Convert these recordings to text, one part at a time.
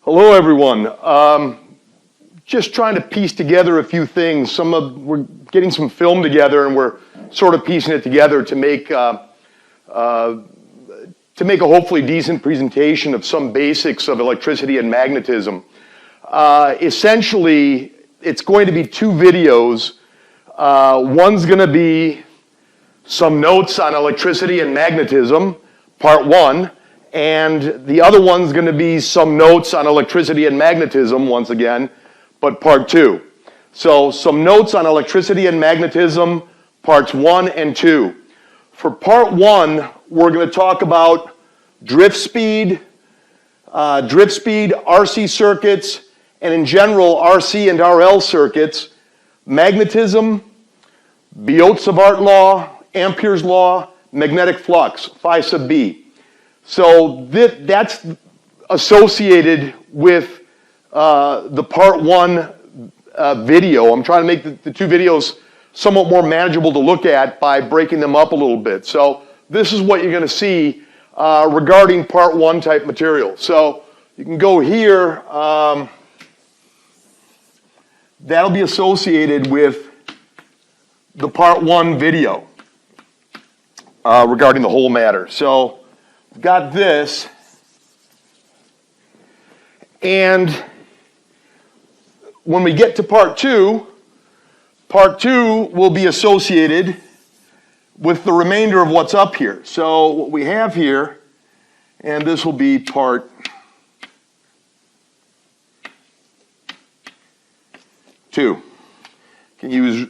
Hello, everyone. Just trying to piece together a few things. We're getting some film together, and we're sort of piecing it together to make a hopefully decent presentation of some basics of electricity and magnetism. Essentially, it's going to be two videos. One's going to be some notes on electricity and magnetism, part one. And the other one's going to be some notes on electricity and magnetism, once again, but part two. So some notes on electricity and magnetism, parts 1 and 2. For part 1, we're going to talk about drift speed, RC circuits, and in general, RC and RL circuits, magnetism, Biot-Savart law, Ampere's law, magnetic flux, phi sub B. So that's associated with the part 1 video. I'm trying to make the two videos somewhat more manageable to look at by breaking them up a little bit. So this is what you're going to see regarding part 1 type material. So you can go here. That'll be associated with the part 1 video regarding the whole matter. So got this, and when we get to part 2 will be associated with the remainder of what's up here. So what we have here, and this will be part 2. Can use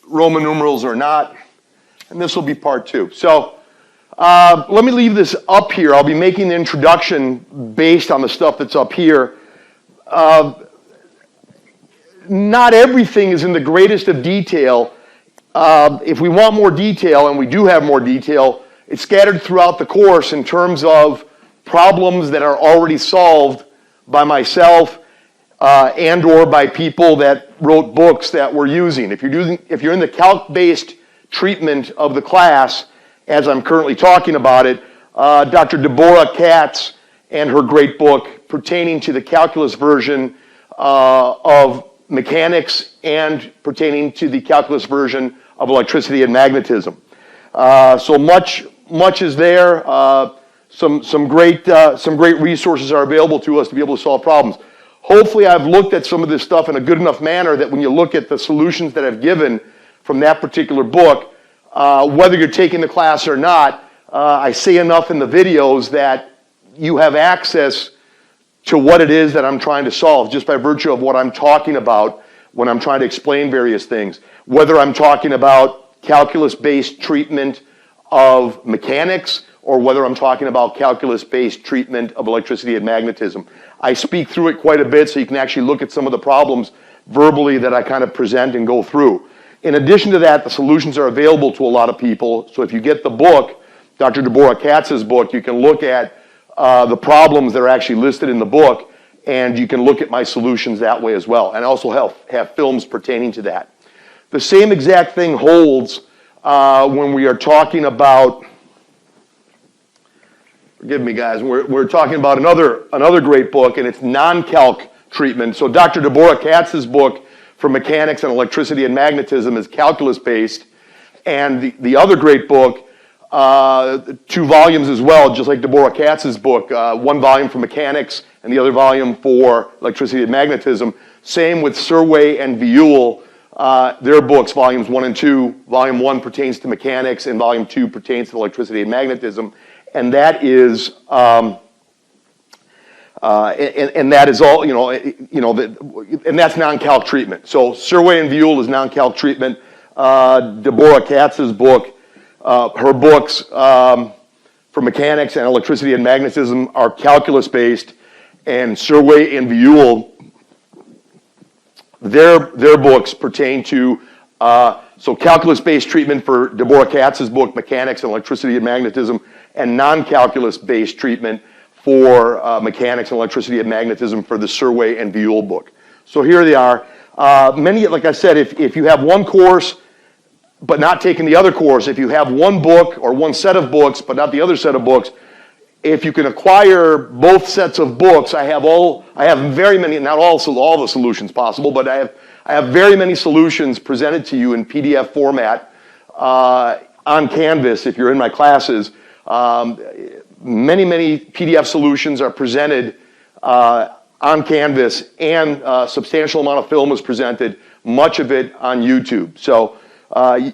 Roman numerals or not, and this will be part 2. So let me leave this up here. I'll be making the introduction based on the stuff that's up here. Not everything is in the greatest of detail. If we want more detail, and we do have more detail, it's scattered throughout the course in terms of problems that are already solved by myself and or by people that wrote books that we're using. If you're in the calc-based treatment of the class, as I'm currently talking about it, Dr. Deborah Katz and her great book pertaining to the calculus version of mechanics and pertaining to the calculus version of electricity and magnetism. So much is there. Some great resources are available to us to be able to solve problems. Hopefully I've looked at some of this stuff in a good enough manner that when you look at the solutions that I've given from that particular book, whether you're taking the class or not, I say enough in the videos that you have access to what it is that I'm trying to solve just by virtue of what I'm talking about when I'm trying to explain various things. Whether I'm talking about calculus-based treatment of mechanics or whether I'm talking about calculus-based treatment of electricity and magnetism. I speak through it quite a bit so you can actually look at some of the problems verbally that I kind of present and go through. In addition to that, the solutions are available to a lot of people. So if you get the book, Dr. Deborah Katz's book, you can look at the problems that are actually listed in the book, and you can look at my solutions that way as well, and also have films pertaining to that. The same exact thing holds when we are talking about, forgive me guys, we're talking about another great book, and it's non-calc treatment. So Dr. Deborah Katz's book for mechanics and electricity and magnetism is calculus-based, and the other great book, 2 volumes as well, just like Deborah Katz's book, 1 volume for mechanics and the other volume for electricity and magnetism. Same with Serway and Vuille, their books, volumes 1 and 2. Volume 1 pertains to mechanics, and volume 2 pertains to electricity and magnetism, and that is. And that is all, and that's non-calc treatment. So Serway and Vuille is non-calc treatment. Deborah Katz's book, her books for mechanics and electricity and magnetism are calculus-based, and Serway and Vuille, their books pertain to so calculus-based treatment for Deborah Katz's book, mechanics and electricity and magnetism, and non-calculus-based treatment for mechanics and electricity and magnetism for the Serway and Vuille book. So here they are. Many, like I said, if you have one course but not taking the other course, if you have one book or one set of books but not the other set of books, if you can acquire both sets of books, I have very many, not all the solutions possible, but I have very many solutions presented to you in PDF format on Canvas if you're in my classes. Many PDF solutions are presented on Canvas, and a substantial amount of film is presented, much of it on YouTube. So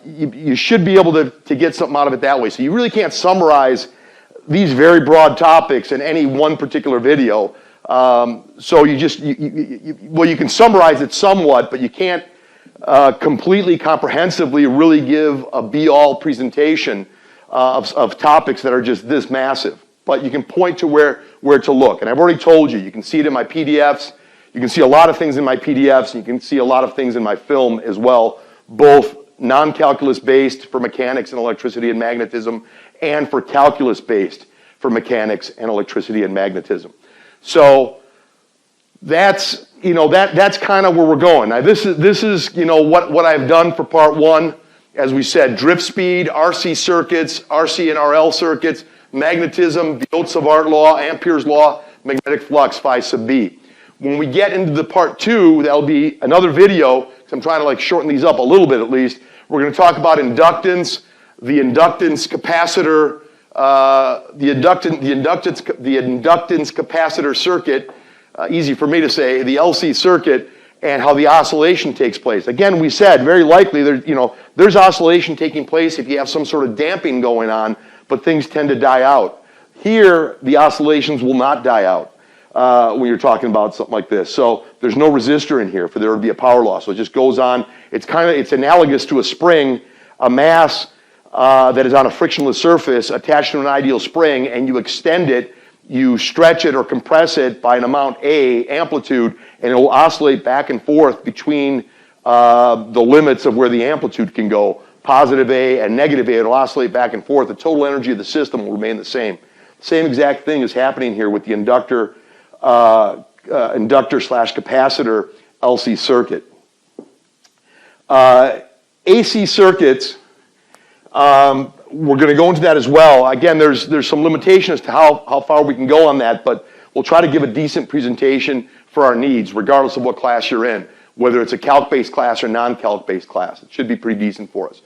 you should be able to get something out of it that way. So you really can't summarize these very broad topics in any one particular video. So you can summarize it somewhat, but you can't completely comprehensively really give a be-all presentation of topics that are just this massive. But you can point to where to look. And I've already told you, you can see it in my PDFs. You can see a lot of things in my PDFs, and you can see a lot of things in my film as well, both non-calculus based for mechanics and electricity and magnetism, and for calculus based for mechanics and electricity and magnetism. So that's kind of where we're going. Now this is what I've done for part one. As we said, drift speed, RC circuits, RC and RL circuits, magnetism, Biot-Savart law, Ampere's law, magnetic flux, phi sub B. When we get into the part two, that'll be another video, because I'm trying to shorten these up a little bit at least. We're going to talk about inductance, the inductance capacitor, the inductance capacitor circuit, easy for me to say, the LC circuit, and how the oscillation takes place. Again, we said very likely there's oscillation taking place if you have some sort of damping going on, but things tend to die out. Here, the oscillations will not die out when you're talking about something like this. So there's no resistor in here for there to be a power loss. So it just goes on. It's analogous to a spring, a mass that is on a frictionless surface attached to an ideal spring, and you extend it, you stretch it or compress it by an amount A, amplitude, and it will oscillate back and forth between the limits of where the amplitude can go. Positive A and negative A, it'll oscillate back and forth. The total energy of the system will remain the same. Same exact thing is happening here with the inductor slash capacitor LC circuit. AC circuits, we're going to go into that as well. Again, there's some limitations to how far we can go on that, but we'll try to give a decent presentation for our needs, regardless of what class you're in, whether it's a calc-based class or non-calc-based class. It should be pretty decent for us.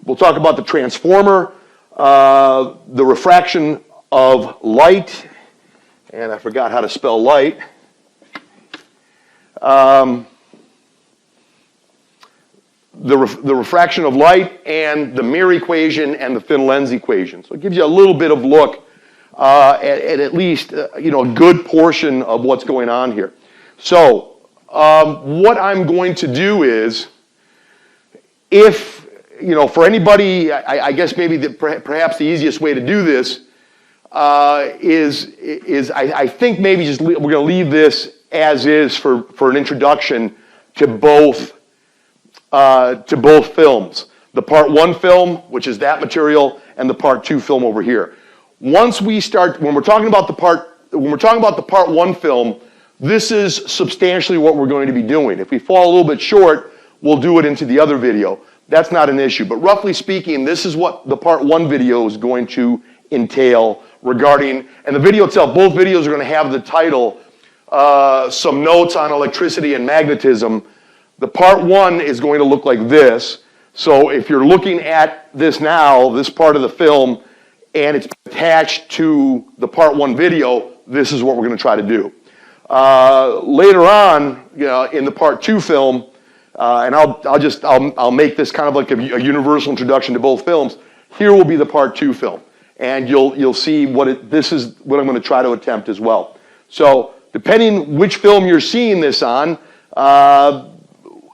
We'll talk about the transformer, the refraction of light, and I forgot how to spell light. The refraction of light, and the Mir equation and the Thin-Lenz equation. So it gives you a little bit of look at least a good portion of what's going on here. So what I'm going to do is, if for anybody, I guess maybe perhaps the easiest way to do this is I think maybe we're going to leave this as is for an introduction to both films. The part one film, which is that material, and the part two film over here. Once we start, when we're talking about the part one film, this is substantially what we're going to be doing. If we fall a little bit short, we'll do it into the other video. That's not an issue. But roughly speaking, this is what the part one video is going to entail regarding, and the video itself, both videos are going to have the title, some notes on electricity and magnetism. The part one is going to look like this. So if you're looking at this now, this part of the film, and it's attached to the part one video, this is what we're going to try to do. Later on, in the part two film, and I'll make this kind of like a universal introduction to both films. Here will be the part two film, and you'll see this is what I'm going to try to attempt as well. So depending which film you're seeing this on,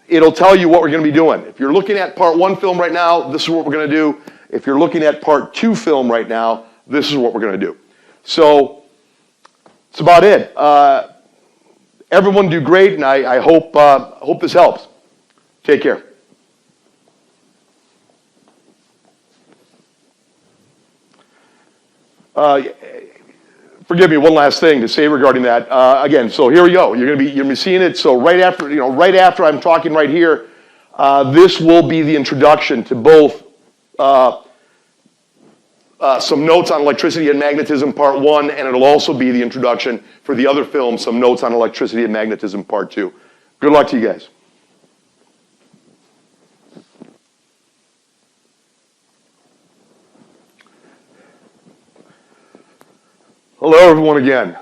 it'll tell you what we're going to be doing. If you're looking at part one film right now, this is what we're going to do. If you're looking at part two film right now, this is what we're going to do. So that's about it. Everyone do great, and I hope this helps. Take care. Forgive me, one last thing to say regarding that. Again, so here we go. You're gonna be seeing it. So right after I'm talking right here, this will be the introduction to both some notes on electricity and magnetism part 1, and it'll also be the introduction for the other film, some notes on electricity and magnetism part 2. Good luck to you guys. Hello everyone again.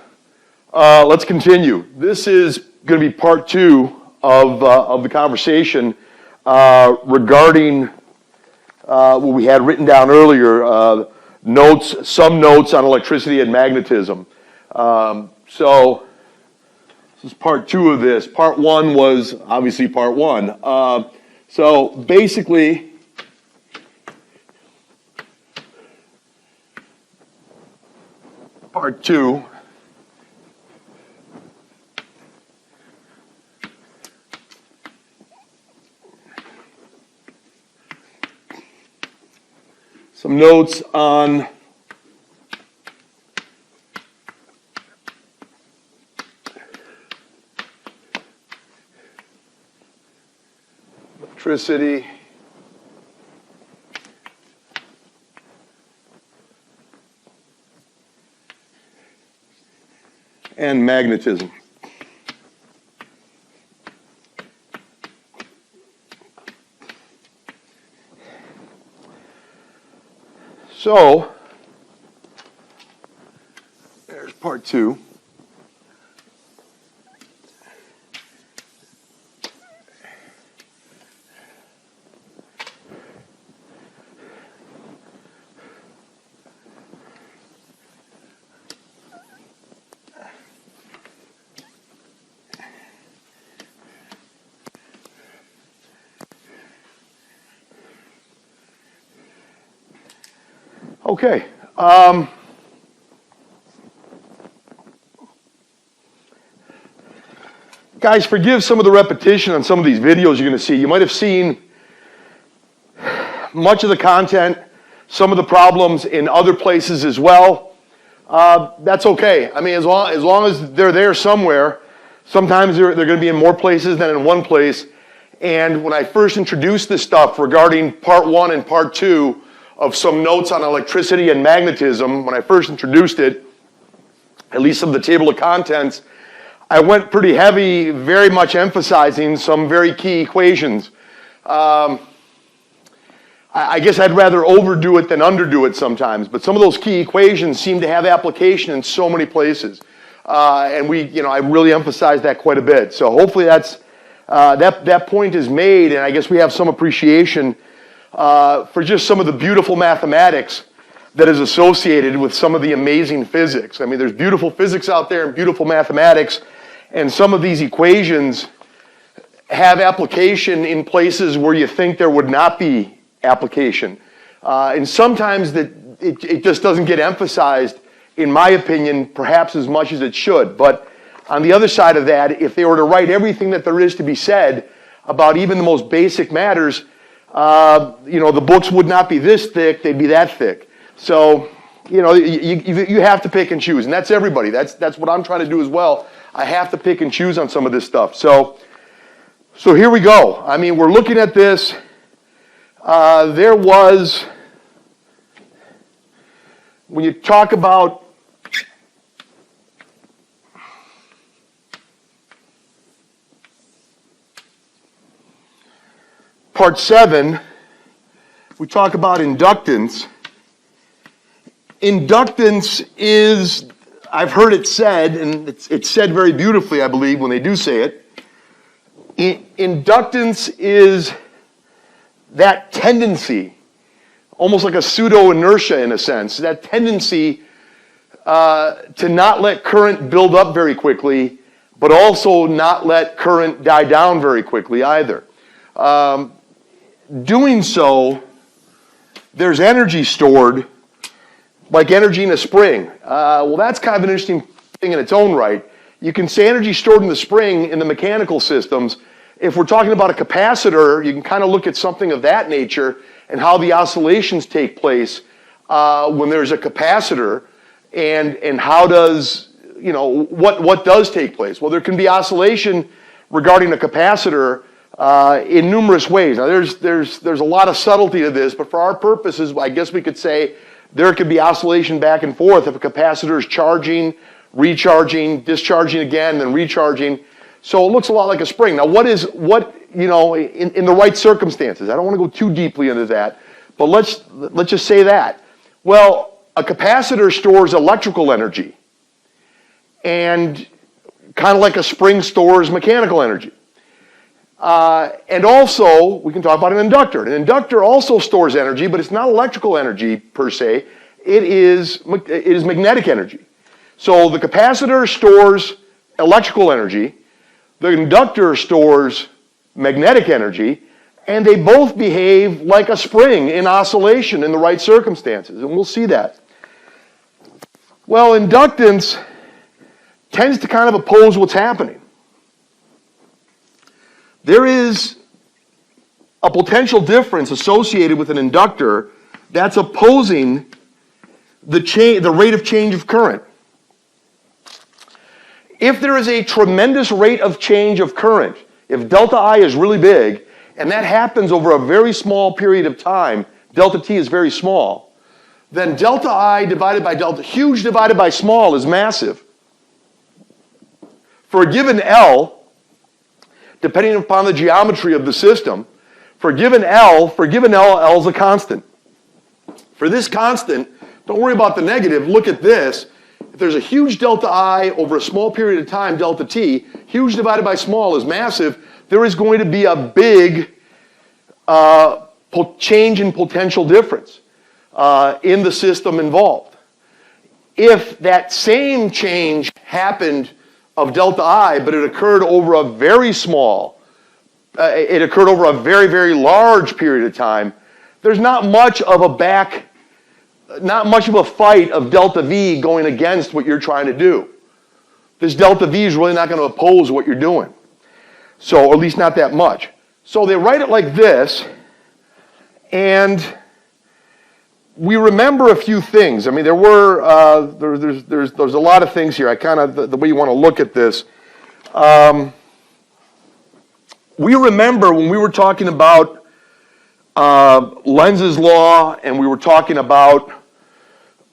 Let's continue. This is going to be part 2 of the conversation regarding what we had written down earlier, some notes on electricity and magnetism. So this is part 2 of this. Part 1 was obviously part 1. So basically, part 2. Some notes on electricity and magnetism. So, there's part 2. Okay. Guys, forgive some of the repetition on some of these videos you're going to see. You might have seen much of the content, some of the problems in other places as well. That's okay. I mean, as long as they're there somewhere, sometimes they're going to be in more places than in one place. And when I first introduced this stuff regarding part 1 and part 2 of some notes on electricity and magnetism, when I first introduced it, at least of the table of contents, I went pretty heavy, very much emphasizing some very key equations. I guess I'd rather overdo it than underdo it sometimes, but some of those key equations seem to have application in so many places. And I really emphasized that quite a bit. So hopefully that point is made, and I guess we have some appreciation for just some of the beautiful mathematics that is associated with some of the amazing physics. I mean, there's beautiful physics out there and beautiful mathematics, and some of these equations have application in places where you think there would not be application. And sometimes it just doesn't get emphasized, in my opinion, perhaps as much as it should. But on the other side of that, if they were to write everything that there is to be said about even the most basic matters, the books would not be this thick, they'd be that thick. So, you have to pick and choose, and that's everybody. That's what I'm trying to do as well. I have to pick and choose on some of this stuff. So here we go. I mean, we're looking at this. There was, when you talk about part 7, we talk about inductance. Inductance is, I've heard it said, and it's said very beautifully, I believe, when they do say it. Inductance is that tendency, almost like a pseudo-inertia in a sense, that tendency to not let current build up very quickly, but also not let current die down very quickly either. Doing so, there's energy stored, like energy in a spring. Well, that's kind of an interesting thing in its own right. You can say energy stored in the spring in the mechanical systems. If we're talking about a capacitor, you can kind of look at something of that nature and how the oscillations take place when there's a capacitor, and how does, what does take place? Well, there can be oscillation regarding a capacitor in numerous ways. Now, there's a lot of subtlety to this, but for our purposes, I guess we could say there could be oscillation back and forth if a capacitor is charging, recharging, discharging again, then recharging. So it looks a lot like a spring. Now in the right circumstances, I don't want to go too deeply into that, but let's just say that. Well, a capacitor stores electrical energy, and kind of like a spring stores mechanical energy. And also, we can talk about an inductor. An inductor also stores energy, but it's not electrical energy per se. It is magnetic energy. So the capacitor stores electrical energy, the inductor stores magnetic energy, and they both behave like a spring in oscillation in the right circumstances, and we'll see that. Well, inductance tends to kind of oppose what's happening. There is a potential difference associated with an inductor that's opposing the rate of change of current. If there is a tremendous rate of change of current, if delta I is really big, and that happens over a very small period of time, delta T is very small, then delta I divided by delta, huge divided by small is massive. For a given L, depending upon the geometry of the system, for a given L, L is a constant. For this constant, don't worry about the negative, look at this. If there's a huge delta I over a small period of time, delta T, huge divided by small is massive, there is going to be a big change in potential difference in the system involved. If that same change happened of delta I, but it occurred over a very small, it occurred over a very, very large period of time, there's not much of a fight of delta V going against what you're trying to do. This delta V is really not going to oppose what you're doing. So, or at least not that much. So they write it like this, and we remember a few things. I mean, there's a lot of things here. The way you want to look at this. We remember when we were talking about Lenz's law, and we were talking about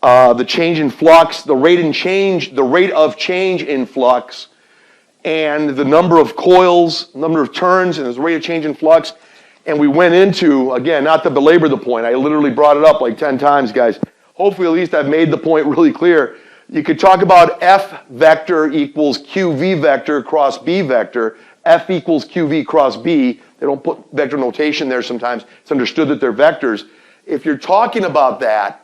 the change in flux, the rate of change in flux, and the number of coils, number of turns, and the rate of change in flux. And we went into, again, not to belabor the point, I literally brought it up like 10 times, guys. Hopefully at least I've made the point really clear. You could talk about F vector equals QV vector cross B vector. F equals QV cross B. They don't put vector notation there sometimes. It's understood that they're vectors. If you're talking about that,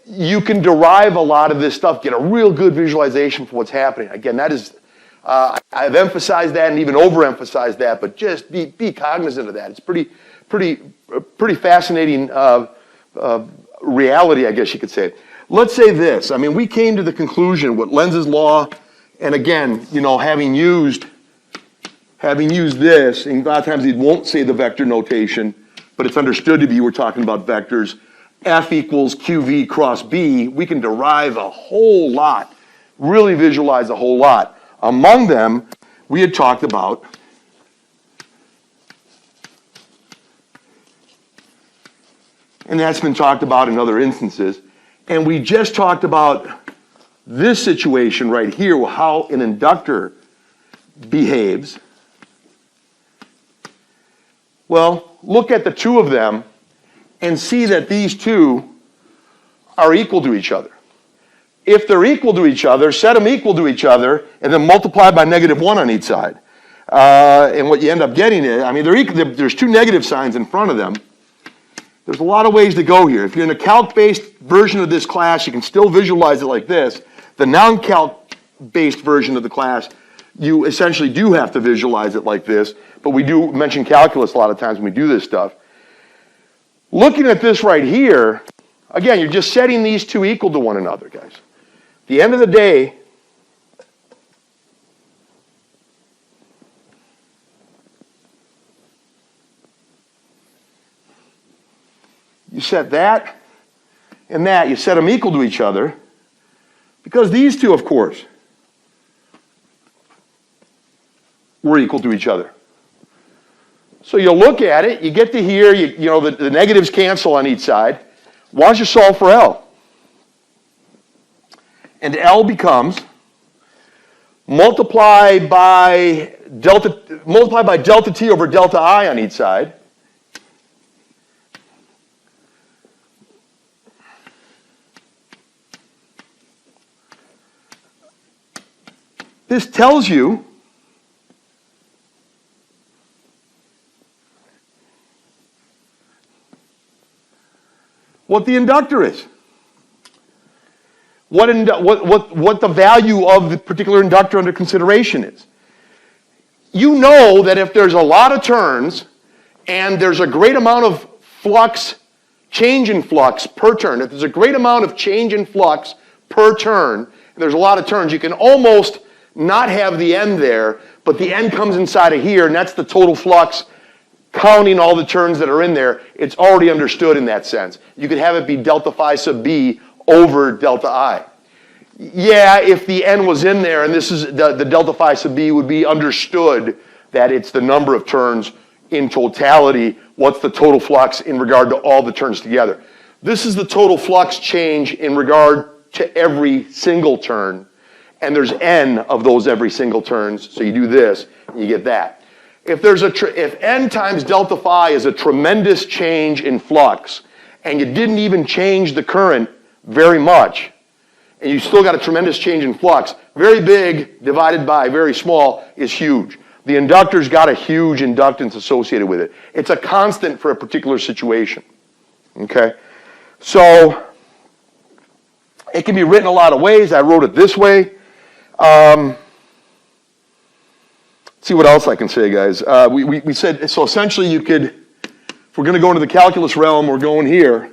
you can derive a lot of this stuff, get a real good visualization for what's happening. Again, that is, I've emphasized that and even overemphasized that, but just be cognizant of that. It's pretty fascinating reality, I guess you could say. Let's say this. I mean, we came to the conclusion with Lenz's law, and again, having used this, and a lot of times it won't say the vector notation, but it's understood to be we're talking about vectors. F equals QV cross B, we can derive a whole lot, really visualize a whole lot. Among them, we had talked about and that's been talked about in other instances, and we just talked about this situation right here, how an inductor behaves. Well, look at the two of them and see that these two are equal to each other. If they're equal to each other, set them equal to each other, and then multiply by -1 on each side. And what you end up getting is, I mean, there's two negative signs in front of them. There's a lot of ways to go here. If you're in a calc-based version of this class, you can still visualize it like this. The non-calc-based version of the class, you essentially do have to visualize it like this, but we do mention calculus a lot of times when we do this stuff. Looking at this right here, again, you're just setting these two equal to one another, guys. At the end of the day, you set that and that, you set them equal to each other, because these two, of course, were equal to each other. So you look at it, you get to here, you know, the negatives cancel on each side. Why don't you solve for L? And L becomes multiply by delta T over delta I on each side. This tells you what the inductor is. What the value of the particular inductor under consideration is. You know that if there's a lot of turns and there's a great amount of flux, change in flux per turn, if there's a great amount of change in flux per turn, and there's a lot of turns, you can almost not have the n there, but the n comes inside of here, and that's the total flux, counting all the turns that are in there. It's already understood in that sense. You could have it be delta phi sub b over delta I. Yeah, if the n was in there, and this is the delta phi sub b would be understood that it's the number of turns in totality. What's the total flux in regard to all the turns together? This is the total flux change in regard to every single turn. And there's n of those every single turns, so you do this, and you get that. If n times delta phi is a tremendous change in flux, and you didn't even change the current very much, and you still got a tremendous change in flux, very big divided by very small is huge. The inductor's got a huge inductance associated with it. It's a constant for a particular situation, okay? So it can be written a lot of ways. I wrote it this way. See what else I can say, guys. We said, so essentially you could, if we're going to go into the calculus realm, we're going here.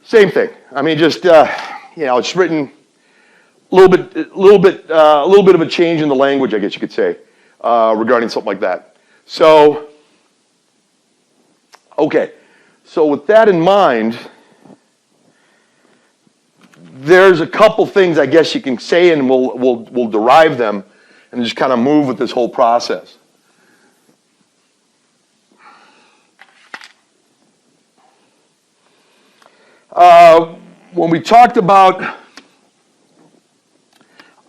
Same thing. I mean, just you know, it's written a little bit of a change in the language, I guess you could say, regarding something like that. So, okay. So with that in mind, there's a couple things I guess you can say, and we'll derive them, and just kind of move with this whole process. When we talked about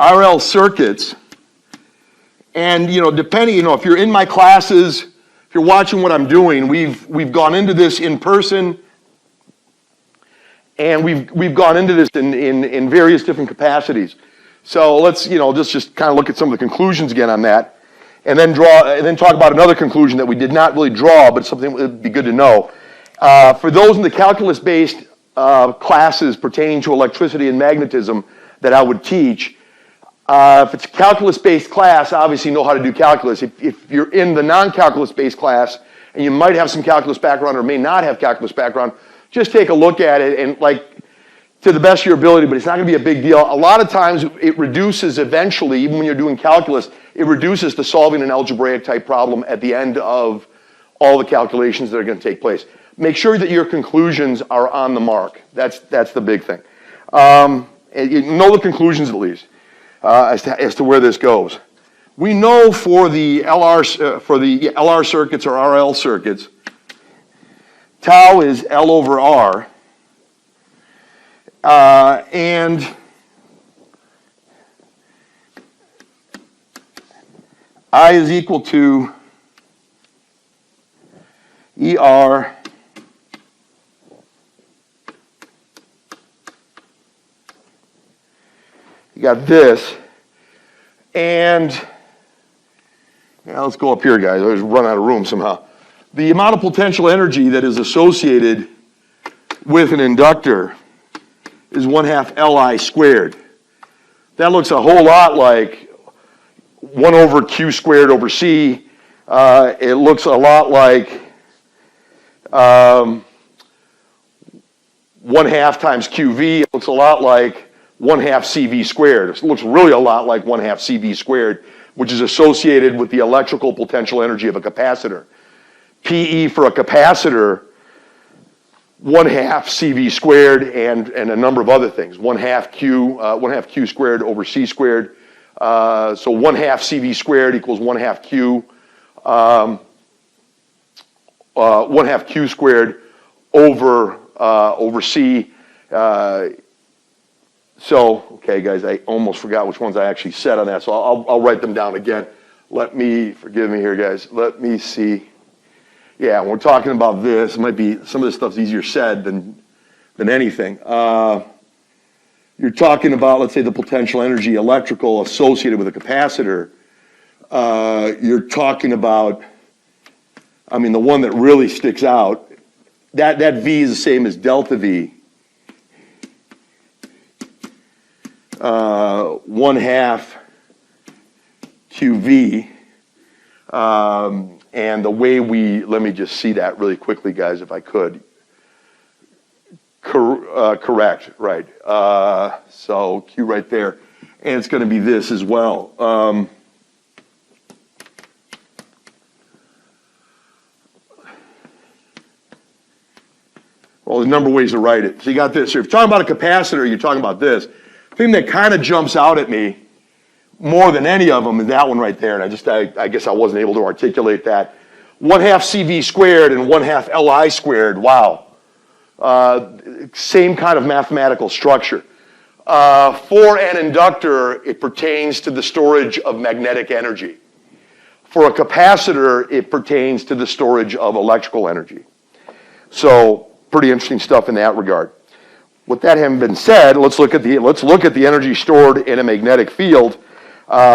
RL circuits, and you know, depending, you know, if you're in my classes, if you're watching what I'm doing, we've gone into this in person, and we've gone into this in various different capacities. So let's, you know, just kind of look at some of the conclusions again on that, and then talk about another conclusion that we did not really draw, but something that would be good to know. For those in the calculus-based classes pertaining to electricity and magnetism that I would teach, if it's a calculus-based class, obviously you know how to do calculus. If you're in the non-calculus-based class, and you might have some calculus background or may not have calculus background, just take a look at it and, like, to the best of your ability, but it's not going to be a big deal. A lot of times it reduces eventually, even when you're doing calculus, it reduces to solving an algebraic type problem at the end of all the calculations that are going to take place. Make sure that your conclusions are on the mark. That's the big thing. You know the conclusions at least as to where this goes. We know for the LR circuits or RL circuits, tau is L over R, and I is equal to ER you got this, and yeah, let's go up here, guys. I just run out of room somehow. The amount of potential energy that is associated with an inductor is 1/2 Li squared. That looks a whole lot like 1 over Q squared over C. It looks a lot like 1/2 times QV. It looks a lot like 1/2 CV squared. It looks really a lot like 1/2 CV squared, which is associated with the electrical potential energy of a capacitor. PE for a capacitor, 1/2 CV squared, and a number of other things. 1/2 Q squared over C squared. So 1/2 CV squared equals 1/2 Q. 1/2 Q squared over C. So, okay, guys, I almost forgot which ones I actually said on that, so I'll write them down again. Forgive me here, guys. Let me see. Yeah, when we're talking about this, it might be, some of this stuff's easier said than anything. You're talking about, let's say, the potential energy electrical associated with a capacitor. You're talking about, I mean, the one that really sticks out, that V is the same as delta V. 1/2 QV, and the way let me just see that really quickly, guys, if I could. Correct, right. So Q right there, and it's going to be this as well. Well, there's a number of ways to write it. So you got this. So if you're talking about a capacitor, you're talking about this. The thing that kind of jumps out at me more than any of them is that one right there, and I guess I wasn't able to articulate that. 1/2 CV squared and 1/2 LI squared, wow. Same kind of mathematical structure. For an inductor, it pertains to the storage of magnetic energy. For a capacitor, it pertains to the storage of electrical energy. So, pretty interesting stuff in that regard. With that having been said, let's look at the energy stored in a magnetic field.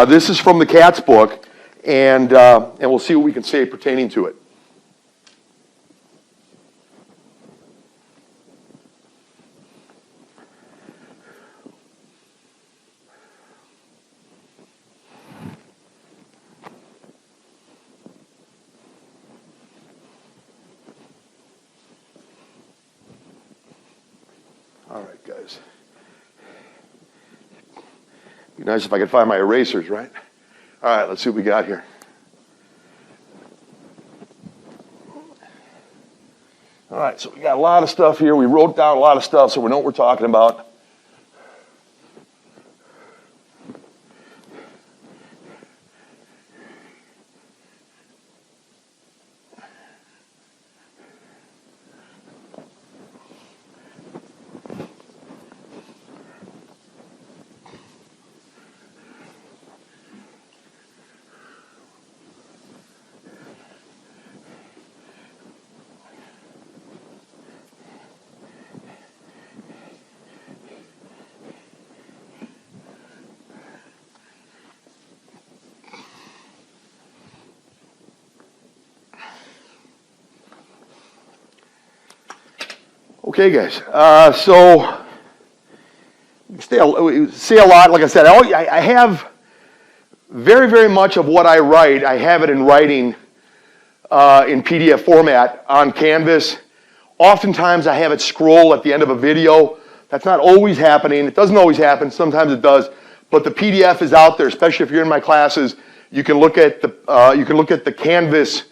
This is from the Katz book, and we'll see what we can say pertaining to it. All right, guys. Be nice if I could find my erasers, right? All right, let's see what we got here. All right, so we got a lot of stuff here. We wrote down a lot of stuff, so we know what we're talking about. Okay, guys. So say a lot. Like I said, I have very, very much of what I write. I have it in writing in PDF format on Canvas. Oftentimes, I have it scroll at the end of a video. That's not always happening. It doesn't always happen. Sometimes it does. But the PDF is out there, especially if you're in my classes. You can look at the Canvas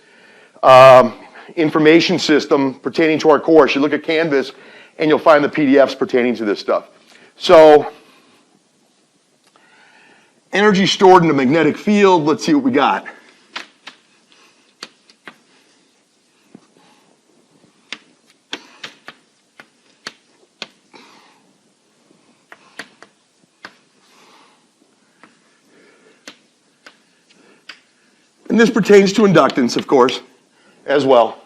information system pertaining to our course. You look at Canvas and you'll find the PDFs pertaining to this stuff. So, energy stored in a magnetic field, let's see what we got. And this pertains to inductance, of course, as well.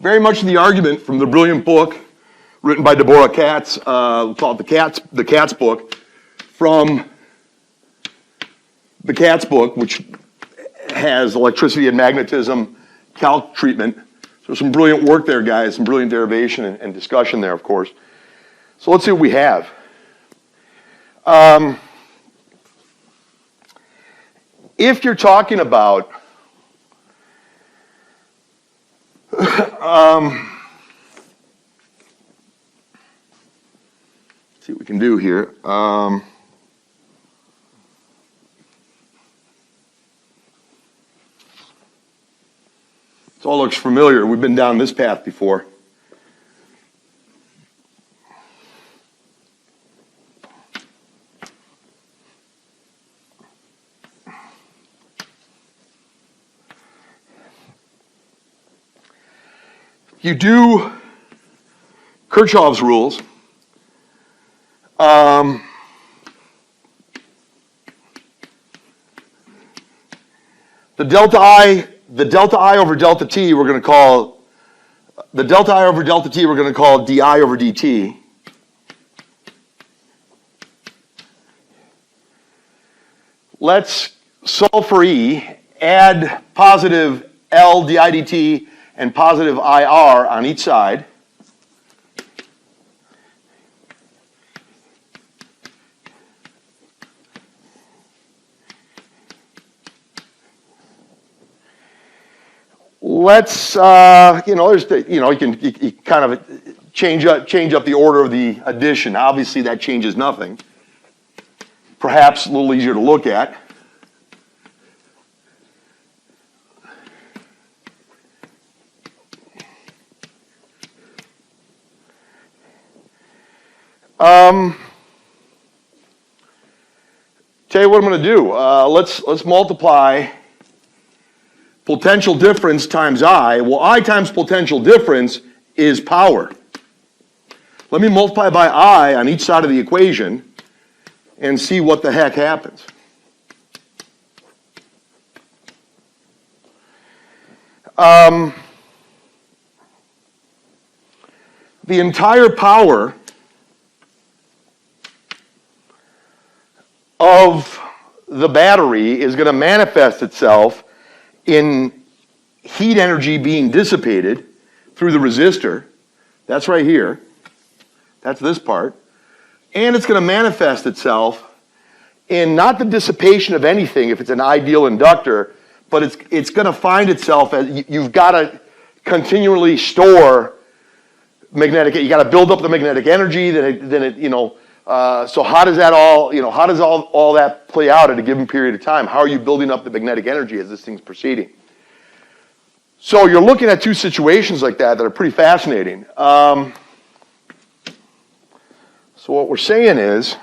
Very much the argument from the brilliant book written by Deborah Katz, called the Katz book, from the Katz book, which has electricity and magnetism calc treatment. So some brilliant work there, guys, some brilliant derivation and discussion there, of course. So let's see what we have. If you're talking about let's see what we can do here. This all looks familiar. We've been down this path before. You do Kirchhoff's rules. The delta I over delta t we're going to call di over dt. Let's solve for E, add positive L di dt and positive IR on each side. Let's, you kind of change up the order of the addition. Obviously, that changes nothing. Perhaps a little easier to look at. Tell you what I'm going to do. Let's multiply potential difference times I. Well, I times potential difference is power. Let me multiply by I on each side of the equation and see what the heck happens. The entire power of the battery is going to manifest itself in heat energy being dissipated through the resistor. That's right here. That's this part. And it's going to manifest itself in not the dissipation of anything if it's an ideal inductor, but it's going to find itself as you've got to continually store magnetic. You got to build up the magnetic energy. So how does that all, how does all that play out at a given period of time? How are you building up the magnetic energy as this thing's proceeding? So you're looking at two situations like that are pretty fascinating. So what we're saying is,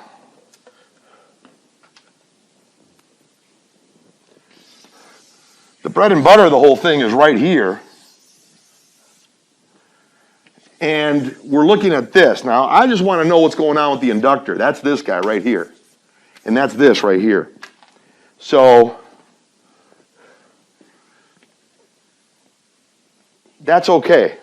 the bread and butter of the whole thing is right here. And we're looking at this. Now, I just want to know what's going on with the inductor. That's this guy right here. And that's this right here. So, that's okay.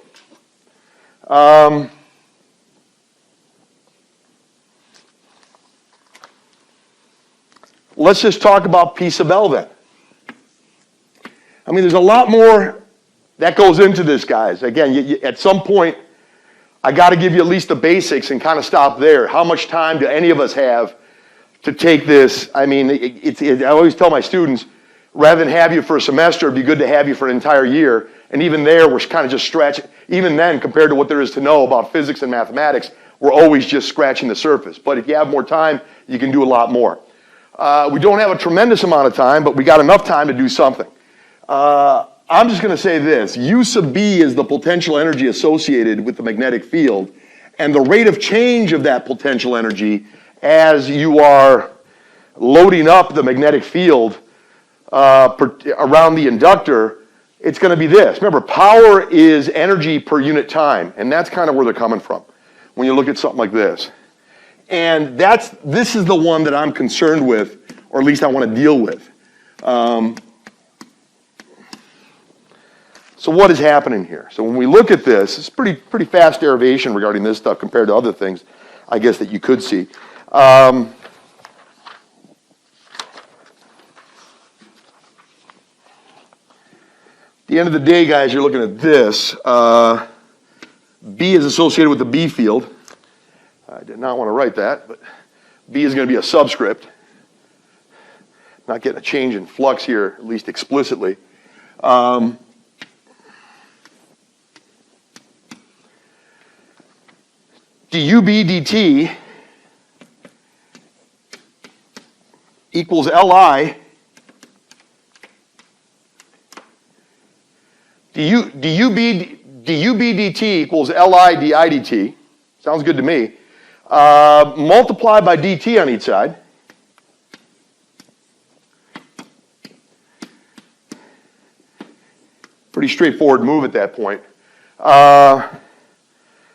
Let's just talk about P sub L then. I mean, there's a lot more that goes into this, guys. Again, at some point, I got to give you at least the basics and kind of stop there. How much time do any of us have to take this? I mean, I always tell my students, rather than have you for a semester, it'd be good to have you for an entire year. And even there, we're kind of just stretching. Even then, compared to what there is to know about physics and mathematics, we're always just scratching the surface. But if you have more time, you can do a lot more. We don't have a tremendous amount of time, but we got enough time to do something. I'm just going to say this. U sub B is the potential energy associated with the magnetic field, and the rate of change of that potential energy as you are loading up the magnetic field around the inductor, it's going to be this. Remember, power is energy per unit time, and that's kind of where they're coming from when you look at something like this. And this is the one that I'm concerned with, or at least I want to deal with. So what is happening here? So when we look at this, it's pretty fast derivation regarding this stuff compared to other things, I guess, that you could see. the end of the day, guys, you're looking at this. B is associated with the B field. I did not want to write that, but B is going to be a subscript. Not getting a change in flux here, at least explicitly. dUB dt equals Li dUB dt equals Li di dt. Sounds good to me. Multiply by dt on each side. Pretty straightforward move at that point.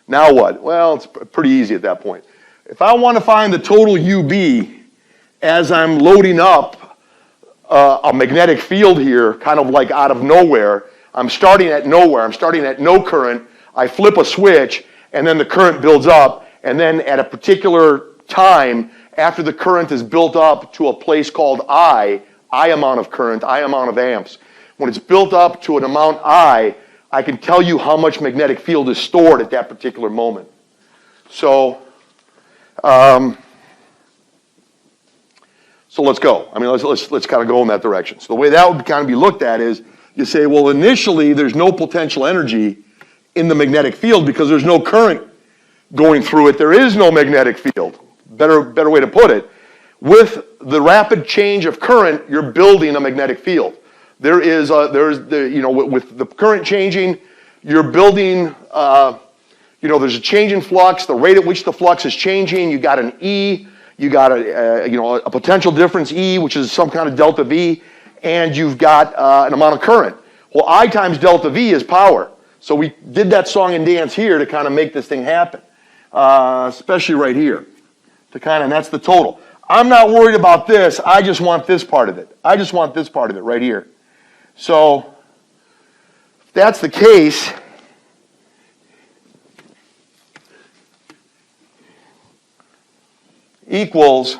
Now what? Well, it's pretty easy at that point. If I want to find the total UB as I'm loading up a magnetic field here, kind of like out of nowhere, I'm starting at nowhere. I'm starting at no current. I flip a switch, and then the current builds up. And then at a particular time, after the current is built up to a place called I amount of current, I amount of amps. When it's built up to an amount I can tell you how much magnetic field is stored at that particular moment. So, so let's go. I mean, let's kind of go in that direction. So the way that would kind of be looked at is, you say, well, initially there's no potential energy in the magnetic field because there's no current going through it. There is no magnetic field. Better way to put it. With the rapid change of current, you're building a magnetic field. With the current changing, you're building, there's a change in flux, the rate at which the flux is changing. You got an E, you got a potential difference E, which is some kind of delta V, and you've got an amount of current. Well, I times delta V is power. So we did that song and dance here to kind of make this thing happen, especially right here, and that's the total. I'm not worried about this. I just want this part of it. I just want this part of it right here. So if that's the case, equals,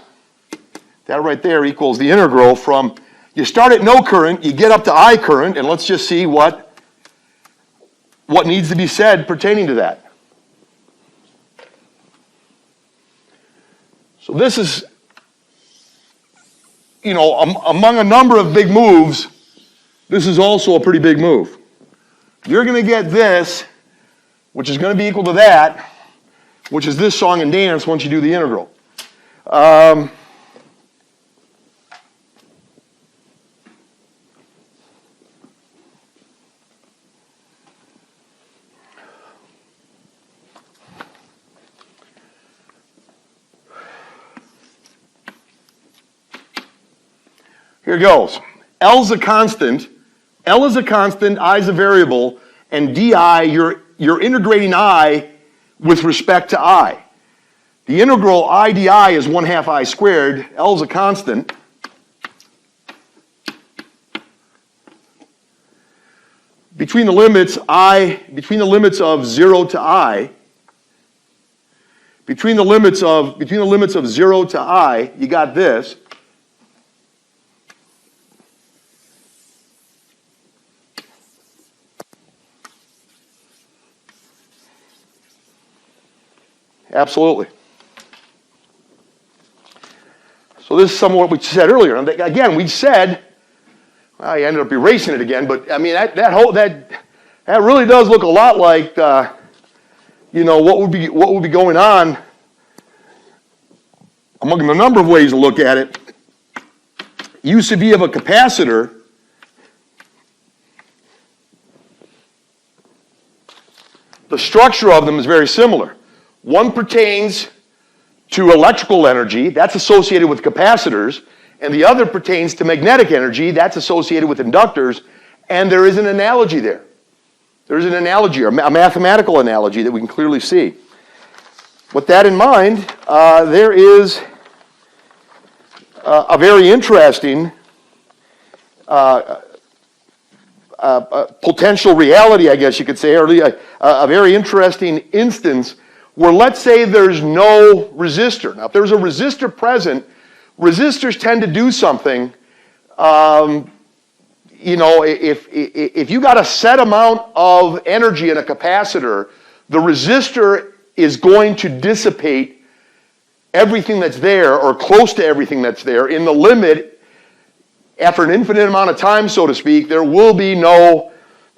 that right there equals the integral from, you start at no current, you get up to I current, and let's just see what needs to be said pertaining to that. So this is, among a number of big moves, this is also a pretty big move. You're going to get this, which is going to be equal to that, which is this song and dance once you do the integral. Here goes. L's a constant. L is a constant, I is a variable, and di, you're integrating I with respect to I. The integral I di is 1/2 I squared. L is a constant. Between the limits of 0 to I, between the limits of 0 to I, you got this. Absolutely. So this is some of what we said earlier. And again, we said, well, I ended up erasing it again, but I mean that really does look a lot like what would be going on among the number of ways to look at it. U sub V of a capacitor the structure of them is very similar. One pertains to electrical energy, that's associated with capacitors, and the other pertains to magnetic energy, that's associated with inductors, and there is an analogy there. There's an analogy, or a mathematical analogy that we can clearly see. With that in mind, there is a very interesting potential reality, I guess you could say, or a very interesting instance where, let's say, there's no resistor. Now, if there's a resistor present, resistors tend to do something. you know, if you got a set amount of energy in a capacitor, the resistor is going to dissipate everything that's there, or close to everything that's there. In the limit, after an infinite amount of time, so to speak, there will be no,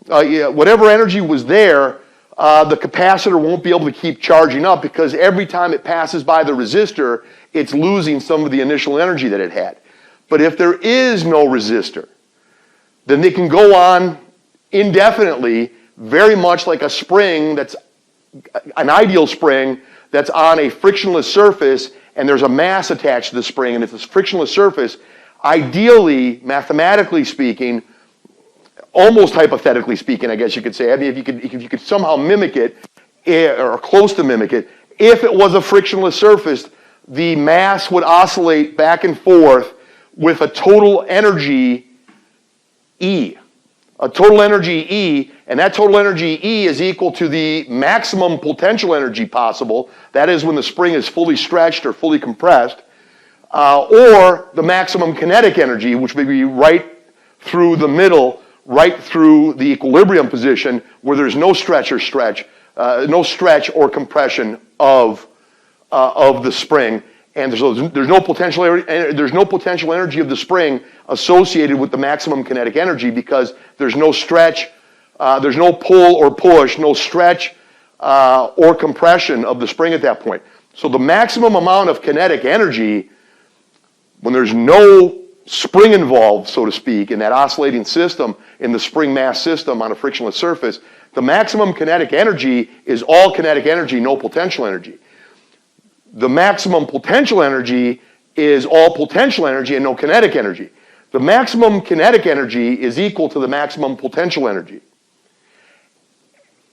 whatever energy was there, the capacitor won't be able to keep charging up, because every time it passes by the resistor, it's losing some of the initial energy that it had. But if there is no resistor, then they can go on indefinitely, very much like a spring that's an ideal spring that's on a frictionless surface, and there's a mass attached to the spring, and it's this frictionless surface. Ideally, mathematically speaking, almost hypothetically speaking, I guess you could say, I mean, if you could somehow mimic it, or close to mimic it, if it was a frictionless surface, the mass would oscillate back and forth with a total energy E. A total energy E, and that total energy E is equal to the maximum potential energy possible. That is when the spring is fully stretched or fully compressed, or the maximum kinetic energy, which would be right through the middle, right through the equilibrium position, where there's no stretch or compression of the spring. And there's no potential energy of the spring associated with the maximum kinetic energy, because there's no stretch, there's no pull or push, no stretch or compression of the spring at that point. So the maximum amount of kinetic energy, when there's no spring involved, so to speak, in that oscillating system, in the spring mass system on a frictionless surface, the maximum kinetic energy is all kinetic energy, no potential energy. The maximum potential energy is all potential energy and no kinetic energy. The maximum kinetic energy is equal to the maximum potential energy.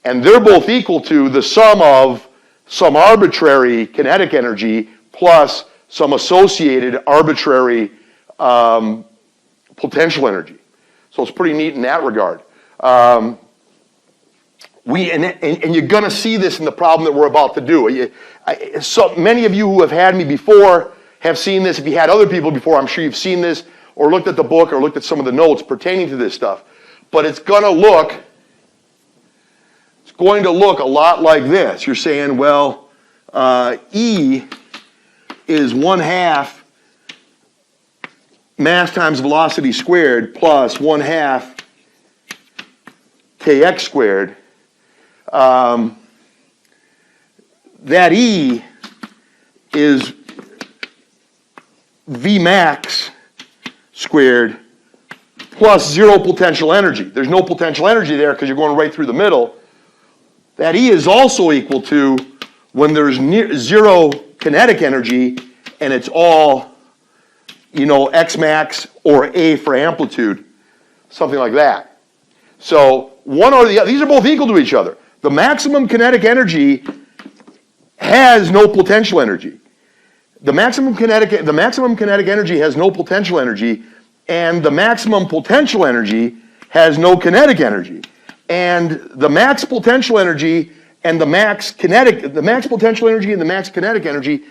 And they're both equal to the sum of some arbitrary kinetic energy plus some associated arbitrary potential energy. So it's pretty neat in that regard. And you're going to see this in the problem that we're about to do. So many of you who have had me before have seen this. If you had other people before, I'm sure you've seen this or looked at the book or looked at some of the notes pertaining to this stuff. But it's going to look a lot like this. You're saying, well, E is 1/2 mass times velocity squared plus 1/2 kx squared. That E is V max squared plus 0 potential energy. There's no potential energy there because you're going right through the middle. That E is also equal to, when there's 0 kinetic energy and it's all, X max or A for amplitude, something like that. So one or the other, these are both equal to each other. The maximum kinetic energy has no potential energy. The maximum kinetic energy has no potential energy, and the maximum potential energy has no kinetic energy. And the max potential energy and the max potential energy and the max kinetic energy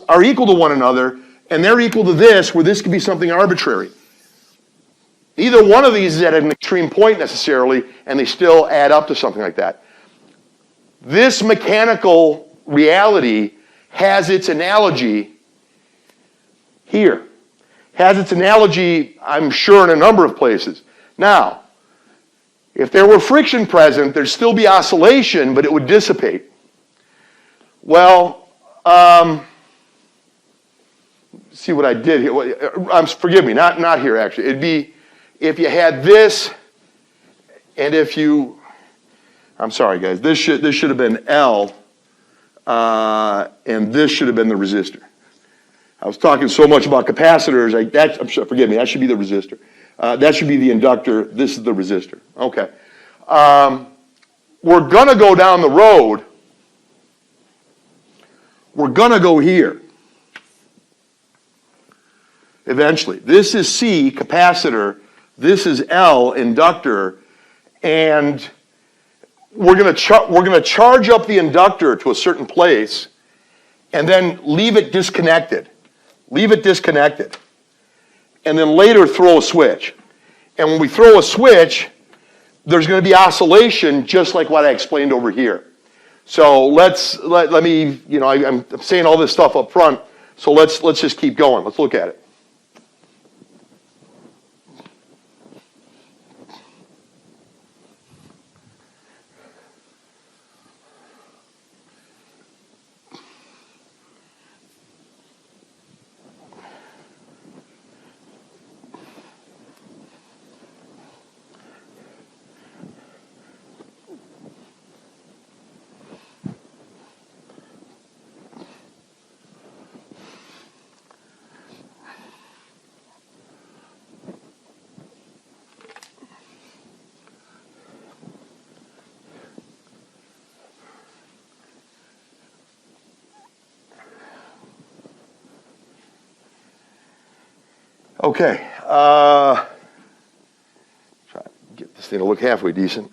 are equal to one another, and they're equal to this, where this could be something arbitrary. Either one of these is at an extreme point necessarily, and they still add up to something like that. This mechanical reality has its analogy here. Has its analogy, I'm sure, in a number of places. Now, if there were friction present, there'd still be oscillation, but it would dissipate. Well, see what I did here. Forgive me, not here actually. It'd be if you had this, and if you, I'm sorry guys, this should have been L, and this should have been the resistor. I was talking so much about capacitors, forgive me, that should be the resistor. That should be the inductor, this is the resistor. Okay. We're gonna go down the road. We're gonna go here. Eventually. This is C, capacitor, this is L, inductor, and we're going to charge up the inductor to a certain place and then leave it disconnected. And then later throw a switch. And when we throw a switch, there's going to be oscillation just like what I explained over here. So let me, I'm saying all this stuff up front, so let's just keep going. Let's look at it. Okay, try to get this thing to look halfway decent.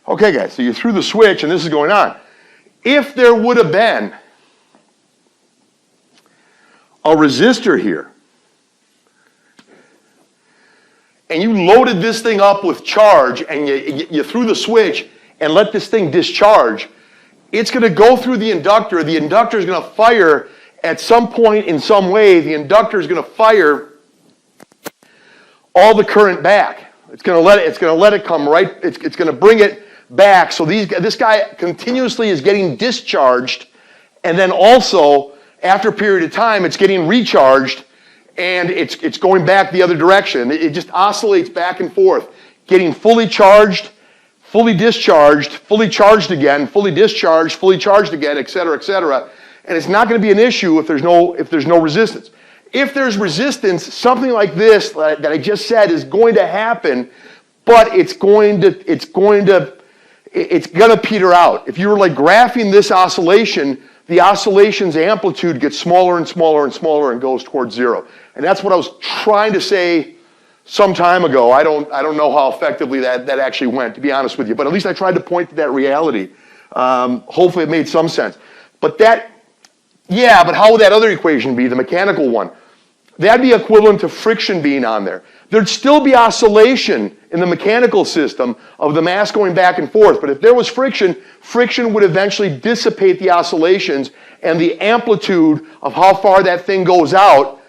Okay, guys, so you threw the switch and this is going on. If there would have been a resistor here, and you loaded this thing up with charge, and you threw the switch and let this thing discharge, it's going to go through the inductor. The inductor is going to fire at some point in some way. The inductor is going to fire all the current back. It's going to let it come right. It's going to bring it back. So this guy continuously is getting discharged, and then also after a period of time, it's getting recharged, and it's going back the other direction. It just oscillates back and forth, getting fully charged, fully discharged, fully charged again, fully discharged, fully charged again, et cetera, et cetera. And it's not going to be an issue if there's no resistance. If there's resistance, something like this that I just said is going to happen, but it's going to peter out. If you were like graphing this oscillation, the oscillation's amplitude gets smaller and smaller and smaller and goes towards zero. And that's what I was trying to say some time ago. I don't know how effectively that actually went, to be honest with you. But at least I tried to point to that reality. Hopefully it made some sense. But how would that other equation be, the mechanical one? That'd be equivalent to friction being on there. There'd still be oscillation in the mechanical system of the mass going back and forth. But if there was friction, friction would eventually dissipate the oscillations, and the amplitude of how far that thing goes out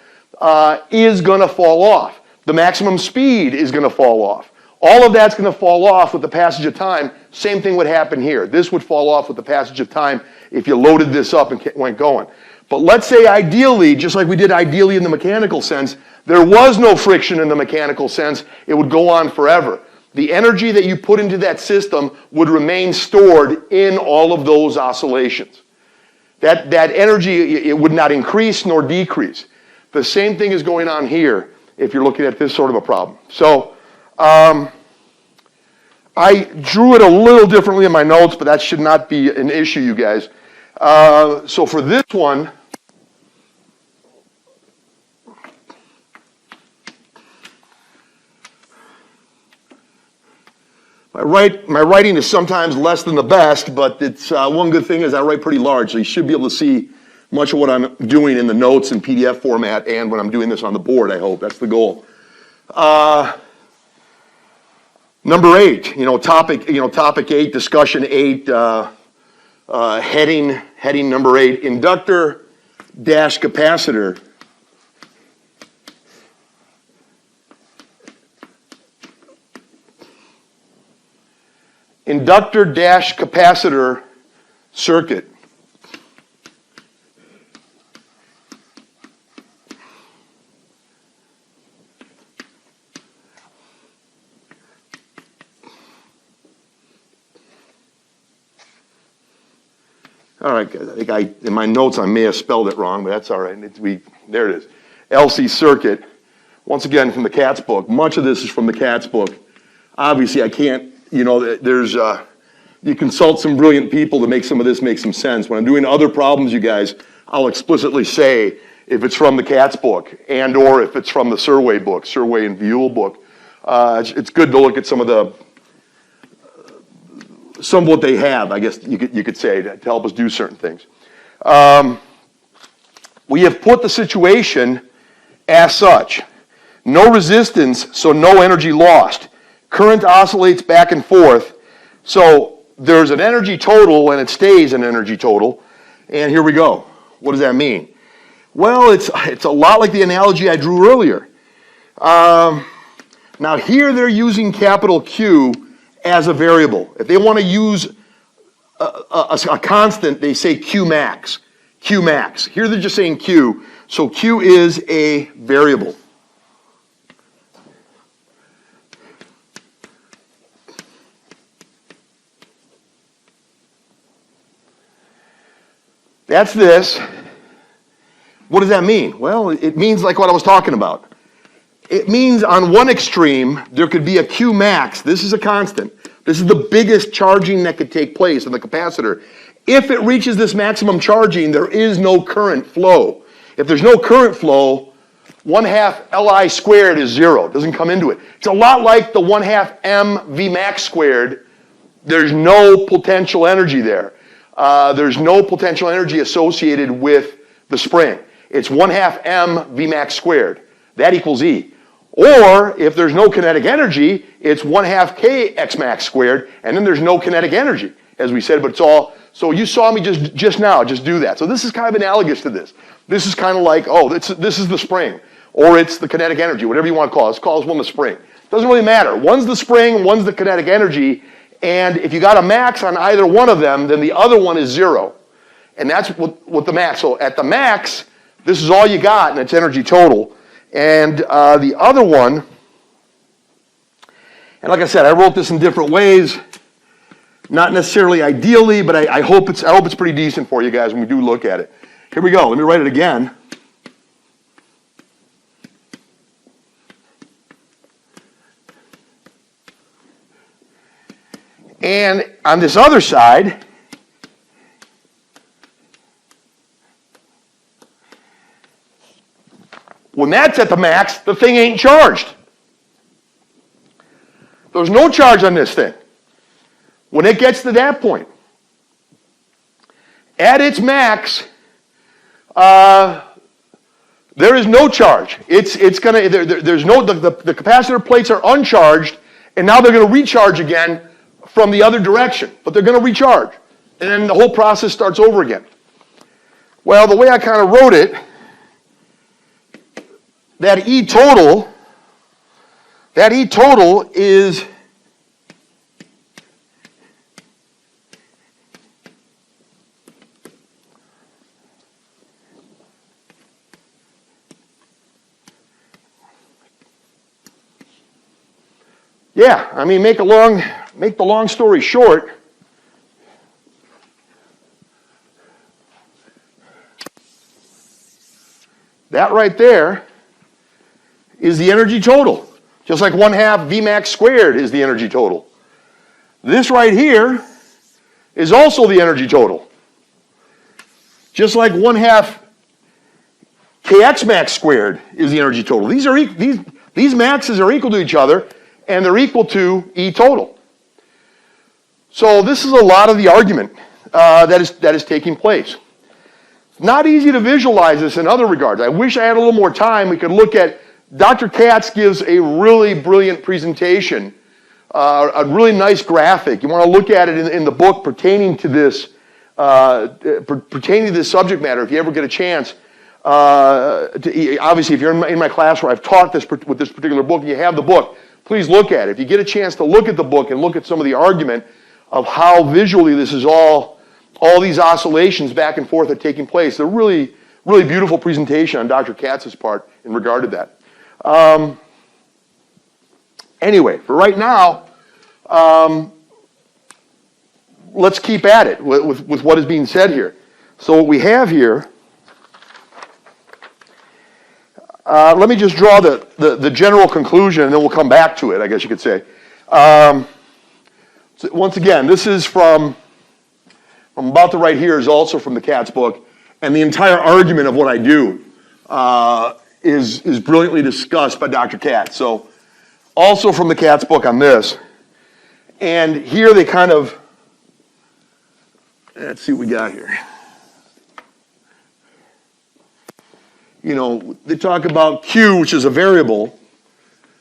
is going to fall off. The maximum speed is going to fall off. All of that's going to fall off with the passage of time. Same thing would happen here. This would fall off with the passage of time if you loaded this up and went going. But let's say ideally, just like we did ideally in the mechanical sense, there was no friction in the mechanical sense. It would go on forever. The energy that you put into that system would remain stored in all of those oscillations. That energy, it would not increase nor decrease. The same thing is going on here if you're looking at this sort of a problem. So I drew it a little differently in my notes, but that should not be an issue, you guys. So for this one, my writing is sometimes less than the best, but it's one good thing is I write pretty large, so you should be able to see much of what I'm doing in the notes in PDF format and when I'm doing this on the board, I hope. That's the goal. Number 8, topic 8, discussion 8, heading number 8, inductor dash capacitor. Inductor dash capacitor circuit. All right, guys, I think in my notes I may have spelled it wrong, but that's all right. There it is. LC circuit. Once again, from the Katz book. Much of this is from the Katz book. Obviously, I can't, you consult some brilliant people to make some of this make some sense. When I'm doing other problems, you guys, I'll explicitly say, if it's from the Katz book, and or if it's from the Serway book, Serway and Vuille book. It's good to look at some of what they have, I guess you could say, to help us do certain things. We have put the situation as such. No resistance, so no energy lost. Current oscillates back and forth. So there's an energy total and it stays an energy total. And here we go. What does that mean? Well, it's a lot like the analogy I drew earlier. Now here they're using capital Q as a variable. If they want to use a constant, they say Q max. Q max. Here they're just saying Q. So Q is a variable. That's this. What does that mean? Well, it means like what I was talking about. It means on one extreme, there could be a Q max. This is a constant. This is the biggest charging that could take place in the capacitor. If it reaches this maximum charging, there is no current flow. If there's no current flow, 1/2 Li squared is 0. It doesn't come into it. It's a lot like the 1/2 M V max squared. There's no potential energy there. There's no potential energy associated with the spring. It's 1/2 M V max squared. That equals E. Or if there's no kinetic energy, it's 1/2 K X max squared, and then there's no kinetic energy, as we said, but it's all, so you saw me just now just do that. So this is kind of analogous to this. This is kind of like, oh, this is the spring, or it's the kinetic energy, whatever you want to call it. Let's call this one the spring. Doesn't really matter. One's the spring, one's the kinetic energy, and if you got a max on either one of them, then the other one is 0. And that's what the max, so at the max, this is all you got, and it's energy total. And the other one, and like I said, I wrote this in different ways, not necessarily ideally, but I hope it's pretty decent for you guys when we do look at it. Here we go. Let me write it again. And on this other side, when that's at the max, the thing ain't charged. There's no charge on this thing. When it gets to that point, at its max, there is no charge. It's gonna there's no the capacitor plates are uncharged, and now they're going to recharge again from the other direction, but they're going to recharge, and then the whole process starts over again. Well, the way I kind of wrote it, that E total is yeah, I mean, make the long story short, that right there is the energy total. Just like 1/2 Vmax squared is the energy total. This right here is also the energy total. Just like 1/2 Kx max squared is the energy total. These maxes are equal to each other, and they're equal to E total. So this is a lot of the argument that is taking place. Not easy to visualize this in other regards. I wish I had a little more time. We could look at, Dr. Katz gives a really brilliant presentation, a really nice graphic. You want to look at it in the book pertaining to this subject matter if you ever get a chance. Obviously, if you're in my class where I've taught this with this particular book and you have the book, please look at it. If you get a chance to look at the book and look at some of the argument of how visually this is all these oscillations back and forth are taking place, they're really, really beautiful presentation on Dr. Katz's part in regard to that. Anyway, for right now, let's keep at it with what is being said here. So what we have here, let me just draw the general conclusion, and then we'll come back to it, I guess you could say. So once again, this is from, I'm about to write here is also from the Katz book, and the entire argument of what I do is brilliantly discussed by Dr. Katz. So also from the Katz book on this. And here they kind of, let's see what we got here. You know, they talk about Q, which is a variable.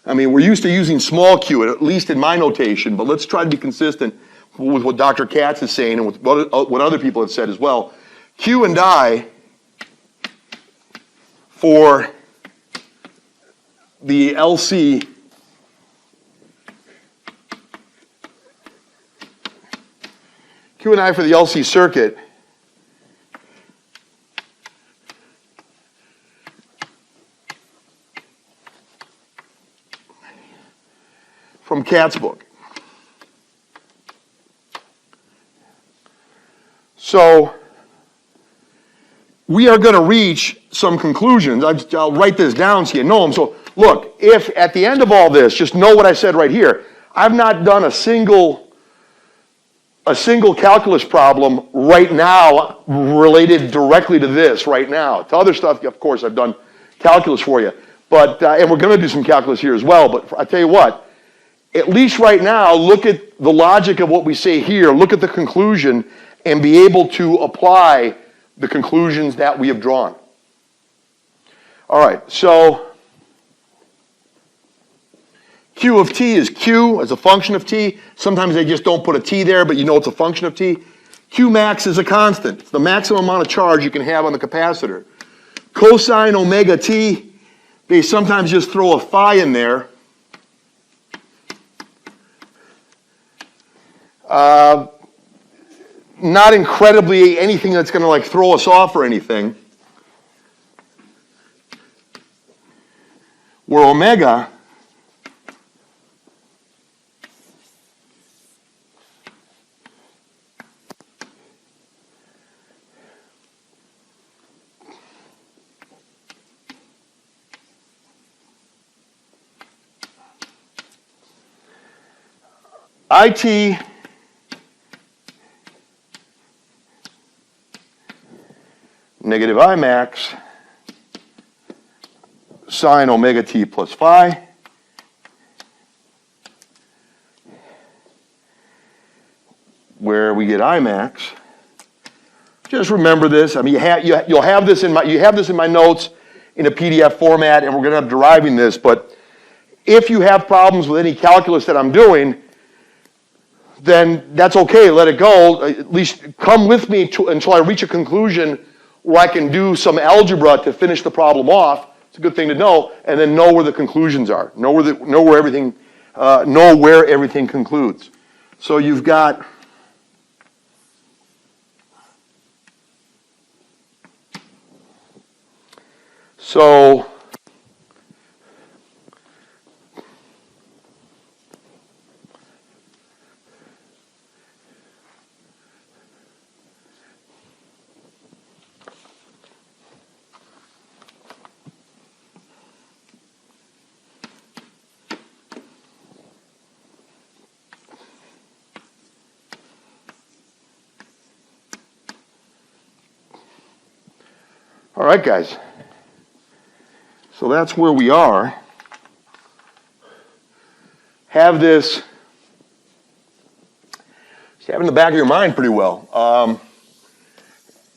I mean, we're used to using small q, at least in my notation, but let's try to be consistent with what Dr. Katz is saying and with what other people have said as well. Q and I for the LC Q and I for the LC circuit from Katz book. So we are going to reach some conclusions. I'll write this down so you know them. So look, if at the end of all this, just know what I said right here. I've not done a single calculus problem right now related directly to this right now. To other stuff, of course, I've done calculus for you. But, and we're going to do some calculus here as well. But I tell you what, at least right now, look at the logic of what we say here, look at the conclusion, and be able to apply the conclusions that we have drawn. All right, so Q of t is Q as a function of t. Sometimes they just don't put a t there, but you know it's a function of t. Q max is a constant. It's the maximum amount of charge you can have on the capacitor. Cosine omega t, they sometimes just throw a phi in there. Not incredibly anything that's going to like throw us off or anything. Where omega IT negative I max sine omega t plus phi where we get I max. Just remember this. I mean, you'll have this in my notes in a PDF format, and we're going to have deriving this. But if you have problems with any calculus that I'm doing, then that's okay. Let it go. At least come with me until I reach a conclusion where I can do some algebra to finish the problem off. It's a good thing to know, and then know where the conclusions are. Know where everything concludes. So you've got all right, guys. So that's where we are. Have this, have in the back of your mind pretty well.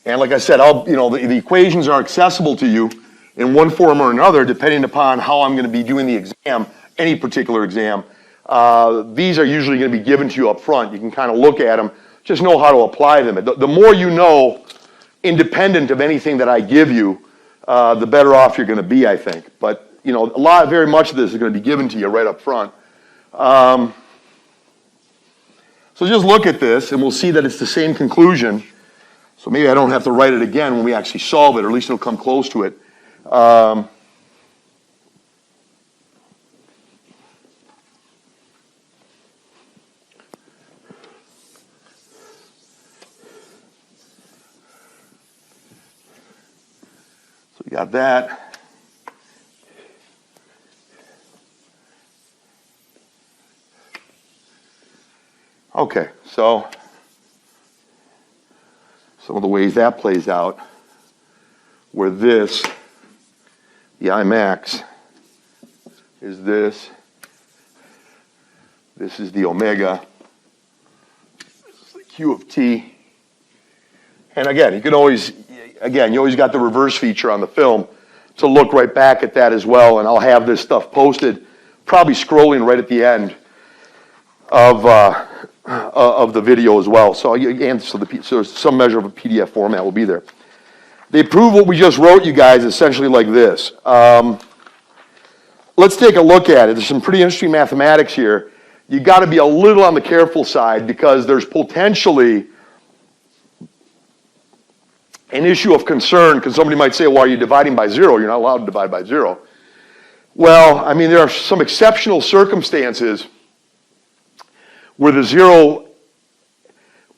And like I said, the equations are accessible to you in one form or another, depending upon how I'm going to be doing the exam, any particular exam. These are usually going to be given to you up front. You can kind of look at them, just know how to apply them. The more you know, independent of anything that I give you, the better off you're going to be, I think. But very much of this is going to be given to you right up front. So just look at this, and we'll see that it's the same conclusion. So maybe I don't have to write it again when we actually solve it, or at least it'll come close to it. So we got that. Okay, so some of the ways that plays out, where this The I max is this. This is the omega. This is the Q of T. And again, you can always, you always got the reverse feature on the film to look right back at that as well. And I'll have this stuff posted, probably scrolling right at the end of the video as well. So, so some measure of a PDF format will be there. They prove what we just wrote, you guys, essentially like this. Let's take a look at it. There's some pretty interesting mathematics here. You got to be a little on the careful side because there's potentially an issue of concern, because somebody might say, well, are you dividing by zero? You're not allowed to divide by zero. Well, I mean, there are some exceptional circumstances where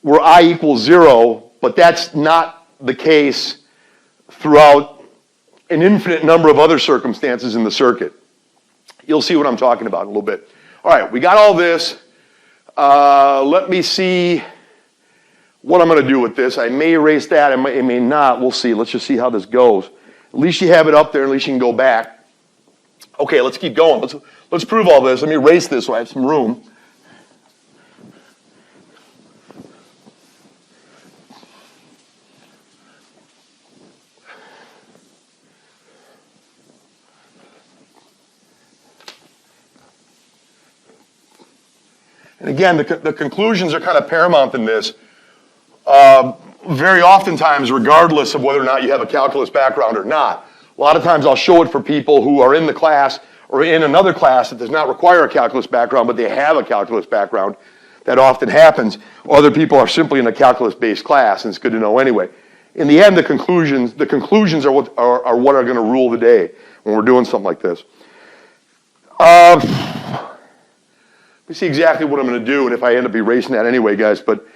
where I equals zero, but that's not the case throughout an infinite number of other circumstances in the circuit. You'll see what I'm talking about in a little bit. All right, we got all this. Let me see what I'm going to do with this. I may erase that, I may not. We'll see. Let's just see how this goes. At least you have it up there, at least you can go back. Okay, let's keep going. Let's prove all this. Let me erase this so I have some room. And again, the conclusions are kind of paramount in this. Very oftentimes, regardless of whether or not you have a calculus background or not. A lot of times I'll show it for people who are in the class or in another class that does not require a calculus background, but they have a calculus background. That often happens. Other people are simply in a calculus-based class, and it's good to know anyway. In the end, the conclusions are what are going to rule the day when we're doing something like this. Let me see exactly what I'm going to do, and if I end up erasing that anyway, guys, but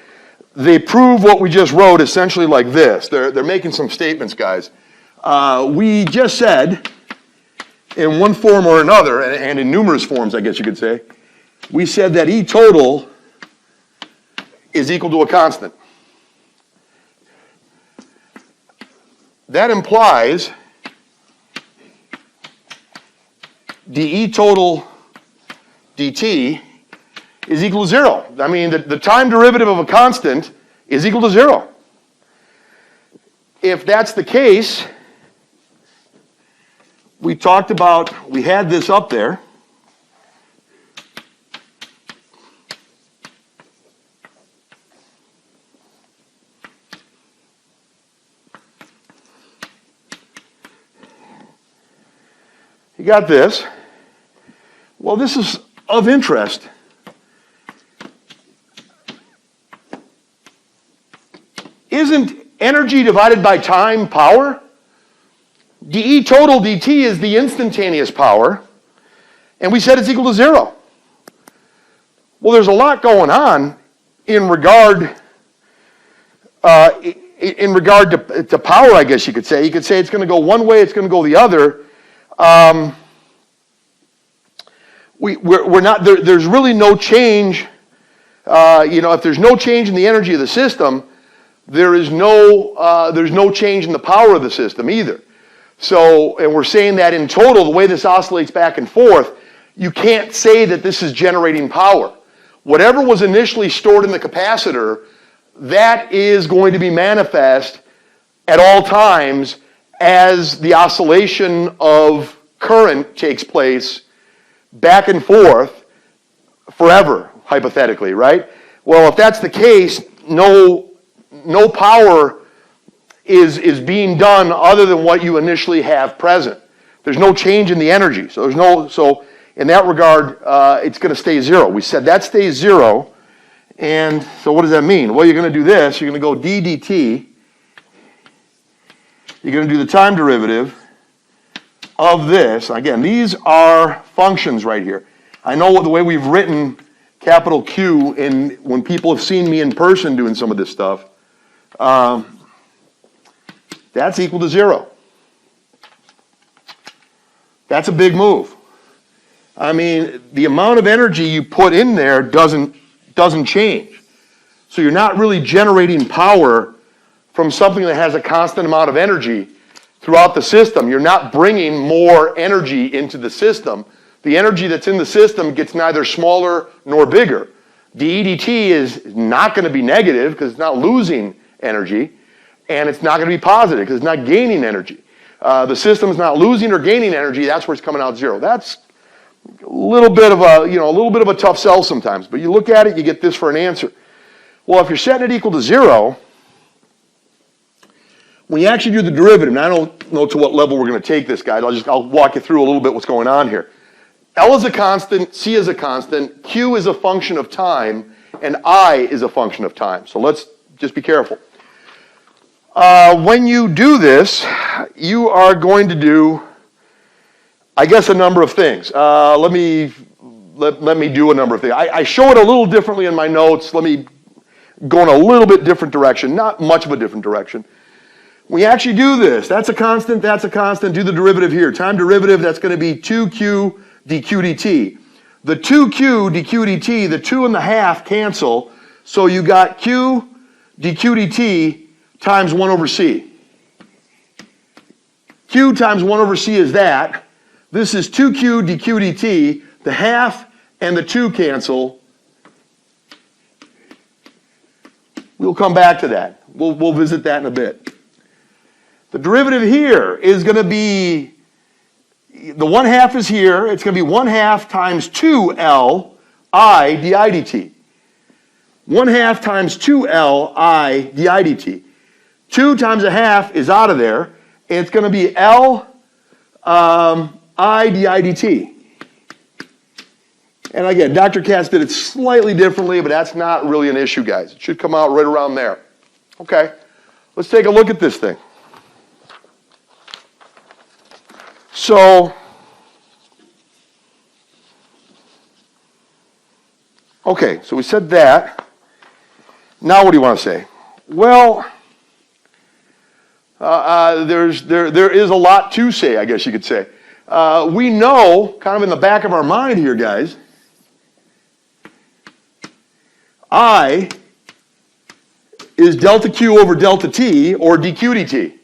they prove what we just wrote essentially like this. They're making some statements, guys. We just said, in one form or another, and in numerous forms, I guess you could say, we said that E total is equal to a constant. That implies dE total dt is equal to zero. I mean, the time derivative of a constant is equal to zero. If that's the case, we had this up there. You got this. Well, this is of interest. Isn't energy divided by time power? dE total dt is the instantaneous power, and we said it's equal to zero. Well, there's a lot going on in regard to power, I guess you could say. You could say it's going to go one way, it's going to go the other. We're not there, there's really no change. If there's no change in the energy of the system, there's no change in the power of the system either. So, and we're saying that in total, the way this oscillates back and forth, you can't say that this is generating power. Whatever was initially stored in the capacitor, that is going to be manifest at all times as the oscillation of current takes place back and forth forever, hypothetically, right? Well, if that's the case, no power is being done other than what you initially have present. There's no change in the energy. So in that regard, it's going to stay zero. We said that stays zero. And so what does that mean? Well, you're going to do this. You're going to go d dt. You're going to do the time derivative of this. Again, these are functions right here. I know the way we've written capital Q when people have seen me in person doing some of this stuff. That's equal to zero. That's a big move. I mean, the amount of energy you put in there doesn't change. So you're not really generating power from something that has a constant amount of energy. throughout the system. You're not bringing more energy into the system. The energy that's in the system gets neither smaller nor bigger. dE dt is not going to be negative because it's not losing energy, and it's not going to be positive because it's not gaining energy. The system's not losing or gaining energy. That's where it's coming out zero. That's a little bit of a tough sell sometimes. But you look at it, you get this for an answer. Well, if you're setting it equal to zero, when you actually do the derivative, and I don't know to what level we're going to take this, guys. I'll walk you through a little bit what's going on here. L is a constant, C is a constant, Q is a function of time, and I is a function of time. So let's just be careful. When you do this, you are going to do, I guess, a number of things. Let me do a number of things. I show it a little differently in my notes. Let me go in a little bit different direction, not much of a different direction. We actually do this. That's a constant, do the derivative here. Time derivative, that's going to be 2q dq dt. The 2q dq dt, the 2 and the half cancel, so you got q dq dt times 1 over c. Q times 1 over c is that. This is 2q dq dt. The half and the 2 cancel. We'll come back to that. We'll visit that in a bit. The derivative here is going to be, the 1/2 is here. It's going to be 1/2 times 2L I di dt. 1/2 times 2L I di dt. 2 times a half is out of there, and it's going to be L I di dt. And again, Dr. Katz did it slightly differently, but that's not really an issue, guys. It should come out right around there. Okay, let's take a look at this thing. So, okay, so we said that. Now what do you want to say? Well, there is a lot to say, I guess you could say. We know, kind of in the back of our mind here, guys, I is delta Q over delta T, or dq dt.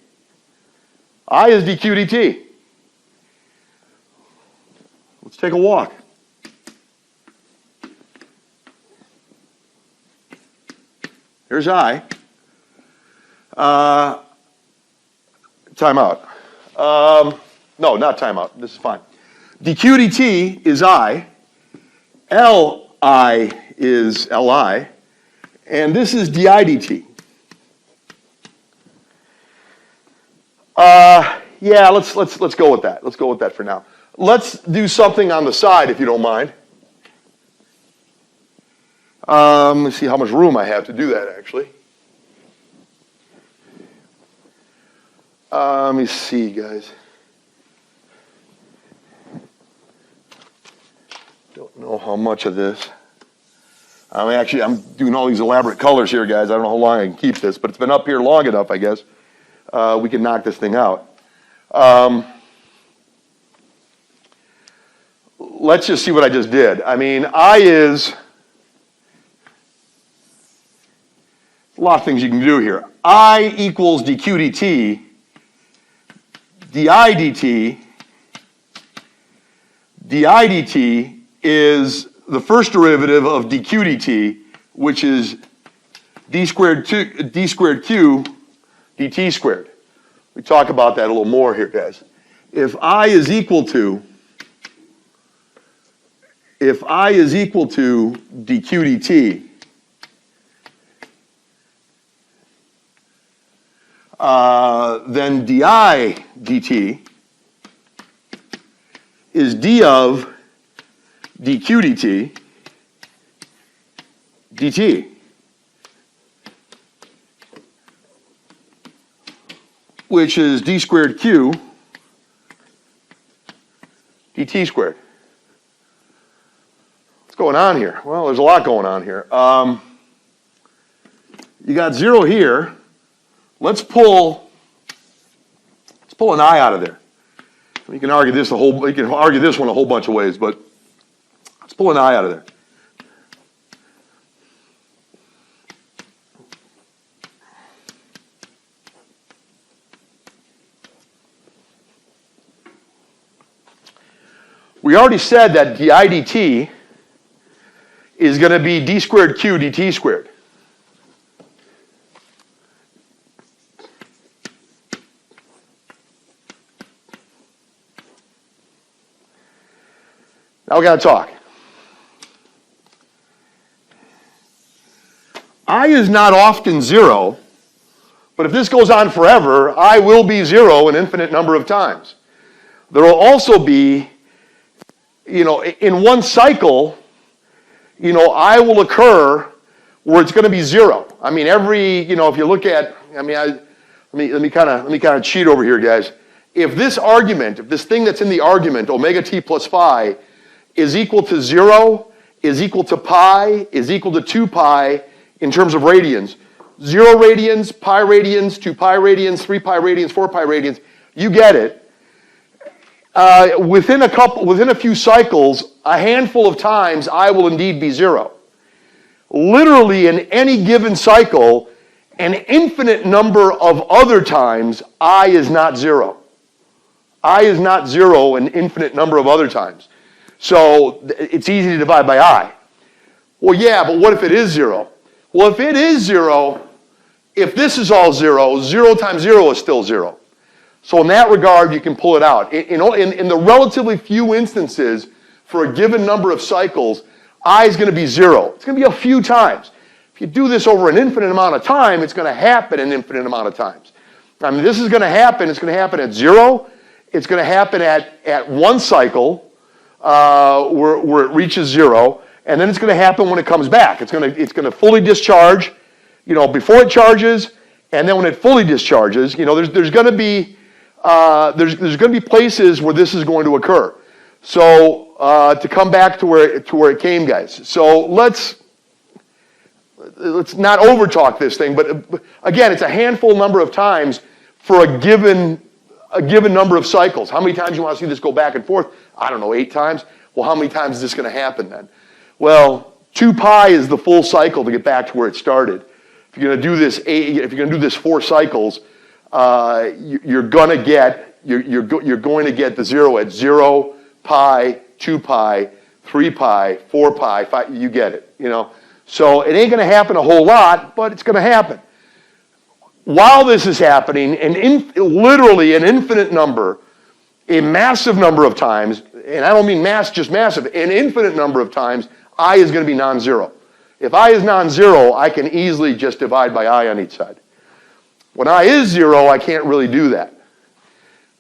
I is dq dt. Let's take a walk. Here's I. Time out. No, not time out. This is fine. dq dt is I. Li is Li. And this is di dt. Yeah, let's go with that. Let's go with that for now. Let's do something on the side, if you don't mind. Let's see how much room I have to do that, actually. Let me see, guys. Don't know how much of this. I'm doing all these elaborate colors here, guys. I don't know how long I can keep this, but it's been up here long enough, I guess. We can knock this thing out. Let's just see what I just did. I mean, I is a lot of things you can do here. I equals dq dt, di dt. Di dt is the first derivative of dq dt, which is d squared q dt squared. We talk about that a little more here, guys. If I is equal to dq dt, then di dt is d of dq dt, which is d squared q dt squared. What's going on here? Well, there's a lot going on here. You got 0 here. Let's pull an I out of there. You can argue this one a whole bunch of ways, but let's pull an I out of there. We already said that the IDT is going to be d squared q dt squared. Now we got to talk. I is not often 0, but if this goes on forever, I will be 0 an infinite number of times. There will also be, in one cycle, I will occur where it's going to be 0. I mean, if you look at, let me kind of cheat over here, guys. If this thing that's in the argument, omega t plus phi, is equal to 0, is equal to pi, is equal to 2 pi in terms of radians. 0 radians, pi radians, 2 pi radians, 3 pi radians, 4 pi radians. You get it. Within a few cycles, a handful of times, I will indeed be 0. Literally in any given cycle, an infinite number of other times, I is not 0. I is not 0 an infinite number of other times. So it's easy to divide by I. Well, yeah, but what if it is 0? Well, if it is 0, if this is all 0, 0 times 0 is still 0. So in that regard, you can pull it out. In the relatively few instances, for a given number of cycles, I is going to be 0. It's going to be a few times. If you do this over an infinite amount of time, it's going to happen an infinite amount of times. I mean, this is going to happen. It's going to happen at 0. It's going to happen at one cycle, where it reaches 0, and then it's going to happen when it comes back. It's going to fully discharge, before it charges, and then when it fully discharges, there's going to be places where this is going to occur. So to come back to where it came, guys. So let's not over talk this thing, but again, it's a handful number of times for a given number of cycles. How many times do you want to see this go back and forth? I don't know, 8 times? Well, how many times is this going to happen then? Well, 2 pi is the full cycle to get back to where it started. If you're going to do this 4 cycles, you're going to get the 0 at 0, pi, 2 pi, 3 pi, 4 pi, 5, you get it, So it ain't going to happen a whole lot, but it's going to happen. While this is happening, literally an infinite number, a massive number of times, and I don't mean mass, just massive, an infinite number of times, I is going to be non-zero. If I is non-zero, I can easily just divide by I on each side. When I is 0, I can't really do that.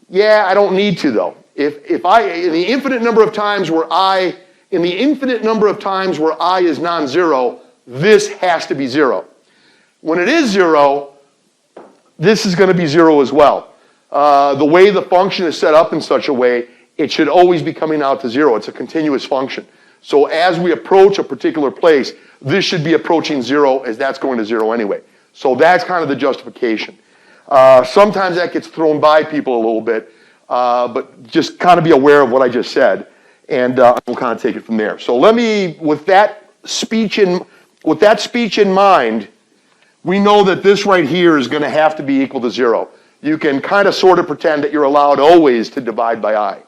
Yeah, I don't need to though. If I, in the infinite number of times where I is non-zero, this has to be 0. When it is 0, this is going to be 0 as well. The way the function is set up in such a way, it should always be coming out to 0. It's a continuous function. So as we approach a particular place, this should be approaching 0 as that's going to 0 anyway. So that's kind of the justification. Sometimes that gets thrown by people a little bit, but just kind of be aware of what I just said, and we'll kind of take it from there. So let me, with that speech in mind, we know that this right here is going to have to be equal to 0. You can kind of sort of pretend that you're allowed always to divide by I.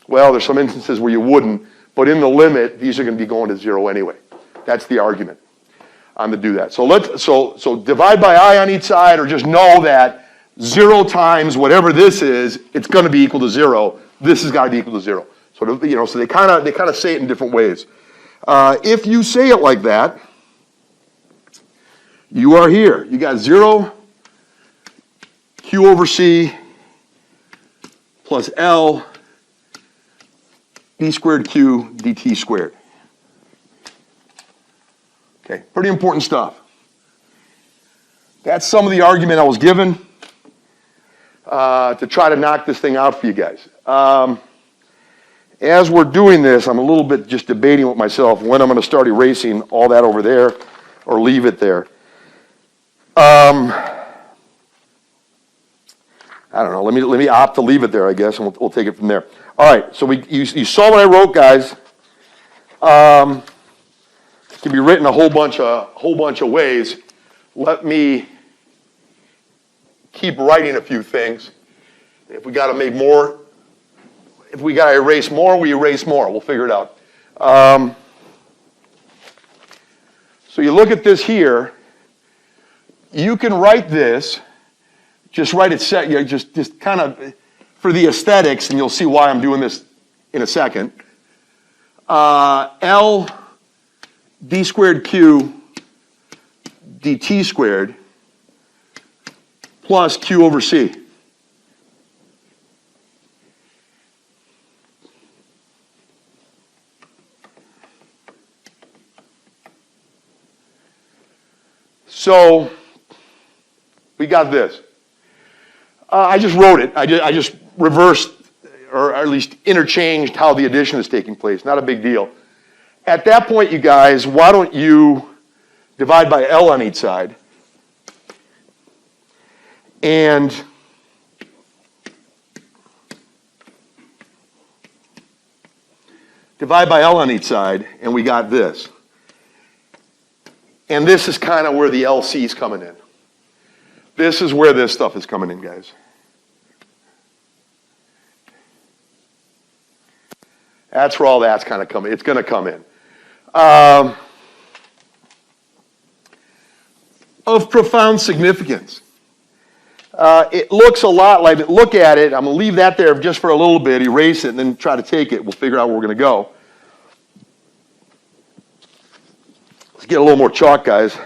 Well, there's some instances where you wouldn't, but in the limit, these are going to be going to 0 anyway. That's the argument on to do that. So divide by I on each side, or just know that 0 times whatever this is, it's going to be equal to 0. This has got to be equal to 0. So so they kind of say it in different ways. If you say it like that, you are here. You got 0 Q over C plus L d squared Q dt squared. Okay, pretty important stuff. That's some of the argument I was given to try to knock this thing out for you guys. As we're doing this, I'm a little bit just debating with myself when I'm going to start erasing all that over there or leave it there. I don't know. Let me opt to leave it there, I guess, and we'll take it from there. All right. So you saw what I wrote, guys. It can be written a whole bunch of ways. Let me keep writing a few things. If we got to make more if we got to erase more, we erase more. We'll figure it out. So you look at this here. You can write this. Just write it set. Just kind of for the aesthetics, and you'll see why I'm doing this in a second. L d squared q dt squared plus q over c. So we got this. I just wrote it. I just reversed, or at least interchanged how the addition is taking place. Not a big deal. At that point, you guys, why don't you divide by L on each side? And divide by L on each side, and we got this. And this is kind of where the LC is coming in. This is where this stuff is coming in, guys. That's where all that's kind of coming. It's going to come in. Of profound significance. It looks a lot like, look at it, I'm going to leave that there just for a little bit, erase it, and then try to take it. We'll figure out where we're going to go. Let's get a little more chalk, guys.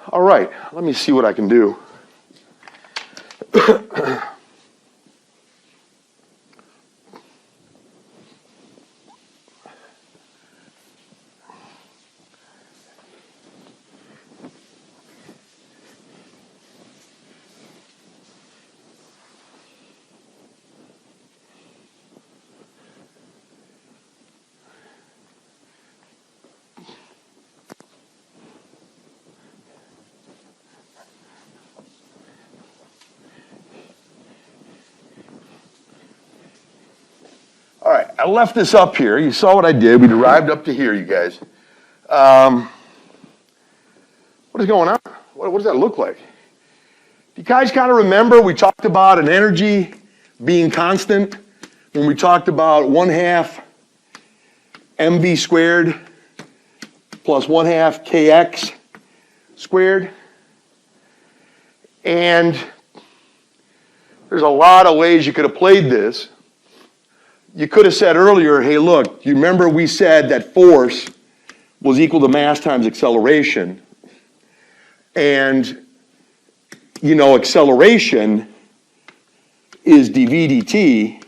All right, let me see what I can do. All right, I left this up here. You saw what I did. We derived up to here, you guys. What is going on? What does that look like? Do you guys kind of remember we talked about an energy being constant when we talked about 1/2 mv squared plus 1/2 kx squared? And there's a lot of ways you could have played this. You could have said earlier, hey, look, you remember we said that force was equal to mass times acceleration. And, you know, acceleration is dv dt.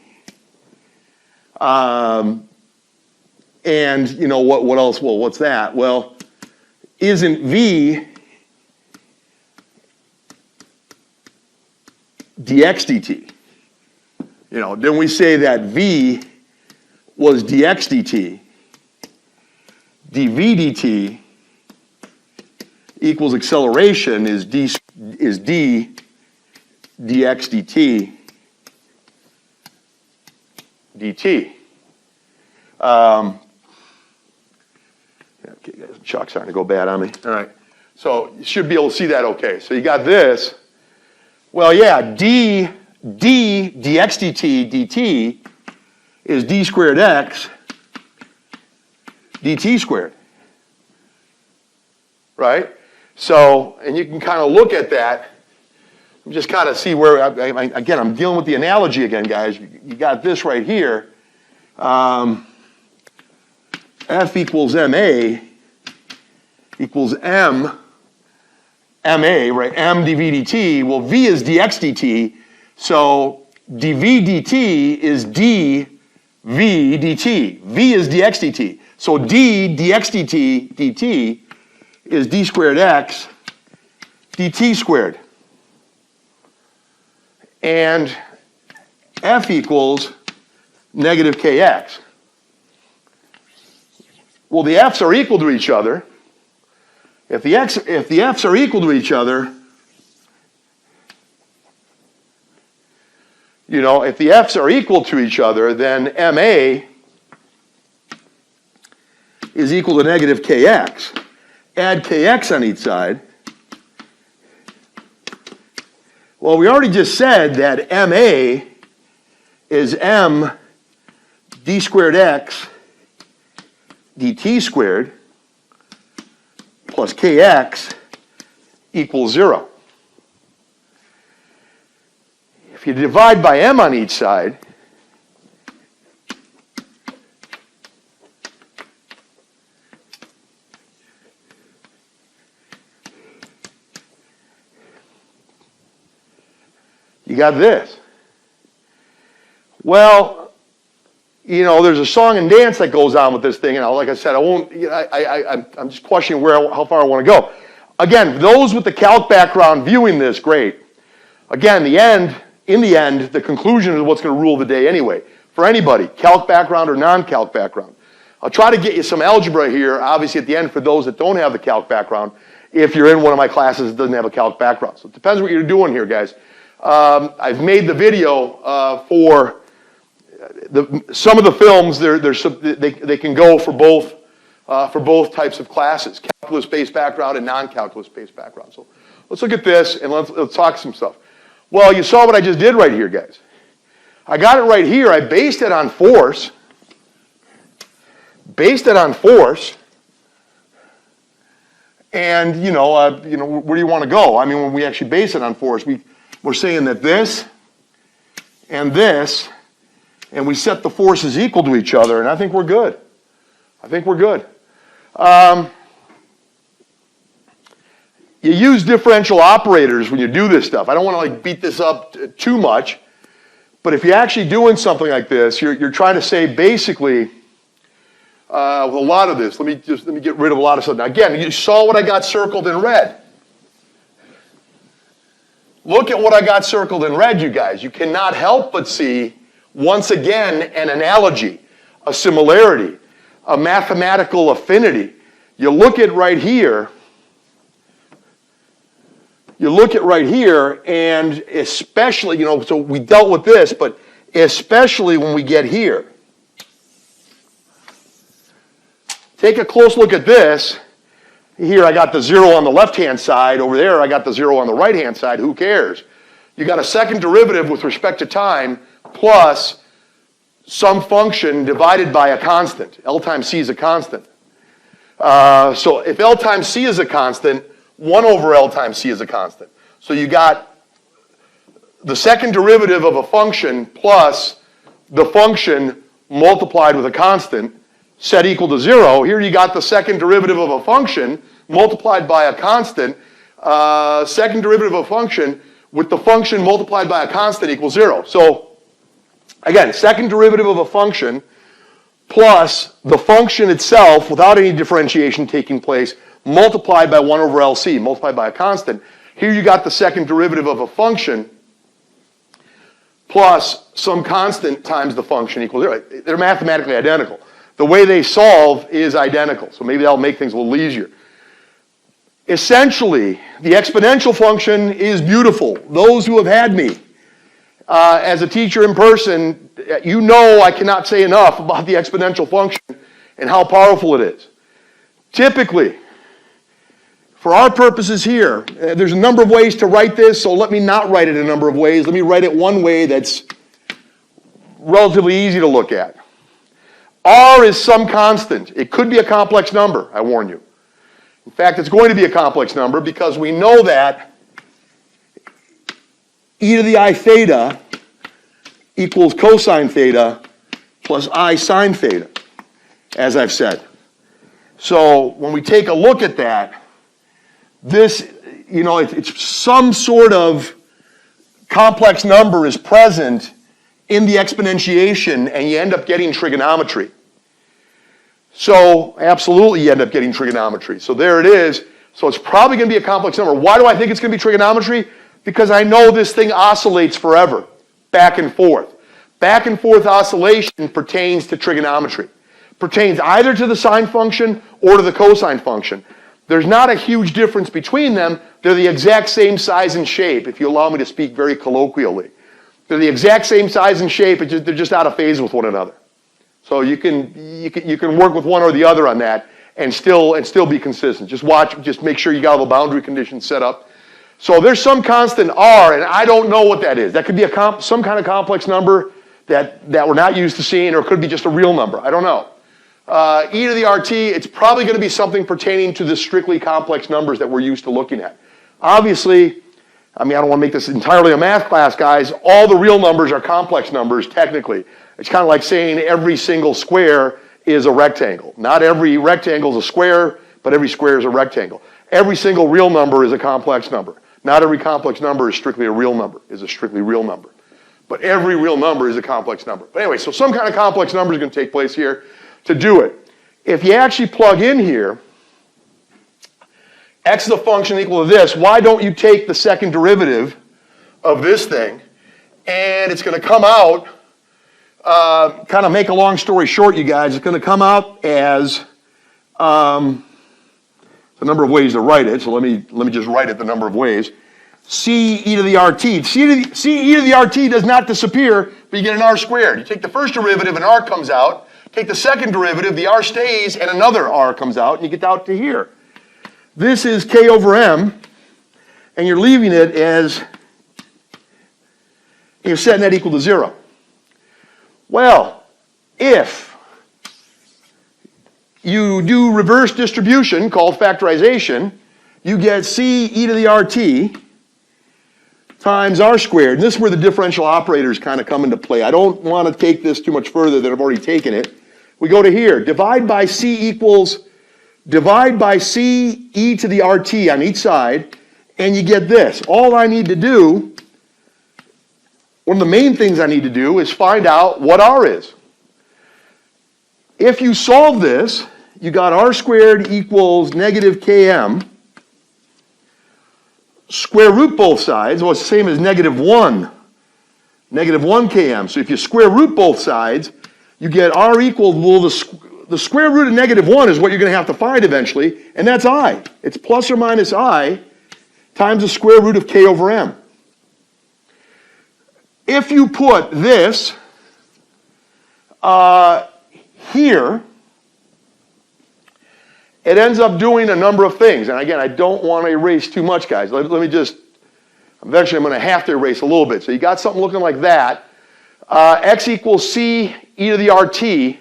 And, you know, what else? Well, what's that? Well, isn't v dx dt? You know, then we say that v was dx dt. dv dt equals acceleration is d dx dt dt. Okay, guys, chalk's starting to go bad on me. All right, so you should be able to see that okay. So you got this. Well, yeah, d dx dt is d squared x dt squared, right? So, and you can kind of look at that and just kind of see where, again, I'm dealing with the analogy again, guys. You got this right here. F equals ma equals ma, right? M dv dt. Well, v is dx dt. So dv dt is dv dt. V is dx dt. So d dx dt is d squared x dt squared. And F equals negative kx. Well, the F's are equal to each other. If the f's are equal to each other, if the f's are equal to each other, then MA is equal to negative kx. Add kx on each side. Well, we already just said that MA is m d squared x dt squared plus kx equals 0. If you divide by m on each side, you got this. Well, there's a song and dance that goes on with this thing, and like I said, I'm just questioning how far I want to go. Again, those with the calc background viewing this, great. Again, in the end, the conclusion is what's going to rule the day anyway. For anybody, calc background or non-calc background. I'll try to get you some algebra here, obviously at the end for those that don't have the calc background, if you're in one of my classes that doesn't have a calc background. So it depends what you're doing here, guys. I've made the video for some of the films. They can go for both types of classes, calculus-based background and non-calculus-based background. So let's look at this and let's talk some stuff. Well, you saw what I just did right here, guys. I got it right here. I based it on force. And where do you want to go? I mean, when we actually base it on force, we're saying that this, and we set the forces equal to each other, and I think we're good. You use differential operators when you do this stuff. I don't want to beat this up too much, but if you're actually doing something like this, you're trying to say basically with a lot of this. Let me get rid of a lot of stuff. Now again, you saw what I got circled in red. Look at what I got circled in red, you guys. You cannot help but see, once again, an analogy, a similarity, a mathematical affinity. You look at right here, and especially, so we dealt with this, but especially when we get here. Take a close look at this. Here I got the 0 on the left-hand side. Over there I got the 0 on the right-hand side. Who cares? You got a second derivative with respect to time plus some function divided by a constant. L times c is a constant. So if L times c is a constant, 1 over L times c is a constant. So you got the second derivative of a function plus the function multiplied with a constant set equal to 0. Here you got the second derivative of a function multiplied by a constant, second derivative of a function with the function multiplied by a constant equals 0. So again, second derivative of a function plus the function itself without any differentiation taking place multiplied by 1 over LC, multiplied by a constant. Here you got the second derivative of a function plus some constant times the function equals 0. They're mathematically identical. The way they solve is identical, so maybe that'll make things a little easier. Essentially, the exponential function is beautiful. Those who have had me as a teacher in person, I cannot say enough about the exponential function and how powerful it is. Typically, for our purposes here, there's a number of ways to write this, so let me not write it a number of ways. Let me write it one way that's relatively easy to look at. R is some constant. It could be a complex number, I warn you. In fact, it's going to be a complex number because we know that e to the I theta equals cosine theta plus I sine theta, as I've said. So when we take a look at that, this, it's some sort of complex number is present in the exponentiation and you end up getting trigonometry. So absolutely you end up getting trigonometry. So there it is. So it's probably going to be a complex number. Why do I think it's going to be trigonometry? Because I know this thing oscillates forever, back and forth. Back and forth oscillation pertains to trigonometry. Pertains either to the sine function or to the cosine function. There's not a huge difference between them. They're the exact same size and shape, if you allow me to speak very colloquially. They're the exact same size and shape, they're just out of phase with one another. So you can work with one or the other on that and still be consistent. Just make sure you got all the boundary conditions set up. So there's some constant R, and I don't know what that is. That could be some kind of complex number that we're not used to seeing, or it could be just a real number. I don't know. E to the RT, it's probably going to be something pertaining to the strictly complex numbers that we're used to looking at. Obviously, I mean, I don't want to make this entirely a math class, guys. All the real numbers are complex numbers, technically. It's kind of like saying every single square is a rectangle. Not every rectangle is a square, but every square is a rectangle. Every single real number is a complex number. Not every complex number is strictly a real number, is a strictly real number. But every real number is a complex number. But anyway, so some kind of complex number is going to take place here to do it. If you actually plug in here, x is a function equal to this, why don't you take the second derivative of this thing, and it's going to come out, kind of make a long story short, you guys, it's going to come out as a number of ways to write it, so let me just write it the number of ways. C e to the RT. C e to the RT does not disappear, but you get an R squared. You take the first derivative, an R comes out. Take the second derivative, the R stays, and another R comes out, and you get out to here. This is K over M, and you're leaving it as, you're setting that equal to 0. Well, if you do reverse distribution, called factorization, you get C e to the RT times R squared. And this is where the differential operators kind of come into play. I don't want to take this too much further than I've already taken it. We go to here, divide by C e to the RT on each side, and you get this. All I need to do, one of the main things I need to do is find out what R is. If you solve this, you got R squared equals negative Km, square root both sides, well, it's the same as negative 1 Km. So if you square root both sides, you get R equals, well, the square root of negative 1 is what you're going to have to find eventually, and that's I. It's plus or minus I times the square root of K over M. If you put this here, it ends up doing a number of things. And again, I don't want to erase too much, guys. Let me just, eventually I'm going to have to erase a little bit. So you got something looking like that. X equals C e to the RT.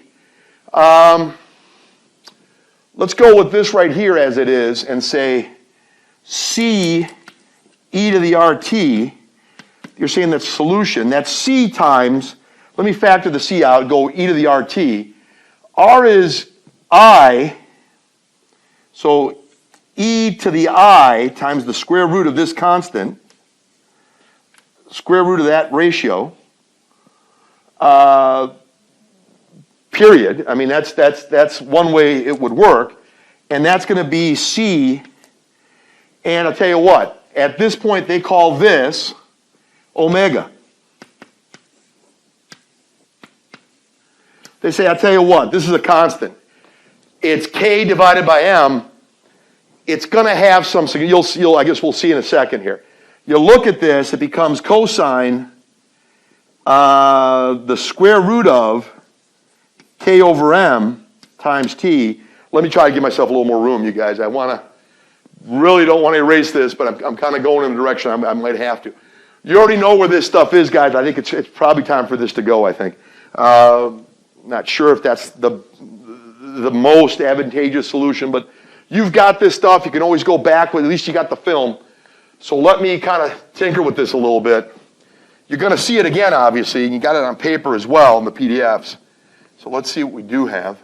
Let's go with this right here as it is and say C e to the RT. You're saying that's solution. That's C times, let me factor the C out, go e to the RT. R is I, so e to the I times the square root of this constant, square root of that ratio, period. I mean, that's one way it would work. And that's going to be C. And I'll tell you what, at this point they call this omega. They say, I'll tell you what, this is a constant. It's K divided by M. It's going to have some, I guess we'll see in a second here. You look at this, it becomes cosine the square root of K over M times T. Let me try to give myself a little more room, you guys. I really don't want to erase this, but I'm kind of going in the direction I might have to. You already know where this stuff is, guys. I think it's probably time for this to go, I think. Not sure if that's the most advantageous solution, but you've got this stuff. You can always go back, but at least you got the film. So let me kind of tinker with this a little bit. You're going to see it again, obviously, and you got it on paper as well in the PDFs. So let's see what we do have.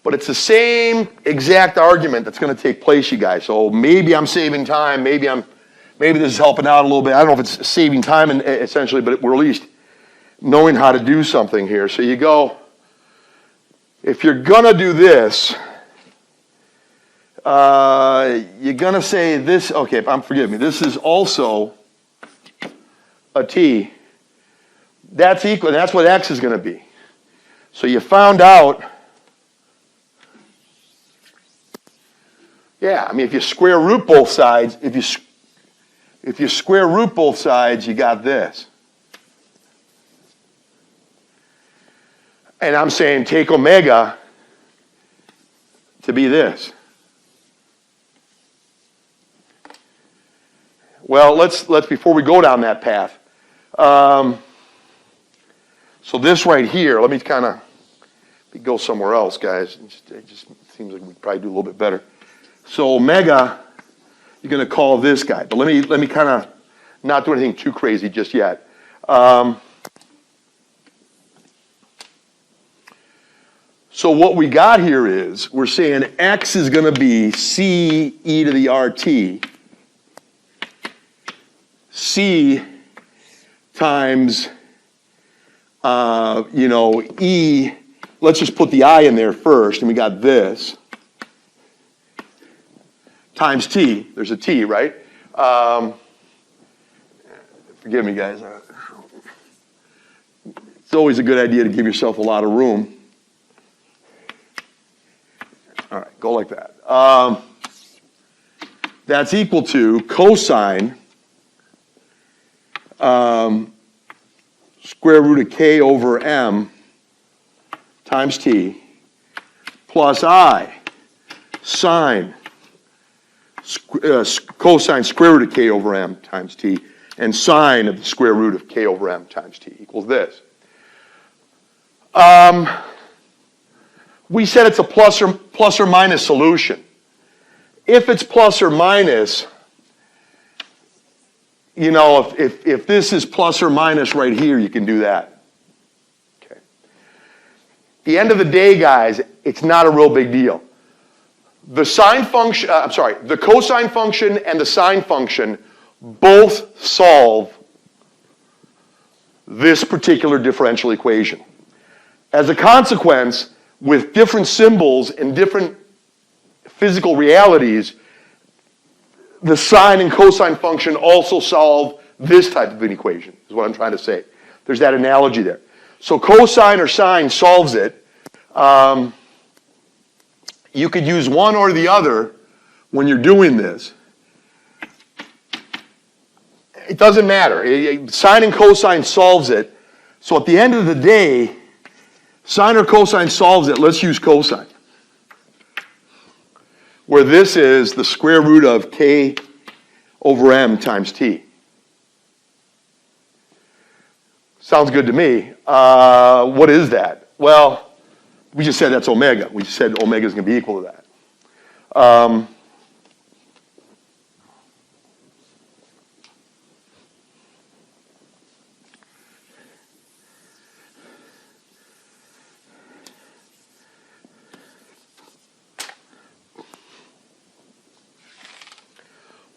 But it's the same exact argument that's going to take place, you guys. So maybe I'm saving time. Maybe this is helping out a little bit. I don't know if it's saving time essentially, but we're at least knowing how to do something here. So you go, if you're going to do this, you're going to say this, okay, forgive me, this is also a T. That's equal, and that's what X is going to be. So you found out Yeah, I mean, if you square root both sides, if you square root both sides, you got this. And I'm saying take omega to be this. Well, let's before we go down that path. So this right here, let me kind of go somewhere else, guys. It just seems like we could probably do a little bit better. So omega, you're going to call this guy. But let me kind of not do anything too crazy just yet. So what we got here is we're saying x is going to be c e to the RT. C times, E, let's just put the I in there first, and we got this, times T. There's a T, right? Forgive me, guys. It's always a good idea to give yourself a lot of room. All right, go like that. That's equal to cosine square root of k over m times t plus I sine cosine square root of k over m times t and sine of the square root of k over m times t equals this. We said it's a plus or minus solution. If it's plus or minus, if this is plus or minus right here, you can do that. Okay. At the end of the day, guys, it's not a real big deal. The sine function, the cosine function and the sine function both solve this particular differential equation. As a consequence, with different symbols and different physical realities, the sine and cosine function also solve this type of an equation, is what I'm trying to say. There's that analogy there. So cosine or sine solves it. You could use one or the other when you're doing this. It doesn't matter. Sine and cosine solves it. So at the end of the day, sine or cosine solves it. Let's use cosine, where this is the square root of k over m times t. Sounds good to me. What is that? Well, we just said that's omega. We just said omega is going to be equal to that.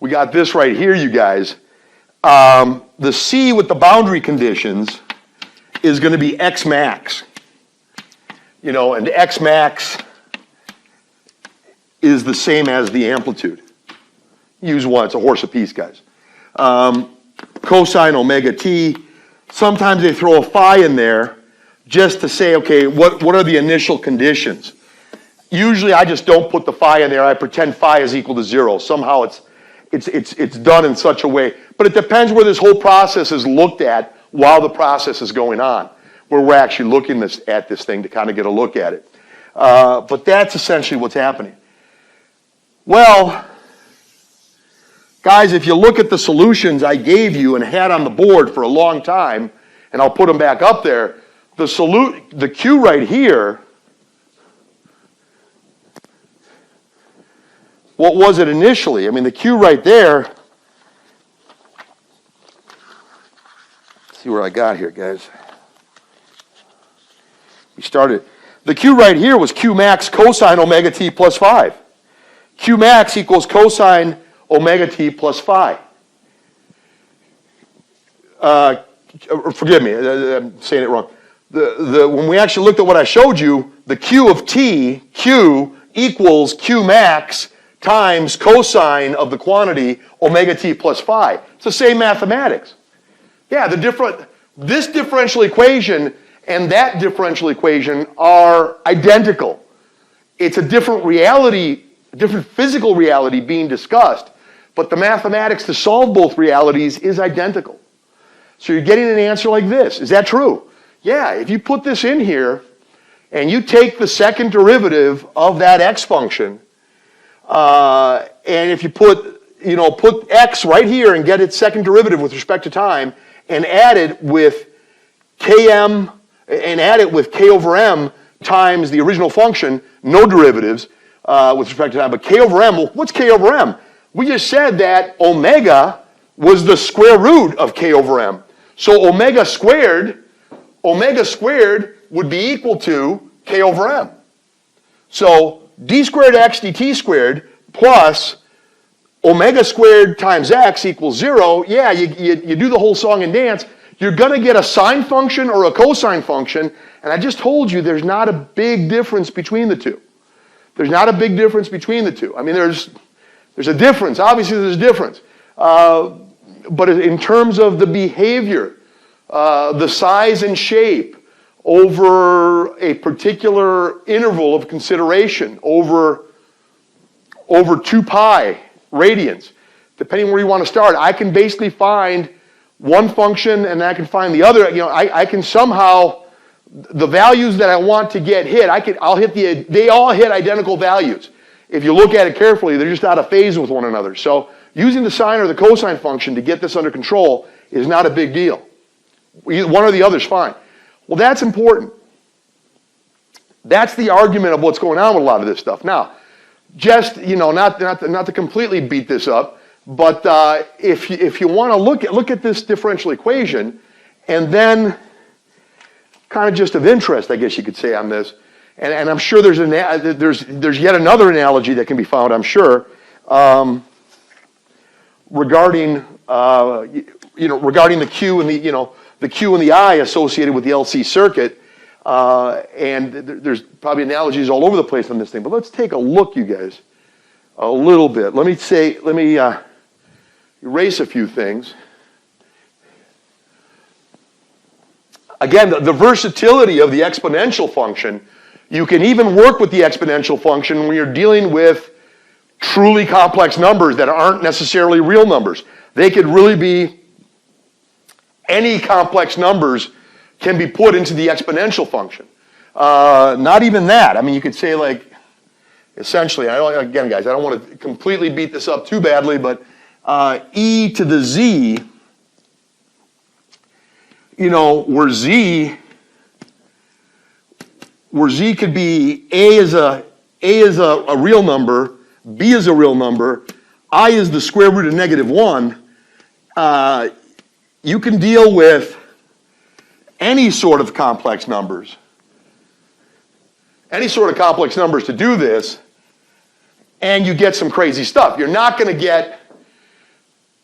We got this right here, you guys. The C with the boundary conditions is going to be X max. And X max is the same as the amplitude. Use one, it's a horse apiece, guys. Cosine omega t. Sometimes they throw a phi in there just to say, okay, what are the initial conditions? Usually I just don't put the phi in there. I pretend phi is equal to 0. Somehow it's done in such a way. But it depends where this whole process is looked at while the process is going on, where we're actually looking at this thing to kind of get a look at it. But that's essentially what's happening. Well, guys, if you look at the solutions I gave you and had on the board for a long time, and I'll put them back up there, the Q right here, what was it initially? I mean, the Q right there, let's see where I got here, guys. We started, the Q right here was Q max cosine omega t plus 5. Q max equals cosine omega t plus phi. Forgive me, I'm saying it wrong. When we actually looked at what I showed you, the Q of t, Q equals Q max times cosine of the quantity omega t plus phi. It's the same mathematics. Yeah, this differential equation and that differential equation are identical. It's a different reality different physical reality being discussed, but the mathematics to solve both realities is identical. So you're getting an answer like this. Is that true? Yeah, if you put this in here, and you take the second derivative of that x function, and if you put x right here and get its second derivative with respect to time, and add it with km, and add it with k over m times the original function, no derivatives with respect to time, but k over m, well, what's k over m? We just said that omega was the square root of k over m. So omega squared would be equal to k over m. So d squared x dt squared plus omega squared times x equals 0. Yeah, you do the whole song and dance. You're going to get a sine function or a cosine function, and I just told you there's not a big difference between the two. There's not a big difference between the two. I mean, there's a difference. Obviously, there's a difference. But in terms of the behavior, the size and shape over a particular interval of consideration, over 2 pi radians, depending where you want to start, I can basically find one function and I can find the other. I can somehow, the values that I want to get hit, they all hit identical values. If you look at it carefully, they're just out of phase with one another. So using the sine or the cosine function to get this under control is not a big deal. One or the other is fine. Well, that's important. That's the argument of what's going on with a lot of this stuff. Now, just, not to completely beat this up, but if you want to look at this differential equation, and then kind of just of interest, I guess you could say, on this, and I'm sure there's yet another analogy that can be found, I'm sure, regarding the Q and the Q and the I associated with the LC circuit, and there's probably analogies all over the place on this thing. But let's take a look, you guys, a little bit. Let me erase a few things. Again, the versatility of the exponential function. You can even work with the exponential function when you're dealing with truly complex numbers that aren't necessarily real numbers. They could really be any complex numbers can be put into the exponential function. Not even that. I mean, you could say, like, essentially, again, guys, I don't want to completely beat this up too badly, but e to the z, where z could be a is a real number, b is a real number, I is the square root of -1. You can deal with any sort of complex numbers. Any sort of complex numbers to do this, and you get some crazy stuff. You're not going to get,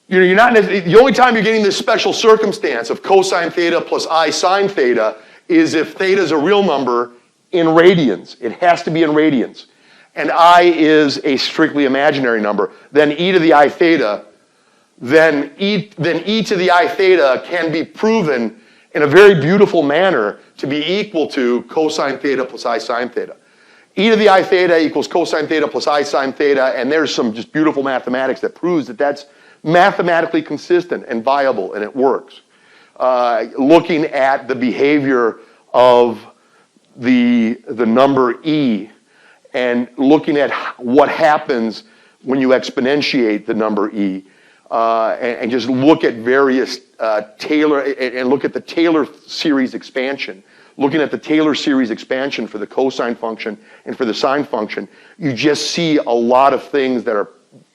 the only time you're getting this special circumstance of cosine theta plus I sine theta is if theta is a real number in radians. It has to be in radians. And I is a strictly imaginary number. Then e to the I theta, then e to the I theta can be proven in a very beautiful manner to be equal to cosine theta plus I sine theta. E to the I theta equals cosine theta plus I sine theta, and there's some just beautiful mathematics that proves that that's mathematically consistent and viable, and it works. Looking at the behavior of the number e, and looking at what happens when you exponentiate the number e, and just look at various Taylor, and look at the Taylor series expansion. Looking at the Taylor series expansion for the cosine function and for the sine function, you just see a lot of things that are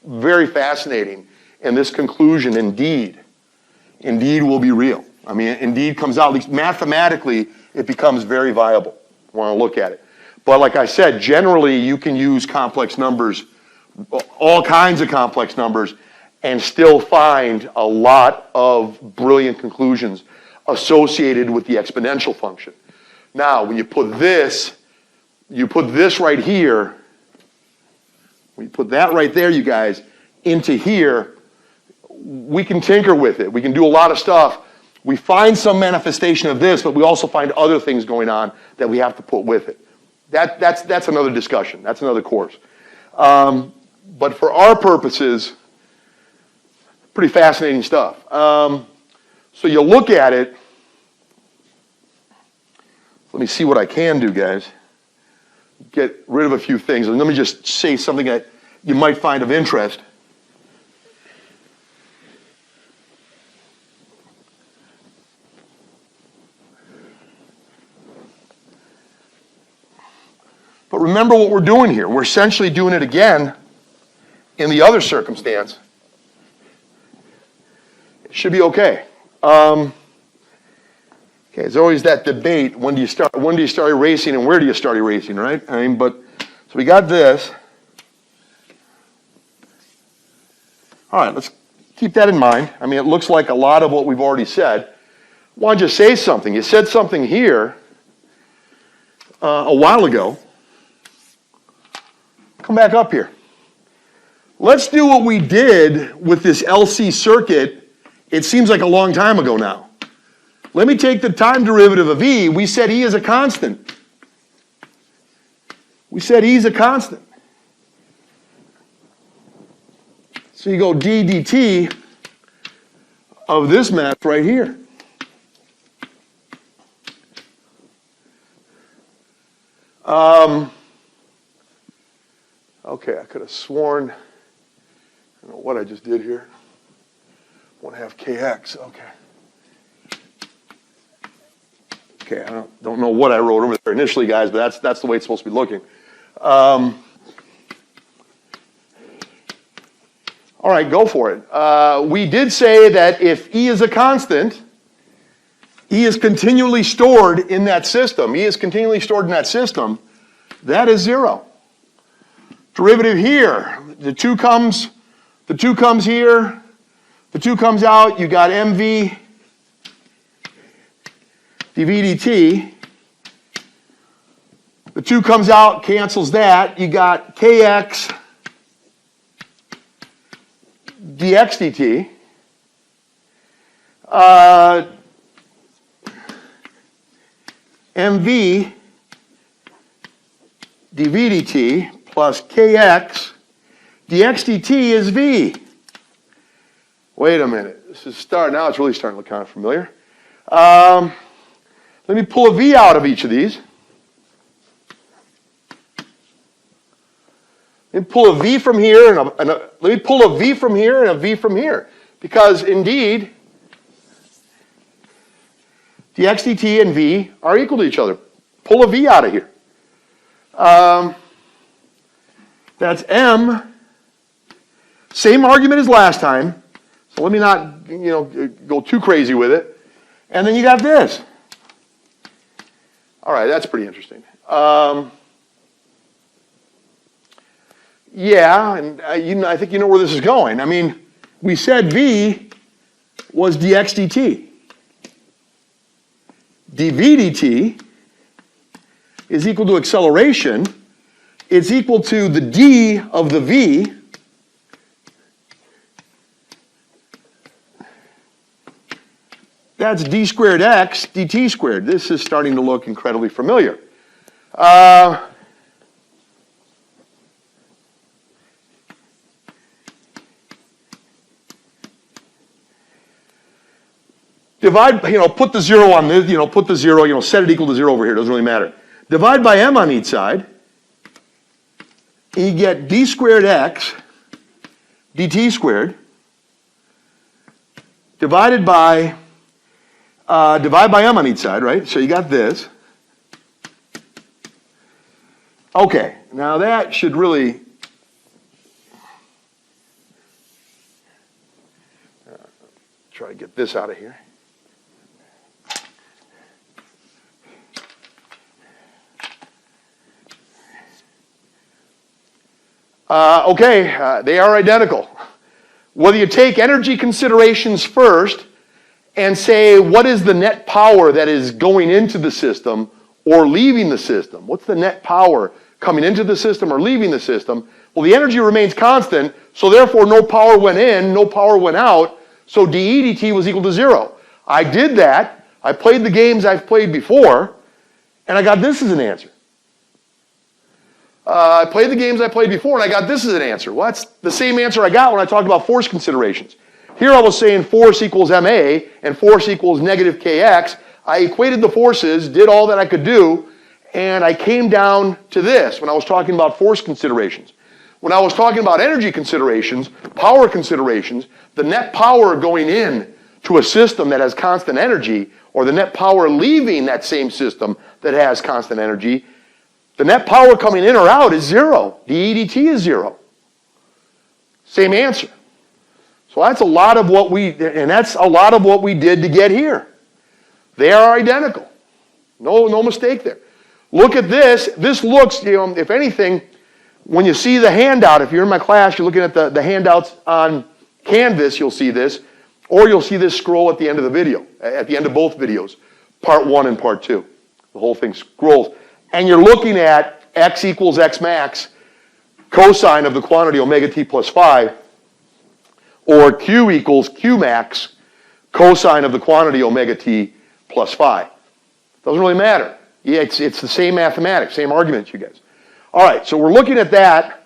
very fascinating. And this conclusion, indeed will be real. I mean, indeed comes out, at least mathematically, it becomes very viable. I want to look at it. But like I said, generally you can use complex numbers, all kinds of complex numbers, and still find a lot of brilliant conclusions associated with the exponential function. Now, when you put this right here, when you put that right there, you guys, into here, we can tinker with it. We can do a lot of stuff. We find some manifestation of this, but we also find other things going on that we have to put with it. That's another discussion. That's another course. But for our purposes, pretty fascinating stuff. So you look at it. Let me see what I can do, guys. Get rid of a few things. And let me just say something that you might find of interest. But remember what we're doing here. We're essentially doing it again in the other circumstance. It should be okay. Okay, there's always that debate. When do you start erasing and where do you start erasing, right? So we got this. All right, let's keep that in mind. It looks like a lot of what we've already said. Why don't you say something? You said something here a while ago. Come back up here. Let's do what we did with this LC circuit. It seems like a long time ago now. Let me take the time derivative of E. We said E is a constant. We said E is a constant. So you go d dt of this mass right here. Okay, I could have sworn, I don't know what I just did here. 1/2 kx, okay. Okay, I don't know what I wrote over there initially, guys, but that's the way it's supposed to be looking. All right, go for it. We did say that if E is a constant, E is continually stored in that system. E is continually stored in that system. That is 0. Derivative here, the 2 comes here, the 2 comes out, you got mv dv dt. The 2 comes out, cancels that, you got kx dx dt. mv dv dt plus kx dx dt is v. Wait a minute. Now it's really starting to look kind of familiar. Let me pull a v out of each of these. Let me pull a v from here let me pull a v from here and a v from here. Because indeed, dx dt and v are equal to each other. Pull a v out of here. That's m. Same argument as last time. So let me not, go too crazy with it. And then you got this. All right, that's pretty interesting. Yeah, and I think you know where this is going. We said v was dx dt. dv dt is equal to acceleration. It's equal to the d of the v that's d squared x dt squared. This is starting to look incredibly familiar. Divide, put the 0 on this, put the 0, set it equal to 0 over here, doesn't really matter. Divide by m on each side. You get d squared x dt squared divided by divide by m on each side, right? So you got this. Okay, now that should really try to get this out of here. They are identical. Whether you take energy considerations first and say what is the net power that is going into the system or leaving the system, what's the net power coming into the system or leaving the system? Well, the energy remains constant, so therefore no power went in, no power went out, so dE dt was equal to 0. I did that, I played the games I've played before, and I got this as an answer. I played the games I played before, and I got this as an answer. Well, that's the same answer I got when I talked about force considerations. Here I was saying force equals ma, and force equals negative kx. I equated the forces, did all that I could do, and I came down to this when I was talking about force considerations. When I was talking about energy considerations, power considerations, the net power going in to a system that has constant energy, or the net power leaving that same system that has constant energy, the net power coming in or out is zero. dE dt is zero. Same answer. So that's a lot of what we did to get here. They are identical. No mistake there. Look at this. This looks, if anything, when you see the handout, if you're in my class, you're looking at the handouts on Canvas, you'll see this, or you'll see this scroll at the end of the video, at the end of both videos, part 1 and part 2. The whole thing scrolls. And you're looking at x equals x max, cosine of the quantity omega t plus phi, or q equals q max, cosine of the quantity omega t plus phi. Doesn't really matter. Yeah, it's the same mathematics, same arguments, you guys. All right, so we're looking at that.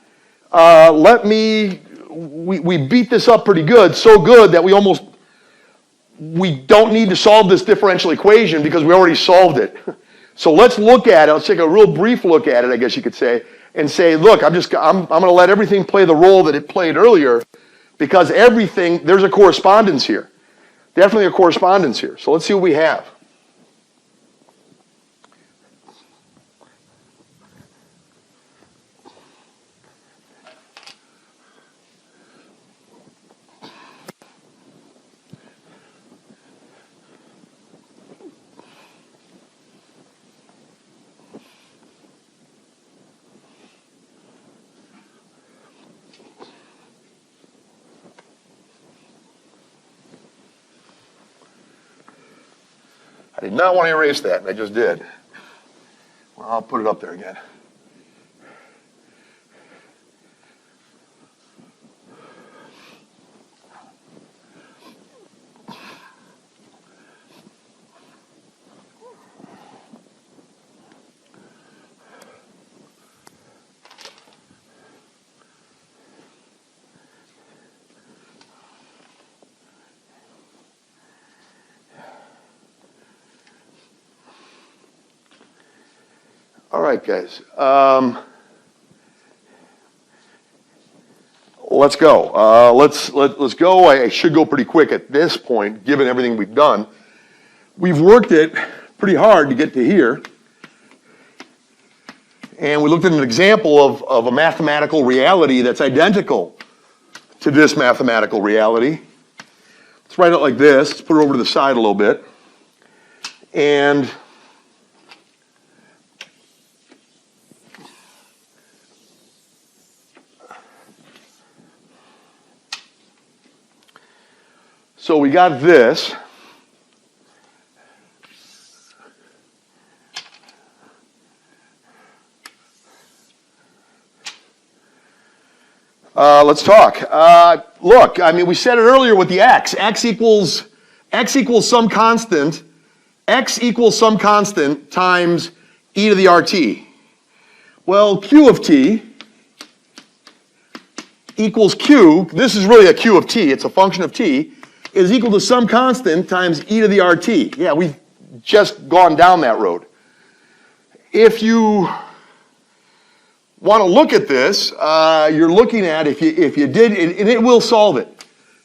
We beat this up pretty good, so good that we don't need to solve this differential equation because we already solved it. So let's look at it. Let's take a real brief look at it, I guess you could say, and say, look, I'm going to let everything play the role that it played earlier because everything, there's a correspondence here. Definitely a correspondence here. So let's see what we have. I did not want to erase that, and I just did. Well, I'll put it up there again. All right, guys. Let's go. Let's go. I should go pretty quick at this point, given everything we've done. We've worked it pretty hard to get to here. And we looked at an example of a mathematical reality that's identical to this mathematical reality. Let's write it like this. Let's put it over to the side a little bit. And so we got this. Let's talk. Look, I mean, we said it earlier with the x. X equals some constant. X equals some constant times e to the RT. Well, q of t equals q. This is really a q of t. It's a function of t. Is equal to some constant times e to the RT. Yeah, we've just gone down that road. If you want to look at this, you're looking at, if you did, and it will solve it.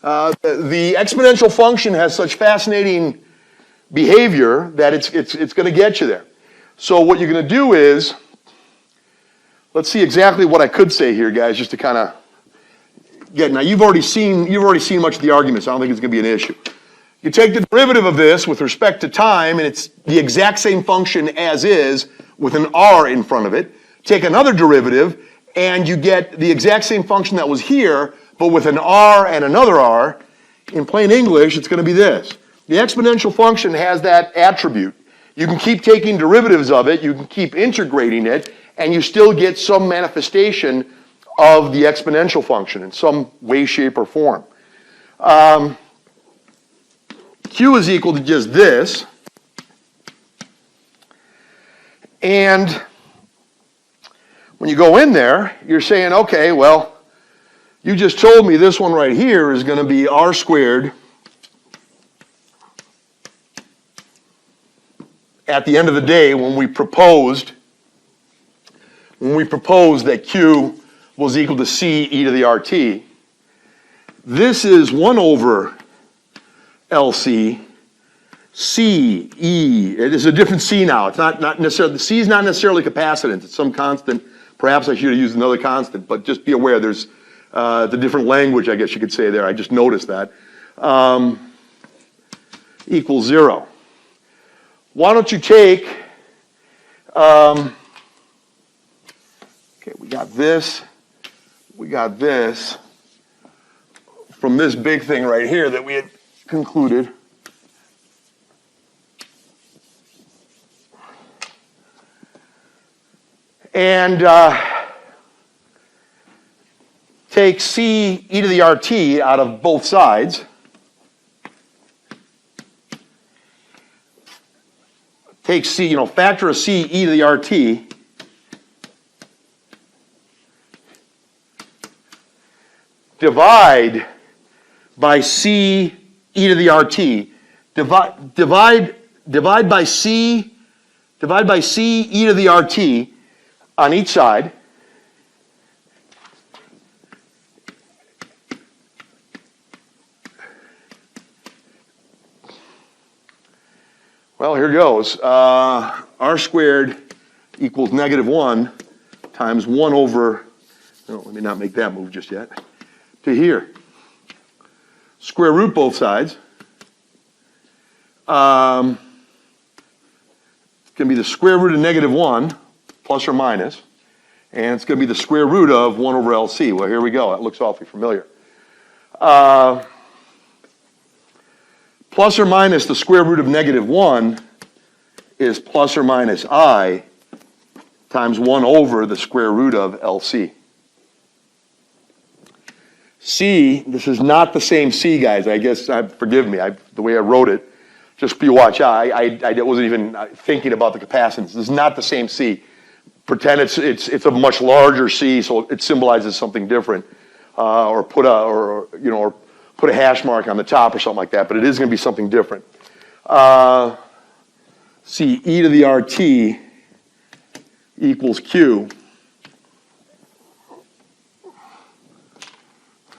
The exponential function has such fascinating behavior that it's going to get you there. So what you're going to do is, let's see exactly what I could say here, guys, just to kind of get. Now you've already seen much of the arguments. I don't think it's going to be an issue. You take the derivative of this with respect to time, and it's the exact same function as is with an r in front of it. Take another derivative, and you get the exact same function that was here, but with an r and another r. In plain English, it's going to be this. The exponential function has that attribute. You can keep taking derivatives of it, you can keep integrating it, and you still get some manifestation of the exponential function in some way, shape, or form. Q is equal to just this. And When you go in there, you're saying, okay, well, you just told me this one right here is going to be r squared at the end of the day when we proposed that Q was equal to C e to the RT. This is 1 over LC, C, E. It is a different C now. It's not necessarily, the C is not necessarily capacitance. It's some constant. Perhaps I should have used another constant, but just be aware there's the different language, I guess you could say there. I just noticed that. Equals 0. Why don't you take, okay, we got this from this big thing right here that we had concluded. And take C e to the RT out of both sides. Take C, factor of C e to the RT. Divide by C e to the RT. Divide by C e to the RT on each side. Well, here goes. R squared equals -1 times 1 over, no, let me not make that move just yet, to here. Square root both sides. It's going to be the square root of -1, plus or minus, and it's going to be the square root of 1 over LC. Well, here we go. That looks awfully familiar. Plus or minus the square root of -1 is plus or minus I times 1 over the square root of LC. C, this is not the same C, guys. I guess, forgive me, the way I wrote it. Just be watch. I wasn't even thinking about the capacitance. This is not the same C. Pretend it's a much larger C, so it symbolizes something different, or put a hash mark on the top or something like that. But it is going to be something different. C e to the RT equals Q.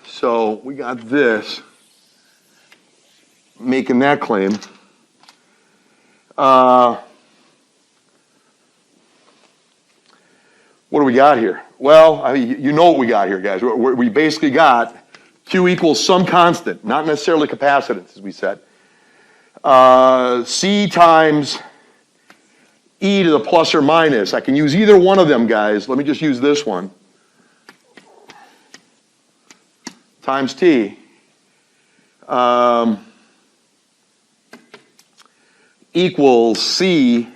So we got this, making that claim. What do we got here? Well, I mean, you know what we got here, guys. We basically got Q equals some constant, not necessarily capacitance, as we said. C times e to the plus or minus. I can use either one of them, guys. Let me just use this one. Times t. Equals C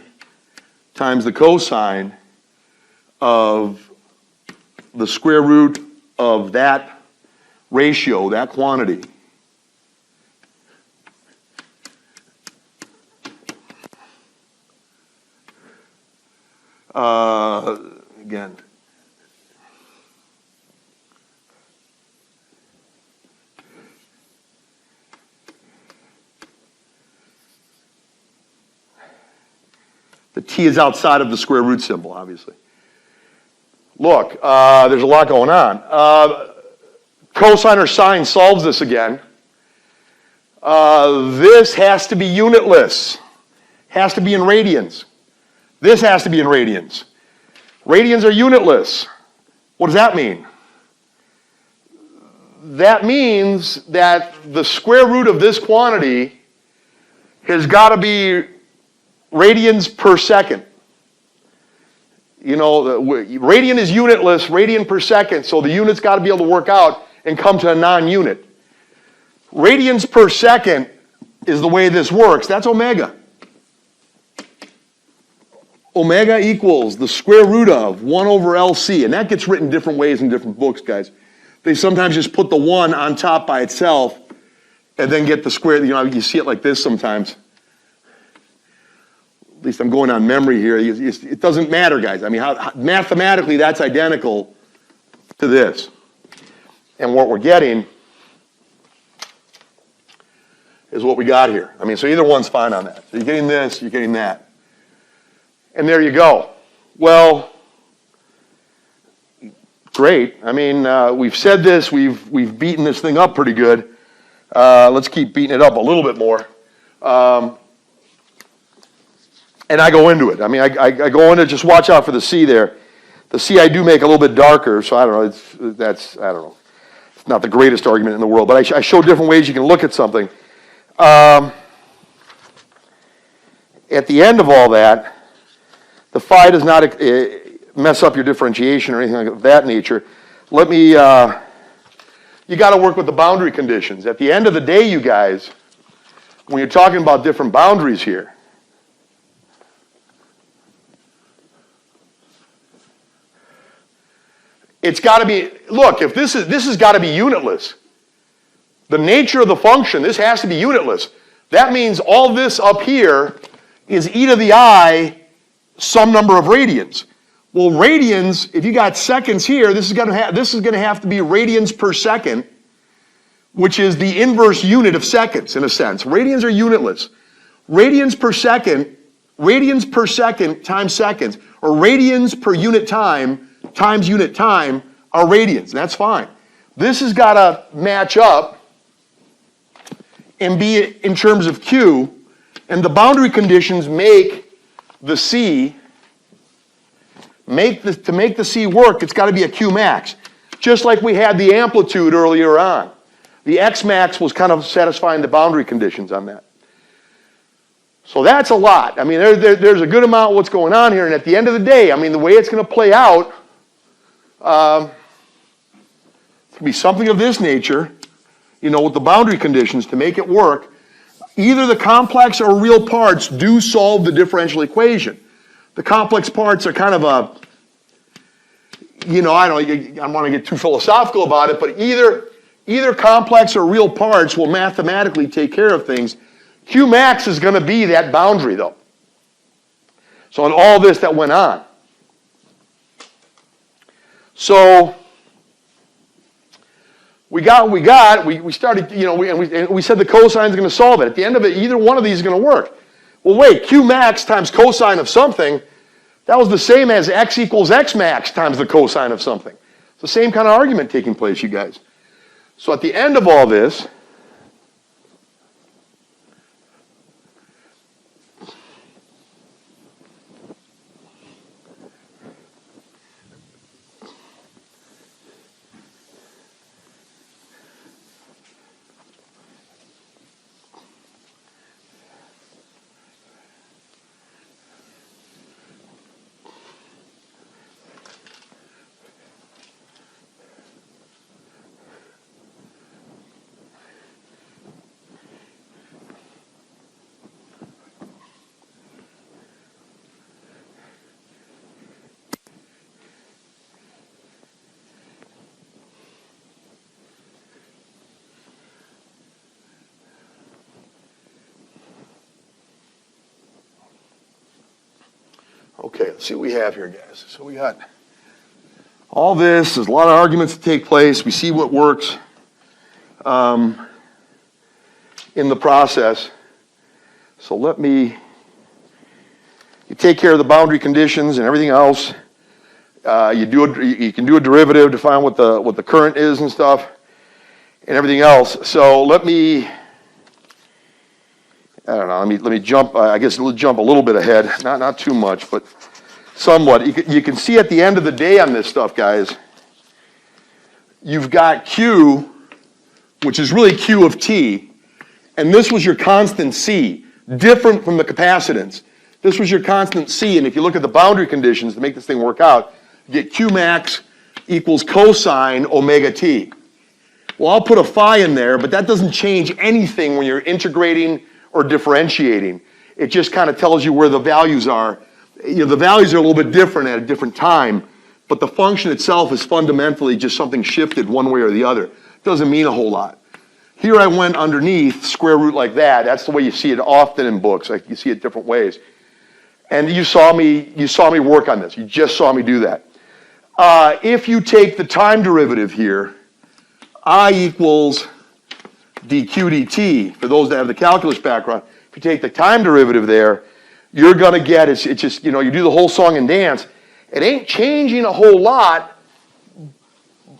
times the cosine of the square root of that ratio, that quantity. Again. The t is outside of the square root symbol, obviously. Look, there's a lot going on. Cosine or sine solves this again. This has to be unitless. Has to be in radians. This has to be in radians. Radians are unitless. What does that mean? That means that the square root of this quantity has got to be radians per second. You know, radian is unitless, radian per second, so the unit's got to be able to work out and come to a non-unit. Radians per second is the way this works. That's omega. Omega equals the square root of 1 over LC, and that gets written different ways in different books, guys. They sometimes just put the 1 on top by itself and then get the square. You know, you see it like this sometimes. at least I'm going on memory here, it doesn't matter, guys. I mean, mathematically, that's identical to this. And what we're getting is what we got here. I mean, so either one's fine on that. So you're getting this, you're getting that. And there you go. Well, great. I mean, we've said this, we've beaten this thing up pretty good. Let's keep beating it up a little bit more. And I go into it. I mean, I go into it, just watch out for the C there. The C I do make a little bit darker, so I don't know, I don't know. It's not the greatest argument in the world, but I show different ways you can look at something. At the end of all that, the phi does not mess up your differentiation or anything of that nature. Let me, you got to work with the boundary conditions. At the end of the day, you guys, when you're talking about different boundaries here, it's got to be, look, if this has got to be unitless. The nature of the function, this has to be unitless. That means all this up here is e to the I some number of radians. Well, radians, if you got seconds here, this is going to have to be radians per second, which is the inverse unit of seconds in a sense. Radians are unitless. Radians per second times seconds, or radians per unit time times unit time are radians. That's fine. This has got to match up and be in terms of Q, and the boundary conditions make the C, to make the C work, it's got to be a Q max. Just like we had the amplitude earlier on. The X max was kind of satisfying the boundary conditions on that. So that's a lot. I mean, there's a good amount of what's going on here, and at the end of the day, I mean, the way it's going to play out, it's going to be something of this nature, you know, with the boundary conditions to make it work. Either the complex or real parts do solve the differential equation. The complex parts are kind of a, you know, I don't want to get too philosophical about it, but either complex or real parts will mathematically take care of things. Q max is going to be that boundary, though. So in all this that went on. So we started, you know, we said the cosine is going to solve it. At the end of it, either one of these is going to work. Well, wait, Q max times cosine of something, that was the same as x equals x max times the cosine of something. It's the same kind of argument taking place, you guys. So at the end of all this, okay, let's see what we have here, guys. So we got all this. There's a lot of arguments that take place. We see what works in the process. So you take care of the boundary conditions and everything else. You can do a derivative to find what the current is and stuff and everything else. So let me jump, I guess we'll jump a little bit ahead, not too much, but somewhat. You can see at the end of the day on this stuff, guys, you've got Q, which is really Q of T, and this was your constant C, different from the capacitance. This was your constant C, and if you look at the boundary conditions to make this thing work out, you get Q max equals cosine omega T. Well, I'll put a phi in there, but that doesn't change anything when you're integrating or differentiating. It just kind of tells you where the values are. You know, the values are a little bit different at a different time, but the function itself is fundamentally just something shifted one way or the other. It doesn't mean a whole lot. Here I went underneath square root like that. That's the way you see it often in books. Like you see it different ways. And you saw me work on this. You just saw me do that. If you take the time derivative here, I equals dq dt, for those that have the calculus background, if you take the time derivative there, you're going to get, it's just, you do the whole song and dance. It ain't changing a whole lot,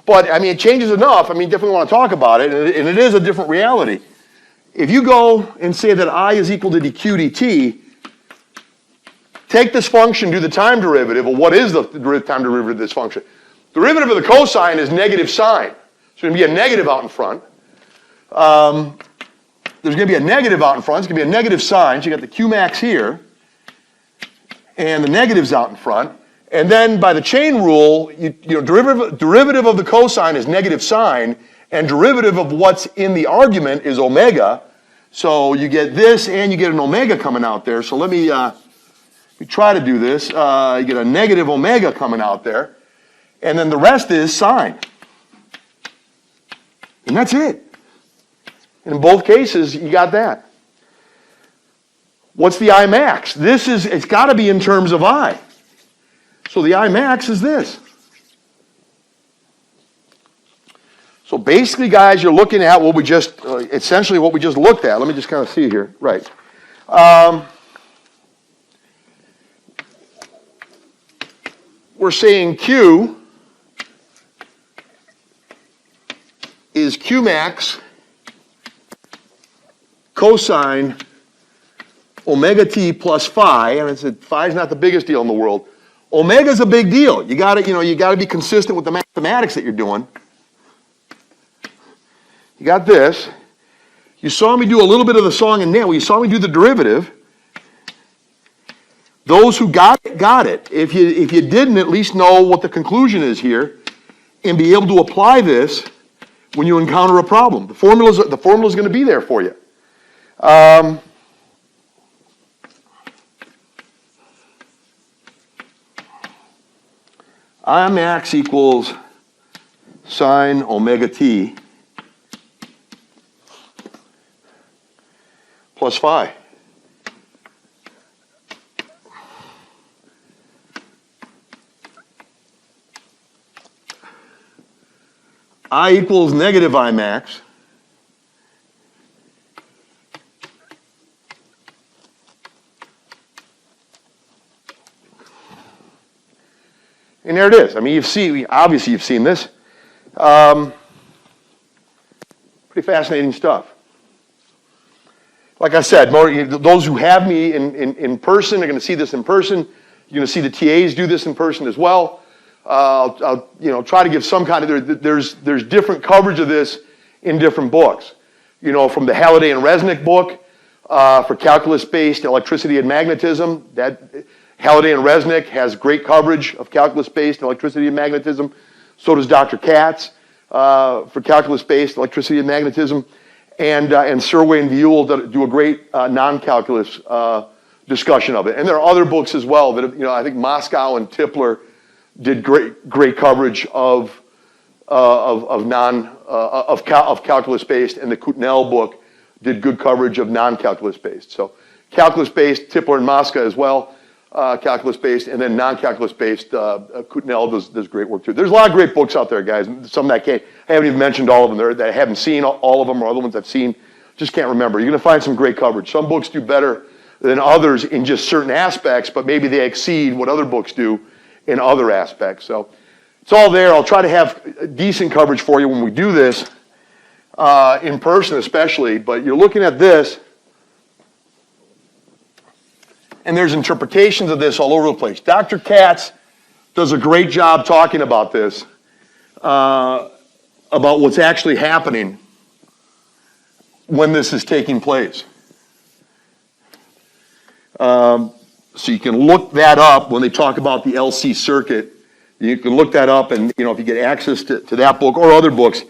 but, I mean, it changes enough. I mean, definitely want to talk about it, and it is a different reality. If you go and say that I is equal to dq dt, take this function, do the time derivative. Well, what is the time derivative of this function? Derivative of the cosine is negative sine. So there's going to be a negative out in front. There's going to be a negative out in front. It's going to be a negative sign. So you got the Q max here, and the negatives out in front. And then by the chain rule, derivative of the cosine is negative sine, and derivative of what's in the argument is omega. So you get this, and you get an omega coming out there. So let me try to do this. You get a negative omega coming out there, and then the rest is sine. And that's it. And in both cases, you got that. What's the I max? It's got to be in terms of I. So the I max is this. So basically, guys, you're looking at what we just, essentially what we just looked at. Let me just kind of see here. Right. We're saying Q is Q max cosine omega t plus phi, and I said phi is not the biggest deal in the world. Omega is a big deal. You got to be consistent with the mathematics that you're doing. You got this. You saw me do a little bit of the song and dance. Well, you saw me do the derivative. Those who got it, got it. If you didn't, at least know what the conclusion is here and be able to apply this when you encounter a problem. The formula is going to be there for you. I max equals sine omega t plus phi. I equals negative I max and there it is. I mean, obviously you've seen this. Pretty fascinating stuff. Like I said, those who have me in person are going to see this in person. You're going to see the TAs do this in person as well. I'll try to give some kind of, there's different coverage of this in different books. From the Halliday and Resnick book for calculus-based electricity and magnetism, that Halliday and Resnick has great coverage of calculus-based electricity and magnetism. So does Dr. Katz for calculus-based electricity and magnetism. And Serway and Vuille do a great non-calculus discussion of it. And there are other books as well that, I think Moscow and Tipler did great coverage of calculus-based, and the Kutnell book did good coverage of non-calculus-based. So calculus-based, Tipler and Moscow as well, calculus-based, and then non-calculus-based, Kutnell does great work too. There's a lot of great books out there, guys. Some that I haven't even mentioned all of them. That I haven't seen all of them, or other ones I've seen, just can't remember. You're going to find some great coverage. Some books do better than others in just certain aspects, but maybe they exceed what other books do in other aspects. So it's all there. I'll try to have decent coverage for you when we do this, in person especially, but you're looking at this, and there's interpretations of this all over the place. Dr. Katz does a great job talking about this, about what's actually happening when this is taking place. So you can look that up when they talk about the LC circuit. You can look that up, and if you get access to that book or other books,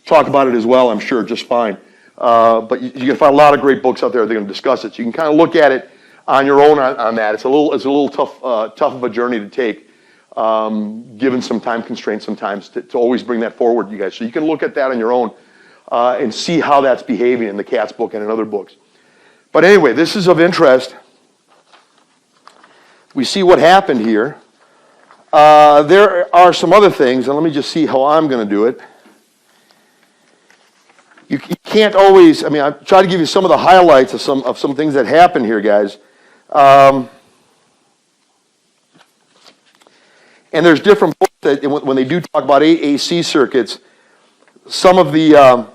talk about it as well, I'm sure, just fine. But you can find a lot of great books out there that are going to discuss it. So you can kind of look at it on your own on that. It's a little tough of a journey to take, given some time constraints sometimes to always bring that forward, you guys. So you can look at that on your own and see how that's behaving in the Katz book and in other books. But anyway, this is of interest. we see what happened here. There are some other things, and let me just see how I'm going to do it. You can't always, I mean, I try to give you some of the highlights of some things that happen here, guys. And there's different books that, when they do talk about AC circuits, some of the,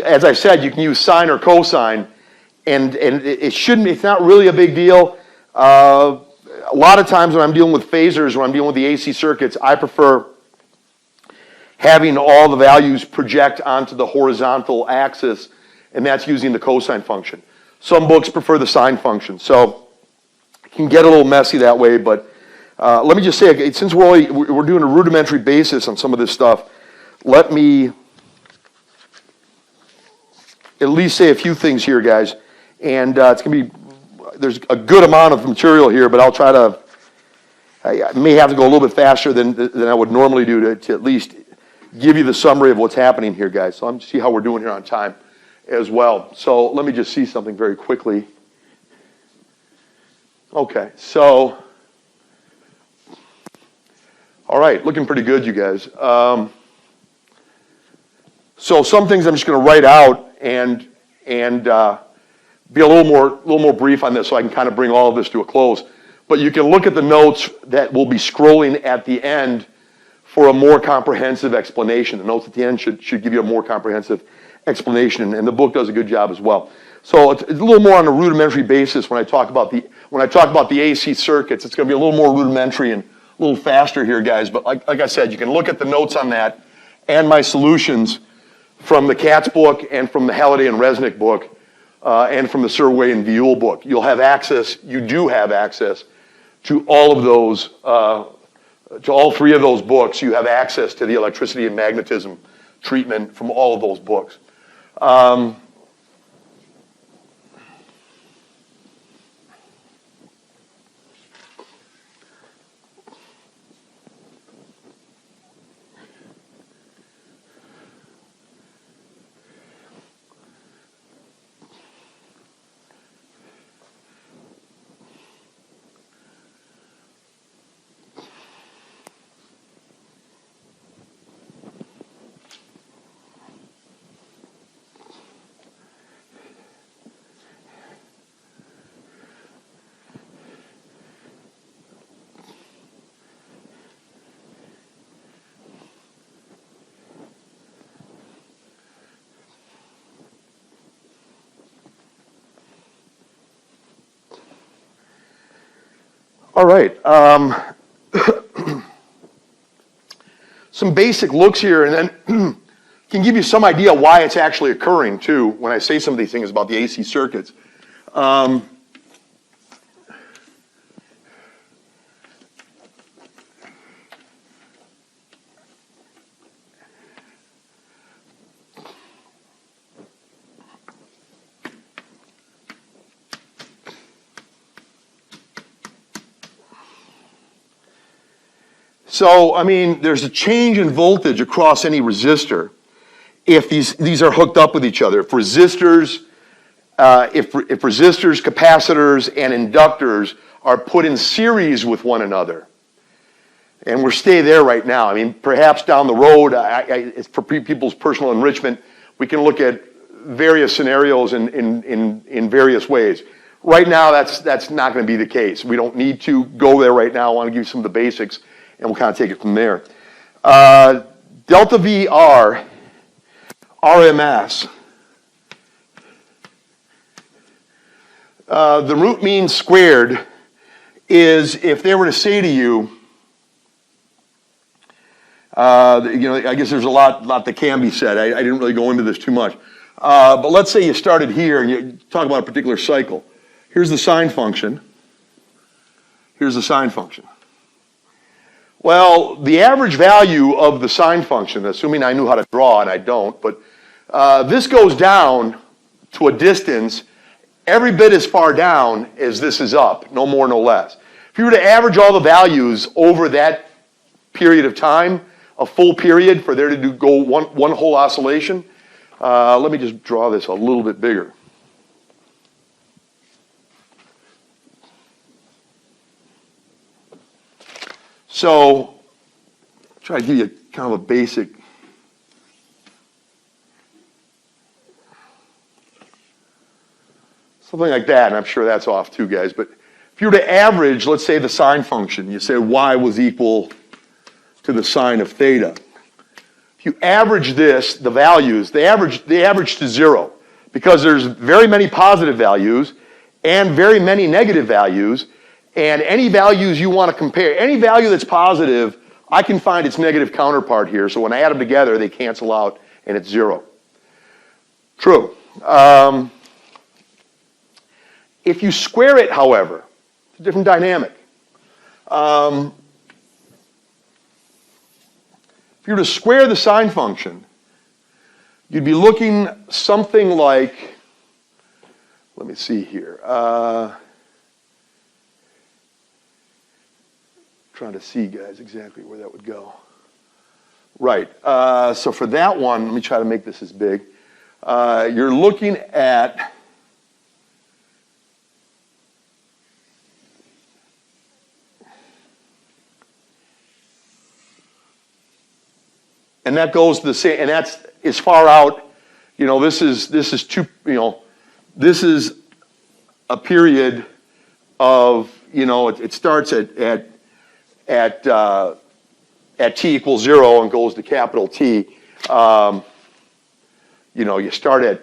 as I said, you can use sine or cosine, and it shouldn't, it's not really a big deal. A lot of times when I'm dealing with phasors, when I'm dealing with the AC circuits, I prefer having all the values project onto the horizontal axis, and that's using the cosine function. Some books prefer the sine function, so it can get a little messy that way, but let me just say, since we're doing a rudimentary basis on some of this stuff, let me at least say a few things here, guys. And it's going to be, there's a good amount of material here, but I'll try to, I may have to go a little bit faster than I would normally do to at least give you the summary of what's happening here, guys. So I'm see how we're doing here on time as well. So let me just see something very quickly. Okay, so, all right, looking pretty good, you guys. So some things I'm just going to write out and be a little more brief on this, so I can kind of bring all of this to a close. But you can look at the notes that will be scrolling at the end for a more comprehensive explanation. The notes at the end should give you a more comprehensive explanation, and the book does a good job as well. So it's a little more on a rudimentary basis when I talk about the AC circuits. It's going to be a little more rudimentary and a little faster here, guys. But like I said, you can look at the notes on that and my solutions from the Katz book and from the Halliday and Resnick book and from the Serway and Vuille book. You'll have access, you do have access to all of those, to all three of those books. You have access to the electricity and magnetism treatment from all of those books. All right. Some basic looks here, and then can give you some idea why it's actually occurring, too, when I say some of these things about the AC circuits. So, I mean, there's a change in voltage across any resistor if these are hooked up with each other. If resistors, capacitors, and inductors are put in series with one another, and we're stay there right now. I mean, perhaps down the road, it's for people's personal enrichment, we can look at various scenarios in various ways. Right now, that's not going to be the case. We don't need to go there right now. I want to give you some of the basics, and we'll kind of take it from there. Delta VR, RMS, the root mean squared is if they were to say to you, I guess there's a lot that can be said. I didn't really go into this too much. But let's say you started here and you talk about a particular cycle. Here's the sine function. Here's the sine function. Well, the average value of the sine function, assuming I knew how to draw, and I don't, but this goes down to a distance every bit as far down as this is up, no more, no less. If you were to average all the values over that period of time, a full period for there to go one whole oscillation, let me just draw this a little bit bigger. So, try to give you kind of a basic. Something like that, and I'm sure that's off too, guys. But if you were to average, let's say the sine function, you say y was equal to the sine of theta. If you average this, the values, they average to 0 because there's very many positive values and very many negative values, and any values you want to compare, any value that's positive, I can find its negative counterpart here. So when I add them together, they cancel out and it's 0. True. If you square it, however, it's a different dynamic. If you were to square the sine function, you'd be looking something like, let me see here. Trying to see, guys, exactly where that would go. Right. So for that one, let me try to make this as big. You're looking at and that goes to the same, and that's as far out, you know, this is two, you know, this is a period of, you know, it starts at t equals 0 and goes to capital T. You know, you start at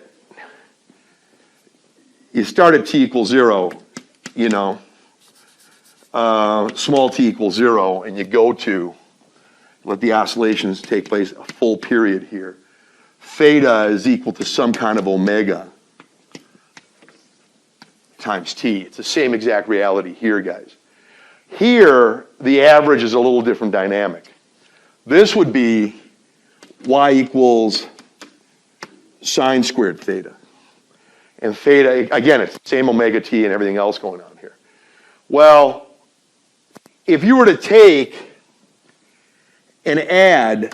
t equals 0, you know, small t equals 0, and you go to, let the oscillations take place a full period here. Theta is equal to some kind of omega times t. It's the same exact reality here, guys. Here, the average is a little different dynamic. This would be y equals sine squared theta. And theta, again, it's the same omega t and everything else going on here. Well, if you were to take and add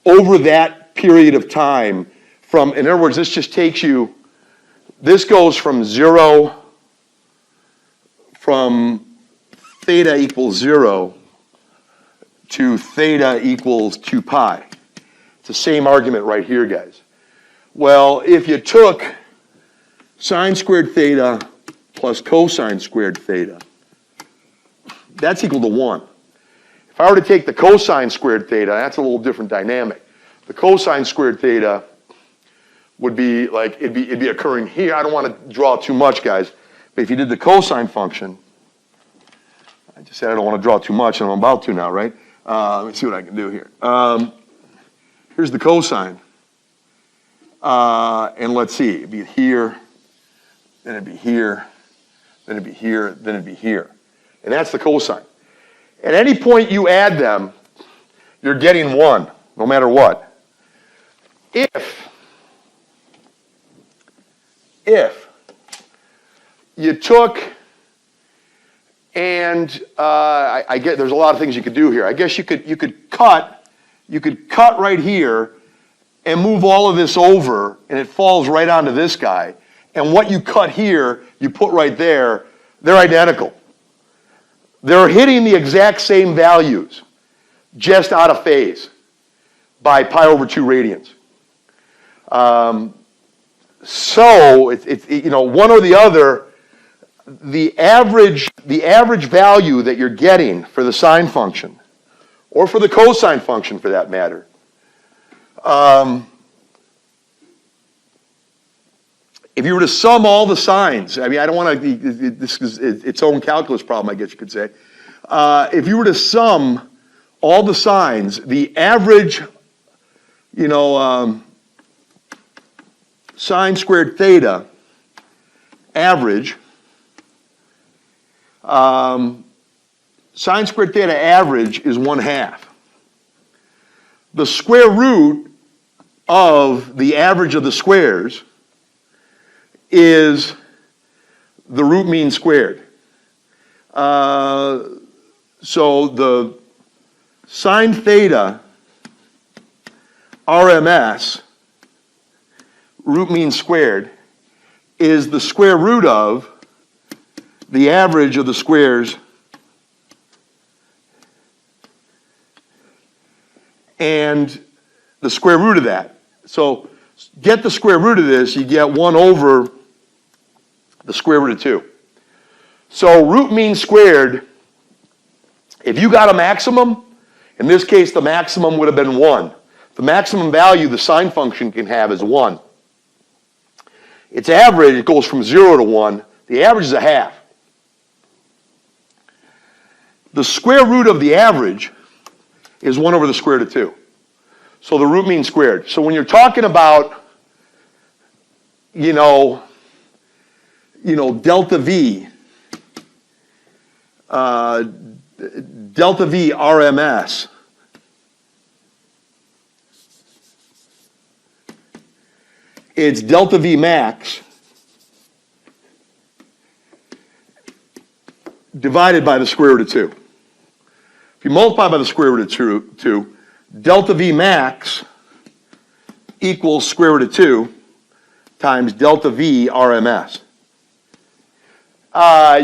over that period of time from, in other words, this just takes you, this goes from 0, from theta equals 0 to theta equals 2 pi. It's the same argument right here, guys. Well, if you took sine squared theta plus cosine squared theta, that's equal to 1. If I were to take the cosine squared theta, that's a little different dynamic. The cosine squared theta would be like, it'd be occurring here. I don't want to draw too much, guys. But if you did the cosine function, I just said I don't want to draw too much, and I'm about to now, right? Let me see what I can do here. Here's the cosine. And let's see, it'd be here, then it'd be here, then it'd be here, then it'd be here. And that's the cosine. At any point you add them, you're getting 1, no matter what. If you took, and I get there's a lot of things you could do here. I guess you could cut right here and move all of this over, and it falls right onto this guy. And what you cut here, you put right there, they're identical. They're hitting the exact same values, just out of phase by pi over 2 radians. So it's you know, one or the other. The average value that you're getting for the sine function, or for the cosine function for that matter, if you were to sum all the sines, I mean, I don't want to, this is its own calculus problem, I guess you could say. If you were to sum all the sines, the average, you know, sine squared theta, average, sine squared theta average is 1/2. The square root of the average of the squares is the root mean squared. So the sine theta RMS, root mean squared, is the square root of the average of the squares and the square root of that. So get the square root of this, you get 1 over the square root of 2. So root mean squared, if you got a maximum, in this case the maximum would have been 1. The maximum value the sine function can have is 1. Its average, it goes from 0 to 1. The average is a half. The square root of the average is 1 over the square root of 2. So the root mean squared. So when you're talking about, delta V, delta V RMS, it's delta V max divided by the square root of 2. If you multiply by the square root of 2, delta V max equals square root of 2 times delta V RMS.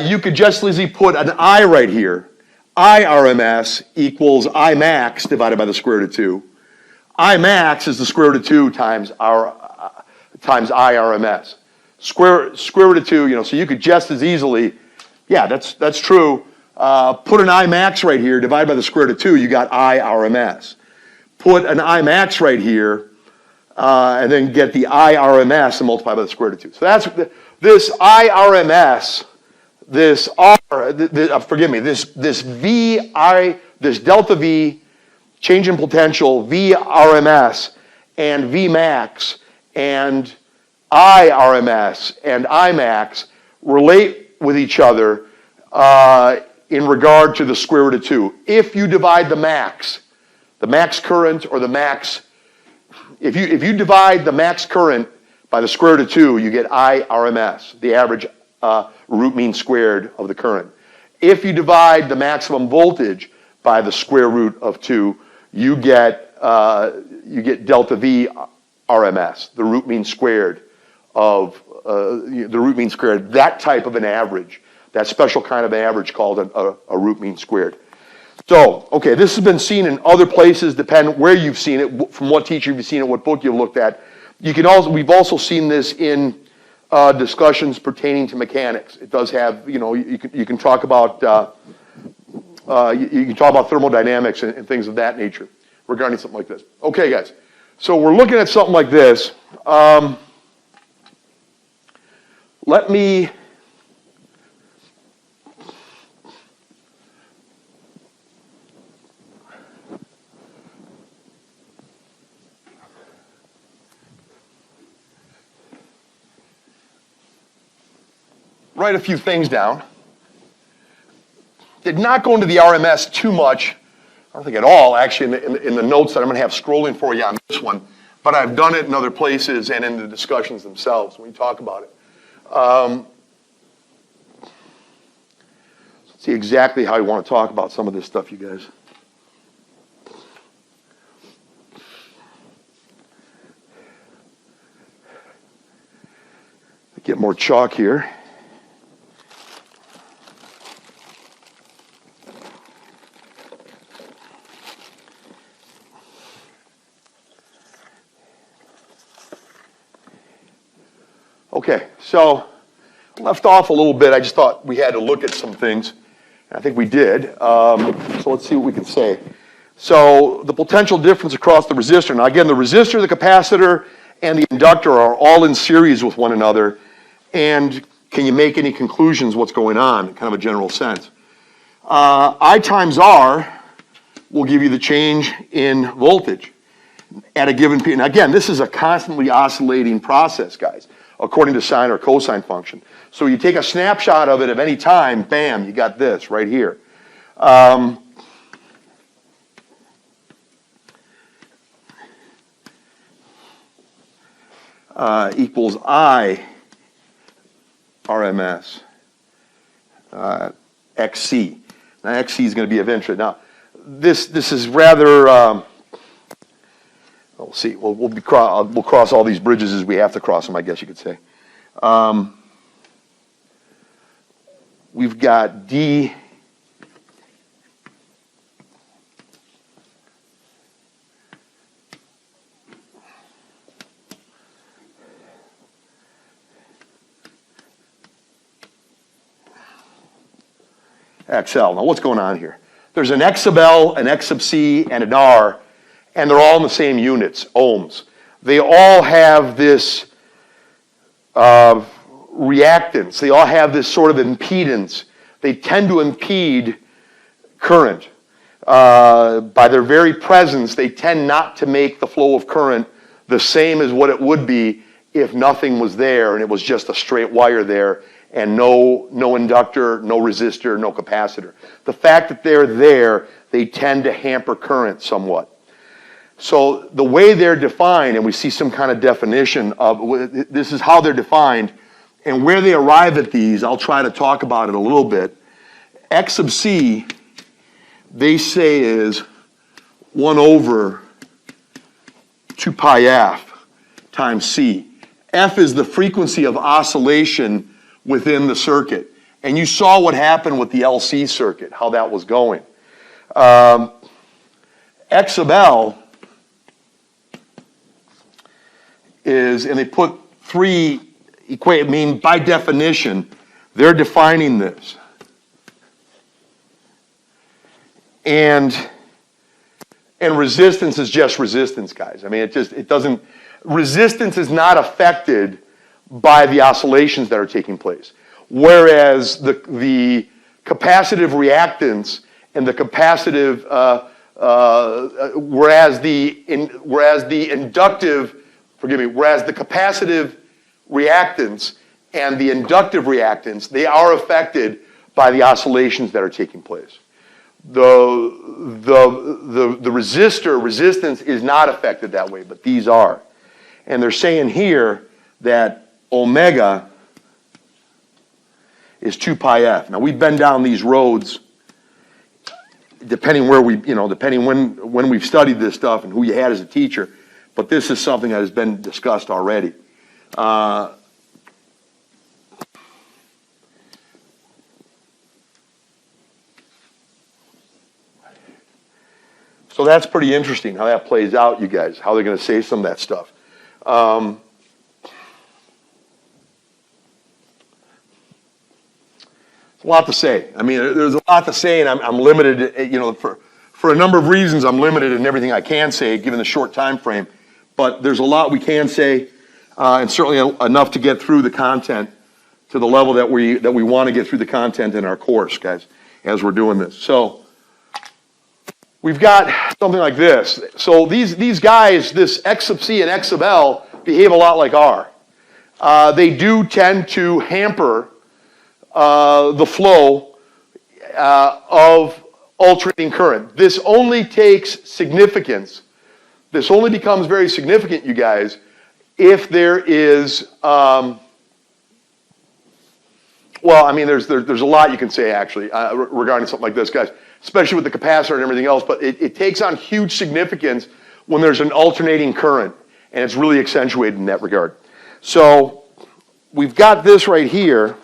You could just easily put an I right here. I RMS equals I max divided by the square root of 2. I max is the square root of 2 times I RMS. Square root of 2, so you could just as easily, yeah, that's true. Put an I max right here, divide by the square root of 2, you got I RMS. Put an I max right here, and then get the I RMS and multiply by the square root of 2. So that's this I RMS, this this delta V, change in potential, V RMS, and V max, and I RMS and I max relate with each other in regard to the square root of 2. If you divide the max current or the max, if you divide the max current by the square root of 2, you get I RMS, the average root mean squared of the current. If you divide the maximum voltage by the square root of 2, you get delta V RMS, the root mean squared of that type of an average, that special kind of average called a root mean squared. So, okay, this has been seen in other places, depending where you've seen it, from what teacher you've seen it, what book you've looked at. We've also seen this in discussions pertaining to mechanics. It does have, you can talk about thermodynamics and things of that nature regarding something like this. Okay, guys. So we're looking at something like this. Let me write a few things down. Did not go into the RMS too much, I don't think at all, actually, in the notes that I'm going to have scrolling for you on this one. But I've done it in other places and in the discussions themselves when we talk about it. Let's see exactly how you want to talk about some of this stuff, you guys. Get more chalk here. Okay, so left off a little bit. I just thought we had to look at some things. I think we did. So let's see what we can say. So the potential difference across the resistor. Now again, the resistor, the capacitor, and the inductor are all in series with one another. And can you make any conclusions what's going on in kind of a general sense? I times R will give you the change in voltage at a given period. Now again, this is a constantly oscillating process, guys, according to sine or cosine function. So you take a snapshot of it at any time, bam, you got this right here. Equals I RMS XC. Now XC is going to be of interest. Now this is rather, we'll see. We'll cross all these bridges as we have to cross them, I guess you could say. We've got D XL. Now what's going on here? There's an X sub L, an X sub C, and an R, and they're all in the same units, ohms. They all have this reactance. They all have this sort of impedance. They tend to impede current. By their very presence, they tend not to make the flow of current the same as what it would be if nothing was there and it was just a straight wire there and no inductor, no resistor, no capacitor. The fact that they're there, they tend to hamper current somewhat. So the way they're defined, and we see some kind of definition of, this is how they're defined, and where they arrive at these, I'll try to talk about it a little bit. X sub C, they say is 1 over 2 pi f times C. F is the frequency of oscillation within the circuit. And you saw what happened with the LC circuit, how that was going. X sub L is, and they put 3 I mean, by definition, they're defining this. And resistance is just resistance, guys. I mean, it doesn't, resistance is not affected by the oscillations that are taking place. Whereas the capacitive reactance and the capacitive, whereas the capacitive reactance and the inductive reactance, they are affected by the oscillations that are taking place. The resistance is not affected that way, but these are. And they're saying here that omega is 2 pi f. Now we've been down these roads, depending where depending when we've studied this stuff and who you had as a teacher, but this is something that has been discussed already. So that's pretty interesting how that plays out, you guys, how they're going to say some of that stuff. It's a lot to say. I mean, there's a lot to say, and I'm limited, for a number of reasons, I'm limited in everything I can say, given the short time frame. But there's a lot we can say, and certainly enough to get through the content to the level that we want to get through the content in our course, guys, as we're doing this. So we've got something like this. So these guys, this X sub C and X sub L, behave a lot like R. They do tend to hamper the flow of alternating current. This only takes significance. This only becomes very significant, you guys, if there is, well, I mean, there's a lot you can say, actually, regarding something like this, guys, especially with the capacitor and everything else, but it takes on huge significance when there's an alternating current, and it's really accentuated in that regard. So we've got this right here.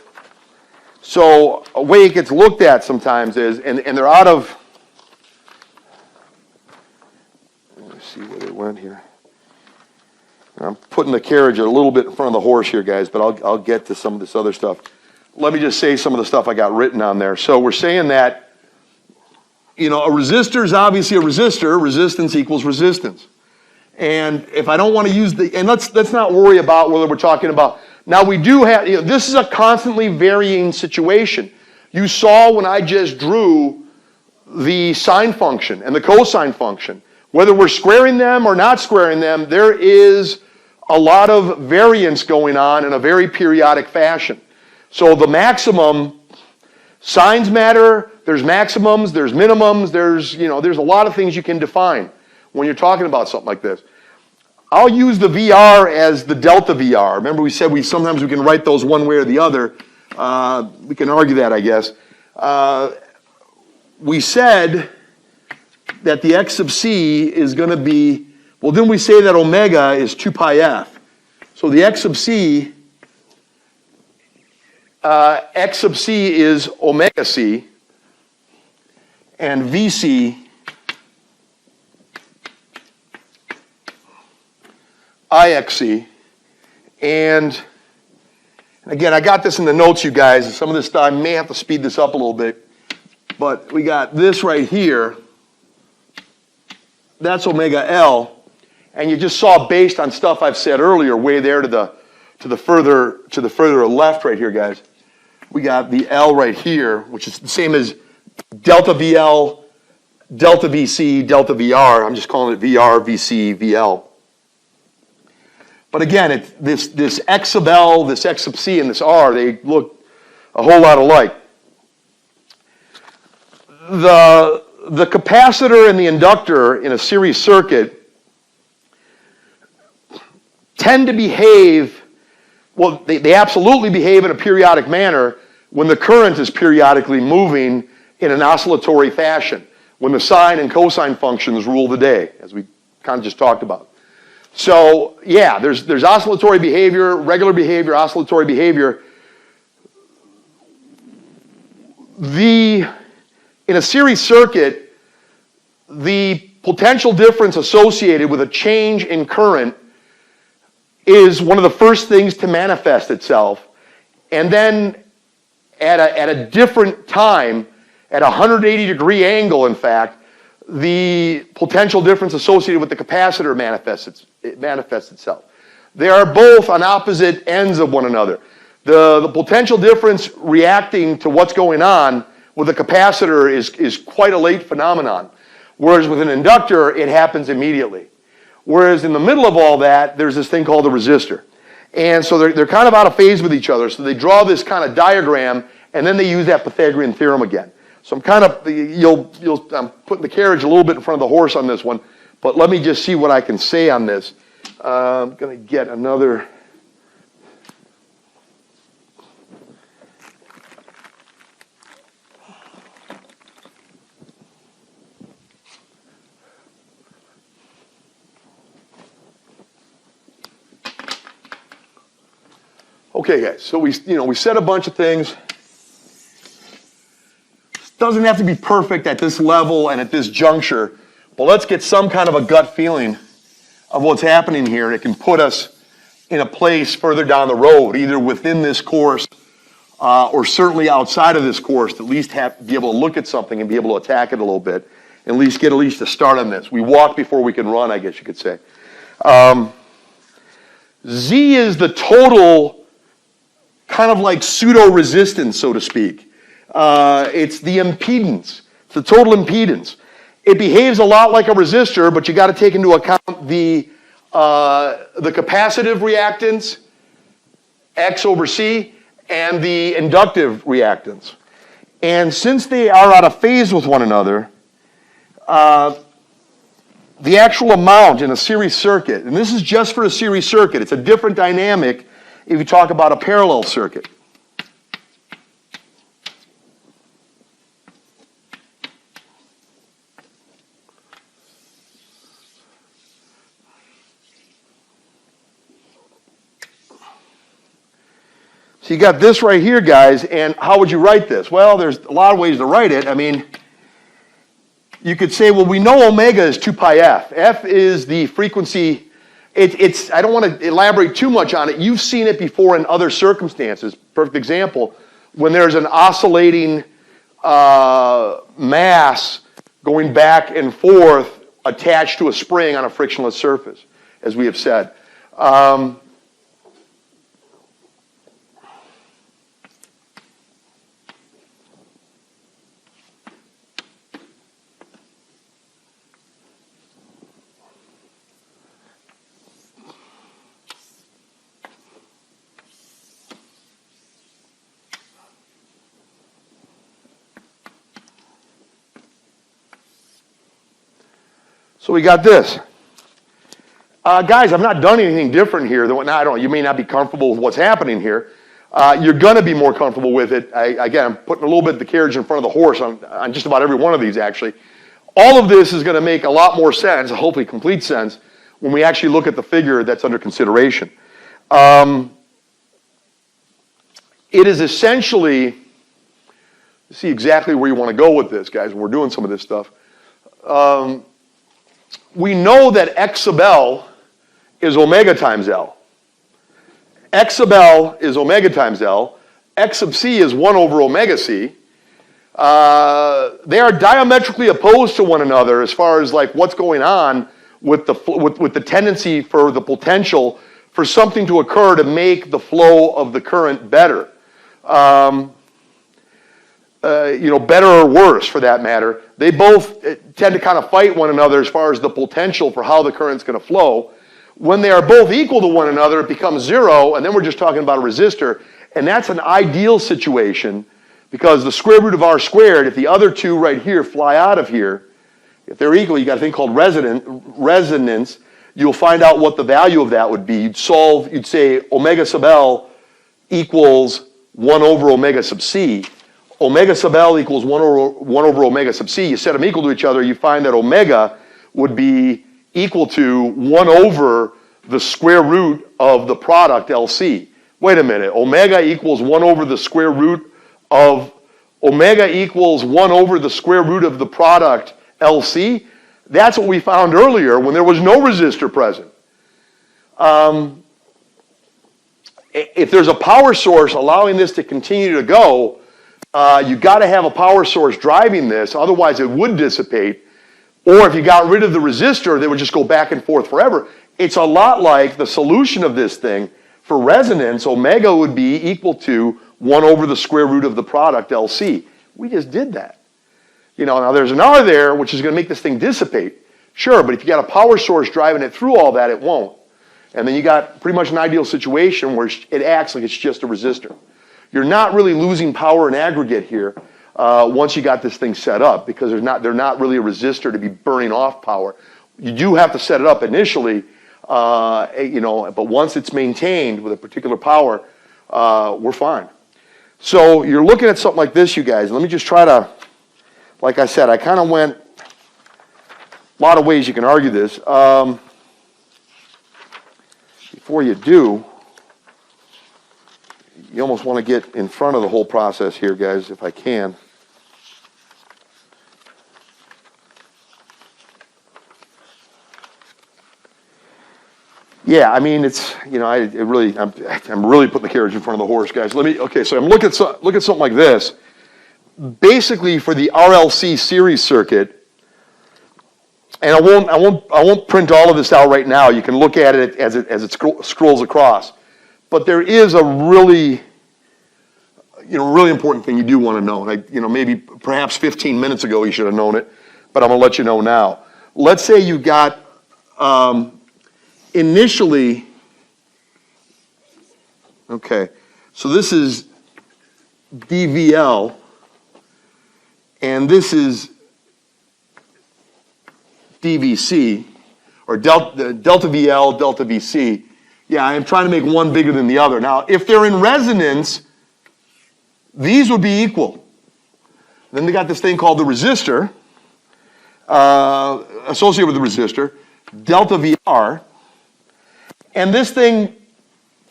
So a way it gets looked at sometimes is, and they're out of, let me see where they went here. I'm putting the carriage a little bit in front of the horse here, guys, but I'll get to some of this other stuff. Let me just say some of the stuff I got written on there. So we're saying that, a resistor is obviously a resistor. Resistance equals resistance. And if I don't want to use and let's not worry about whether we're talking about, now we do have, this is a constantly varying situation. You saw when I just drew the sine function and the cosine function. Whether we're squaring them or not squaring them, there is a lot of variance going on in a very periodic fashion. So the maximum, sines matter, there's maximums, there's minimums, there's a lot of things you can define when you're talking about something like this. I'll use the VR as the delta VR. Remember we said sometimes we can write those one way or the other. We can argue that, I guess. We said that the X sub C is going to be, well, didn't we say that omega is 2 pi f? So the X sub C, X sub C is omega C, and VC IXC. And again, I got this in the notes, you guys. Some of this stuff, I may have to speed this up a little bit. but we got this right here. That's omega L. And you just saw, based on stuff I've said earlier, way there to the further left right here, guys. We got the L right here, which is the same as delta VL, delta VC, delta VR. I'm just calling it VR, VC, VL. But again, it's this X sub L, this X sub C, and this R, they look a whole lot alike. The capacitor and the inductor in a series circuit tend to behave, well, they absolutely behave in a periodic manner when the current is periodically moving in an oscillatory fashion, when the sine and cosine functions rule the day, as we kind of just talked about. So, yeah, there's oscillatory behavior, regular behavior, oscillatory behavior. In a series circuit, the potential difference associated with a change in current is one of the first things to manifest itself. And then at a different time, at a 180-degree angle, in fact, the potential difference associated with the capacitor manifests itself. They are both on opposite ends of one another. The potential difference reacting to what's going on with a capacitor is quite a late phenomenon, whereas with an inductor, it happens immediately. Whereas in the middle of all that, there's this thing called a resistor. And so they're kind of out of phase with each other, so they draw this kind of diagram, and then they use that Pythagorean theorem again. So I'm kind of, I'm putting the carriage a little bit in front of the horse on this one, but let me just see what I can say on this. I'm going to get another. Okay, guys, so we said a bunch of things. This doesn't have to be perfect at this level and at this juncture, but let's get some kind of a gut feeling of what's happening here, and it can put us in a place further down the road, either within this course or certainly outside of this course, to at least be able to look at something and be able to attack it a little bit, and at least get a start on this. We walk before we can run, I guess you could say. Z is the total kind of like pseudo-resistance, so to speak. It's the impedance. It's the total impedance. It behaves a lot like a resistor, but you got to take into account the capacitive reactance, X over C, and the inductive reactance. And since they are out of phase with one another, the actual amount in a series circuit, and this is just for a series circuit, it's a different dynamic if you talk about a parallel circuit. So you got this right here, guys, and how would you write this? Well, there's a lot of ways to write it. I mean, you could say, well, we know omega is 2 pi f. F is the frequency. I don't want to elaborate too much on it. You've seen it before in other circumstances. Perfect example, when there's an oscillating mass going back and forth attached to a spring on a frictionless surface, as we have said. So we got this. Guys, I've not done anything different here. You may not be comfortable with what's happening here. You're going to be more comfortable with it. Again, I'm putting a little bit of the carriage in front of the horse on just about every one of these, actually. All of this is going to make a lot more sense, hopefully complete sense, when we actually look at the figure that's under consideration. It is essentially, see exactly where you want to go with this, guys, when we're doing some of this stuff. We know that X sub L is omega times L. X sub L is omega times L. X sub C is 1 over omega C. They are diametrically opposed to one another as far as like what's going on with the tendency for the potential for something to occur to make the flow of the current better. Better or worse for that matter. They both tend to kind of fight one another as far as the potential for how the current's going to flow. When they are both equal to one another, it becomes zero, and then we're just talking about a resistor, and that's an ideal situation because the square root of R squared, if the other two right here fly out of here, if they're equal, you got a thing called resonance. You'll find out what the value of that would be. You'd say omega sub L equals 1 over omega sub C. Omega sub L equals 1 over omega sub C. You set them equal to each other, you find that omega would be equal to 1 over the square root of the product LC. Wait a minute, omega equals 1 over the square root of, omega equals 1 over the square root of the product LC? That's what we found earlier when there was no resistor present. If there's a power source allowing this to continue to go, you've got to have a power source driving this, otherwise it would dissipate. Or if you got rid of the resistor, they would just go back and forth forever. It's a lot like the solution of this thing. For resonance, omega would be equal to 1 over the square root of the product LC. We just did that. Now there's an R there, which is going to make this thing dissipate. Sure, but if you got a power source driving it through all that, it won't. And then you got pretty much an ideal situation where it acts like it's just a resistor. You're not really losing power in aggregate here once you got this thing set up because they're not really a resistor to be burning off power. You do have to set it up initially, but once it's maintained with a particular power, we're fine. So you're looking at something like this, you guys. Let me just try to, like I said, I kind of went a lot of ways you can argue this. Before you do, you almost want to get in front of the whole process here, guys, if I can. Yeah, I mean, it's, I'm really putting the carriage in front of the horse, guys. So I'm looking at something like this. Basically, for the RLC series circuit, and I won't print all of this out right now. You can look at it as it scrolls across. But there is a really important thing you do want to know. Maybe perhaps 15 minutes ago you should have known it, but I'm going to let you know now. Let's say you got initially, okay, so this is DVL, and this is DVC, or delta VL, delta VC. Yeah, I'm trying to make one bigger than the other. Now, if they're in resonance, these would be equal. Then they got this thing called the resistor, associated with the resistor, delta VR. And this thing,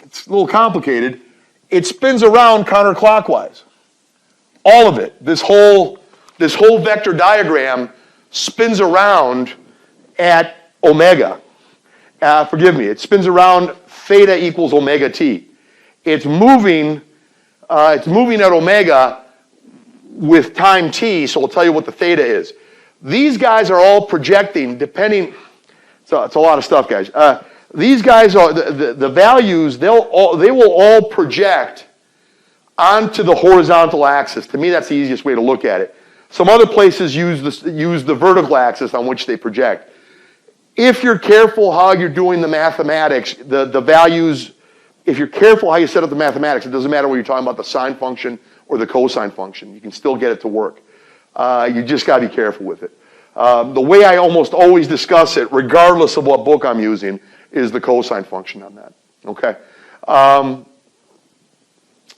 it's a little complicated, it spins around counterclockwise. All of it. This whole vector diagram spins around at omega. It spins around theta equals omega t. It's moving at omega with time t, so we'll tell you what the theta is. These guys are all projecting, so it's a lot of stuff, guys. These guys are, the values, they will all project onto the horizontal axis. To me, that's the easiest way to look at it. Some other places use the vertical axis on which they project. If you're careful how you're doing the mathematics, the values, if you're careful how you set up the mathematics, it doesn't matter whether you're talking about the sine function or the cosine function. You can still get it to work. You just got to be careful with it. The way I almost always discuss it, regardless of what book I'm using, is the cosine function on that. Okay?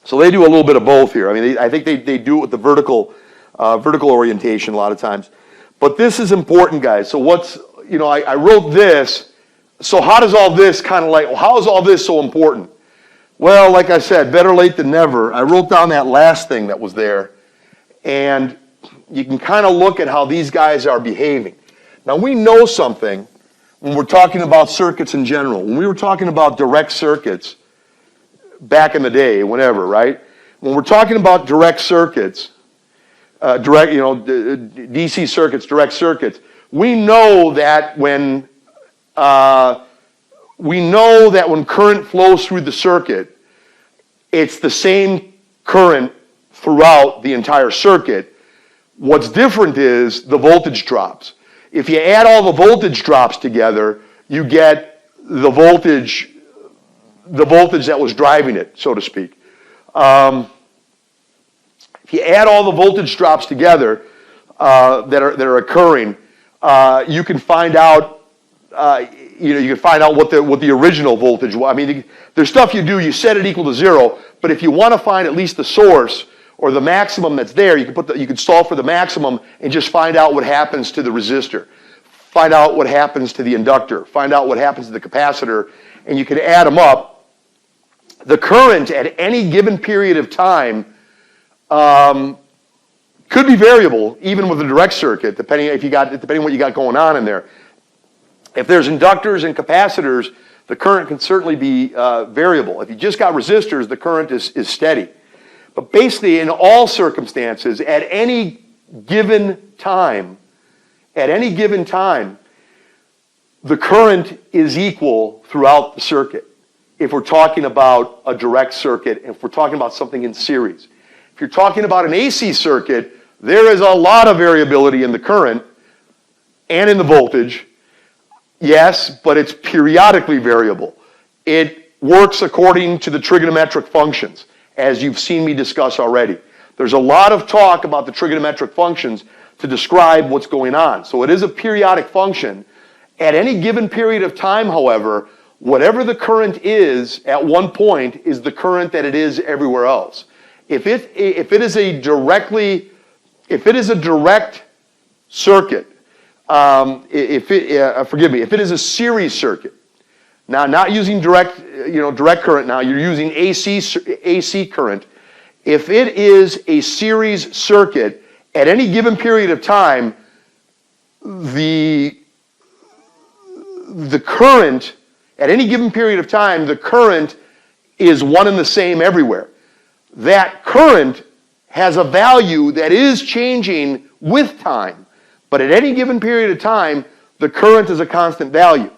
So they do a little bit of both here. I mean, I think they do it with the vertical orientation a lot of times. But this is important, guys. So I wrote this. So how does all this how is all this so important? Well, like I said, better late than never. I wrote down that last thing that was there. And you can kind of look at how these guys are behaving. Now, we know something when we're talking about circuits in general. When we were talking about direct circuits back in the day, whenever, right? When we're talking about direct circuits, direct, DC circuits, direct circuits. We know that when current flows through the circuit, it's the same current throughout the entire circuit. What's different is the voltage drops. If you add all the voltage drops together, you get the voltage that was driving it, so to speak. If you add all the voltage drops together that are occurring, you can find out what the original voltage was. I mean, there's stuff you do. You set it equal to 0, but if you want to find at least the source or the maximum that's there, you can solve for the maximum and just find out what happens to the resistor, find out what happens to the inductor, find out what happens to the capacitor, and you can add them up. The current at any given period of time could be variable, even with a direct circuit, depending what you got going on in there. If there's inductors and capacitors, the current can certainly be variable. If you just got resistors, the current is steady. But basically, in all circumstances, at any given time, the current is equal throughout the circuit. If we're talking about a direct circuit, if we're talking about something in series. If you're talking about an AC circuit, there is a lot of variability in the current and in the voltage. Yes, but it's periodically variable. It works according to the trigonometric functions, as you've seen me discuss already. There's a lot of talk about the trigonometric functions to describe what's going on. So it is a periodic function. At any given period of time, however, whatever the current is at one point is the current that it is everywhere else. If it is a direct circuit, if it is a series circuit, now not using direct current now, you're using AC current. If it is a series circuit, at any given period of time, the current, at any given period of time, the current is one and the same everywhere. That current has a value that is changing with time, but at any given period of time, the current is a constant value.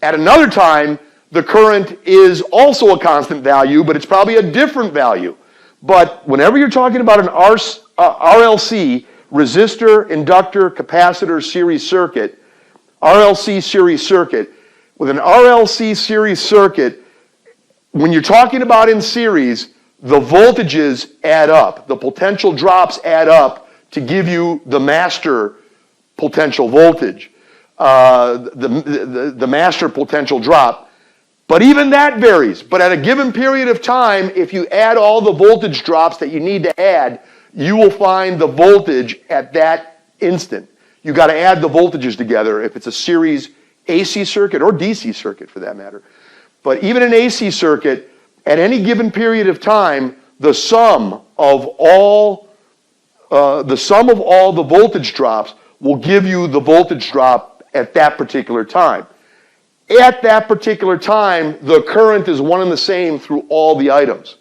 At another time, the current is also a constant value, but it's probably a different value. But whenever you're talking about an RLC, resistor, inductor, capacitor, series circuit, RLC series circuit, with an RLC series circuit, when you're talking about in series, the voltages add up. The potential drops add up to give you the master potential voltage, the master potential drop. But even that varies. But at a given period of time, if you add all the voltage drops that you need to add, you will find the voltage at that instant. You've got to add the voltages together if it's a series AC circuit or DC circuit for that matter. But even an AC circuit, at any given period of time, the sum of all the voltage drops will give you the voltage drop at that particular time. At that particular time, the current is one and the same through all the items,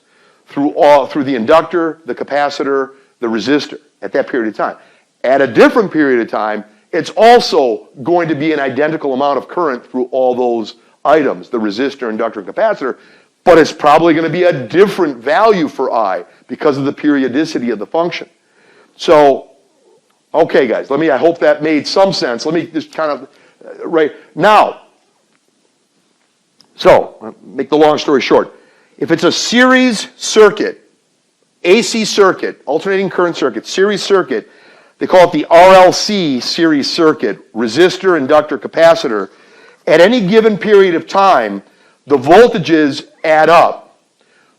through the inductor, the capacitor, the resistor, at that period of time. At a different period of time, it's also going to be an identical amount of current through all those items, the resistor, inductor, and capacitor, but it's probably going to be a different value for I because of the periodicity of the function. So, okay guys, I hope that made some sense. Let me just kind of, right now, so, make the long story short. If it's a series circuit, AC circuit, alternating current circuit, series circuit, they call it the RLC series circuit, resistor, inductor, capacitor. At any given period of time, the voltages add up.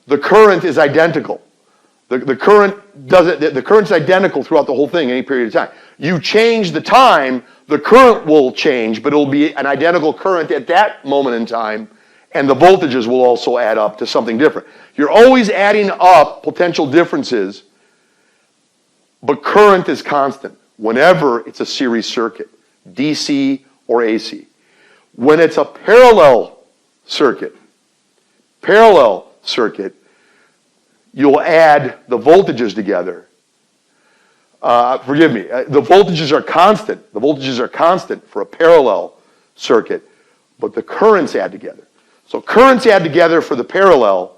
The current is identical. The current's identical throughout the whole thing, any period of time. You change the time, the current will change, but it'll be an identical current at that moment in time, and the voltages will also add up to something different. You're always adding up potential differences, but current is constant whenever it's a series circuit, DC or AC. When it's a parallel circuit, you'll add the voltages together, Forgive me, the voltages are constant. The voltages are constant for a parallel circuit, but the currents add together. So currents add together for the parallel,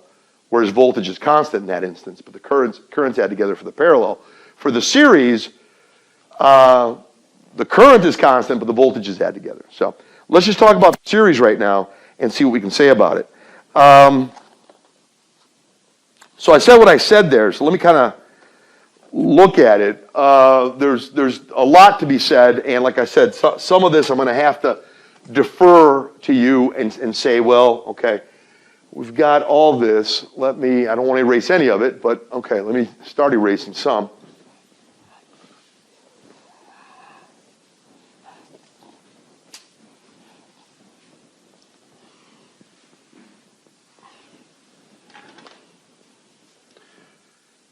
whereas voltage is constant in that instance, but the currents add together for the parallel. For the series, the current is constant, but the voltages add together. So let's just talk about the series right now and see what we can say about it. So I said what I said there, so let me kind of look at it. There's a lot to be said, and like I said, some of this I'm going to have to defer to you and say, well, okay, we've got all this. I don't want to erase any of it, but okay, let me start erasing some.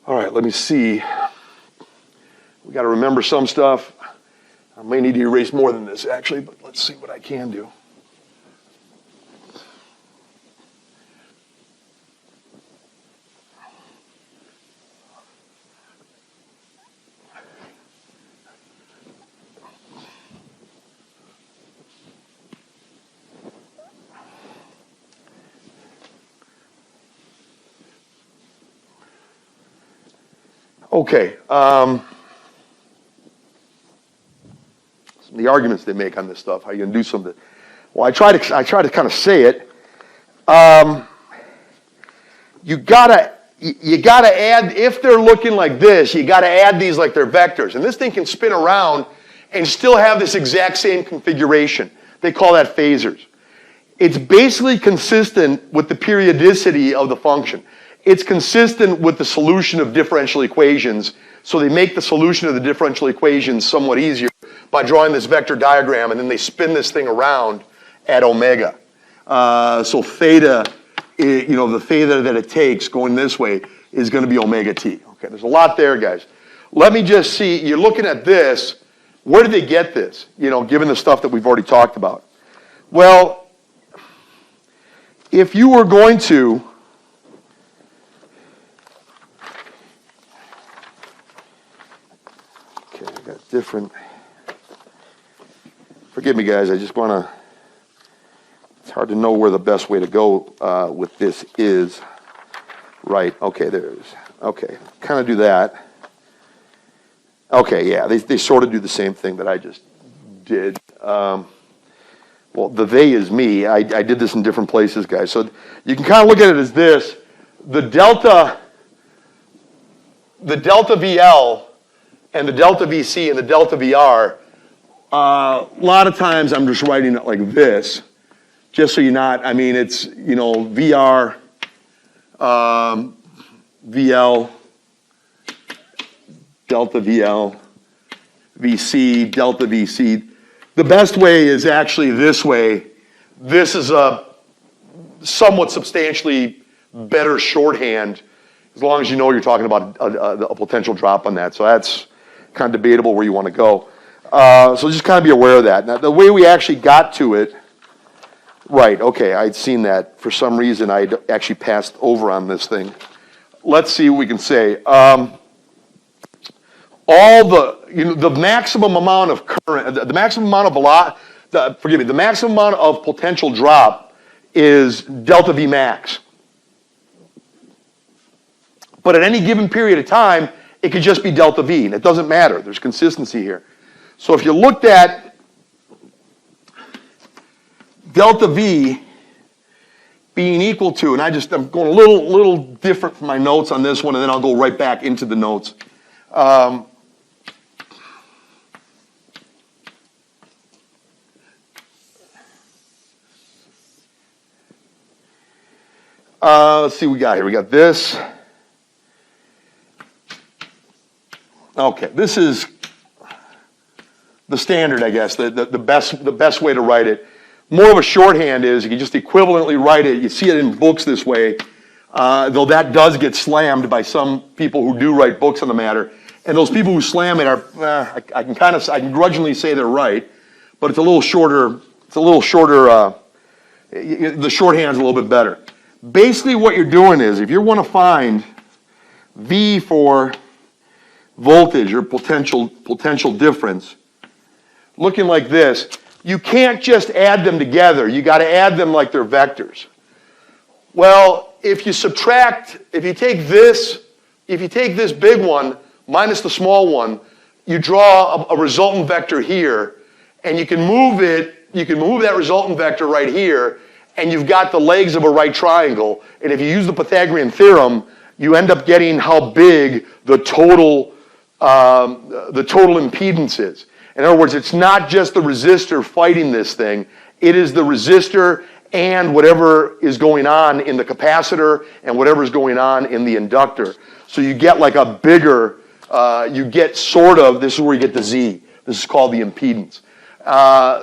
All right, let me see. We got to remember some stuff. I may need to erase more than this, actually, but let's see what I can do. Okay. The arguments they make on this stuff. How you gonna do something? Well, I try to kind of say it. You gotta add, if they're looking like this, you gotta add these like they're vectors, and this thing can spin around and still have this exact same configuration. They call that phasors. It's basically consistent with the periodicity of the function. It's consistent with the solution of differential equations, so they make the solution of the differential equations somewhat easier by drawing this vector diagram, and then they spin this thing around at omega. So theta, the theta that it takes going this way is going to be omega t. Okay, there's a lot there, guys. Let me just see, you're looking at this, where did they get this, given the stuff that we've already talked about? Well, if you were going to, okay, I got different, forgive me guys, I just want to, it's hard to know where the best way to go with this is. Right, okay, there it is. Okay, kind of do that. Okay, yeah, they sort of do the same thing that I just did. Well, the they is me. I did this in different places, guys. So you can kind of look at it as this. The delta VL and the delta VC and the delta VR, a lot of times I'm just writing it like this, just so you're not, I mean, it's, VR, VL, delta VL, VC, delta VC. The best way is actually this way. This is a somewhat substantially better shorthand, as long as you know you're talking about a potential drop on that. So that's kind of debatable where you want to go. So just kind of be aware of that. Now, the way we actually got to it, right, okay, I'd seen that. For some reason, I'd actually passed over on this thing. Let's see what we can say. All the maximum amount of current, the maximum amount of the maximum amount of potential drop is delta V max. But at any given period of time, it could just be delta V, and it doesn't matter. There's consistency here. So if you looked at delta V being equal to, and I'm going a little different from my notes on this one, and then I'll go right back into the notes. Let's see what we got here. We got this. Okay, this is the standard, I guess, the best way to write it. More of a shorthand is you can just equivalently write it. You see it in books this way, though that does get slammed by some people who do write books on the matter. And those people who slam it are, I can grudgingly say they're right, but it's a little shorter. It's a little shorter. The shorthand's a little bit better. Basically, what you're doing is, if you want to find V for voltage or potential difference looking like this. You can't just add them together. You got to add them like they're vectors. Well, if you take this big one minus the small one, you draw a resultant vector here, and you can move that resultant vector right here, and you've got the legs of a right triangle. And if you use the Pythagorean theorem, you end up getting how big the total impedance is. In other words, it's not just the resistor fighting this thing, it is the resistor and whatever is going on in the capacitor and whatever is going on in the inductor. So you get like a bigger, this is where you get the Z. This is called the impedance.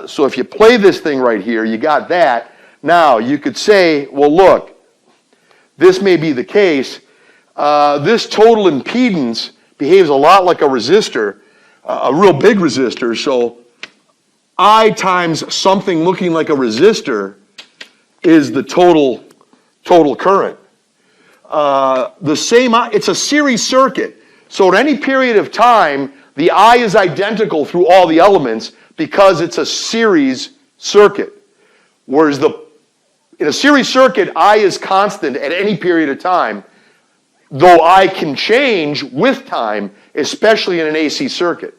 So if you play this thing right here, you got that. Now you could say, well look, this may be the case. This total impedance behaves a lot like a resistor, a real big resistor, so I times something looking like a resistor is the total current. It's a series circuit, so at any period of time, the I is identical through all the elements because it's a series circuit. Whereas in a series circuit, I is constant at any period of time, though I can change with time, especially in an AC circuit.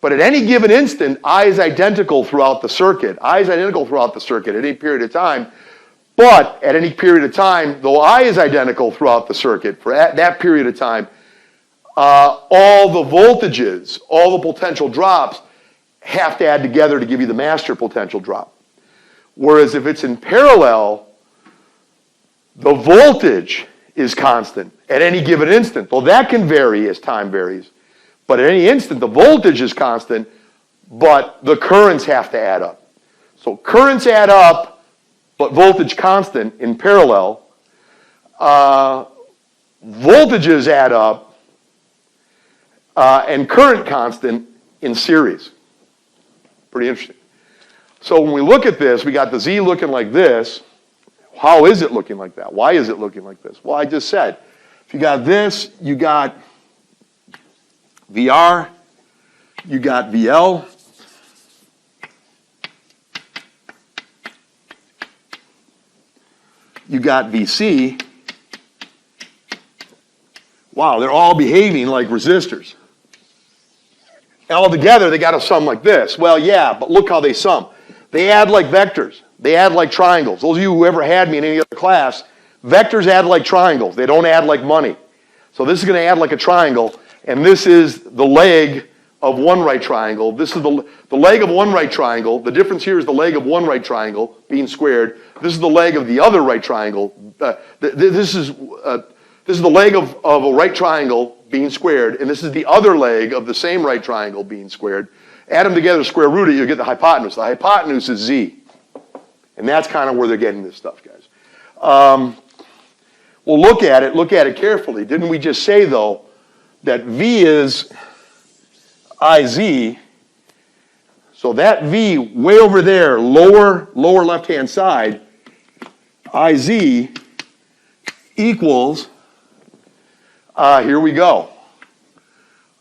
But at any given instant, I is identical throughout the circuit. I is identical throughout the circuit at any period of time. But at any period of time, though I is identical throughout the circuit for that period of time, all the voltages, all the potential drops have to add together to give you the master potential drop. Whereas if it's in parallel, the voltage is constant at any given instant. Well, that can vary as time varies. But at any instant, the voltage is constant, but the currents have to add up. So currents add up, but voltage constant in parallel. Voltages add up, and current constant in series. Pretty interesting. So when we look at this, we got the Z looking like this. How is it looking like that? Why is it looking like this? Well, I just said, if you got this, you got VR, you got VL, you got VC. Wow, they're all behaving like resistors. All together, they got to sum like this. Well, yeah, but look how they sum. They add like vectors. They add like triangles. Those of you who ever had me in any other class, vectors add like triangles. They don't add like money. So this is going to add like a triangle, and this is the leg of one right triangle. This is the leg of one right triangle. The difference here is the leg of one right triangle being squared. This is the leg of the other right triangle. This is the leg of a right triangle being squared, and this is the other leg of the same right triangle being squared. Add them together, square root it, you'll get the hypotenuse. The hypotenuse is Z. And that's kind of where they're getting this stuff, guys. Well, look at it carefully. Didn't we just say, though, that V is IZ, so that V way over there, lower left-hand side, IZ equals, here we go.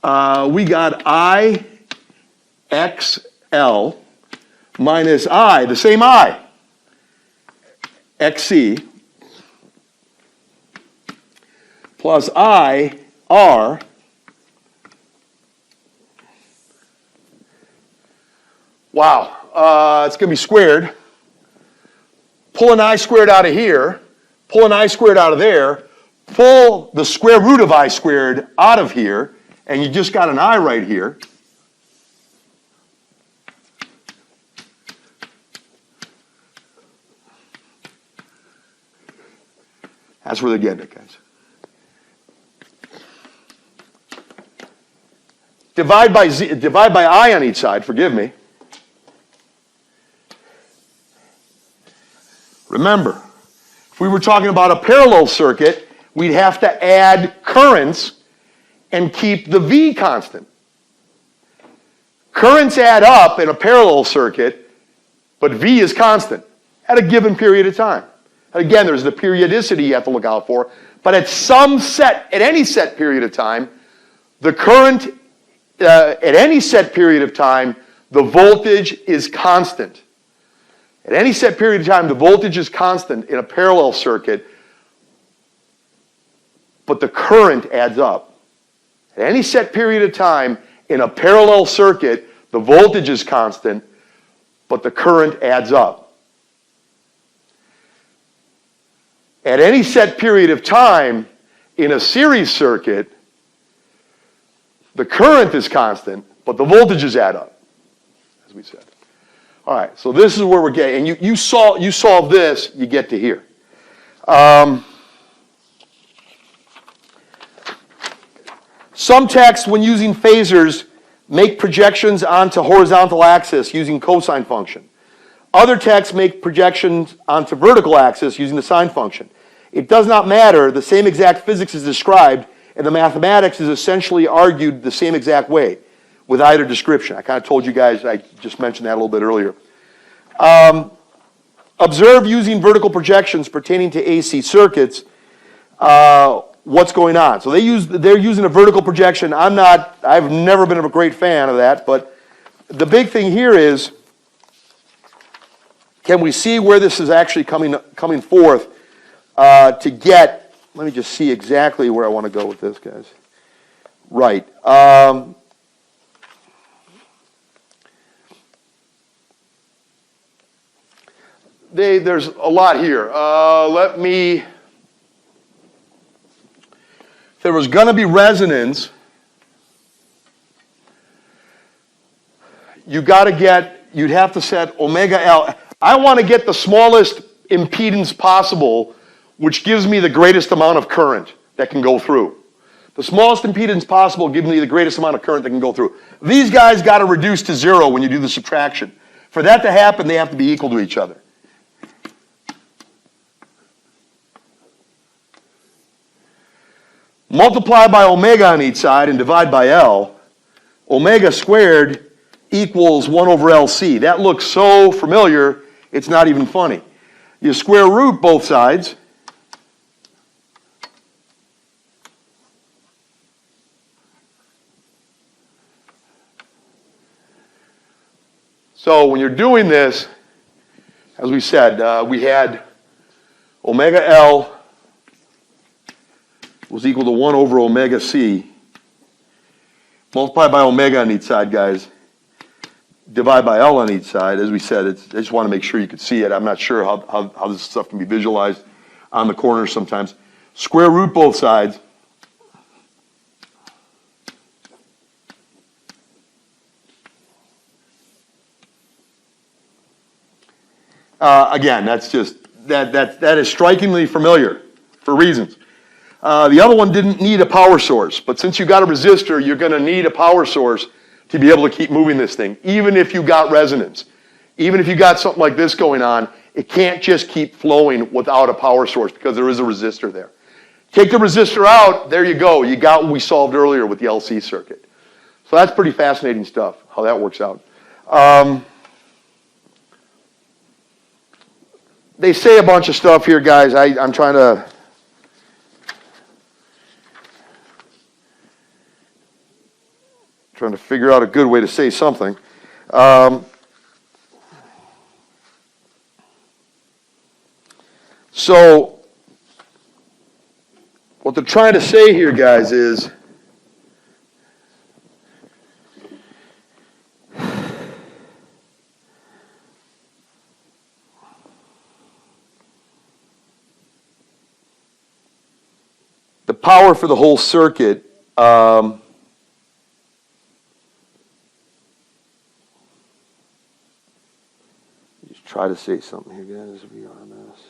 We got IXL minus I, the same I, XC, plus IR wow, it's going to be squared. Pull an I squared out of here, pull an I squared out of there, pull the square root of I squared out of here, and you just got an I right here. That's where they're getting it, guys. Divide by I on each side, forgive me. Remember, if we were talking about a parallel circuit, we'd have to add currents and keep the V constant. Currents add up in a parallel circuit, but V is constant at a given period of time. Again, there's the periodicity you have to look out for, but at any set period of time, the current, at any set period of time, the voltage is constant. At any set period of time, the voltage is constant in a parallel circuit, but the current adds up. At any set period of time, in a parallel circuit, the voltage is constant, but the current adds up. At any set period of time, in a series circuit, the current is constant, but the voltages add up, as we said. All right, so this is where we're getting, and you solve this, you get to here. Some texts, when using phasors, make projections onto horizontal axis using cosine function. Other texts make projections onto vertical axis using the sine function. It does not matter, the same exact physics is described, and the mathematics is essentially argued the same exact way with either description. I kind of told you guys, I just mentioned that a little bit earlier. Observe using vertical projections pertaining to AC circuits, what's going on. So they're using a vertical projection. I've never been a great fan of that, but the big thing here is, can we see where this is actually coming forth to get, let me just see exactly where I want to go with this, guys. Right. There's a lot here. If there was going to be resonance, you'd have to set omega L. I want to get the smallest impedance possible, which gives me the greatest amount of current that can go through. The smallest impedance possible gives me the greatest amount of current that can go through. These guys got to reduce to zero when you do the subtraction. For that to happen, they have to be equal to each other. Multiply by omega on each side and divide by L. Omega squared equals 1 over LC. That looks so familiar, it's not even funny. You square root both sides. So when you're doing this, as we said, we had omega L was equal to 1 over omega C. Multiply by omega on each side, guys. Divide by L on each side. As we said, I just want to make sure you could see it. I'm not sure how this stuff can be visualized on the corners sometimes. Square root both sides. Again, that's just, that is strikingly familiar for reasons. The other one didn't need a power source, but since you got a resistor, you're going to need a power source to be able to keep moving this thing, even if you got resonance. Even if you got something like this going on, it can't just keep flowing without a power source because there is a resistor there. Take the resistor out, there you go. You got what we solved earlier with the LC circuit. So that's pretty fascinating stuff, how that works out. They say a bunch of stuff here, guys. I'm trying to figure out a good way to say something. So what they're trying to say here, guys, is the power for the whole circuit try to say something here, guys. We are on this.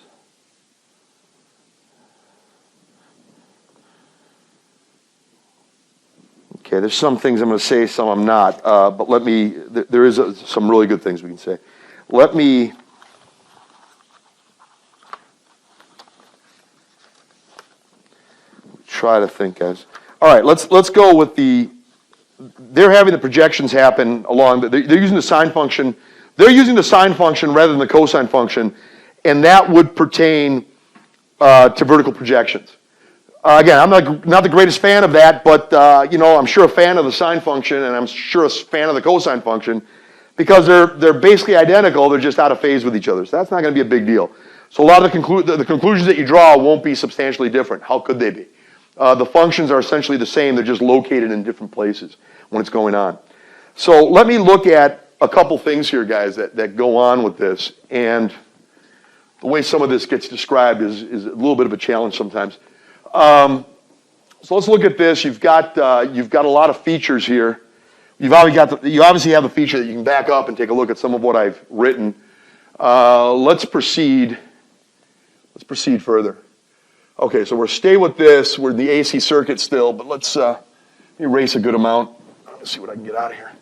Okay, there's some things I'm going to say, some I'm not. But there is some really good things we can say. Let me try to think, guys. All right, let's go with they're having the projections happen along, they're using the sine function. They're using the sine function rather than the cosine function, and that would pertain to vertical projections. Again, I'm not the greatest fan of that, but I'm sure a fan of the sine function, and I'm sure a fan of the cosine function, because they're basically identical. They're just out of phase with each other. So that's not going to be a big deal. So a lot of the conclusions that you draw won't be substantially different. How could they be? The functions are essentially the same. They're just located in different places when it's going on. So let me look at a couple things here, guys, that go on with this. And the way some of this gets described is a little bit of a challenge sometimes. So let's look at this. You've got a lot of features here. You obviously have the feature that you can back up and take a look at some of what I've written. Let's proceed further. Okay, so we'll stay with this. We're in the AC circuit still, but let's erase a good amount. Let's see what I can get out of here.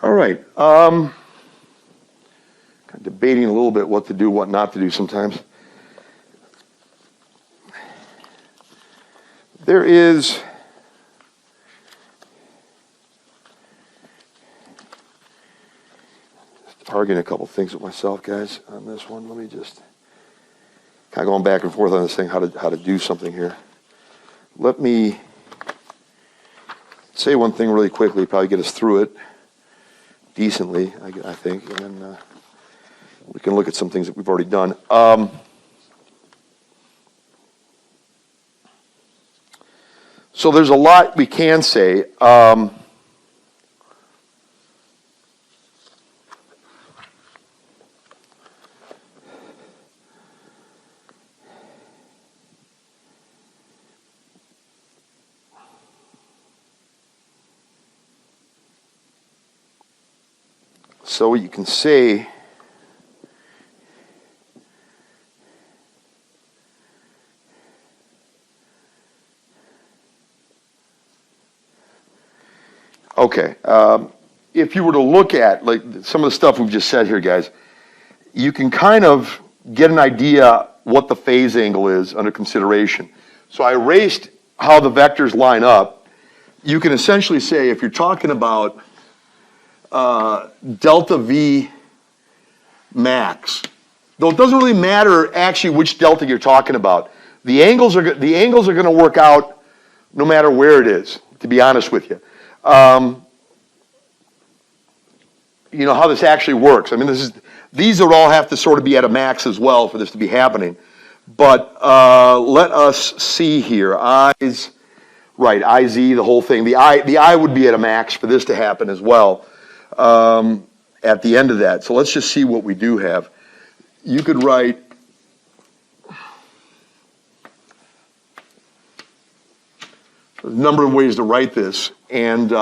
All right. Kind of debating a little bit what to do, what not to do sometimes. There is arguing a couple things with myself, guys, on this one. Let me just kind of going back and forth on this thing, how to do something here. Let me say one thing really quickly, probably get us through it decently, I think, and then we can look at some things that we've already done. So there's a lot we can say. So you can say okay, if you were to look at like some of the stuff we've just said here, guys, you can kind of get an idea what the phase angle is under consideration. So I erased how the vectors line up. You can essentially say if you're talking about delta V max, though it doesn't really matter actually which delta you're talking about. The angles are going to work out no matter where it is, to be honest with you. You know how this actually works. I mean, these would all have to sort of be at a max as well for this to be happening. But let us see here. I's, right, IZ, the whole thing. The I would be at a max for this to happen as well. At the end of that. So let's just see what we do have. You could write a number of ways to write this, and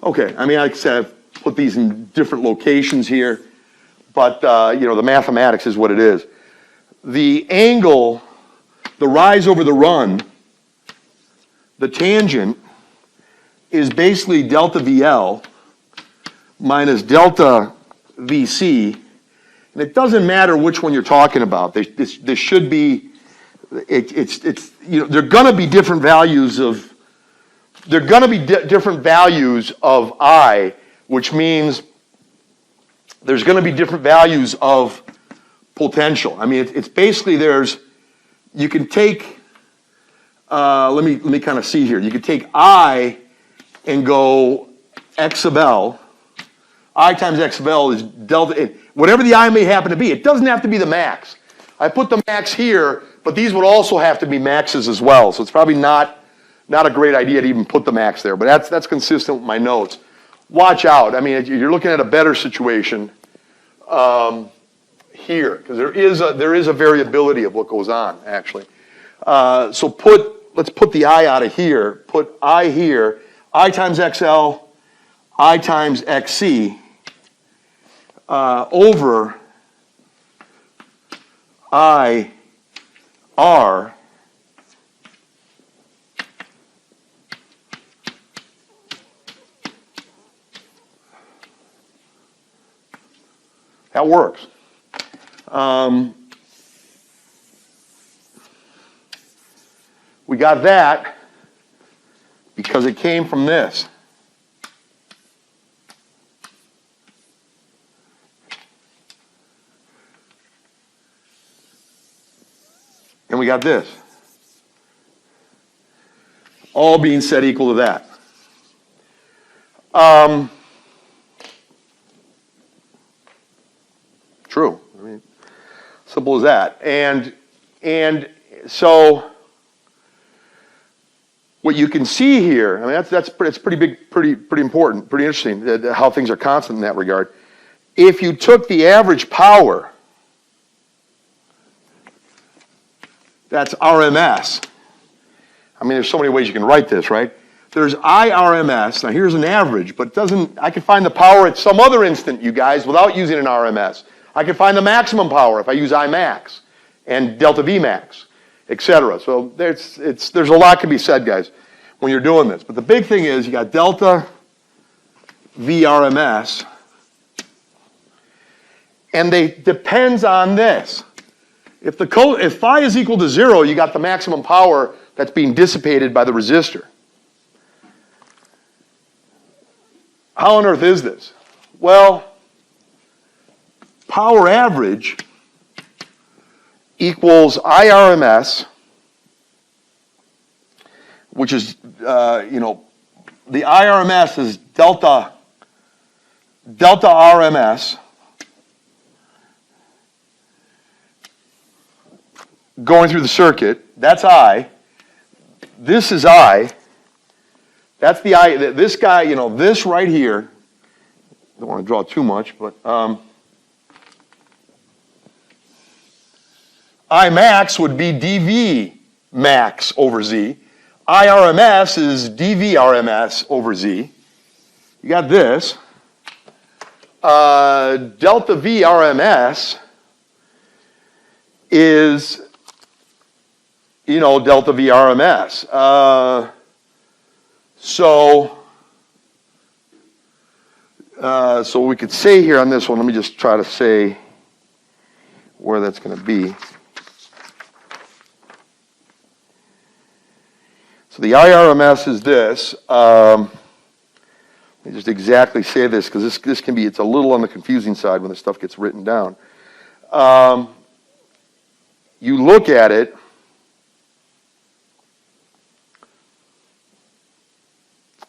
okay, I mean, like I said, I've put these in different locations here. But, the mathematics is what it is. The angle, the rise over the run, the tangent, is basically delta VL minus delta VC. And it doesn't matter which one you're talking about. This should be, they're going to be different values of, different values of I, which means there's going to be different values of potential. I mean, it's basically you can take, let me kind of see here. You could take I and go X of L. I times X of L is delta, whatever the I may happen to be. It doesn't have to be the max. I put the max here, but these would also have to be maxes as well. So it's probably not a great idea to even put the max there, but that's consistent with my notes. watch out. I mean, you're looking at a better situation here, because there is a variability of what goes on, actually. So let's put the I out of here, put I here, I times XL, I times XC over I R that works. We got that because it came from this. And we got this. All being set equal to that. True. I mean, simple as that. And so what you can see here, I mean, that's pretty big, pretty important, pretty interesting how things are constant in that regard. If you took the average power, that's RMS. I mean, there's so many ways you can write this, right? There's IRMS. Now, here's an average, but I can find the power at some other instant, you guys, without using an RMS. I can find the maximum power if I use Imax and delta V max, etc. So there's a lot can be said, guys, when you're doing this. But the big thing is you got delta V RMS, and they depends on this. If phi is equal to 0, you got the maximum power that's being dissipated by the resistor. How on earth is this? Well, power average equals IRMS, which is, the IRMS is delta RMS going through the circuit. That's I. This is I. That's the I. This guy, this right here. Don't want to draw too much, but I max would be dV max over Z. IRMS is dV RMS over Z. You got this. Delta V RMS is, delta V RMS. So we could say here on this one, let me just try to say where that's going to be. So the IRMS is this. Let me just exactly say this, because this can be, it's a little on the confusing side when the stuff gets written down. You look at it,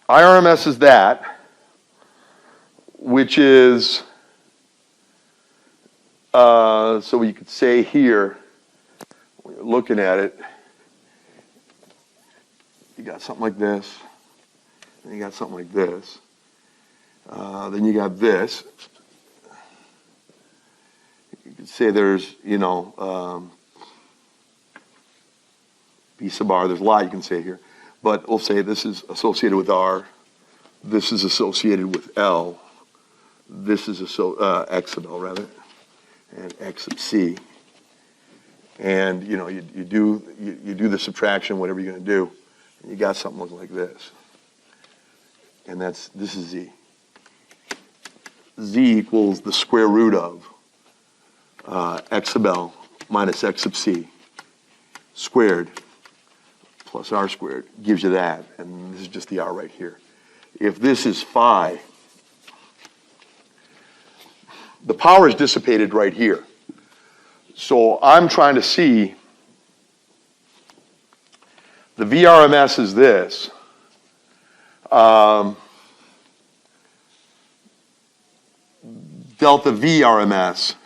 IRMS is that, which is, so you could say here, when you're looking at it, you got something like this, and you got something like this, then you got this. You could say there's, B sub R, there's a lot you can say here. But we'll say this is associated with R, this is associated with L, this is X sub L rather, and X sub C. And you do the subtraction, whatever you're going to do, and you got something looking like this. And this is Z. Z equals the square root of X sub L minus X sub C squared plus R squared gives you that, and this is just the R right here. If this is phi, the power is dissipated right here. So I'm trying to see, the VRMS is this. Delta VRMS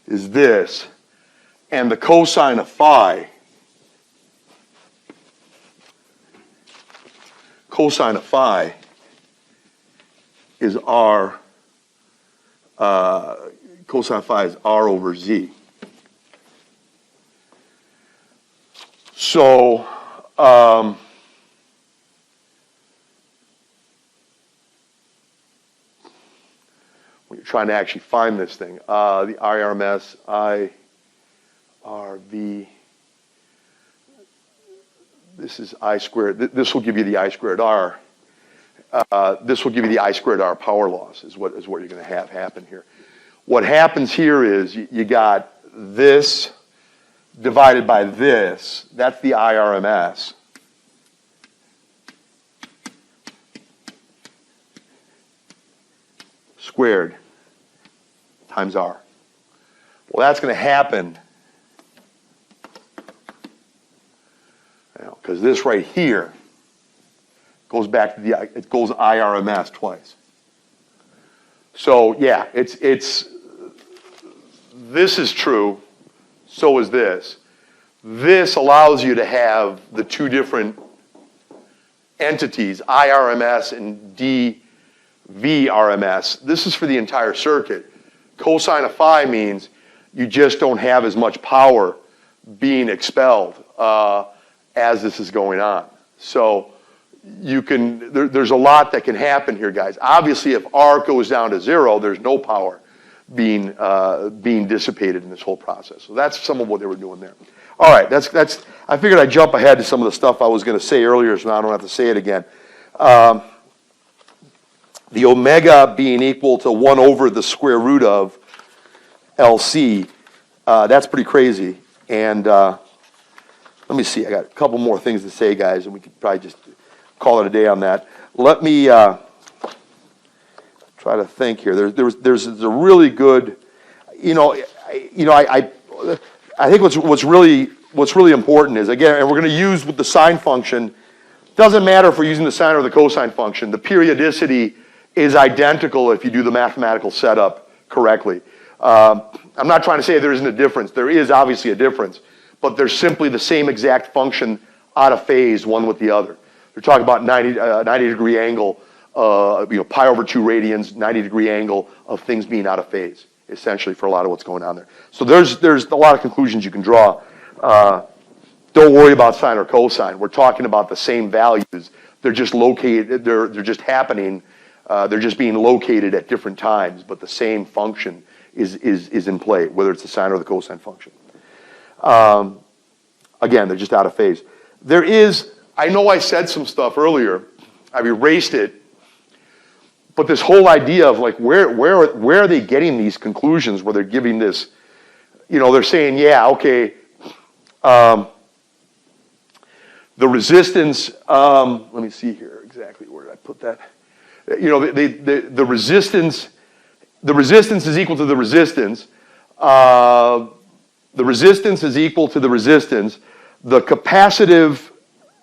is this, and the cosine of phi, is R, cosine phi is R over Z. So, when you're trying to actually find this thing, the IRMS, IRV, this is I squared, this will give you the I squared R. This will give you the I squared R power loss is what you're going to have happen here. What happens here is you got this divided by this, that's the IRMS. Squared times R. Well, that's going to happen because this right here goes back to it goes IRMS twice. So yeah, this is true, so is this. This allows you to have the two different entities, IRMS and DVRMS. This is for the entire circuit. Cosine of phi means you just don't have as much power being expelled as this is going on. So you can, there's a lot that can happen here, guys. Obviously, if R goes down to 0, there's no power being dissipated in this whole process. So that's some of what they were doing there. All right, that's. I figured I'd jump ahead to some of the stuff I was going to say earlier, so now I don't have to say it again. The omega being equal to 1 over the square root of LC, that's pretty crazy. And let me see, I got a couple more things to say, guys, and we could probably just call it a day on that. Let me try to think here. There's a really good, I think what's really important is, again, and we're going to use with the sine function, doesn't matter if we're using the sine or the cosine function, the periodicity is identical if you do the mathematical setup correctly. I'm not trying to say there isn't a difference. There is obviously a difference, but they're simply the same exact function out of phase one with the other. They're talking about 90 degree angle, pi over 2 radians, 90-degree angle of things being out of phase, essentially, for a lot of what's going on there. So there's a lot of conclusions you can draw. Don't worry about sine or cosine. We're talking about the same values. They're just located, they're just happening, they're just being located at different times, but the same function is in play, whether it's the sine or the cosine function. Again, they're just out of phase. There is, I know I said some stuff earlier, I've erased it, but this whole idea of like where are they getting these conclusions where they're giving this, they're saying, yeah, okay, the resistance, let me see here exactly where did I put that. The resistance is equal to the resistance. The resistance is equal to the resistance. The capacitive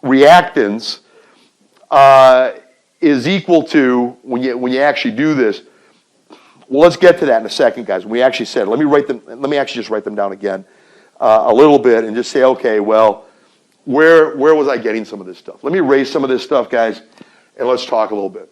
reactance is equal to, when you actually do this, well, let's get to that in a second, guys. We actually said, let me actually just write them down again a little bit and just say, okay, well, where was I getting some of this stuff? Let me erase some of this stuff, guys, and let's talk a little bit.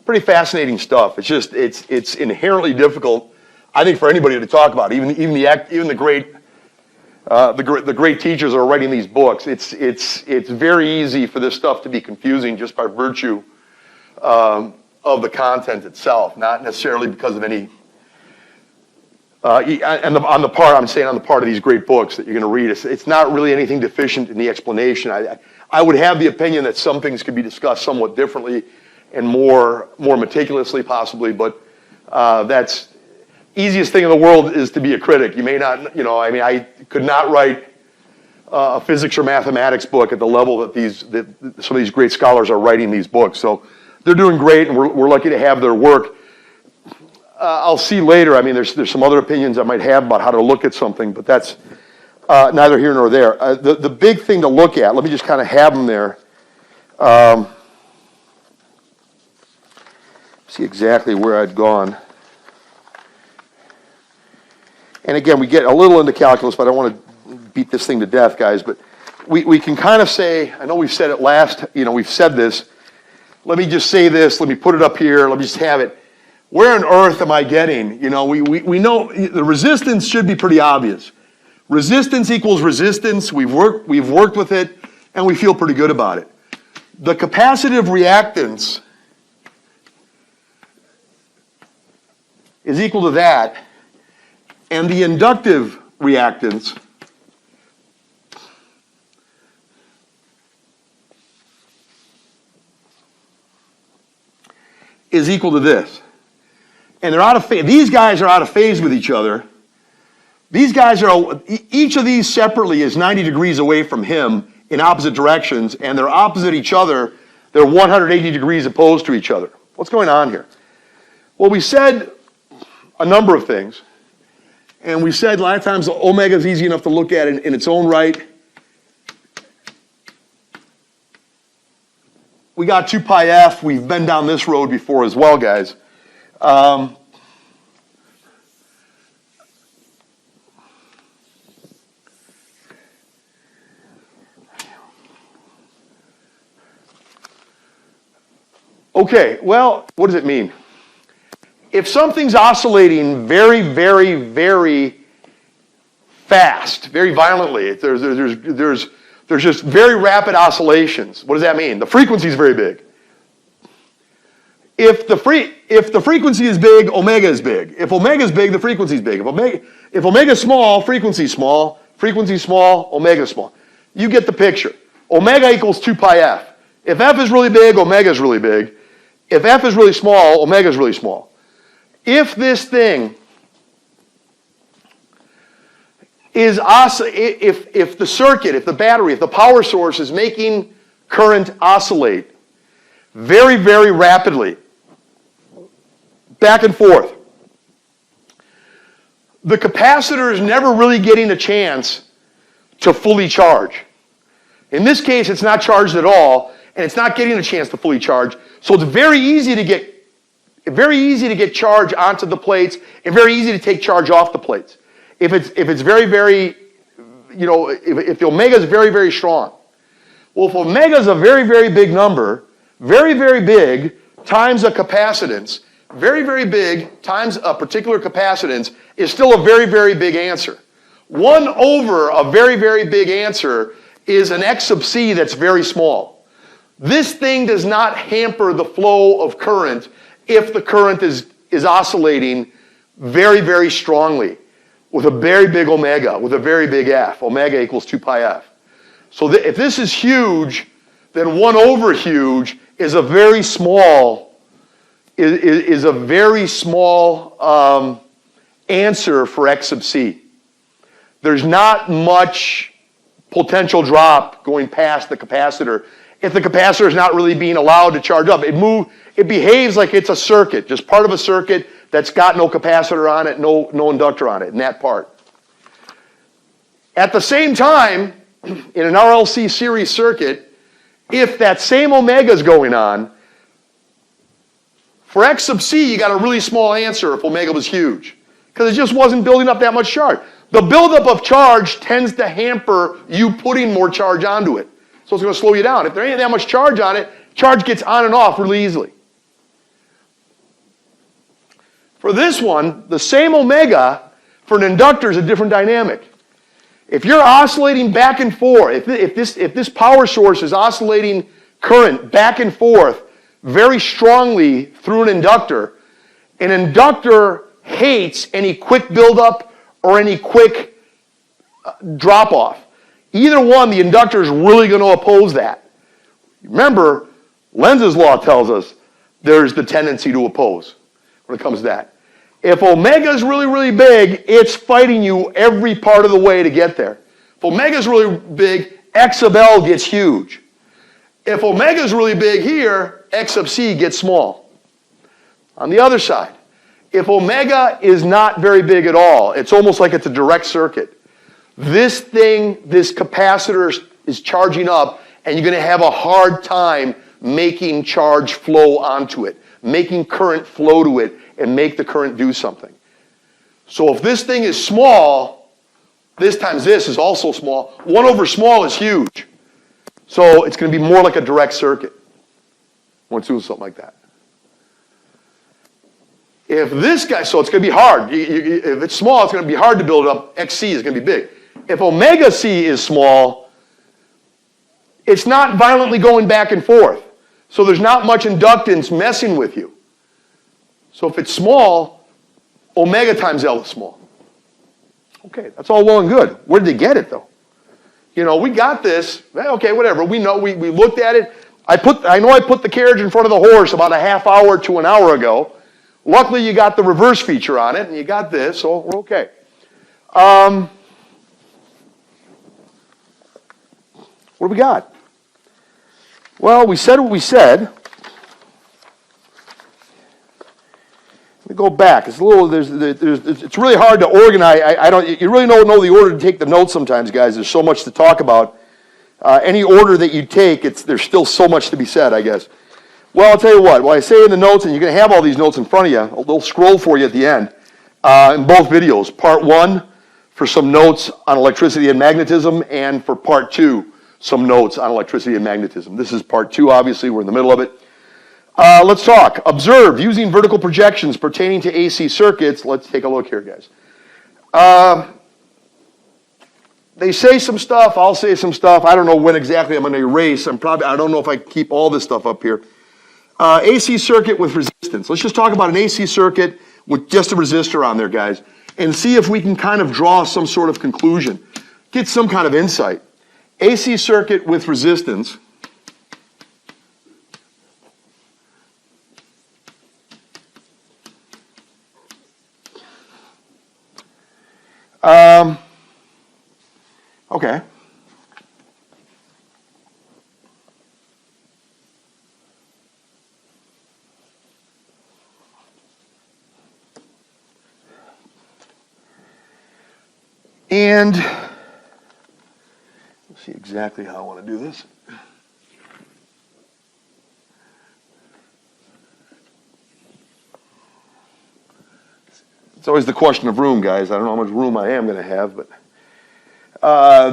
Pretty fascinating stuff. It's just it's inherently difficult, I think, for anybody to talk about. Even the great teachers that are writing these books. It's very easy for this stuff to be confusing just by virtue of the content itself, not necessarily because of any. On the part of these great books that you're going to read, it's not really anything deficient in the explanation. I would have the opinion that some things could be discussed somewhat differently and more meticulously possibly, but that's easiest thing in the world is to be a critic. You may not, I could not write a physics or mathematics book at the level that some of these great scholars are writing these books. So they're doing great, and we're lucky to have their work. I'll see later. I mean, there's some other opinions I might have about how to look at something, but that's neither here nor there. The big thing to look at, let me just kind of have them there. see exactly where I'd gone. And again, we get a little into calculus, but I don't want to beat this thing to death, guys. But we can kind of say, I know we've said it last, we've said this. Let me just say this. Let me put it up here. Let me just have it. Where on earth am I getting? We know the resistance should be pretty obvious. Resistance equals resistance. We've worked with it, and we feel pretty good about it. The capacitive reactance is equal to that, and the inductive reactance is equal to this. And they're out of phase. These guys are out of phase with each other. These guys are, each of these separately is 90 degrees away from him in opposite directions, and they're opposite each other. They're 180 degrees opposed to each other. What's going on here? Well, we said a number of things. And we said a lot of times omega is easy enough to look at in its own right. We got 2 pi f. We've been down this road before as well, guys. Okay, well, what does it mean? If something's oscillating very, very, very fast, very violently, there's just very rapid oscillations. What does that mean? The frequency is very big. If the frequency is big, omega is big. If omega is big, the frequency is big. If omega is small, frequency is small. Frequency is small, omega is small. You get the picture. Omega equals 2 pi f. If f is really big, omega is really big. If f is really small, omega is really small. If this thing is if the circuit, if the battery, if the power source is making current oscillate very, very rapidly, back and forth, the capacitor is never really getting a chance to fully charge. In this case, it's not charged at all, and it's not getting a chance to fully charge. So it's very easy to get charge onto the plates, and very easy to take charge off the plates. If it's very, very, if the omega is very, very strong. Well, if omega is a very, very big number, very, very big times a capacitance, very, very big times a particular capacitance is still a very, very big answer. 1 over a very, very big answer is an x sub c that's very small. This thing does not hamper the flow of current if the current is oscillating very, very strongly with a very big omega, with a very big f. Omega equals 2 pi f. So if this is huge, then 1 over huge is a very small, answer for x sub c. There's not much potential drop going past the capacitor if the capacitor is not really being allowed to charge up. It behaves like it's a circuit, just part of a circuit that's got no capacitor on it, no inductor on it, in that part. At the same time, in an RLC series circuit, if that same omega is going on, for x sub c, you got a really small answer if omega was huge, because it just wasn't building up that much charge. The buildup of charge tends to hamper you putting more charge onto it. So it's going to slow you down. If there ain't that much charge on it, charge gets on and off really easily. For this one, the same omega for an inductor is a different dynamic. If you're oscillating back and forth, if this power source is oscillating current back and forth very strongly through an inductor hates any quick buildup or any quick drop off. Either one, the inductor is really going to oppose that. Remember, Lenz's law tells us there's the tendency to oppose when it comes to that. If omega is really, really big, it's fighting you every part of the way to get there. If omega is really big, x sub L gets huge. If omega is really big here, x sub c gets small. On the other side, if omega is not very big at all, it's almost like it's a direct circuit. This capacitor is charging up, and you're going to have a hard time making charge flow onto it, making current flow to it and make the current do something. So if this thing is small, this times this is also small. 1 over small is huge. So it's going to be more like a direct circuit when it's doing something like that. If this guy, so it's going to be hard. If it's small, it's going to be hard to build up. XC is going to be big. If omega C is small, it's not violently going back and forth. So there's not much inductance messing with you. So if it's small, omega times L is small. Okay, that's all well and good. Where did they get it, though? You know, we got this. Okay, whatever. We know. We looked at it. I know I put the carriage in front of the horse about a half hour to an hour ago. Luckily, you got the reverse feature on it, and you got this, so we're okay. What do we got? Well, we said what we said. Let me go back. It's a little. It's really hard to organize. You really don't know the order to take the notes sometimes, guys. There's so much to talk about. Any order that you take, there's still so much to be said, I guess. Well, I'll tell you what. I say in the notes, and you're going to have all these notes in front of you. They'll scroll for you at the end in both videos. Part 1 for some notes on electricity and magnetism, and for Part 2, some notes on electricity and magnetism. This is Part 2, obviously. We're in the middle of it. Let's talk. Observe using vertical projections pertaining to AC circuits. Let's take a look here, guys. They say some stuff. I'll say some stuff. I don't know when exactly I'm going to erase. I don't know if I keep all this stuff up here. AC circuit with resistance. Let's just talk about an AC circuit with just a resistor on there, guys, and see if we can kind of draw some sort of conclusion, get some kind of insight. AC circuit with resistance. Okay. And let's see exactly how I want to do this. It's always the question of room, guys. I don't know how much room I am going to have, but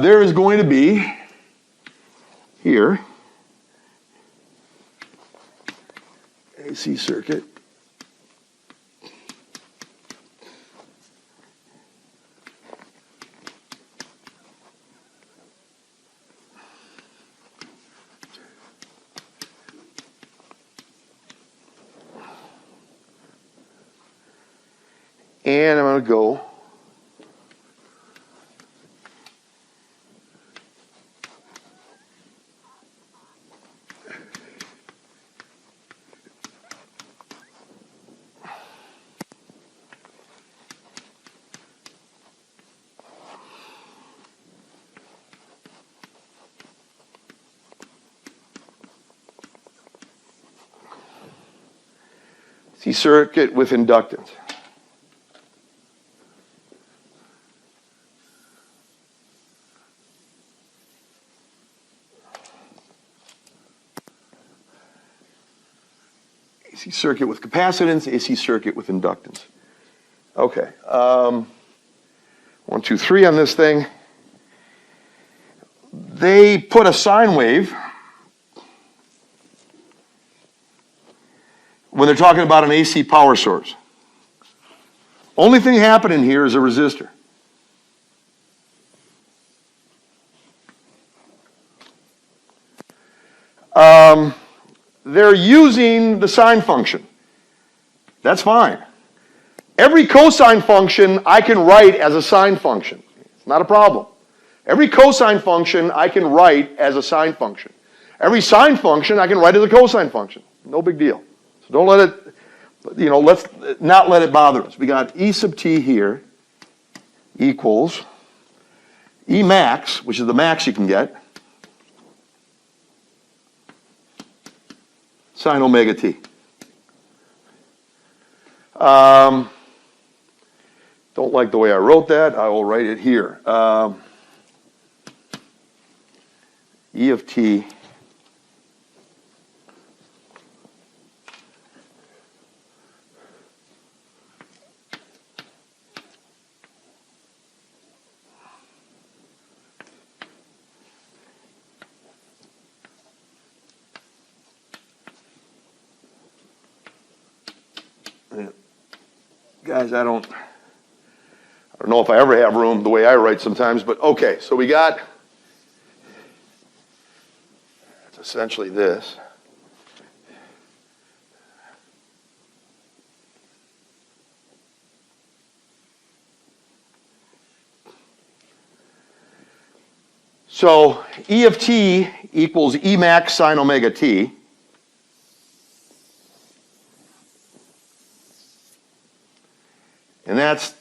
there is going to be here AC circuit. And I'm going to go see circuit with inductance. AC circuit with capacitance, AC circuit with inductance. Okay. 1, 2, 3 on this thing. They put a sine wave when they're talking about an AC power source. Only thing happening here is a resistor. They're using the sine function. That's fine. Every cosine function I can write as a sine function. It's not a problem. Every cosine function I can write as a sine function. Every sine function I can write as a cosine function. No big deal. So don't let it, let's not let it bother us. We got E sub t here equals E max, which is the max you can get, sine omega t. Don't like the way I wrote that. I will write it here. E of t guys, I don't know if I ever have room the way I write sometimes, but okay, so we got, it's essentially this. So E of t equals E max sine omega t. And that's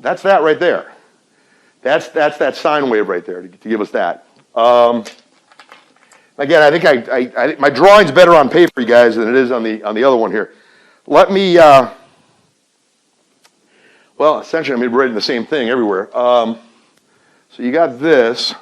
that right there. That's that sine wave right there to give us that. Again, I think my drawing's better on paper, you guys, than it is on the other one here. Let me, well, essentially I'm going to be writing the same thing everywhere. So you got this.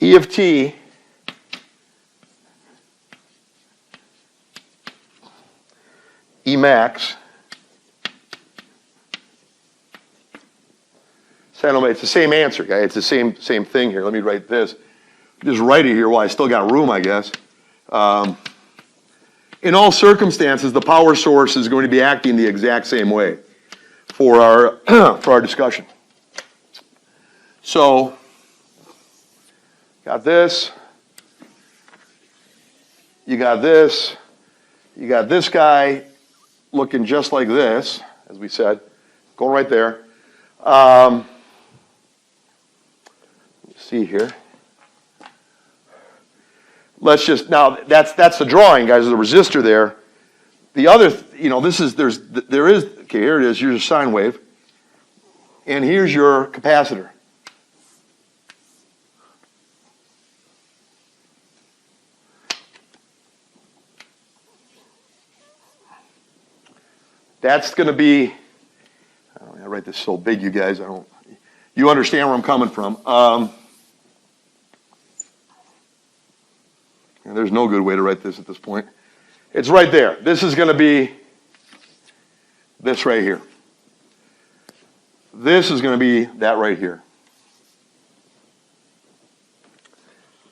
E of t E max sine omega. It's the same answer, guys. It's the same thing here. Let me write this. Just write it here while I still got room, I guess. In all circumstances, the power source is going to be acting the exact same way for our for our discussion. So, got this. You got this. You got this guy looking just like this, as we said, going right there. Let's see here. Let's just, now that's the drawing, guys, of the resistor there. The other, there is, okay, here it is, here's your sine wave. And here's your capacitor. That's going to be, I write this so big, you guys, you understand where I'm coming from. And there's no good way to write this at this point. It's right there. This is going to be this right here. This is going to be that right here.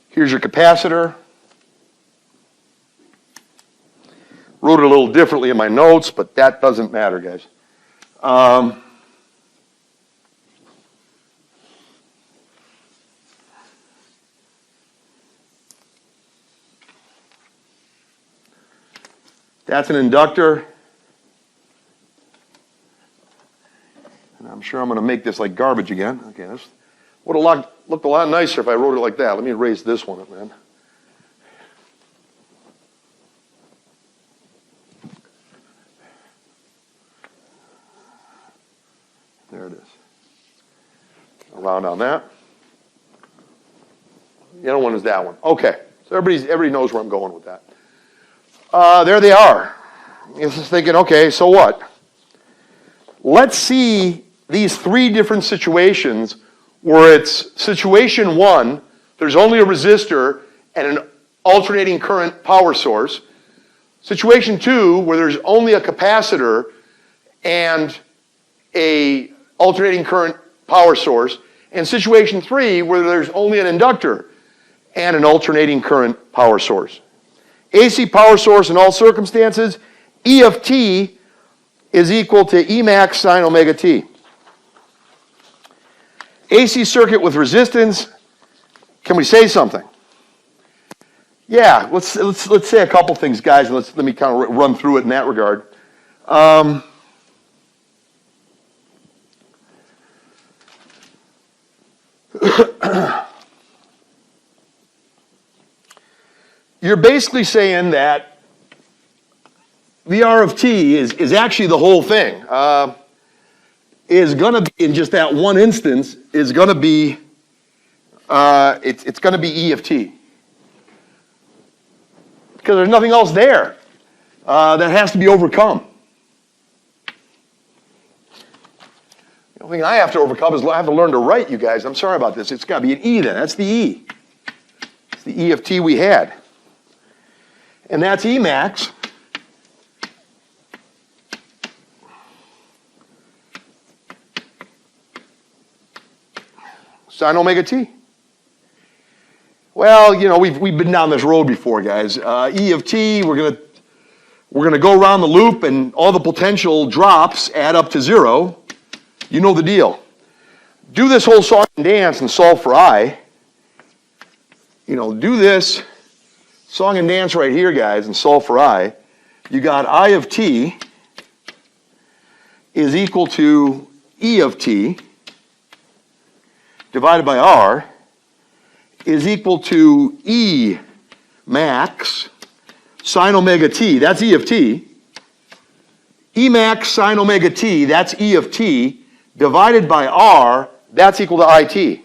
Here's your capacitor. Wrote it a little differently in my notes, but that doesn't matter, guys. That's an inductor. And I'm sure I'm going to make this like garbage again. Okay, this would have looked a lot nicer if I wrote it like that. Let me erase this one up, man. There it is. Around on that. The other one is that one. Okay, so everybody knows where I'm going with that. There they are. You're just thinking, okay, so what? Let's see these three different situations where it's situation one, there's only a resistor and an alternating current power source. Situation two, where there's only a capacitor and a alternating current power source. And situation three, where there's only an inductor and an alternating current power source. AC power source in all circumstances, E of t is equal to E max sine omega t. AC circuit with resistance, can we say something? Yeah, let's say a couple things, guys, and let me kind of run through it in that regard. You're basically saying that the R of t is actually the whole thing. Is going to be, in just that one instance, is going to be, it's going to be E of t. Because there's nothing else there that has to be overcome. The only thing I have to overcome is I have to learn to write, you guys. I'm sorry about this. It's got to be an E then. That's the E. It's the E of t we had. And that's E max sine omega t. Well, you know, we've been down this road before, guys. E of t, we're gonna go around the loop and all the potential drops add up to 0. You know the deal. Do this whole song and dance and solve for I. You know, do this song and dance right here, guys, and solve for I. You got I of t is equal to E of t divided by R is equal to E max sine omega t, that's E of t. E max sine omega t, that's E of t, divided by R, that's equal to IT.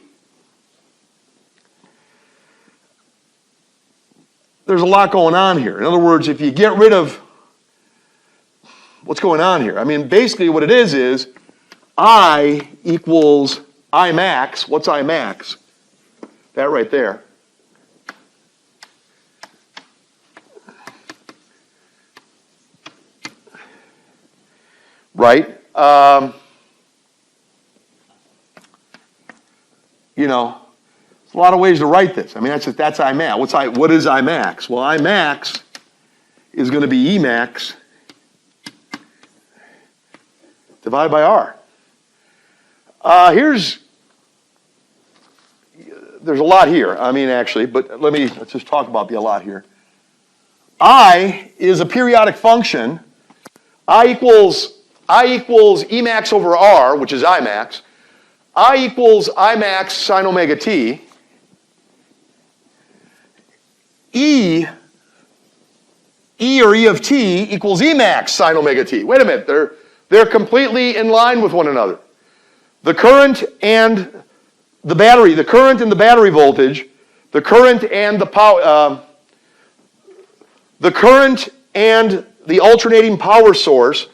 There's a lot going on here. In other words, if you get rid of what's going on here, I mean, basically what it is I equals I max. What's I max? That right there. Right? You know, there's a lot of ways to write this. I mean, that's I max. What is I max? Well, I max is going to be E max divided by R. There's a lot here. I mean, actually, but let's just talk about the a lot here. I is a periodic function. I equals E max over R, which is I max. I equals I max sine omega t. E or E of t equals E max sine omega t. Wait a minute, they're completely in line with one another. The current and the battery, the current and the battery voltage, the current and the power, the current and the alternating power source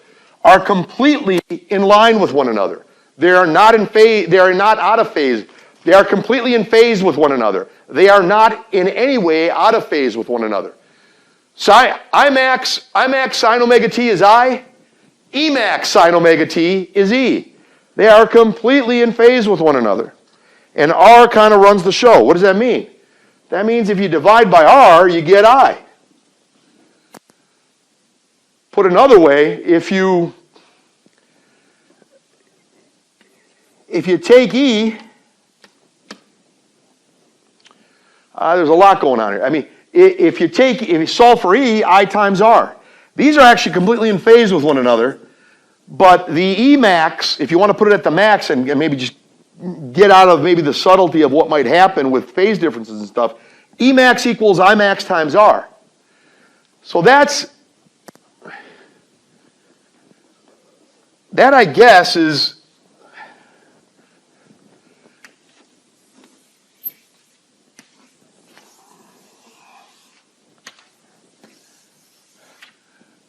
are completely in line with one another. They are not in phase, they are not out of phase. They are completely in phase with one another. They are not in any way out of phase with one another. I max sine omega t is I, E max sine omega t is E. They are completely in phase with one another. And R kind of runs the show. What does that mean? That means if you divide by R, you get I. Put another way, if you take E, there's a lot going on here. I mean, if you solve for E, I times R. These are actually completely in phase with one another, but the E max, if you want to put it at the max and maybe just get out of maybe the subtlety of what might happen with phase differences and stuff, E max equals I max times R. So that I guess is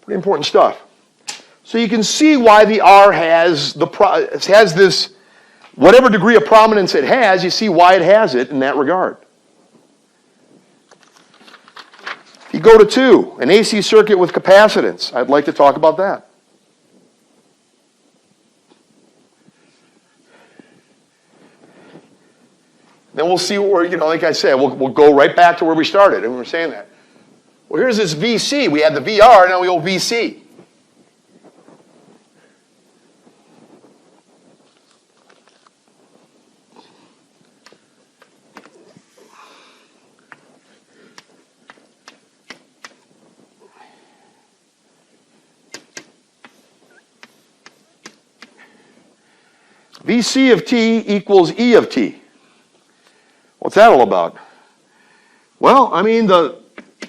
pretty important stuff. So you can see why the R has this, whatever degree of prominence it has, you see why it has it in that regard. If you go to 2, an AC circuit with capacitance, I'd like to talk about that. Then we'll see where, like I said, we'll go right back to where we started, and we were saying that. Well, here's this VC. We had the VR, now we go VC. VC of t equals E of t. What's that all about? Well, I mean, the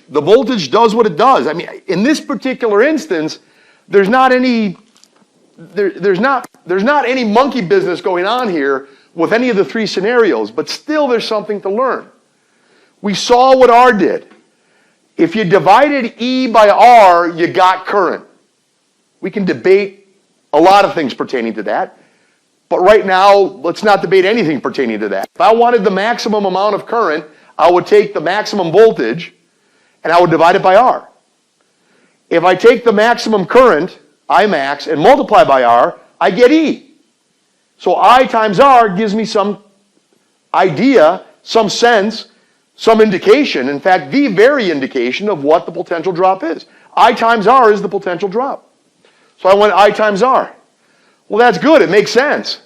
voltage does what it does. I mean, in this particular instance, there's not any monkey business going on here with any of the 3 scenarios, but still there's something to learn. We saw what R did. If you divided E by R, you got current. We can debate a lot of things pertaining to that. But right now, let's not debate anything pertaining to that. If I wanted the maximum amount of current, I would take the maximum voltage and I would divide it by R. If I take the maximum current, I max, and multiply by R, I get E. So I times R gives me some idea, some sense, some indication, in fact, the very indication of what the potential drop is. I times R is the potential drop. So I went I times R. Well, that's good. It makes sense.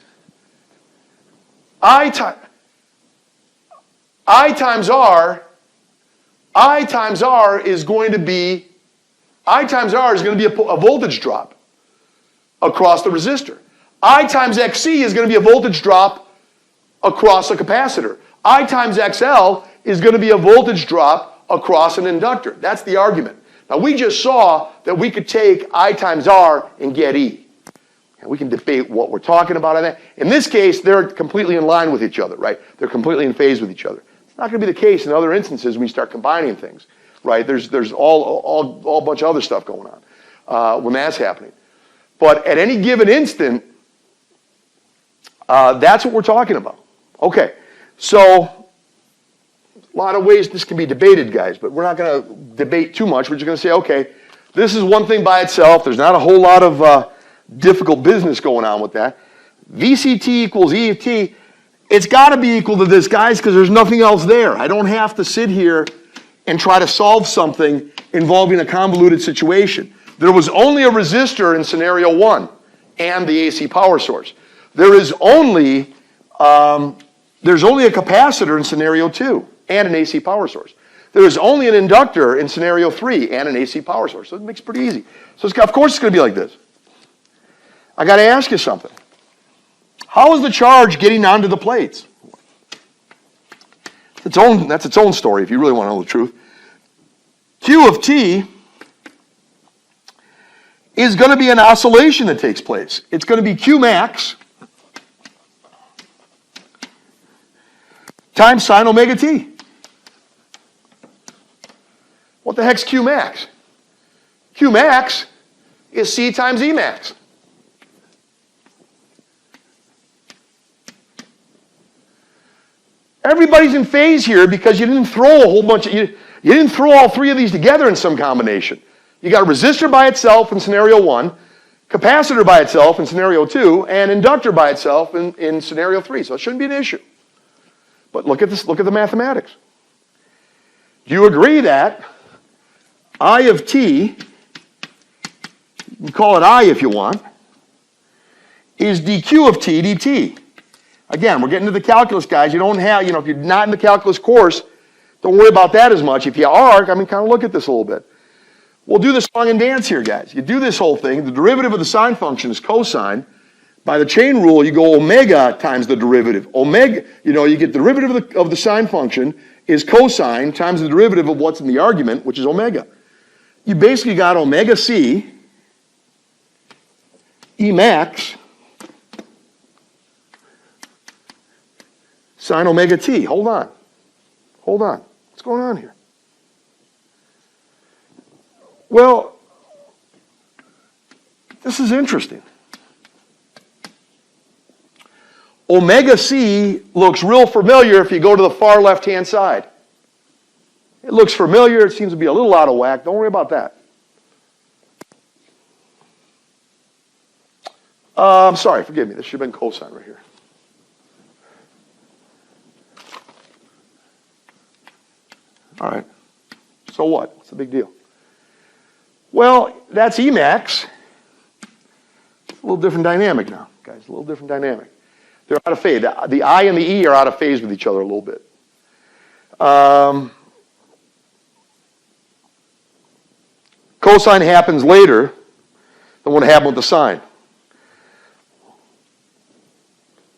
I times R is going to be a voltage drop across the resistor. I times XC is going to be a voltage drop across a capacitor. I times XL is going to be a voltage drop across an inductor. That's the argument. Now, we just saw that we could take I times R and get E. And we can debate what we're talking about on that. In this case, they're completely in line with each other, right? They're completely in phase with each other. It's not going to be the case in other instances when we start combining things, right? There's all bunch of other stuff going on when that's happening. But at any given instant, that's what we're talking about. Okay, so a lot of ways this can be debated, guys, but we're not going to debate too much. We're just going to say, okay, this is one thing by itself. There's not a whole lot of difficult business going on with that. VCT equals E of T. It's got to be equal to this, guys, because there's nothing else there. I don't have to sit here and try to solve something involving a convoluted situation. There was only a resistor in scenario 1 and the AC power source. There's only a capacitor in scenario 2 and an AC power source. There is only an inductor in scenario 3 and an AC power source. So it makes it pretty easy. So of course it's going to be like this. I got to ask you something. How is the charge getting onto the plates? That's its own story if you really want to know the truth. Q of T is going to be an oscillation that takes place. It's going to be Q max times sine omega t. What the heck's Q max? Q max is C times E max. Everybody's in phase here because you didn't throw a whole bunch of, you didn't throw all three of these together in some combination. You got a resistor by itself in scenario 1, capacitor by itself in scenario 2, and inductor by itself in scenario 3. So it shouldn't be an issue. But look at this, look at the mathematics. Do you agree that I of t, you can call it I if you want, is dq of t dt? Again, we're getting to the calculus, guys. You don't have, if you're not in the calculus course, don't worry about that as much. If you are, kind of look at this a little bit. We'll do the song and dance here, guys. You do this whole thing. The derivative of the sine function is cosine. By the chain rule, you go omega times the derivative. Omega, you get the derivative of the sine function is cosine times the derivative of what's in the argument, which is omega. You basically got omega c, E max, sine omega t. Hold on. What's going on here? Well, this is interesting. Omega c looks real familiar if you go to the far left-hand side. It looks familiar. It seems to be a little out of whack. Don't worry about that. I'm sorry. Forgive me. This should have been cosine right here. All right. So what? What's the big deal? Well, that's E max. It's a little different dynamic now, guys. A little different dynamic. They're out of phase. The I and the E are out of phase with each other a little bit. Cosine happens later than what happened with the sine.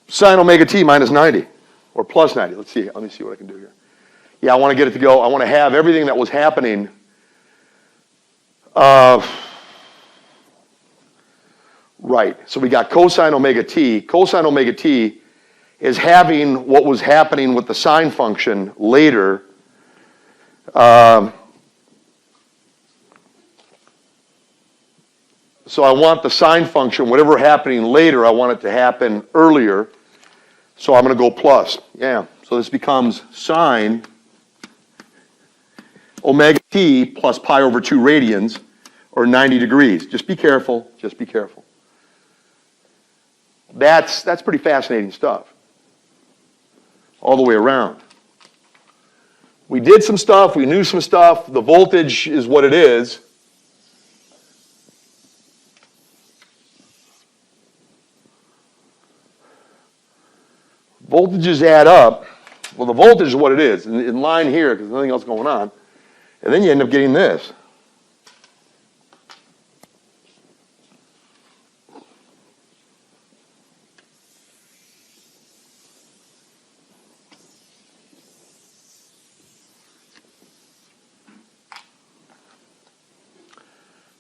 Sine omega t minus 90, or plus 90. Let me see what I can do here. Yeah, I want to get it to go. I want to have everything that was happening. Right, so we got cosine omega t. Cosine omega t is having what was happening with the sine function later. So I want the sine function, whatever happening later, I want it to happen earlier. So I'm going to go plus. Yeah, so this becomes sine omega t plus pi over 2 radians, or 90 degrees. Just be careful. Just be careful. That's pretty fascinating stuff. all the way around. We did some stuff, we knew some stuff, the voltage is what it is. Voltages add up. Well, the voltage is what it is, in line here, because there's nothing else going on. And then you end up getting this.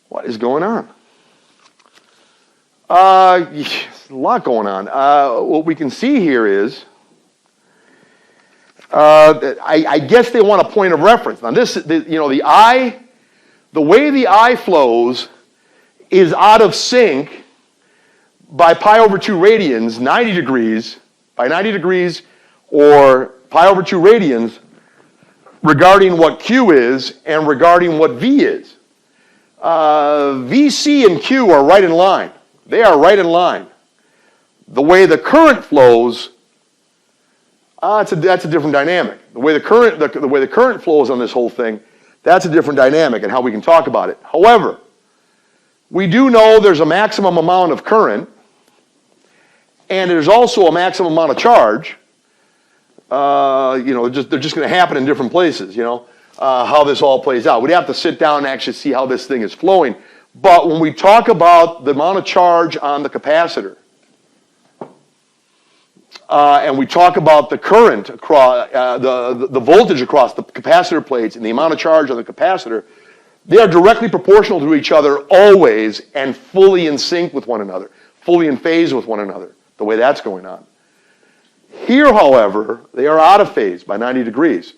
What is going on? There's a lot going on. What we can see here is, I guess they want a point of reference. Now this, the I, the way the I flows is out of sync by pi over 2 radians, 90 degrees, by 90 degrees, or pi over 2 radians, regarding what Q is and regarding what V is. VC and Q are right in line. They are right in line. The way the current flows, that's a different dynamic. The way the current flows on this whole thing, that's a different dynamic and how we can talk about it. However, we do know there's a maximum amount of current, and there's also a maximum amount of charge. They're just going to happen in different places. How this all plays out. We'd have to sit down and actually see how this thing is flowing. But when we talk about the amount of charge on the capacitor, and we talk about the current across, the voltage across the capacitor plates and the amount of charge on the capacitor, they are directly proportional to each other always and fully in sync with one another, fully in phase with one another, the way that's going on. Here, however, they are out of phase by 90 degrees.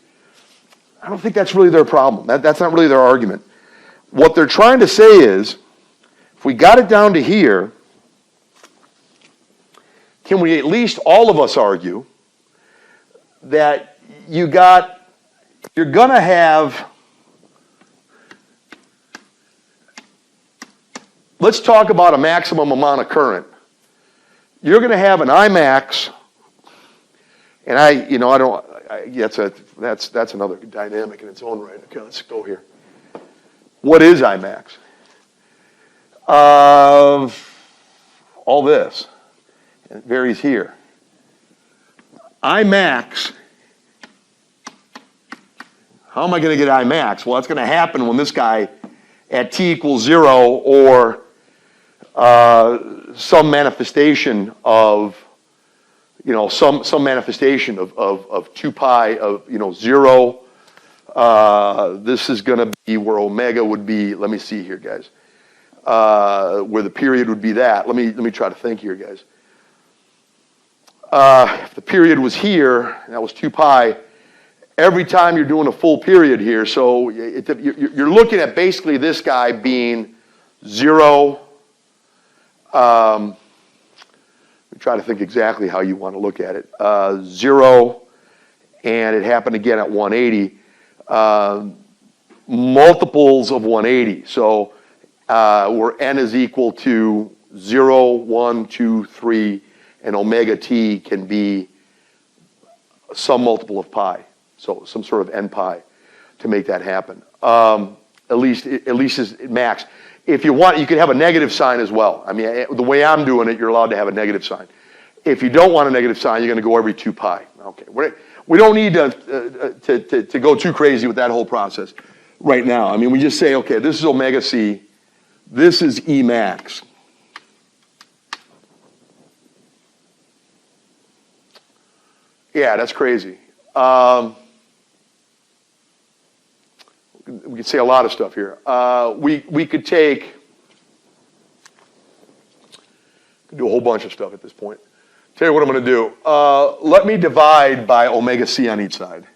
I don't think that's really their problem. That's not really their argument. What they're trying to say is, if we got it down to here, can we at least all of us argue that you're going to have, let's talk about a maximum amount of current. You're going to have an Imax, and that's another dynamic in its own right. Okay, let's go here. What is Imax? All this. It varies here. Imax, how am I going to get Imax? Well, that's going to happen when this guy at t equals 0 or some manifestation of some manifestation of 2 pi of 0. This is going to be where omega would be. Let me see here, guys. Where the period would be that. Let me try to think here, guys. If the period was here, that was 2 pi. Every time you're doing a full period here, so you're looking at basically this guy being 0. Let me try to think exactly how you want to look at it. 0, and it happened again at 180. Multiples of 180. So where n is equal to 0, 1, 2, 3, and omega t can be some multiple of pi. So some sort of n pi to make that happen. At least is max. If you want, you can have a negative sign as well. I mean, the way I'm doing it, you're allowed to have a negative sign. If you don't want a negative sign, you're going to go every 2 pi. Okay, we don't need to go too crazy with that whole process right now. I mean, we just say, okay, this is omega c, this is E max. Yeah, that's crazy. We could say a lot of stuff here. We could do a whole bunch of stuff at this point. Tell you what I'm going to do. Let me divide by omega c on each side.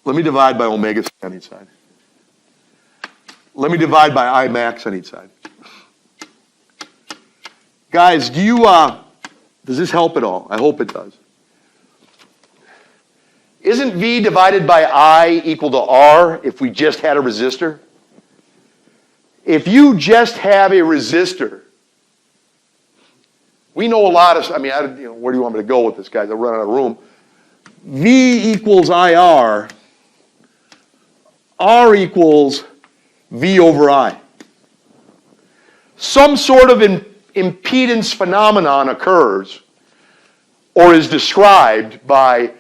Let me divide by omega c on each side. Let me divide by I max on each side. Guys, does this help at all? I hope it does. Isn't V divided by I equal to R if we just had a resistor? If you just have a resistor, we know a lot of, I mean, where do you want me to go with this, guys? I run out of room. V equals IR, R equals V over I. Some sort of impedance phenomenon occurs or is described by,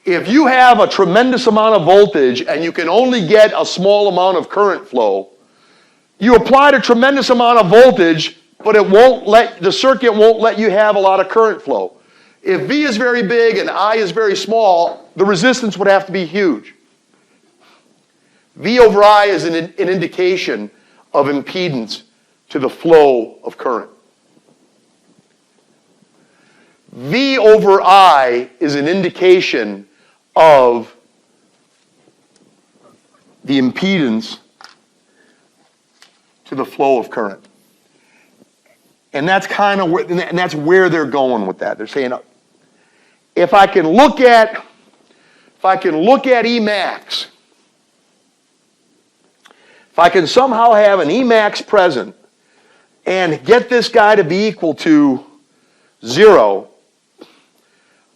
if you have a tremendous amount of voltage and you can only get a small amount of current flow, you applied a tremendous amount of voltage, but the circuit won't let you have a lot of current flow. If V is very big and I is very small, the resistance would have to be huge. V over I is an indication of impedance to the flow of current. V over I is an indication of the impedance to the flow of current. And that's kind of where, and that's where they're going with that. They're saying, if I can look at Emax, if I can somehow have an Emax present and get this guy to be equal to 0,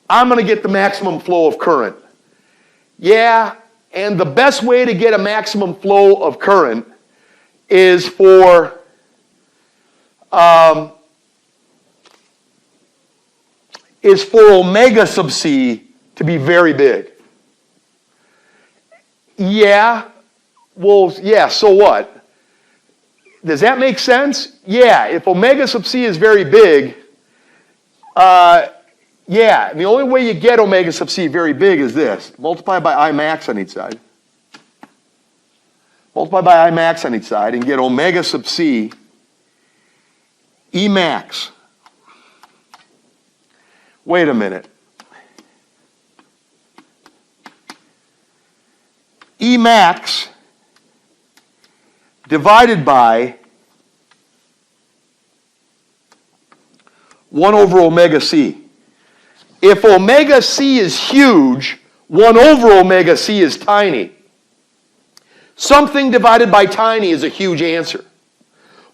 I'm going to get the maximum flow of current. Yeah, and the best way to get a maximum flow of current is for omega sub c to be very big. Yeah, well, yeah, so what? Does that make sense? Yeah, if omega sub c is very big, yeah, and the only way you get omega sub c very big is this. Multiply by I max on each side. Multiply by I max on each side and get omega sub c E max. Wait a minute. E max divided by 1 over omega c. If omega c is huge, 1 over omega c is tiny. Something divided by tiny is a huge answer.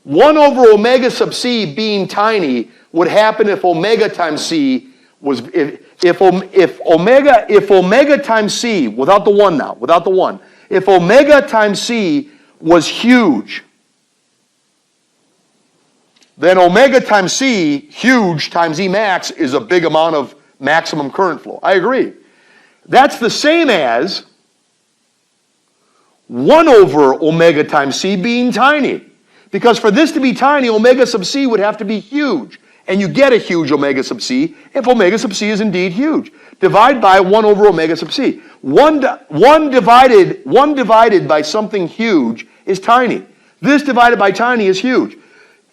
1 over omega sub c being tiny would happen if omega times c was, if omega times c, without the 1 now, without the 1, if omega times c was huge, then omega times c, huge, times E max is a big amount of maximum current flow. I agree. That's the same as 1 over omega times c being tiny. Because for this to be tiny, omega sub c would have to be huge. And you get a huge omega sub c if omega sub c is indeed huge. Divide by 1 over omega sub c. 1 divided by something huge is tiny. This divided by tiny is huge.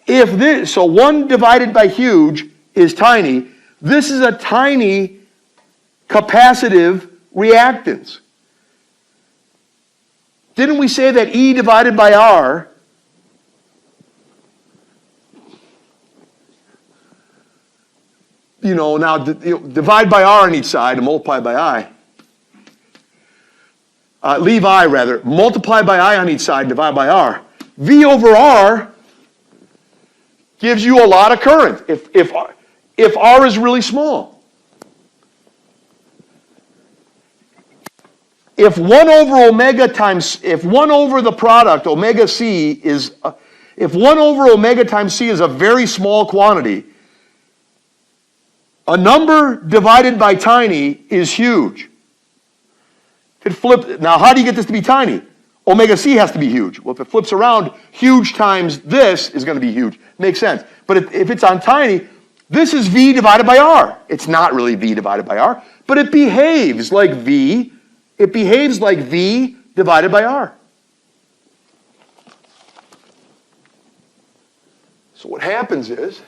So 1 divided by huge is tiny. This is a tiny capacitive reactance. Didn't we say that E divided by R now divide by R on each side and multiply by I. Leave I rather. Multiply by I on each side, divide by R. V over R gives you a lot of current if R is really small. If 1 over the product, omega c is, if 1 over omega times c is a very small quantity, a number divided by tiny is huge. Now, how do you get this to be tiny? Omega c has to be huge. Well, if it flips around, huge times this is going to be huge. Makes sense. But if it's on tiny, this is V divided by R. It's not really V divided by R, but it behaves like V. It behaves like V divided by R. So what happens is,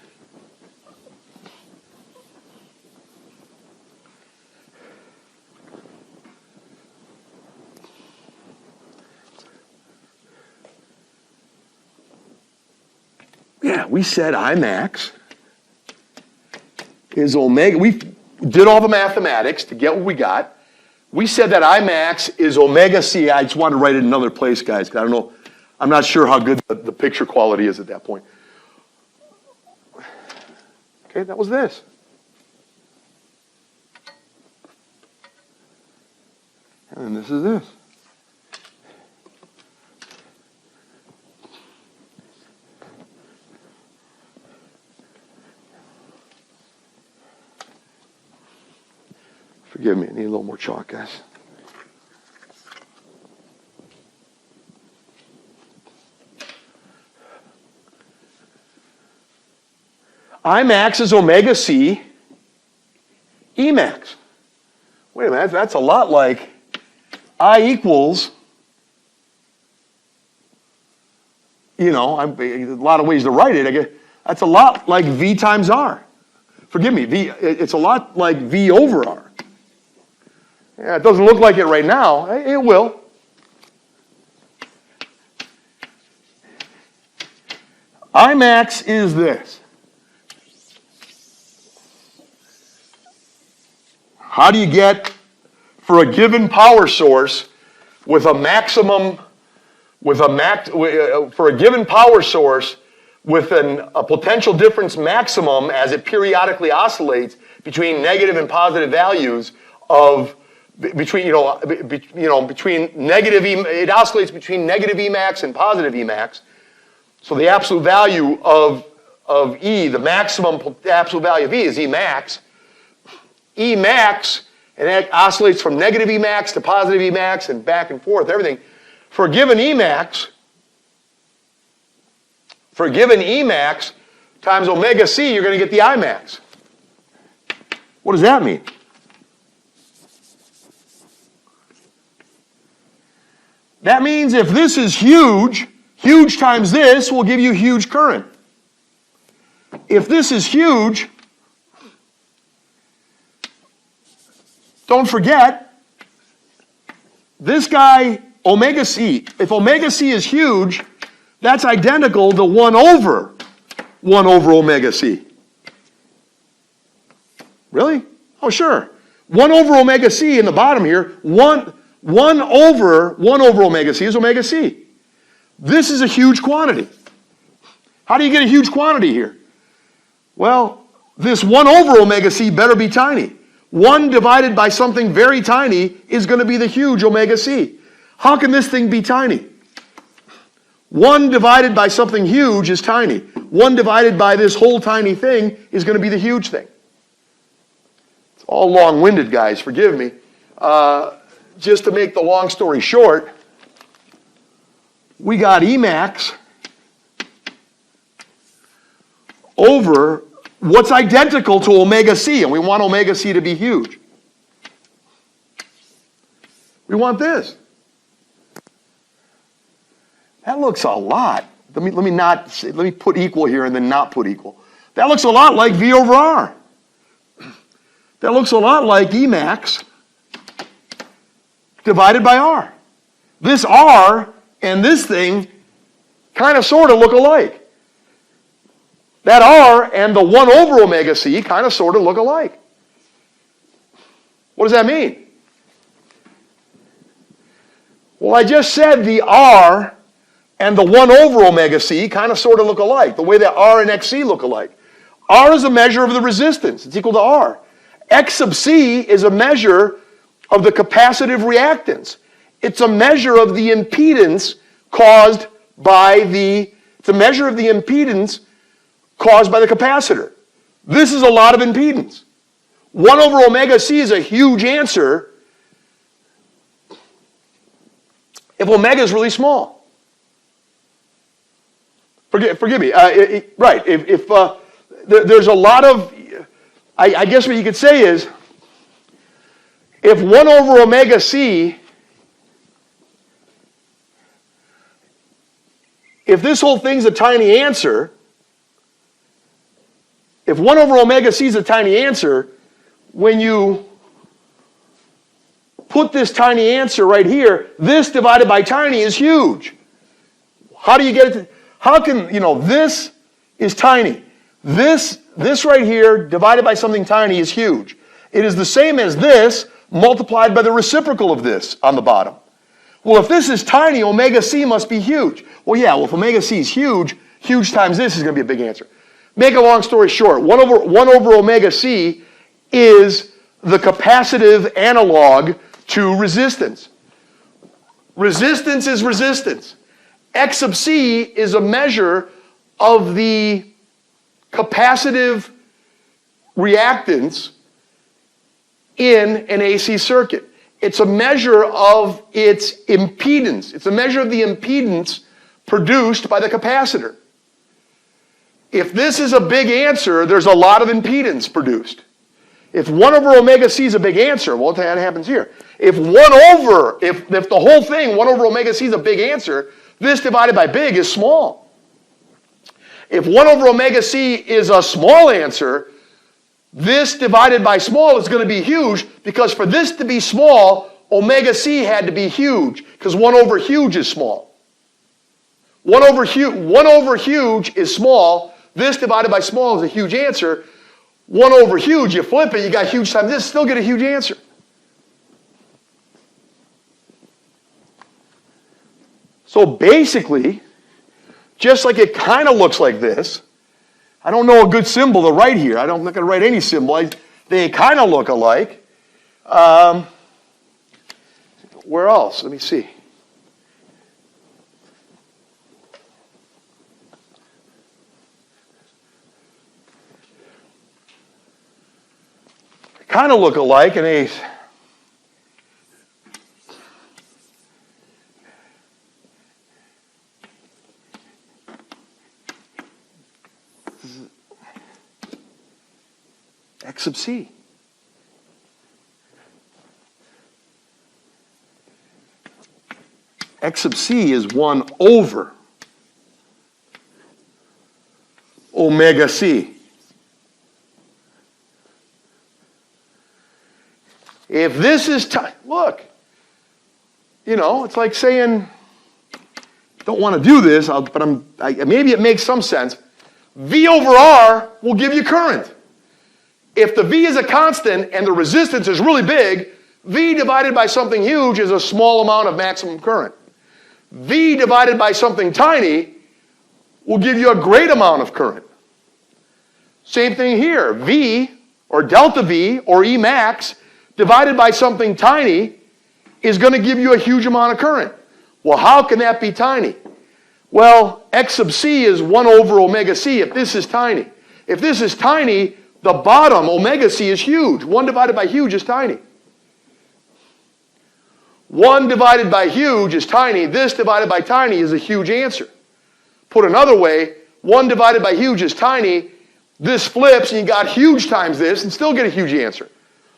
we said I max is omega. We did all the mathematics to get what we got. We said that I max is omega c. I just wanted to write it in another place, guys, because I don't know. I'm not sure how good the picture quality is at that point. Okay, that was this. And then this is this. Forgive me, I need a little more chalk, guys. Imax is omega C, Emax. Wait a minute, that's a lot like I equals, a lot of ways to write it. I guess that's a lot like V times R. Forgive me, it's a lot like V over R. Yeah, it doesn't look like it right now. It will. Imax is this. How do you get, for a given power source, with a maximum, for a given power source, with a potential difference maximum as it periodically oscillates between negative and positive values of, between negative, it oscillates between negative Emax and positive Emax. So the absolute value of E, the maximum absolute value of E is Emax. Emax, and that oscillates from negative Emax to positive Emax and back and forth, everything. For a given Emax times omega C, you're going to get the Imax. What does that mean? That means if this is huge, huge times this will give you huge current. If this is huge, don't forget, this guy, omega C, if omega C is huge, that's identical to 1 over omega C. Really? Oh, sure. 1 over omega C in the bottom here, 1 over omega C is omega C. This is a huge quantity. How do you get a huge quantity here? Well, this 1 over omega C better be tiny. 1 divided by something very tiny is going to be the huge omega C. How can this thing be tiny? 1 divided by something huge is tiny. 1 divided by this whole tiny thing is going to be the huge thing. It's all long-winded, guys, forgive me. Just to make the long story short, we got Emax over what's identical to omega C, and we want omega C to be huge. We want this. That looks a lot. Let me put equal here and then not put equal. That looks a lot like V over R. That looks a lot like Emax divided by R. This R and this thing kind of sort of look alike. That R and the 1 over omega C kind of sort of look alike. What does that mean? Well, I just said the R and the 1 over omega C kind of sort of look alike, the way that R and XC look alike. R is a measure of the resistance. It's equal to R. X sub C is a measure of the capacitive reactance. It's a measure of the impedance caused by the capacitor. This is a lot of impedance. 1 over omega C is a huge answer if omega is really small. Forgive me. Right. If there's a lot of, I guess what you could say is, if 1 over omega C, if this whole thing's a tiny answer, if 1 over omega C is a tiny answer, when you put this tiny answer right here, this divided by tiny is huge. How do you get it to, how can, this is tiny. This right here divided by something tiny is huge. It is the same as this multiplied by the reciprocal of this on the bottom. Well, if this is tiny, omega C must be huge. Well, yeah, if omega C is huge, huge times this is going to be a big answer. Make a long story short, 1 over omega c is the capacitive analog to resistance. Resistance is resistance. X sub c is a measure of the capacitive reactance in an AC circuit. It's a measure of its impedance. It's a measure of the impedance produced by the capacitor. If this is a big answer, there's a lot of impedance produced. If 1 over omega c is a big answer, well, that happens here. If the whole thing, 1 over omega c is a big answer, this divided by big is small. If 1 over omega c is a small answer, this divided by small is going to be huge, because for this to be small, omega c had to be huge, because 1 over huge is small. 1 over huge is small. This divided by small is a huge answer. 1 over huge, you flip it, you got huge times this, still get a huge answer. So basically, just like it kind of looks like this, I don't know a good symbol to write here. I'm not going to write any symbol. They kind of look alike. Where else? Let me see. Kind of look alike, and they X sub c. X sub c is 1 over omega c. If this is look, it's like saying, don't want to do this, but maybe it makes some sense. V over R will give you current. If the V is a constant and the resistance is really big, V divided by something huge is a small amount of maximum current. V divided by something tiny will give you a great amount of current. Same thing here. V, or delta V, or E max, divided by something tiny is going to give you a huge amount of current. Well, how can that be tiny? Well, X sub c is 1 over omega c if this is tiny. If this is tiny, the bottom, omega c, is huge. 1 divided by huge is tiny. 1 divided by huge is tiny. This divided by tiny is a huge answer. Put another way, 1 divided by huge is tiny. This flips, and you got huge times this, and still get a huge answer.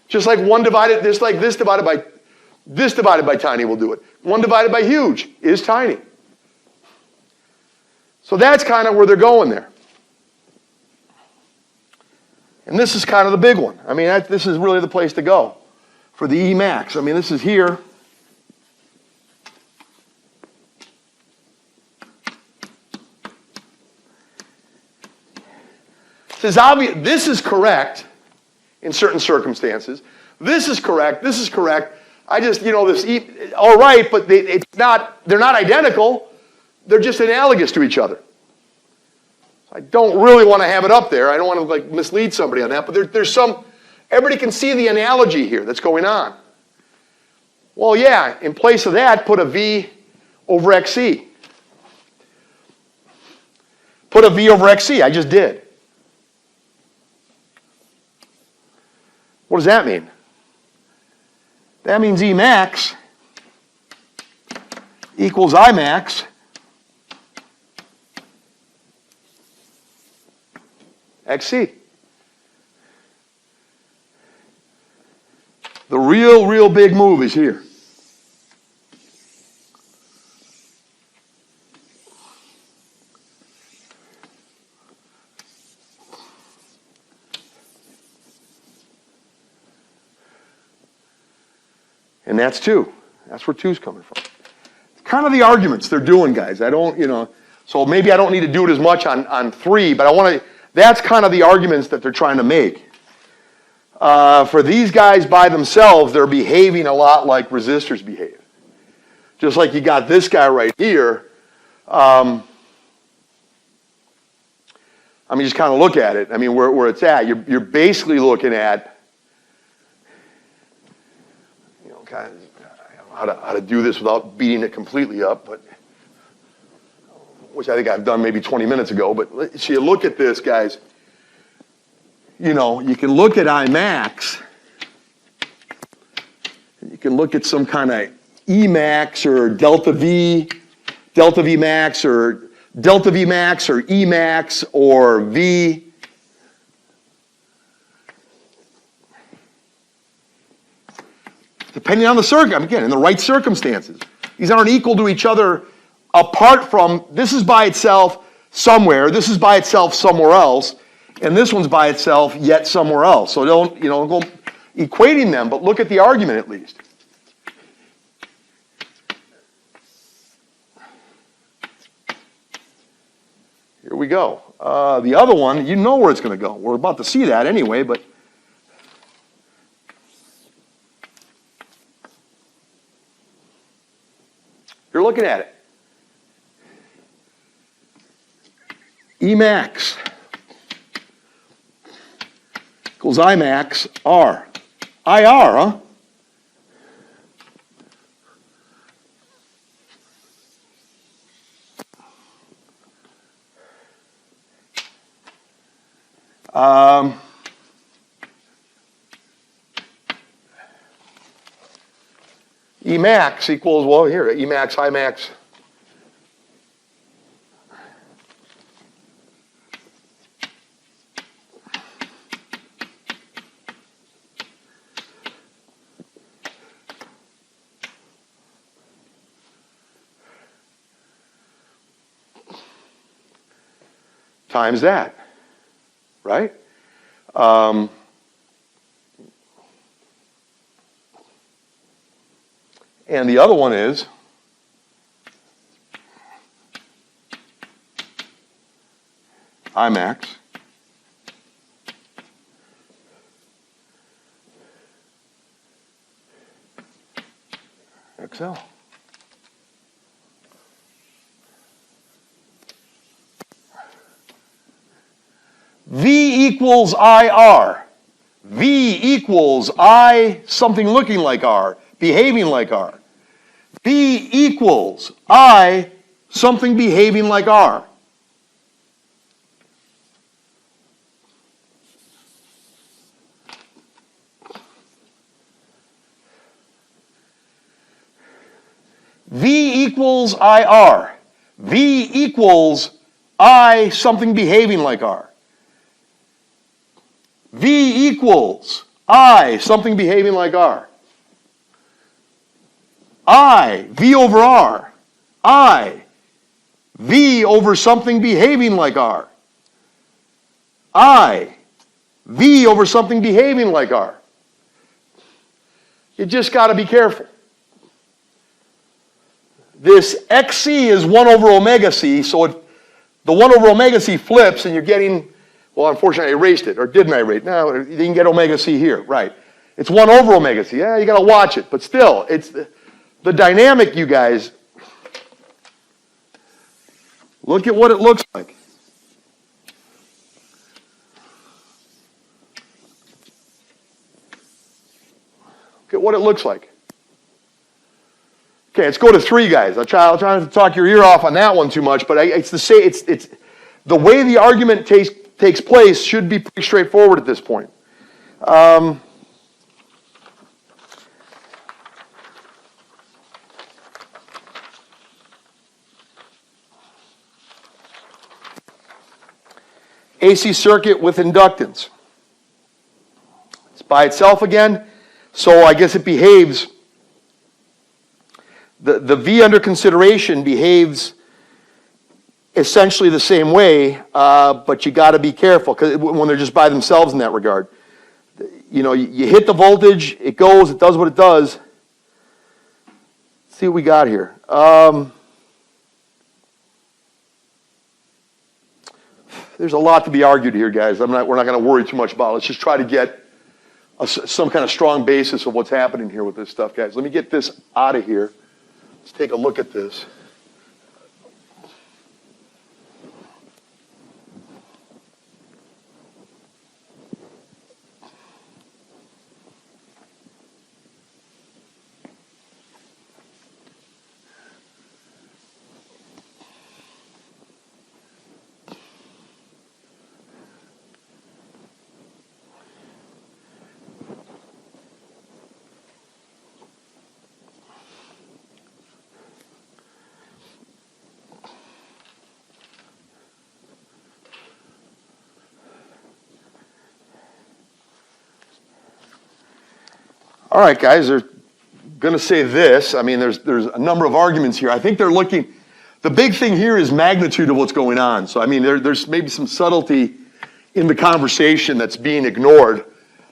Just like 1 divided, this divided by tiny will do it. 1 divided by huge is tiny. So that's kind of where they're going there. And this is kind of the big one. I mean, this is really the place to go for the E max. I mean, this is here. This is obvious. This is correct in certain circumstances. This is correct. This is correct. I just, all right, but they're not identical. They're just analogous to each other. I don't really want to have it up there. I don't want to mislead somebody on that, but there's some, everybody can see the analogy here that's going on. Well, yeah, in place of that, put a V over XC. Put a V over XC, I just did. What does that mean? That means E max equals I max XC. The real big move is here. And that's 2. That's where 2's coming from. It's kind of the arguments they're doing, guys. I don't, so maybe I don't need to do it as much on 3, but I want to, that's kind of the arguments that they're trying to make. For these guys by themselves, they're behaving a lot like resistors behave. Just like you got this guy right here. I mean, just kind of look at it. I mean, where it's at. You're basically looking at, you know, kind of, I don't know how to do this without beating it completely up, but which I think I've done maybe 20 minutes ago. But so you look at this, guys. You know, you can look at Imax. You can look at some kind of Emax or delta V max or delta V max or Emax or V. Depending on the again, in the right circumstances. These aren't equal to each other apart from, this is by itself somewhere, this is by itself somewhere else, and this one's by itself yet somewhere else. So don't go equating them, but look at the argument at least. Here we go. The other one, you know where it's going to go. We're about to see that anyway, but you're looking at it. Emax equals Imax R. IR, huh? Emax equals, well, here, Emax, Imax. Times that, right? And the other one is Imax XL. V equals IR. V equals I something looking like R, behaving like R. V equals I something behaving like R. V equals IR. V equals I something behaving like R. V equals I something behaving like R. I, V over R. I, V over something behaving like R. I, V over something behaving like R. You just got to be careful. This XC is 1 over omega C, so the 1 over omega C flips and you're getting, well, unfortunately I erased it, or didn't I erase it? No, you can get omega C here, right. It's 1 over omega C. Yeah, you got to watch it, but still, it's the dynamic, you guys. Look at what it looks like. Look at what it looks like. Okay, let's go to 3, guys. I'll try not to talk your ear off on that one too much, but it's the way the argument takes place should be pretty straightforward at this point. AC circuit with inductance. It's by itself again, so I guess it behaves. The V under consideration behaves essentially the same way, but you got to be careful because when they're just by themselves in that regard. You know, you hit the voltage, it goes, it does what it does. Let's see what we got here. There's a lot to be argued here, guys. We're not going to worry too much about it. Let's just try to get some kind of strong basis of what's happening here with this stuff, guys. Let me get this out of here. Let's take a look at this. All right, guys, they're going to say this. I mean, there's a number of arguments here. I think they're looking, the big thing here is magnitude of what's going on. So, I mean, there's maybe some subtlety in the conversation that's being ignored.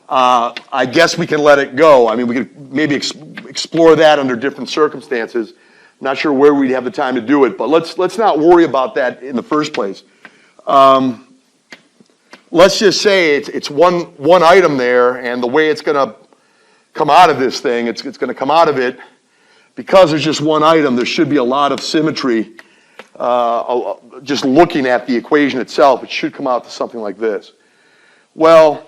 I guess we can let it go. I mean, we could maybe explore that under different circumstances. Not sure where we'd have the time to do it, but let's not worry about that in the first place. Let's just say it's one item there, and the way it's going to come out of this thing, it's going to come out of it because there's just one item. There should be a lot of symmetry. Just looking at the equation itself, it should come out to something like this. Well,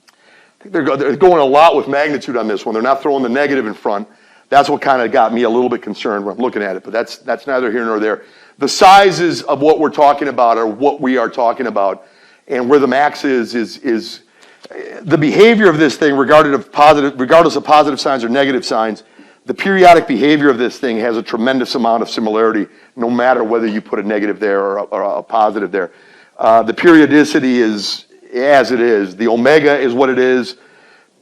I think they're going a lot with magnitude on this one. They're not throwing the negative in front. That's what kind of got me a little bit concerned when I'm looking at it, but that's neither here nor there. The sizes of what we're talking about are what we are talking about, and where the max is the behavior of this thing, regardless of positive signs or negative signs. The periodic behavior of this thing has a tremendous amount of similarity, no matter whether you put a negative there or a positive there. The periodicity is as it is. The omega is what it is.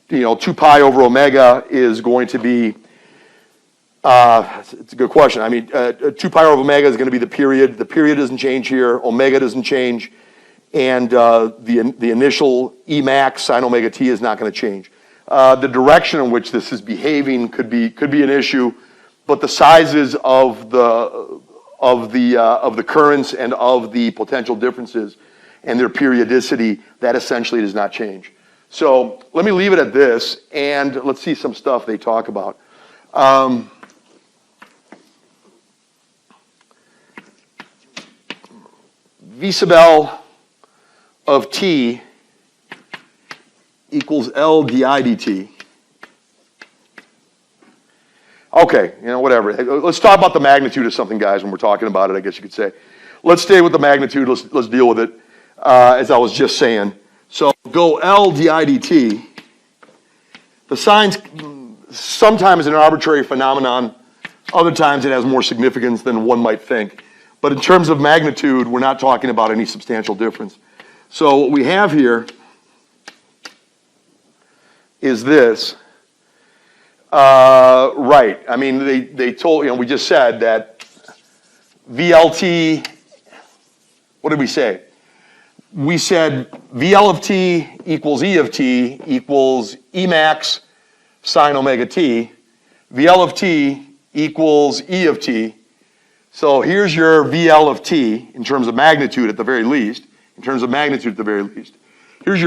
2 pi over omega is going to be, it's a good question. I mean, 2 pi over omega is going to be the period. The period doesn't change here. Omega doesn't change. And the initial Emax sine omega t is not going to change. The direction in which this is behaving could be an issue, but the sizes of the currents and of the potential differences and their periodicity, that essentially does not change. So let me leave it at this, and let's see some stuff they talk about. V sub L of t equals L di dt. Okay, whatever. Let's talk about the magnitude of something, guys, when we're talking about it, I guess you could say. Let's stay with the magnitude. Let's deal with it, as I was just saying. So go L di dt. The sign's sometimes an arbitrary phenomenon. Other times it has more significance than one might think. But in terms of magnitude, we're not talking about any substantial difference. So what we have here is this. Right. I mean, they told, we just said that VLT, what did we say? We said VL of t equals E of t equals Emax sine omega t. VL of t equals E of t. So here's your VL of t in terms of magnitude at the very least. Here's your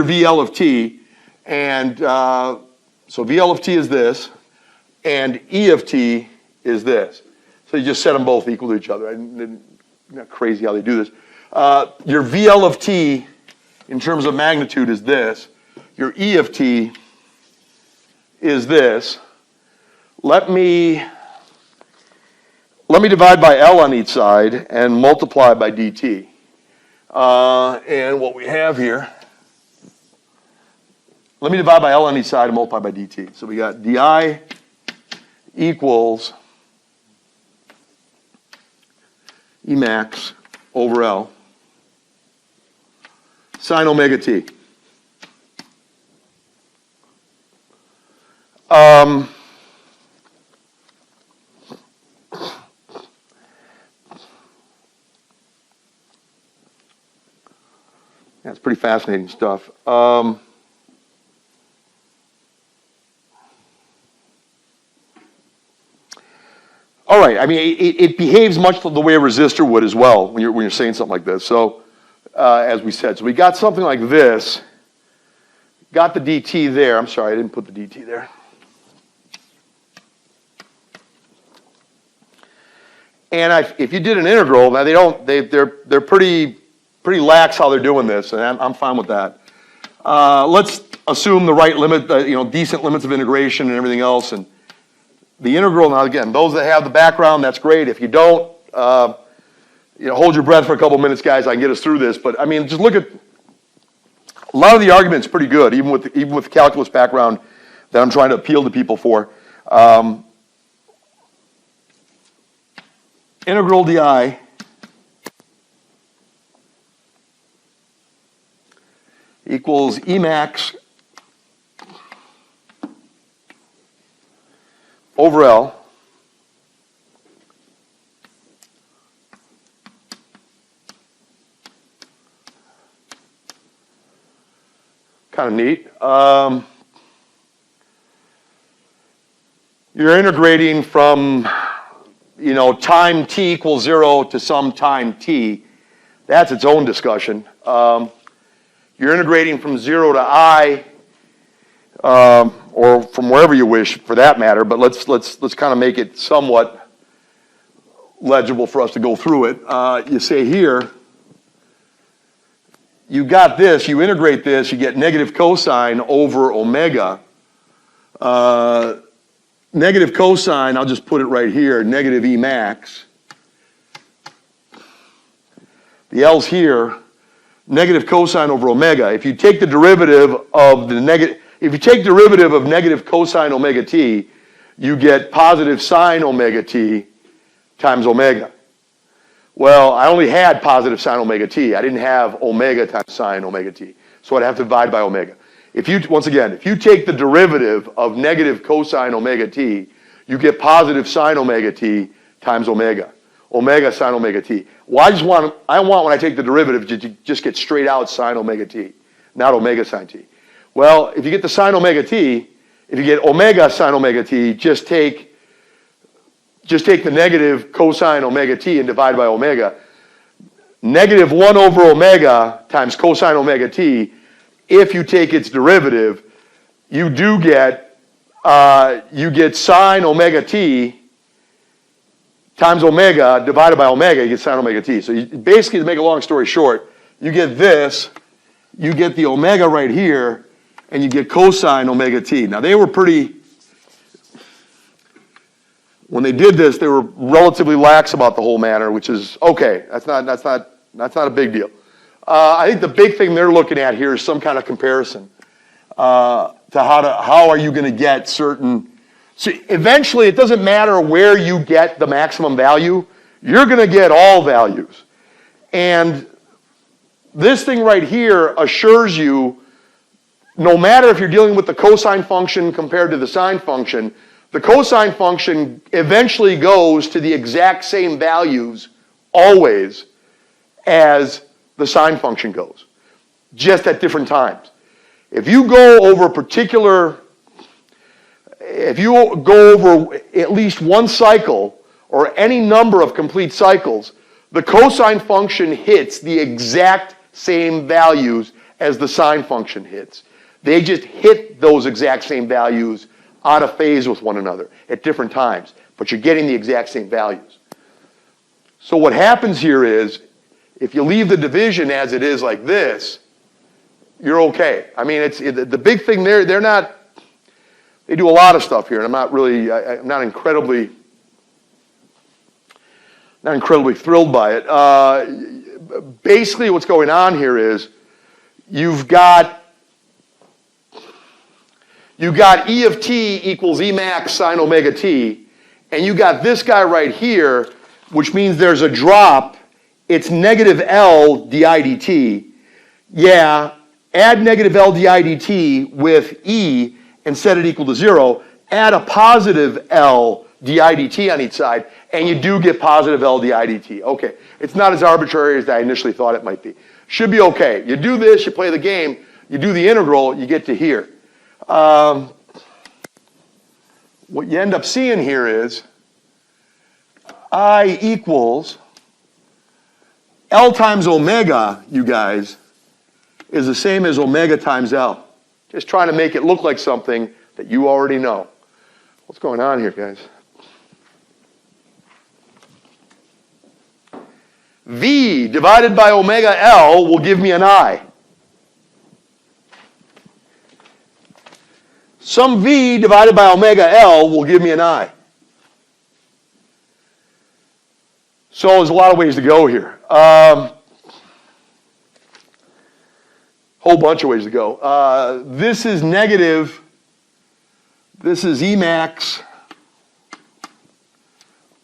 VL of t, and so VL of t is this, and E of t is this. So you just set them both equal to each other. I'm not crazy how they do this. Your VL of t in terms of magnitude is this. Your E of t is this. Let me divide by L on each side and multiply by dt. And what we have here, let me divide by L on each side and multiply by dt. So we got di equals Emax over L sine omega t. That's pretty fascinating stuff. All right. I mean, it behaves much the way a resistor would as well when you're saying something like this. So, as we said, so we got something like this. Got the dt there. I'm sorry, I didn't put the dt there. And if you did an integral, now they're pretty lax how they're doing this, and I'm fine with that. Let's assume the right limit, decent limits of integration and everything else. And the integral, now again, those that have the background, that's great. If you don't, hold your breath for a couple minutes, guys. I can get us through this. But I mean, just look at a lot of the arguments. Pretty good, even with the calculus background that I'm trying to appeal to people for. Integral di equals Emax over L kind of neat. You're integrating from, time t equals 0 to some time t. That's its own discussion. You're integrating from 0 to I, or from wherever you wish for that matter, but let's kind of make it somewhat legible for us to go through it. You say here, you got this, you integrate this, you get negative cosine over omega. Negative cosine, I'll just put it right here, negative E max. The L's here, negative cosine over omega. If you take the derivative of negative cosine omega t, you get positive sine omega t times omega. Well, I only had positive sine omega t. I didn't have omega times sine omega t. So I'd have to divide by omega. If you take the derivative of negative cosine omega t, you get positive sine omega t times omega. Omega sine omega t. Well, I want when I take the derivative to just get straight out sine omega t, not omega sine t. Well, if you get the sine omega t, if you get omega sine omega t, just take the negative cosine omega t and divide by omega. Negative 1 over omega times cosine omega t, if you take its derivative, you get sine omega t times omega divided by omega, you get sine omega t. So basically, to make a long story short, you get this, you get the omega right here, and you get cosine omega t. Now they were when they did this, they were relatively lax about the whole matter, which is okay. That's not a big deal. I think the big thing they're looking at here is some kind of comparison to how are you going to get certain. So eventually, it doesn't matter where you get the maximum value. You're going to get all values, and this thing right here assures you, no matter if you're dealing with the cosine function compared to the sine function, the cosine function eventually goes to the exact same values always as the sine function goes, just at different times. If you go over at least one cycle or any number of complete cycles, the cosine function hits the exact same values as the sine function hits. They just hit those exact same values out of phase with one another at different times, but you're getting the exact same values. So what happens here is, if you leave the division as it is like this, you're okay. I mean, the big thing they do a lot of stuff here, and I'm not incredibly thrilled by it. Basically what's going on here is, you've got E of t equals E max sine omega t, and you got this guy right here, which means there's a drop. It's negative L di dt. Yeah, add negative L di dt with E and set it equal to 0. Add a positive L di dt on each side, and you do get positive L di dt. Okay, it's not as arbitrary as I initially thought it might be. Should be okay. You do this, you play the game, you do the integral, you get to here. What you end up seeing here is I equals L times omega, you guys, is the same as omega times L. Just trying to make it look like something that you already know. What's going on here, guys? V divided by omega L will give me an I. Some V divided by omega L will give me an I. So there's a lot of ways to go here. Whole bunch of ways to go. This is negative. This is E max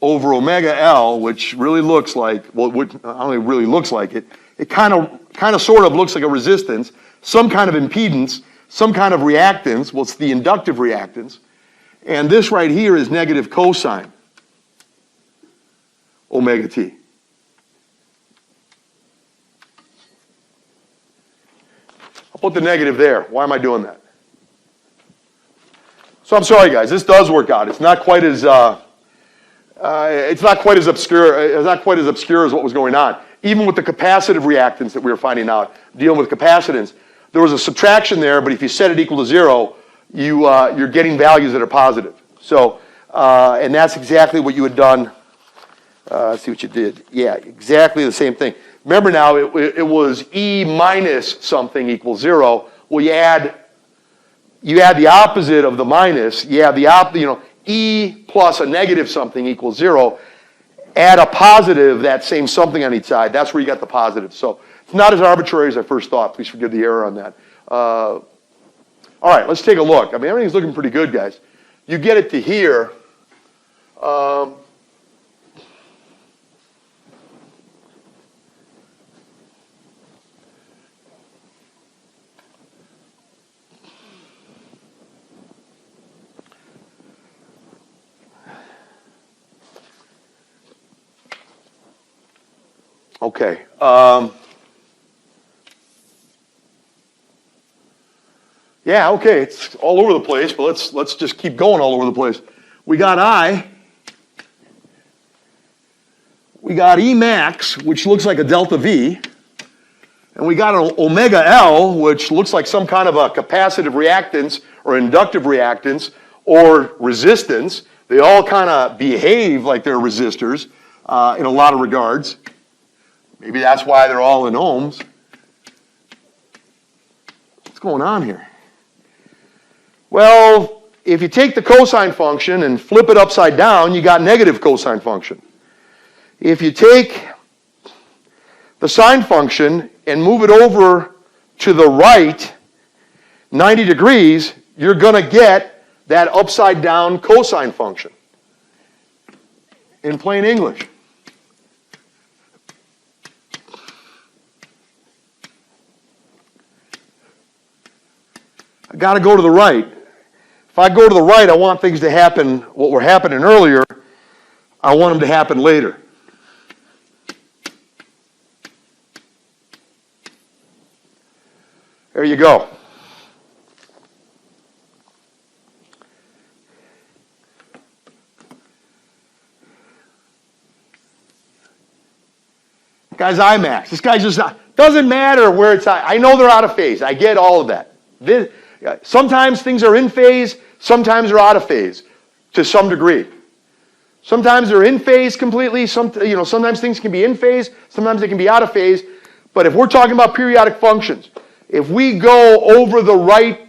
over omega L, which really looks like, well, not only really looks like it, it kind of sort of looks like a resistance, some kind of impedance, some kind of reactance. Well, it's the inductive reactance. And this right here is negative cosine omega t. I'll put the negative there. Why am I doing that? So I'm sorry, guys. This does work out. It's not quite as obscure. It's not quite as obscure as what was going on. Even with the capacitive reactance that we were finding out, dealing with capacitance, there was a subtraction there. But if you set it equal to 0, you're getting values that are positive. So, and that's exactly what you had done. Let's see what you did. Yeah, exactly the same thing. Remember now, it was E minus something equals 0. Well, you add the opposite of the minus. You have E plus a negative something equals 0. Add a positive, that same something on each side. That's where you got the positive. So it's not as arbitrary as I first thought. Please forgive the error on that. All right, let's take a look. I mean, everything's looking pretty good, guys. You get it to here. Okay. Yeah, okay, it's all over the place, but let's just keep going all over the place. We got I. We got E max, which looks like a delta V. And we got an omega L, which looks like some kind of a capacitive reactance or inductive reactance or resistance. They all kind of behave like they're resistors in a lot of regards. Maybe that's why they're all in ohms. What's going on here? Well, if you take the cosine function and flip it upside down, you got negative cosine function. If you take the sine function and move it over to the right 90 degrees, you're going to get that upside down cosine function. In plain English. I got to go to the right. If I go to the right, I want things to happen, what were happening earlier, I want them to happen later. There you go. Guy's IMAX. This guy just doesn't matter where it's at. I know they're out of phase. I get all of that. Sometimes things are in phase, sometimes they're out of phase to some degree. Sometimes they're in phase completely, sometimes things can be in phase, sometimes they can be out of phase. But if we're talking about periodic functions, if we go over the right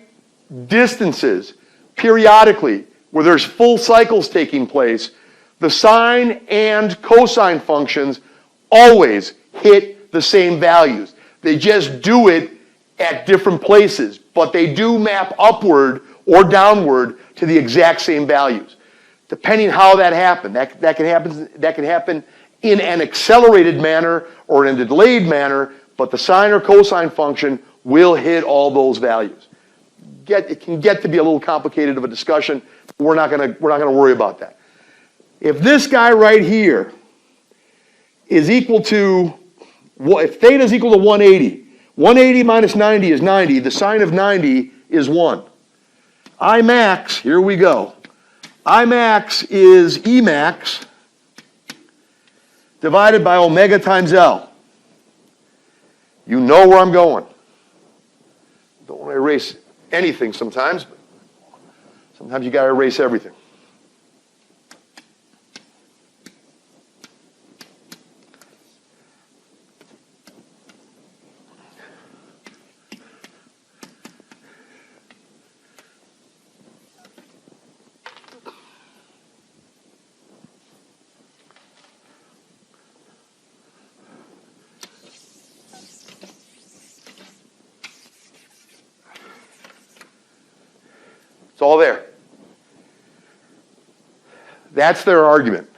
distances periodically, where there's full cycles taking place, the sine and cosine functions always hit the same values. They just do it at different places, but they do map upward or downward to the exact same values. Depending how that happened, that can happen in an accelerated manner or in a delayed manner, but the sine or cosine function will hit all those values. It can get to be a little complicated of a discussion. But we're not going to worry about that. If this guy right here is equal to, if theta is equal to 180, 180 minus 90 is 90. The sine of 90 is 1. I max, here we go. I max is E max divided by omega times L. You know where I'm going. Don't want to erase anything sometimes, but sometimes you got to erase everything. It's all there. That's their argument.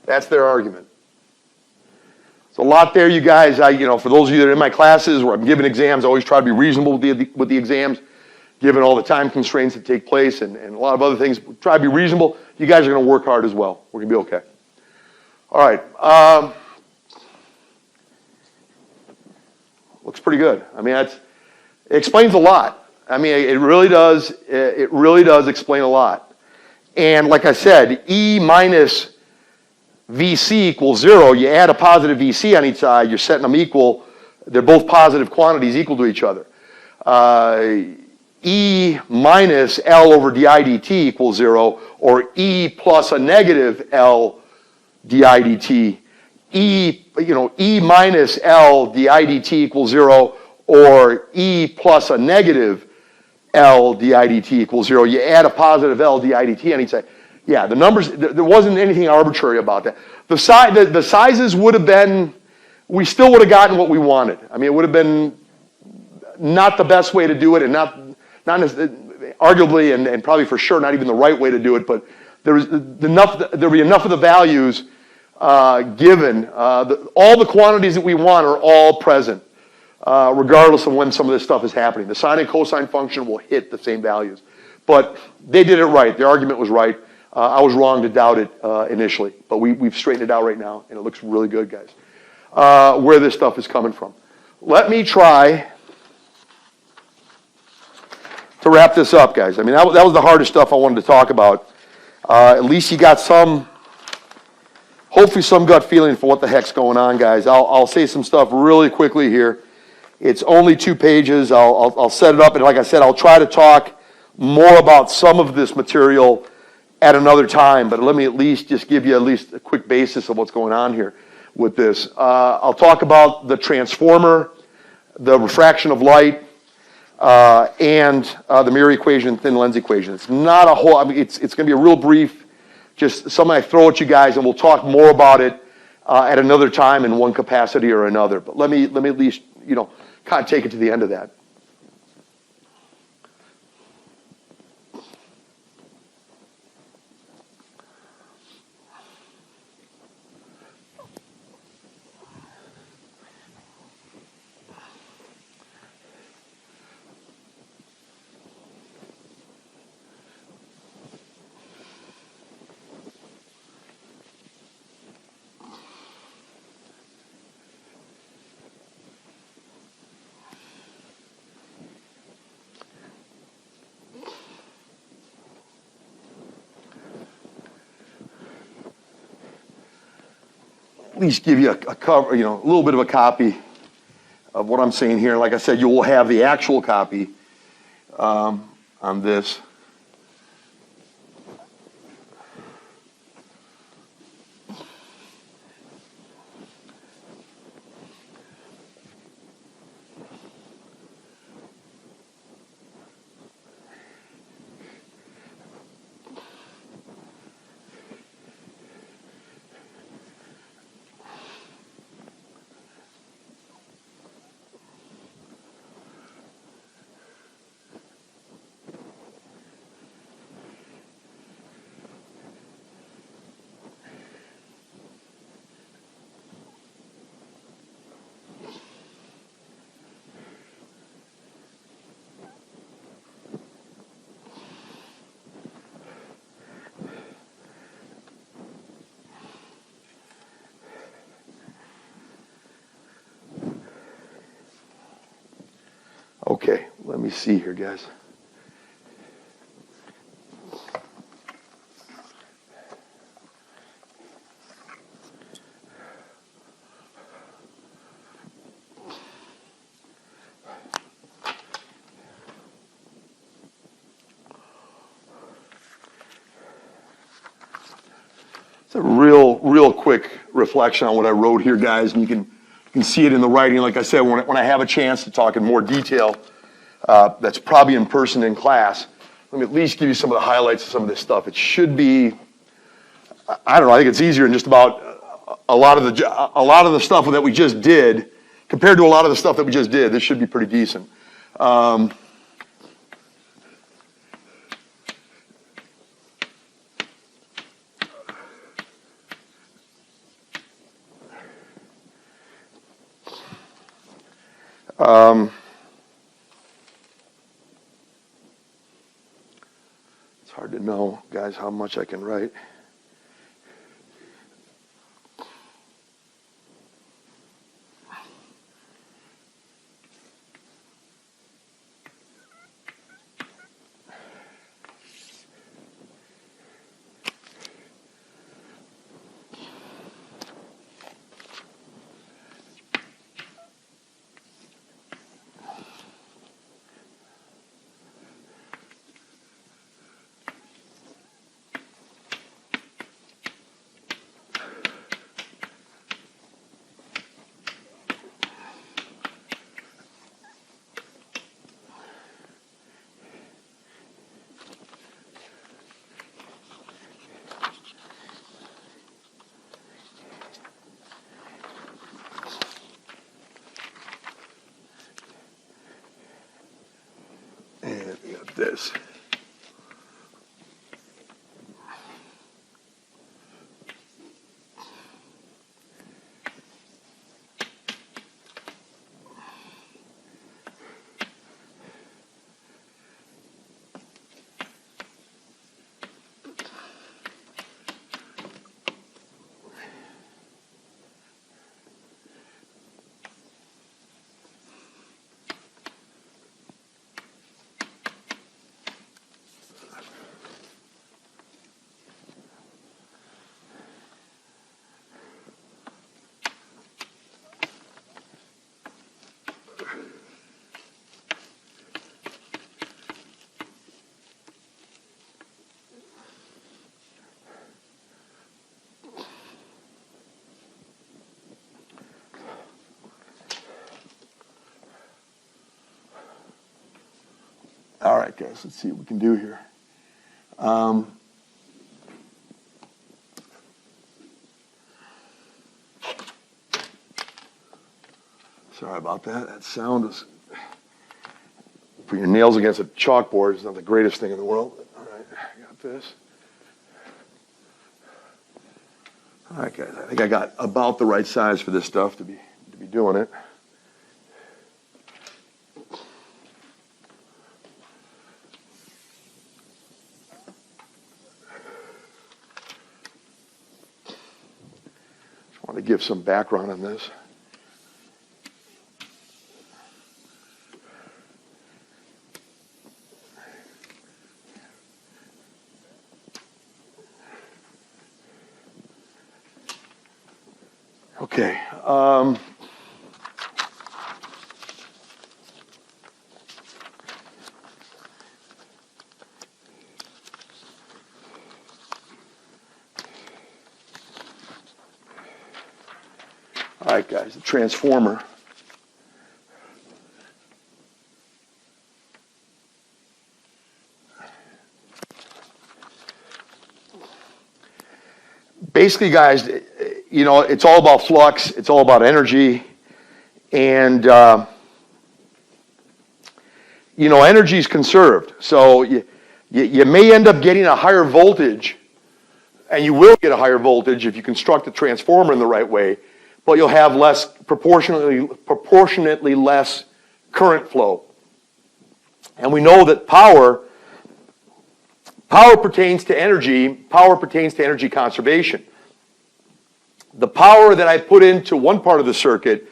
That's their argument. It's a lot there, you guys. For those of you that are in my classes where I'm giving exams, I always try to be reasonable with the exams. given all the time constraints that take place and a lot of other things. Try to be reasonable. You guys are going to work hard as well. We're going to be okay. All right. Looks pretty good. I mean, it explains a lot. I mean, it really does. It really does explain a lot. And like I said, E minus VC equals 0. You add a positive VC on each side. You're setting them equal. They're both positive quantities equal to each other. E minus L over di dt equals 0, or E plus a negative L di dt. E minus L di dt equals 0, or E plus a negative L di dt equals 0. You add a positive L di dt on each side. Yeah, the numbers, there wasn't anything arbitrary about that. The sizes would have been, we still would have gotten what we wanted. I mean, it would have been not the best way to do it, and not arguably, and probably for sure, not even the right way to do it, but there'd be enough of the values given. All the quantities that we want are all present, regardless of when some of this stuff is happening. The sine and cosine function will hit the same values. But they did it right. Their argument was right. I was wrong to doubt it initially, but we've straightened it out right now, and it looks really good, guys, where this stuff is coming from. Let me try to wrap this up, guys. I mean, that was the hardest stuff I wanted to talk about. At least you got hopefully some gut feeling for what the heck's going on, guys. I'll say some stuff really quickly here. It's only 2 pages. I'll set it up, and like I said, I'll try to talk more about some of this material at another time, but let me at least just give you at least a quick basis of what's going on here with this. I'll talk about the transformer, the refraction of light, and the mirror equation, thin lens equation. It's not a whole, I mean, it's going to be a real brief, just something I throw at you guys, and we'll talk more about it at another time in one capacity or another. But let me at least, kind of take it to the end of that. At least give you a cover, a little bit of a copy of what I'm saying here. Like I said, you will have the actual copy on this. Okay, let me see here, guys. It's a real quick reflection on what I wrote here, guys, and you can see it in the writing. Like I said, when I have a chance to talk in more detail, that's probably in person in class, let me at least give you some of the highlights of some of this stuff. It should be, I don't know, I think it's easier than just about a lot of the stuff that we just did, compared to a lot of the stuff that we just did. This should be pretty decent. guys how much I can write. And we got this. All right, guys, let's see what we can do here. Sorry about that. That sound is, put your nails against a chalkboard is not the greatest thing in the world. All right, I got this. All right, guys, I think I got about the right size for this stuff to be doing it. Just want to give some background on this. Okay. All right, guys, the transformer. Basically, guys, you know, it's all about flux, it's all about energy, and, you know, energy is conserved. So you may end up getting a higher voltage, and you will get a higher voltage if you construct the transformer in the right way, but you'll have proportionately less current flow. And we know that power pertains to energy conservation. The power that I put into one part of the circuit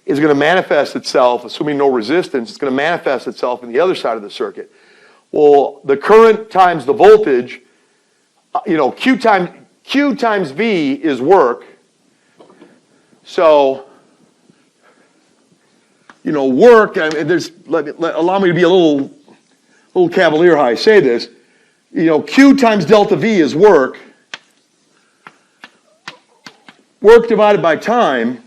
is going to manifest itself, assuming no resistance, it's going to manifest itself in the other side of the circuit. Well, the current times the voltage, you know, Q times V is work. So, you know, work, I mean, allow me to be a little cavalier how I say this. You know, Q times delta V is work. Work divided by time,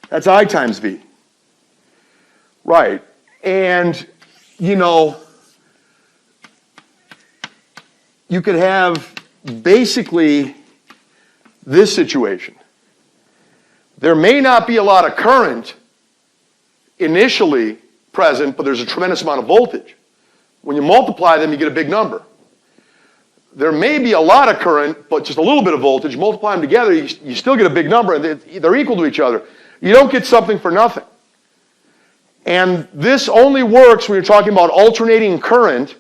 that's I times V. Right. And, you know, you could have basically this situation. There may not be a lot of current initially present, but there's a tremendous amount of voltage. When you multiply them, you get a big number. There may be a lot of current, but just a little bit of voltage. Multiply them together, you still get a big number, and they're equal to each other. You don't get something for nothing. And this only works when you're talking about alternating current,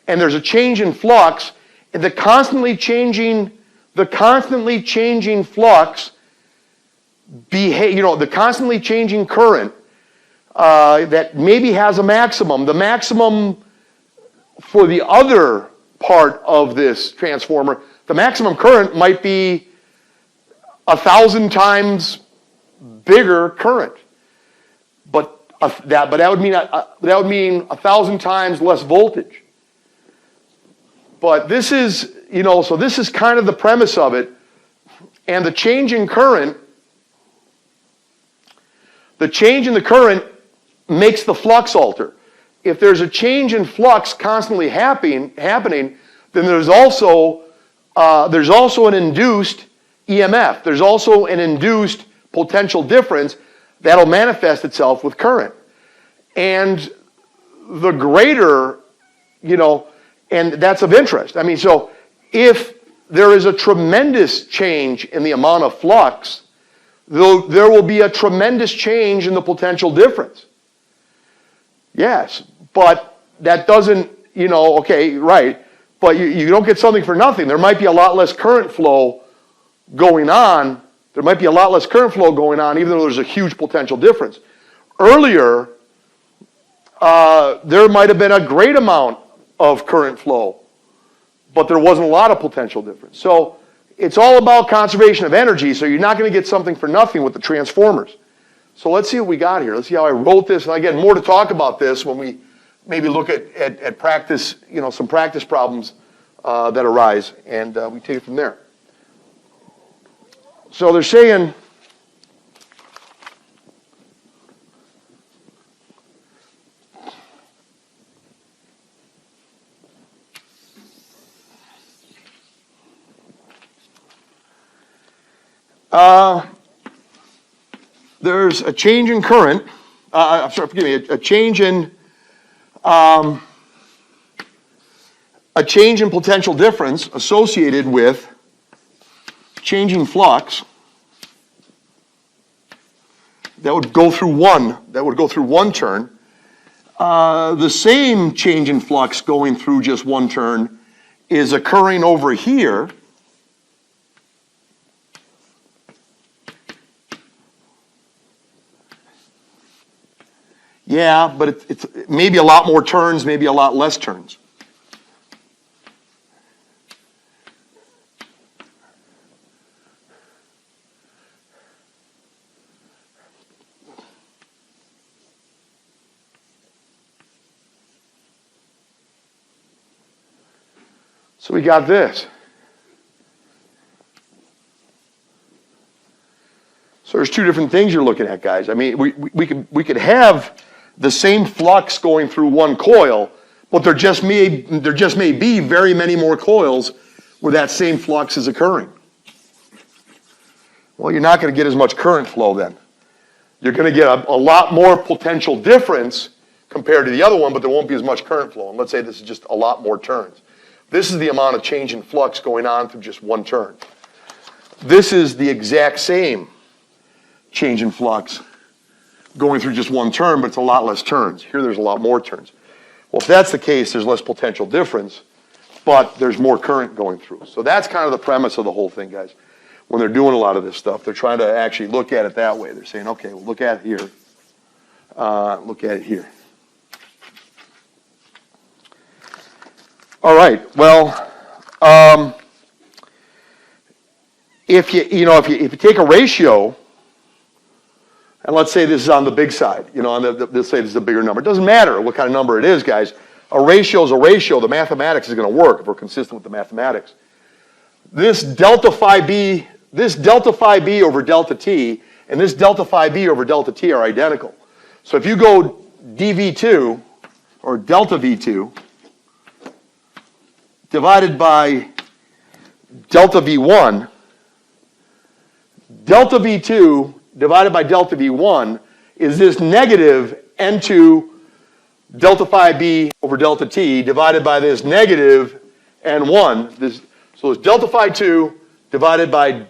and there's a change in flux, and the constantly changing flux, the constantly changing current that maybe has a maximum. The maximum for the other part of this transformer, the maximum current might be 1,000 times bigger current, but that would mean 1,000 times less voltage. But this is, so this is kind of the premise of it, and the change in current makes the flux alter. If there's a change in flux constantly happening, then there's also an induced EMF. There's also an induced potential difference that'll manifest itself with current. And the greater, and that's of interest. I mean, so if there is a tremendous change in the amount of flux, there will be a tremendous change in the potential difference. Yes, but that doesn't, okay, right, but you don't get something for nothing. There might be a lot less current flow going on. There might be a lot less current flow going on, even though there's a huge potential difference. Earlier, there might have been a great amount of current flow, but there wasn't a lot of potential difference. So it's all about conservation of energy, so you're not going to get something for nothing with the transformers. So let's see what we got here. Let's see how I wrote this. And again, more to talk about this when we maybe look at practice, some practice problems that arise, and we take it from there. So they're saying, there's a change in current, a change in potential difference associated with changing flux that would go through one turn. The same change in flux going through just one turn is occurring over here. Yeah, but it's maybe a lot more turns, maybe a lot less turns. So we got this. So there's two different things you're looking at, guys. I mean, we could have the same flux going through one coil, but there just may be very many more coils where that same flux is occurring. Well, you're not going to get as much current flow then. You're going to get a lot more potential difference compared to the other one, but there won't be as much current flow. And let's say this is just a lot more turns. This is the amount of change in flux going on through just one turn. This is the exact same change in flux going through just one turn, but it's a lot less turns. Here there's a lot more turns. Well, if that's the case, there's less potential difference, but there's more current going through. So that's kind of the premise of the whole thing, guys. When they're doing a lot of this stuff, they're trying to actually look at it that way. They're saying, okay, we'll look at it here. Look at it here. All right, well, if you take a ratio, and let's say this is on the big side, let's say this is a bigger number. It doesn't matter what kind of number it is, guys. A ratio is a ratio. The mathematics is going to work if we're consistent with the mathematics. This delta phi b over delta t, and this delta phi b over delta t are identical. So if you go dv2, or delta v2, divided by delta v1, delta v2 divided by delta v1 is this negative n2 delta phi b over delta t divided by this negative n1. So it's delta phi 2 divided by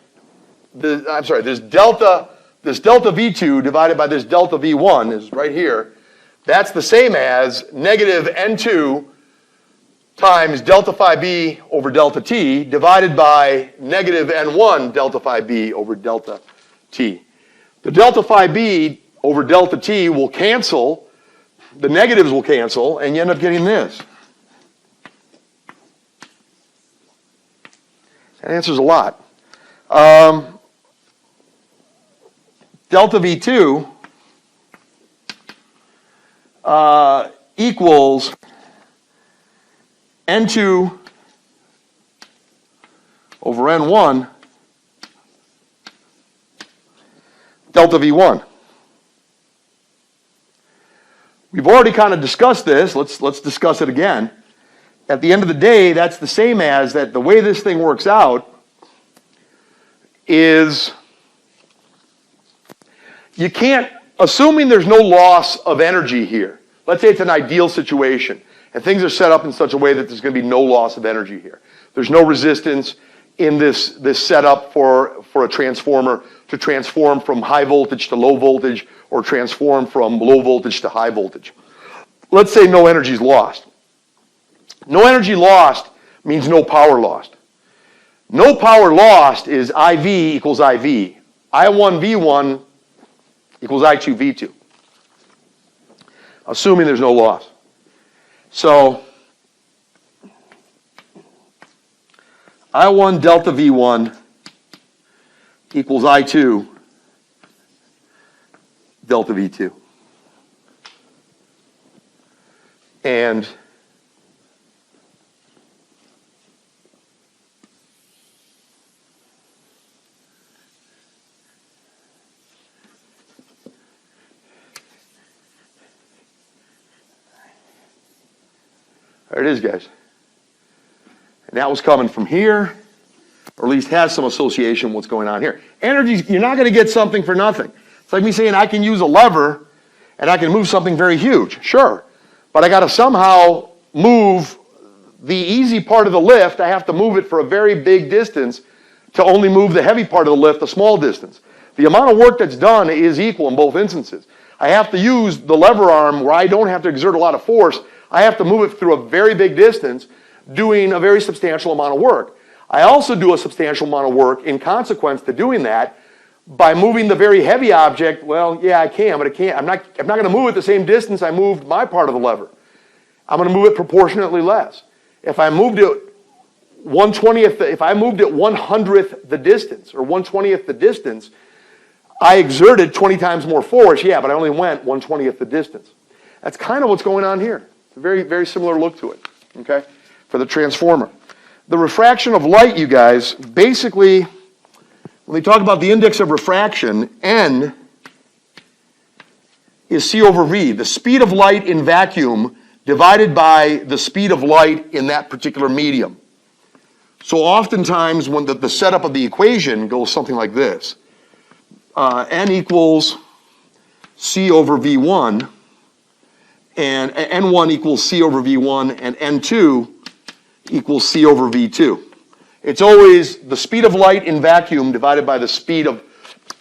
this delta v2 divided by this delta v1 is right here. That's the same as negative n2 times delta phi b over delta t divided by negative n1 delta phi b over delta t. The delta phi b over delta t will cancel, the negatives will cancel, and you end up getting this. That answers a lot. Delta V2 equals N2 over N1 delta V1. We've already kind of discussed this. Let's discuss it again. At the end of the day, that's the same as that the way this thing works out is you can't, assuming there's no loss of energy here, let's say it's an ideal situation, and things are set up in such a way that there's going to be no loss of energy here. There's no resistance in this setup for a transformer to transform from high voltage to low voltage or transform from low voltage to high voltage. Let's say no energy is lost. No energy lost means no power lost. No power lost is IV equals IV. I1 V1 equals I2 V2. Assuming there's no loss. So I1 delta V1 equals I2 delta V2. And there it is, guys. And that was coming from here, or at least has some association with what's going on here. Energy, you're not going to get something for nothing. It's like me saying I can use a lever and I can move something very huge. Sure. But I got to somehow move the easy part of the lift. I have to move it for a very big distance to only move the heavy part of the lift a small distance. The amount of work that's done is equal in both instances. I have to use the lever arm where I don't have to exert a lot of force. I have to move it through a very big distance, doing a very substantial amount of work. I also do a substantial amount of work in consequence to doing that by moving the very heavy object. Well, yeah, I can, but I can't. I'm not going to move it the same distance I moved my part of the lever. I'm going to move it proportionately less. If I moved it 1/20th, if I moved it 1/100th the distance or 1/20th the distance, I exerted 20 times more force, yeah, but I only went 1/20th the distance. That's kind of what's going on here. It's a very, very similar look to it, okay, for the transformer. The refraction of light, you guys, basically, when they talk about the index of refraction, N is C over V, the speed of light in vacuum divided by the speed of light in that particular medium. So oftentimes when the setup of the equation goes something like this. N equals C over V1, and N1 equals C over V1, and N2 equals C over V2. It's always the speed of light in vacuum divided by the speed of,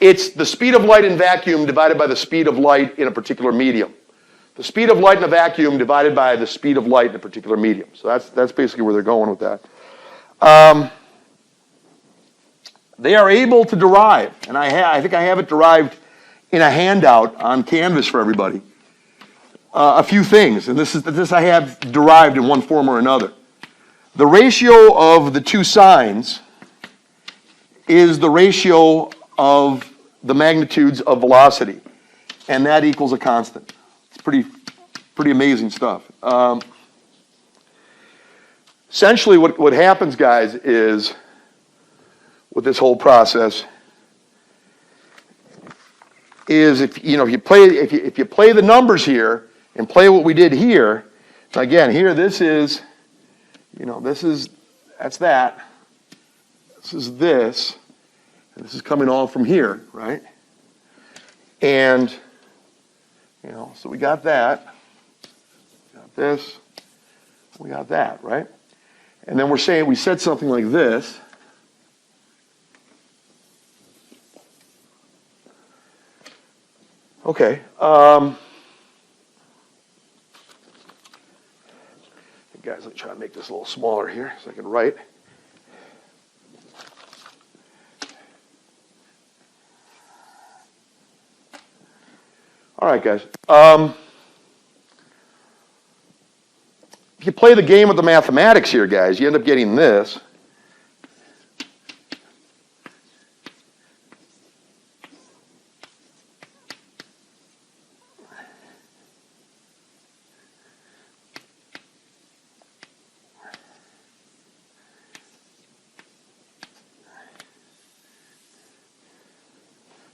it's the speed of light in vacuum divided by the speed of light in a particular medium. The speed of light in a vacuum divided by the speed of light in a particular medium. So that's basically where they're going with that. They are able to derive, and I think I have it derived in a handout on Canvas for everybody, a few things, and this I have derived in one form or another. The ratio of the two signs is the ratio of the magnitudes of velocity, and that equals a constant. It's pretty amazing stuff. Essentially, what happens, guys, is with this whole process is if you play the numbers here and play what we did here. Again, here this is, that's that. This is this, and this is coming all from here, right? And so we got that, got this, we got that, right? And then we're saying we said something like this. Okay. Guys, let me try to make this a little smaller here so I can write. All right, guys. If you play the game with the mathematics here, guys, you end up getting this.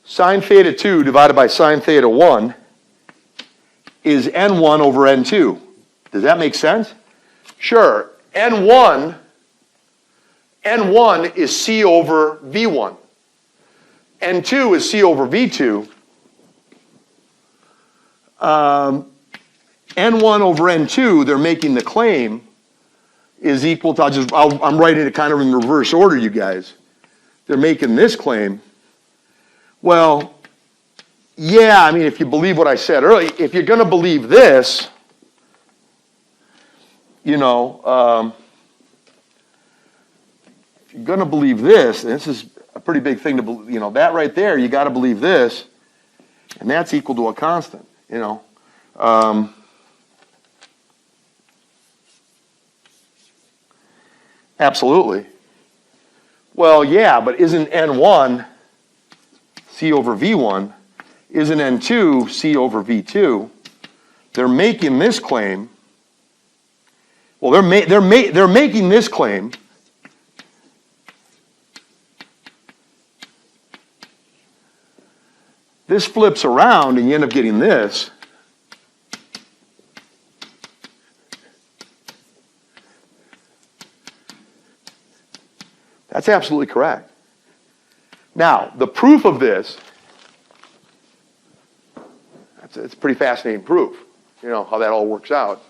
Sine theta 2 divided by sine theta 1 is n1 over n2. Does that make sense? Sure. n1 is c over v1. n2 is c over v2. n1 over n2, they're making the claim, is equal to, I'm writing it kind of in reverse order, you guys. They're making this claim. Well, yeah, I mean, if you believe what I said earlier, if you're going to believe this, you know, if you're going to believe this, and this is a pretty big thing to believe, you know, that right there, you got to believe this, and that's equal to a constant, you know. Absolutely. Well, yeah, but isn't n1 c over v1? Isn't n2 c over v2? They're making this claim. Well, they're making this claim. This flips around, and you end up getting this. That's absolutely correct. Now, the proof of this, it's a pretty fascinating proof, you know, how that all works out.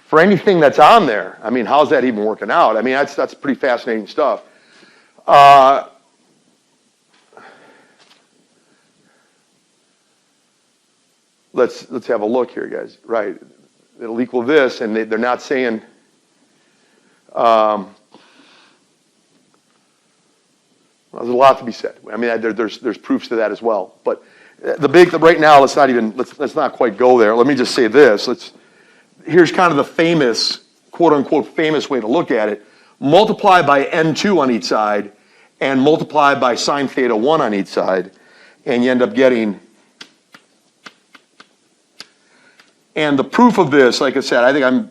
For anything that's on there, I mean, how's that even working out? I mean, that's pretty fascinating stuff. Let's have a look here, guys. Right, it'll equal this, and they're not saying. Well, there's a lot to be said. I mean, there's proofs to that as well. But right now, let's not quite go there. Let me just say this. Here's kind of the famous, quote unquote, famous way to look at it. Multiply by n2 on each side, and multiply by sine theta 1 on each side, and you end up getting. And the proof of this, like I said, I think I'm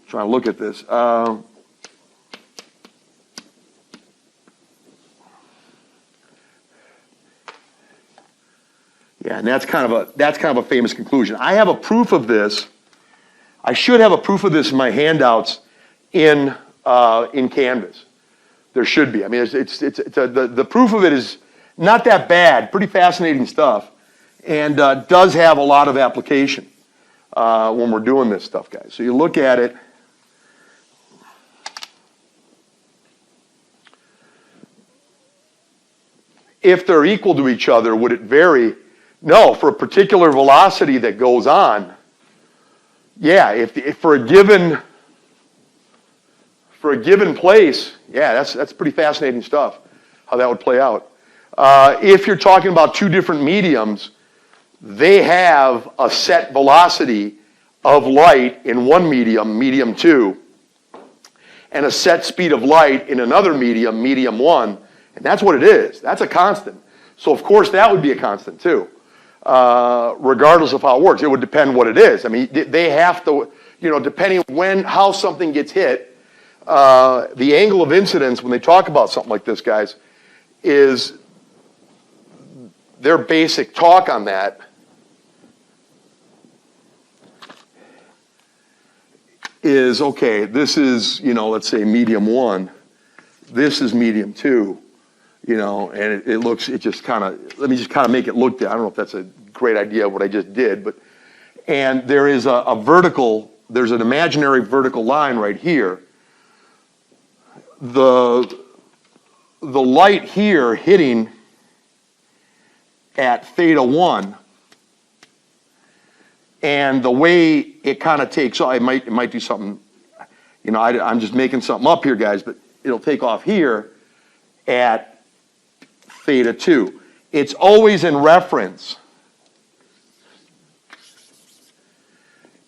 trying to look at this. Yeah, and that's kind of a famous conclusion. I have a proof of this. I should have a proof of this in my handouts in Canvas. There should be. I mean, the proof of it is not that bad. Pretty fascinating stuff, and does have a lot of application when we're doing this stuff, guys. So you look at it. If they're equal to each other, would it vary? No, for a particular velocity that goes on, yeah, if for a given place, yeah, that's pretty fascinating stuff, how that would play out. If you're talking about two different mediums, they have a set velocity of light in one medium, medium 2, and a set speed of light in another medium, medium 1, and that's what it is. That's a constant. So of course that would be a constant too. Regardless of how it works. It would depend what it is. I mean, they have to, you know, depending how something gets hit, the angle of incidence, when they talk about something like this, guys, is their basic talk on that is, okay, this is, you know, let's say medium 1, this is medium 2, you know, and it just kind of, let me just kind of make it look there. I don't know if that's a great idea what I just did, but, and there is a vertical, there's an imaginary vertical line right here. The light here hitting at theta 1 And the way it kind of takes off, it might do something, you know, I'm just making something up here, guys, but it'll take off here at theta 2. It's always in reference.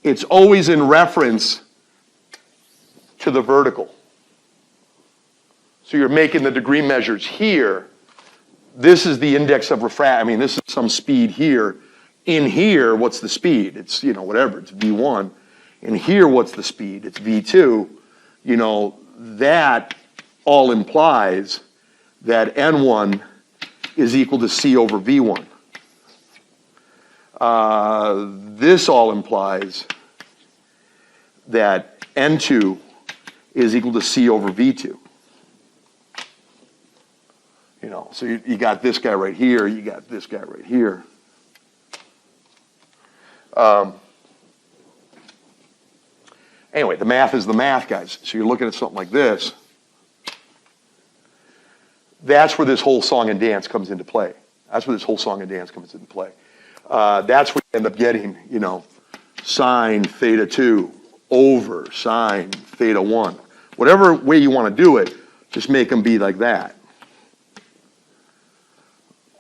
It's always in reference to the vertical. So you're making the degree measures here. This is the index of refraction. I mean, this is some speed here. In here, what's the speed? It's, you know, whatever, it's V1. In here, what's the speed? It's V2. You know, that all implies that N1 is equal to C over V1. This all implies that N2 is equal to C over V2. You know, so you got this guy right here, you got this guy right here. Anyway, the math is the math, guys. So you're looking at something like this. That's where this whole song and dance comes into play. That's where this whole song and dance comes into play. That's where you end up getting, you know, sine theta 2 over sine theta 1. Whatever way you want to do it, just make them be like that.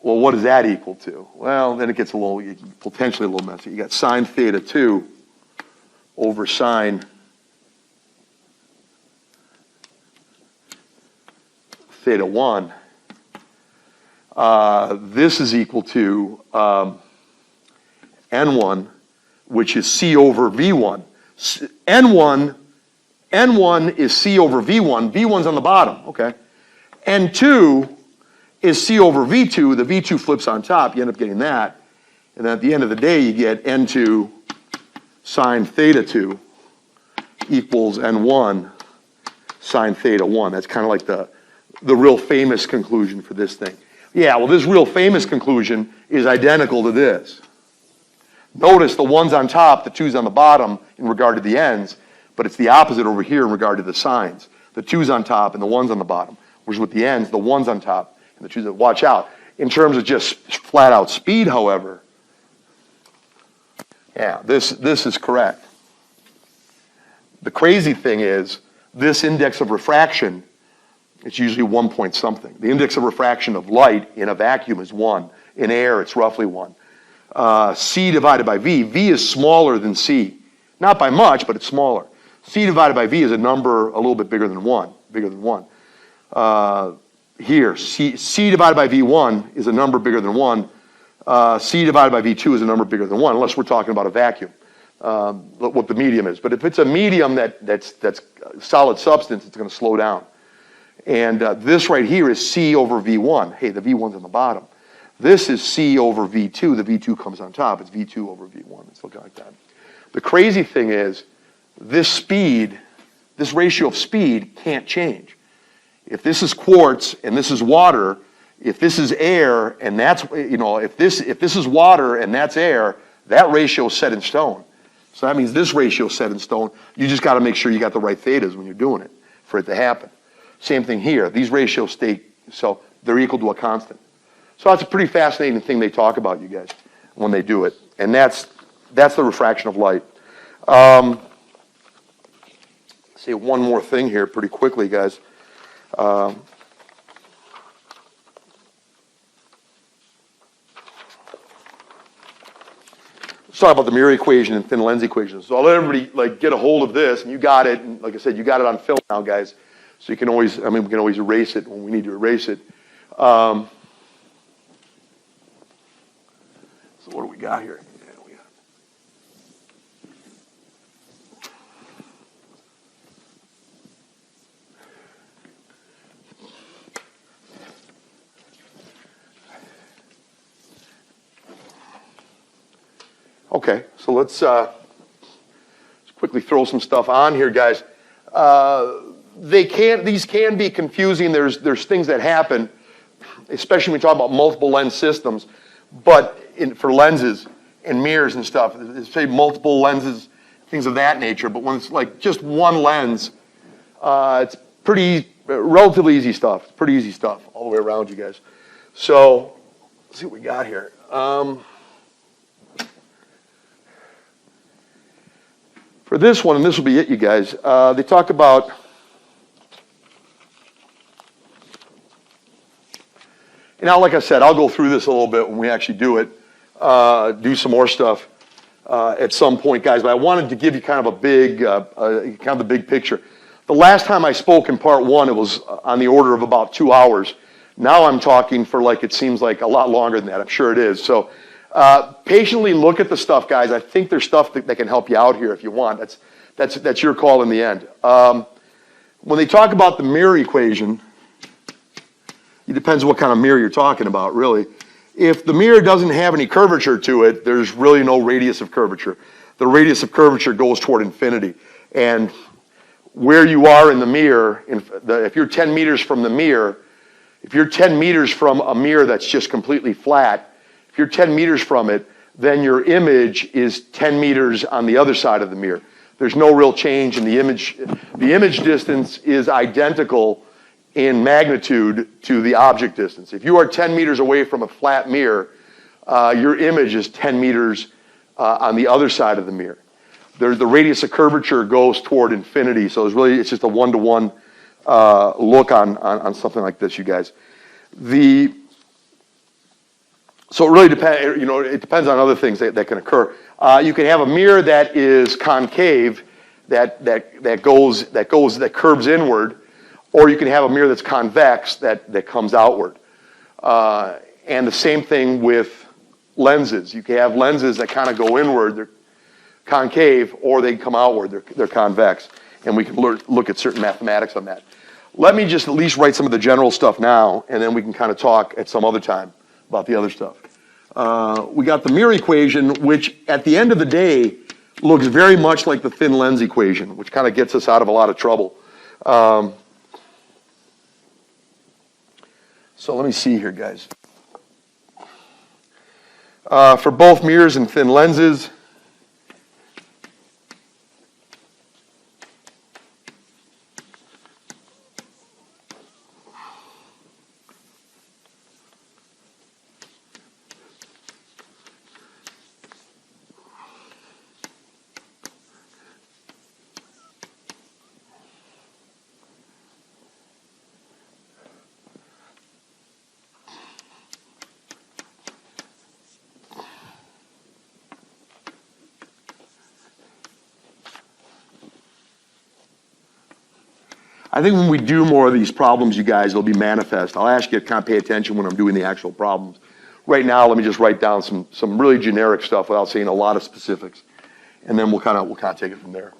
Well, what does that equal to? Well, then it gets a little, potentially a little messy. You got sine theta 2 over sine theta 1. This is equal to N1, which is C over V1. N1 is C over V1. V1's on the bottom, okay? N2 is C over V2. The V2 flips on top. You end up getting that. And then at the end of the day, you get N2 sine theta 2 equals N1 sine theta 1. That's kind of like the real famous conclusion for this thing. Yeah, well, this real famous conclusion is identical to this. Notice the 1's on top, the 2's on the bottom in regard to the ends, but it's the opposite over here in regard to the sines. The 2's on top and the 1's on the bottom. Whereas with the ends, the 1's on top and the 2's on. Watch out. In terms of just flat out speed, however, yeah, this is correct. The crazy thing is, this index of refraction, it's usually 1 point something. The index of refraction of light in a vacuum is 1. In air, it's roughly 1. C divided by V. V is smaller than C. Not by much, but it's smaller. C divided by V is a number a little bit bigger than 1. Bigger than 1. Here, C divided by V1 is a number bigger than 1. C divided by V2 is a number bigger than 1, unless we're talking about a vacuum, what the medium is. But if it's a medium that's solid substance, it's going to slow down. And this right here is C over V1. Hey, the V1's on the bottom. This is C over V2. The V2 comes on top. It's V2 over V1. It's looking like that. The crazy thing is, this speed, this ratio of speed can't change. If this is quartz and this is water, if this is air and that's, you know, if this is water and that's air, that ratio is set in stone. So that means this ratio is set in stone. You just got to make sure you got the right thetas when you're doing it for it to happen. Same thing here. These ratios stay, so they're equal to a constant. So that's a pretty fascinating thing they talk about, you guys, when they do it. And that's the refraction of light. Say one more thing here pretty quickly, guys. Let's talk about the mirror equation and thin lens equation. So I'll let everybody get a hold of this, and you got it. And like I said, you got it on film now, guys. So you can always, we can always erase it when we need to erase it. So what do we got here? Okay, so let's quickly throw some stuff on here, guys. These can be confusing. There's things that happen, especially when we talk about multiple lens systems, but for lenses and mirrors and stuff, say multiple lenses, things of that nature. But when it's like just one lens, it's relatively easy stuff. Pretty easy stuff all the way around, you guys. So let's see what we got here. For this one, and this will be it, you guys, they talk about now, like I said, I'll go through this a little bit when we actually do it, do some more stuff at some point, guys. But I wanted to give you kind of a big, kind of the big picture. The last time I spoke in part one, it was on the order of about 2 hours. Now I'm talking for like, it seems like a lot longer than that. I'm sure it is. So patiently look at the stuff, guys. I think there's stuff that can help you out here if you want. That's your call in the end. When they talk about the mirror equation, it depends what kind of mirror you're talking about, really. If the mirror doesn't have any curvature to it, there's really no radius of curvature. The radius of curvature goes toward infinity. And where you are in the mirror, if you're 10 meters from the mirror, if you're 10 meters from a mirror that's just completely flat, if you're 10 meters from it, then your image is 10 meters on the other side of the mirror. There's no real change in the image. The image distance is identical in magnitude to the object distance. If you are 10 meters away from a flat mirror, your image is 10 meters on the other side of the mirror. The radius of curvature goes toward infinity, so it's just a one-to-one look on something like this, you guys. So it really depends. It depends on other things that can occur. You can have a mirror that is concave, that curves inward, or you can have a mirror that's convex that comes outward. And the same thing with lenses. You can have lenses that kind of go inward, they're concave, or they come outward, they're convex. And we can look at certain mathematics on that. Let me just at least write some of the general stuff now, and then we can kind of talk at some other time about the other stuff. We got the mirror equation, which at the end of the day looks very much like the thin lens equation, which kind of gets us out of a lot of trouble. So let me see here, guys. For both mirrors and thin lenses, I think when we do more of these problems, you guys, they'll be manifest. I'll ask you to kind of pay attention when I'm doing the actual problems. Right now, let me just write down some really generic stuff without saying a lot of specifics, and then we'll kind of take it from there.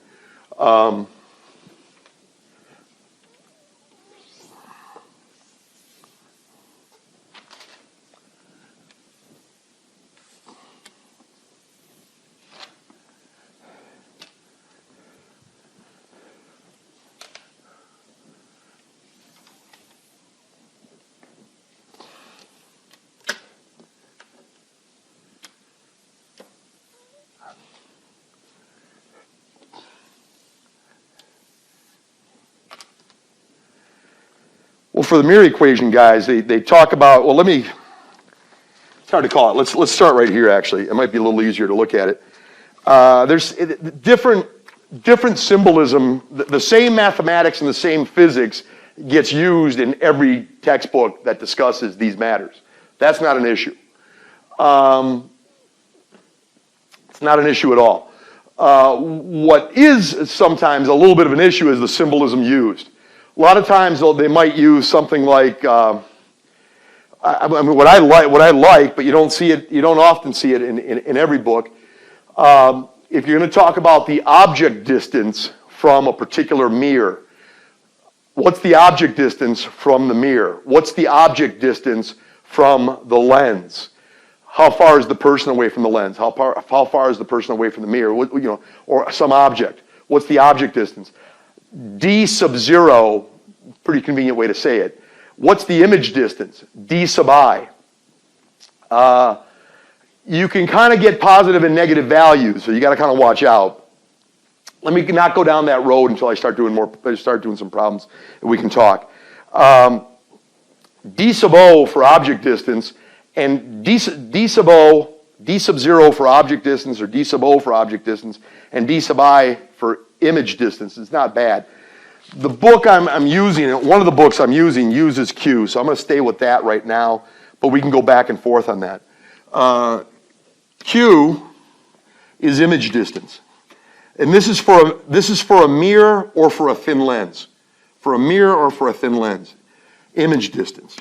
Well, for the mirror equation, guys, they talk about, well, it's hard to call it. Let's start right here, actually. It might be a little easier to look at it. There's different symbolism. The same mathematics and the same physics gets used in every textbook that discusses these matters. That's not an issue. It's not an issue at all. What is sometimes a little bit of an issue is the symbolism used. A lot of times they might use something like, what I like, but you don't see it. You don't often see it in every book. If you're going to talk about the object distance from a particular mirror, what's the object distance from the mirror? What's the object distance from the lens? How far is the person away from the lens? How far is the person away from the mirror? Or some object. What's the object distance? D sub 0, pretty convenient way to say it. What's the image distance? D sub I. You can kind of get positive and negative values, so you got to kind of watch out. Let me not go down that road until I start doing some problems, and we can talk. D sub O for object distance, and D sub O, D sub 0 for object distance, or D sub O for object distance, and D sub I for image distance. It's not bad. The book I'm using, one of the books I'm using uses Q, so I'm going to stay with that right now, but we can go back and forth on that. Q is image distance. And this is for a mirror or for a thin lens. For a mirror or for a thin lens. Image distance.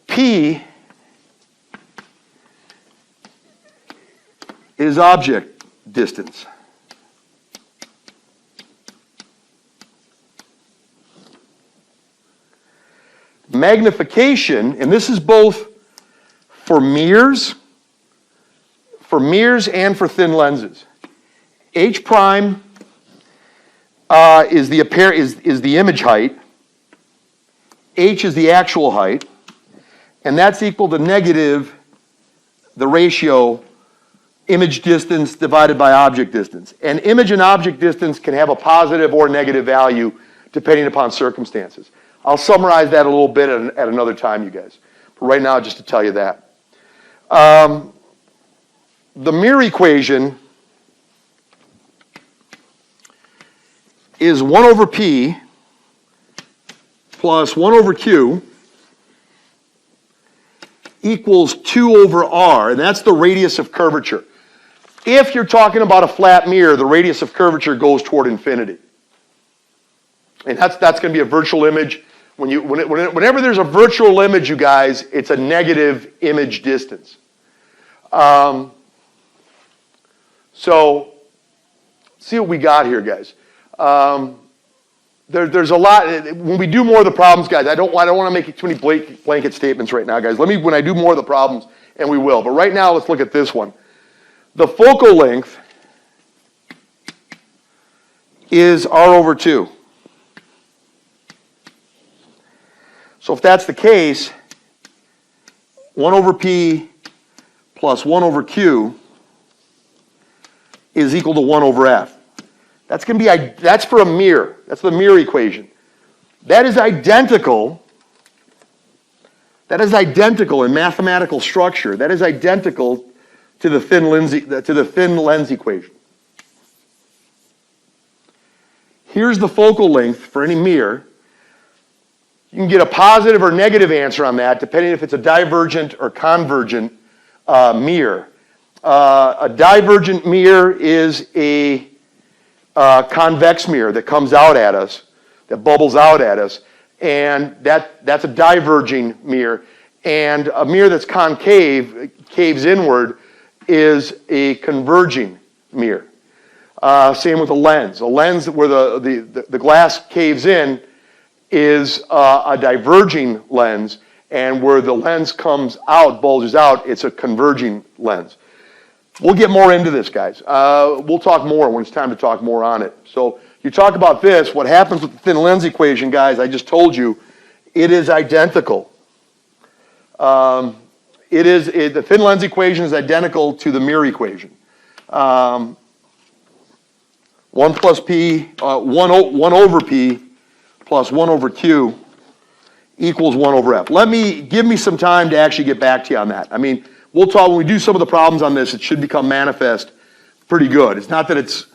P is object distance. Magnification, and this is both for mirrors and for thin lenses. H prime is the image height. H is the actual height. And that's equal to negative the ratio image distance divided by object distance. And image and object distance can have a positive or negative value depending upon circumstances. I'll summarize that a little bit at another time, you guys. But right now, just to tell you that. The mirror equation is 1 over P plus 1 over Q equals 2 over R, and that's the radius of curvature. If you're talking about a flat mirror, the radius of curvature goes toward infinity. And that's going to be a virtual image. Whenever there's a virtual image, you guys, it's a negative image distance. So, see what we got here, guys. There's a lot. When we do more of the problems, guys, I don't want to make too many blanket statements right now, guys. When I do more of the problems, and we will. But right now, let's look at this one. The focal length is R over 2. So if that's the case, 1 over P plus 1 over Q is equal to 1 over F. That's going to be, that's for a mirror. That's the mirror equation. That is identical in mathematical structure. That is identical to the thin lens equation. Here's the focal length for any mirror. You can get a positive or negative answer on that, depending if it's a divergent or convergent mirror. A divergent mirror is a convex mirror that comes out at us, that bubbles out at us, and that's a diverging mirror. And a mirror that's concave, caves inward, is a converging mirror. Same with a lens. A lens where the glass caves in is a diverging lens, and where the lens comes out, bulges out, it's a converging lens. We'll get more into this, guys. We'll talk more when it's time to talk more on it. So you talk about this, what happens with the thin lens equation, guys, I just told you, it is identical. The thin lens equation is identical to the mirror equation. 1 plus P, 1 over P plus 1 over Q equals 1 over F. Give me some time to actually get back to you on that. I mean, we'll talk, when we do some of the problems on this, it should become manifest pretty good. It's not that it's,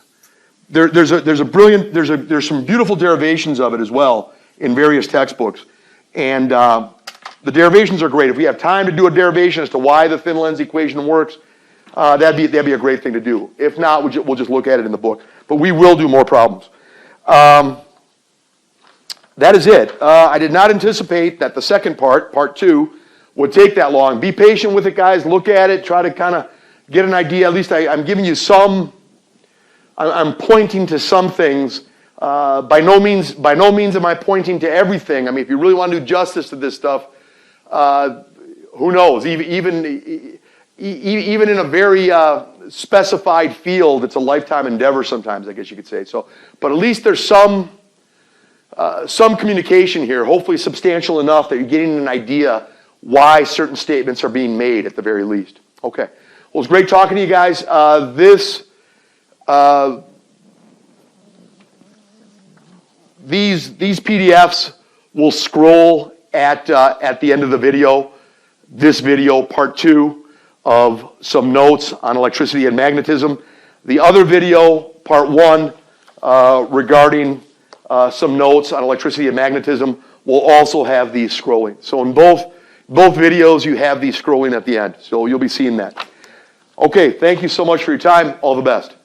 there's some beautiful derivations of it as well in various textbooks. And the derivations are great. If we have time to do a derivation as to why the thin lens equation works, that'd be a great thing to do. If not, we'll just look at it in the book. But we will do more problems. That is it. I did not anticipate that the second part 2, would take that long. Be patient with it, guys. Look at it. Try to kind of get an idea. At least I'm giving you some, I'm pointing to some things. By no means am I pointing to everything. I mean, if you really want to do justice to this stuff, who knows? Even in a very specified field, it's a lifetime endeavor sometimes, I guess you could say. So, but at least there's some communication here, hopefully substantial enough that you're getting an idea why certain statements are being made at the very least. Okay. Well, it's great talking to you guys. These PDFs will scroll at the end of the video. This video, part 2. of some notes on electricity and magnetism. The other video, part 1, regarding some notes on electricity and magnetism, will also have these scrolling. So in both videos, you have these scrolling at the end. So you'll be seeing that. Okay, thank you so much for your time. All the best.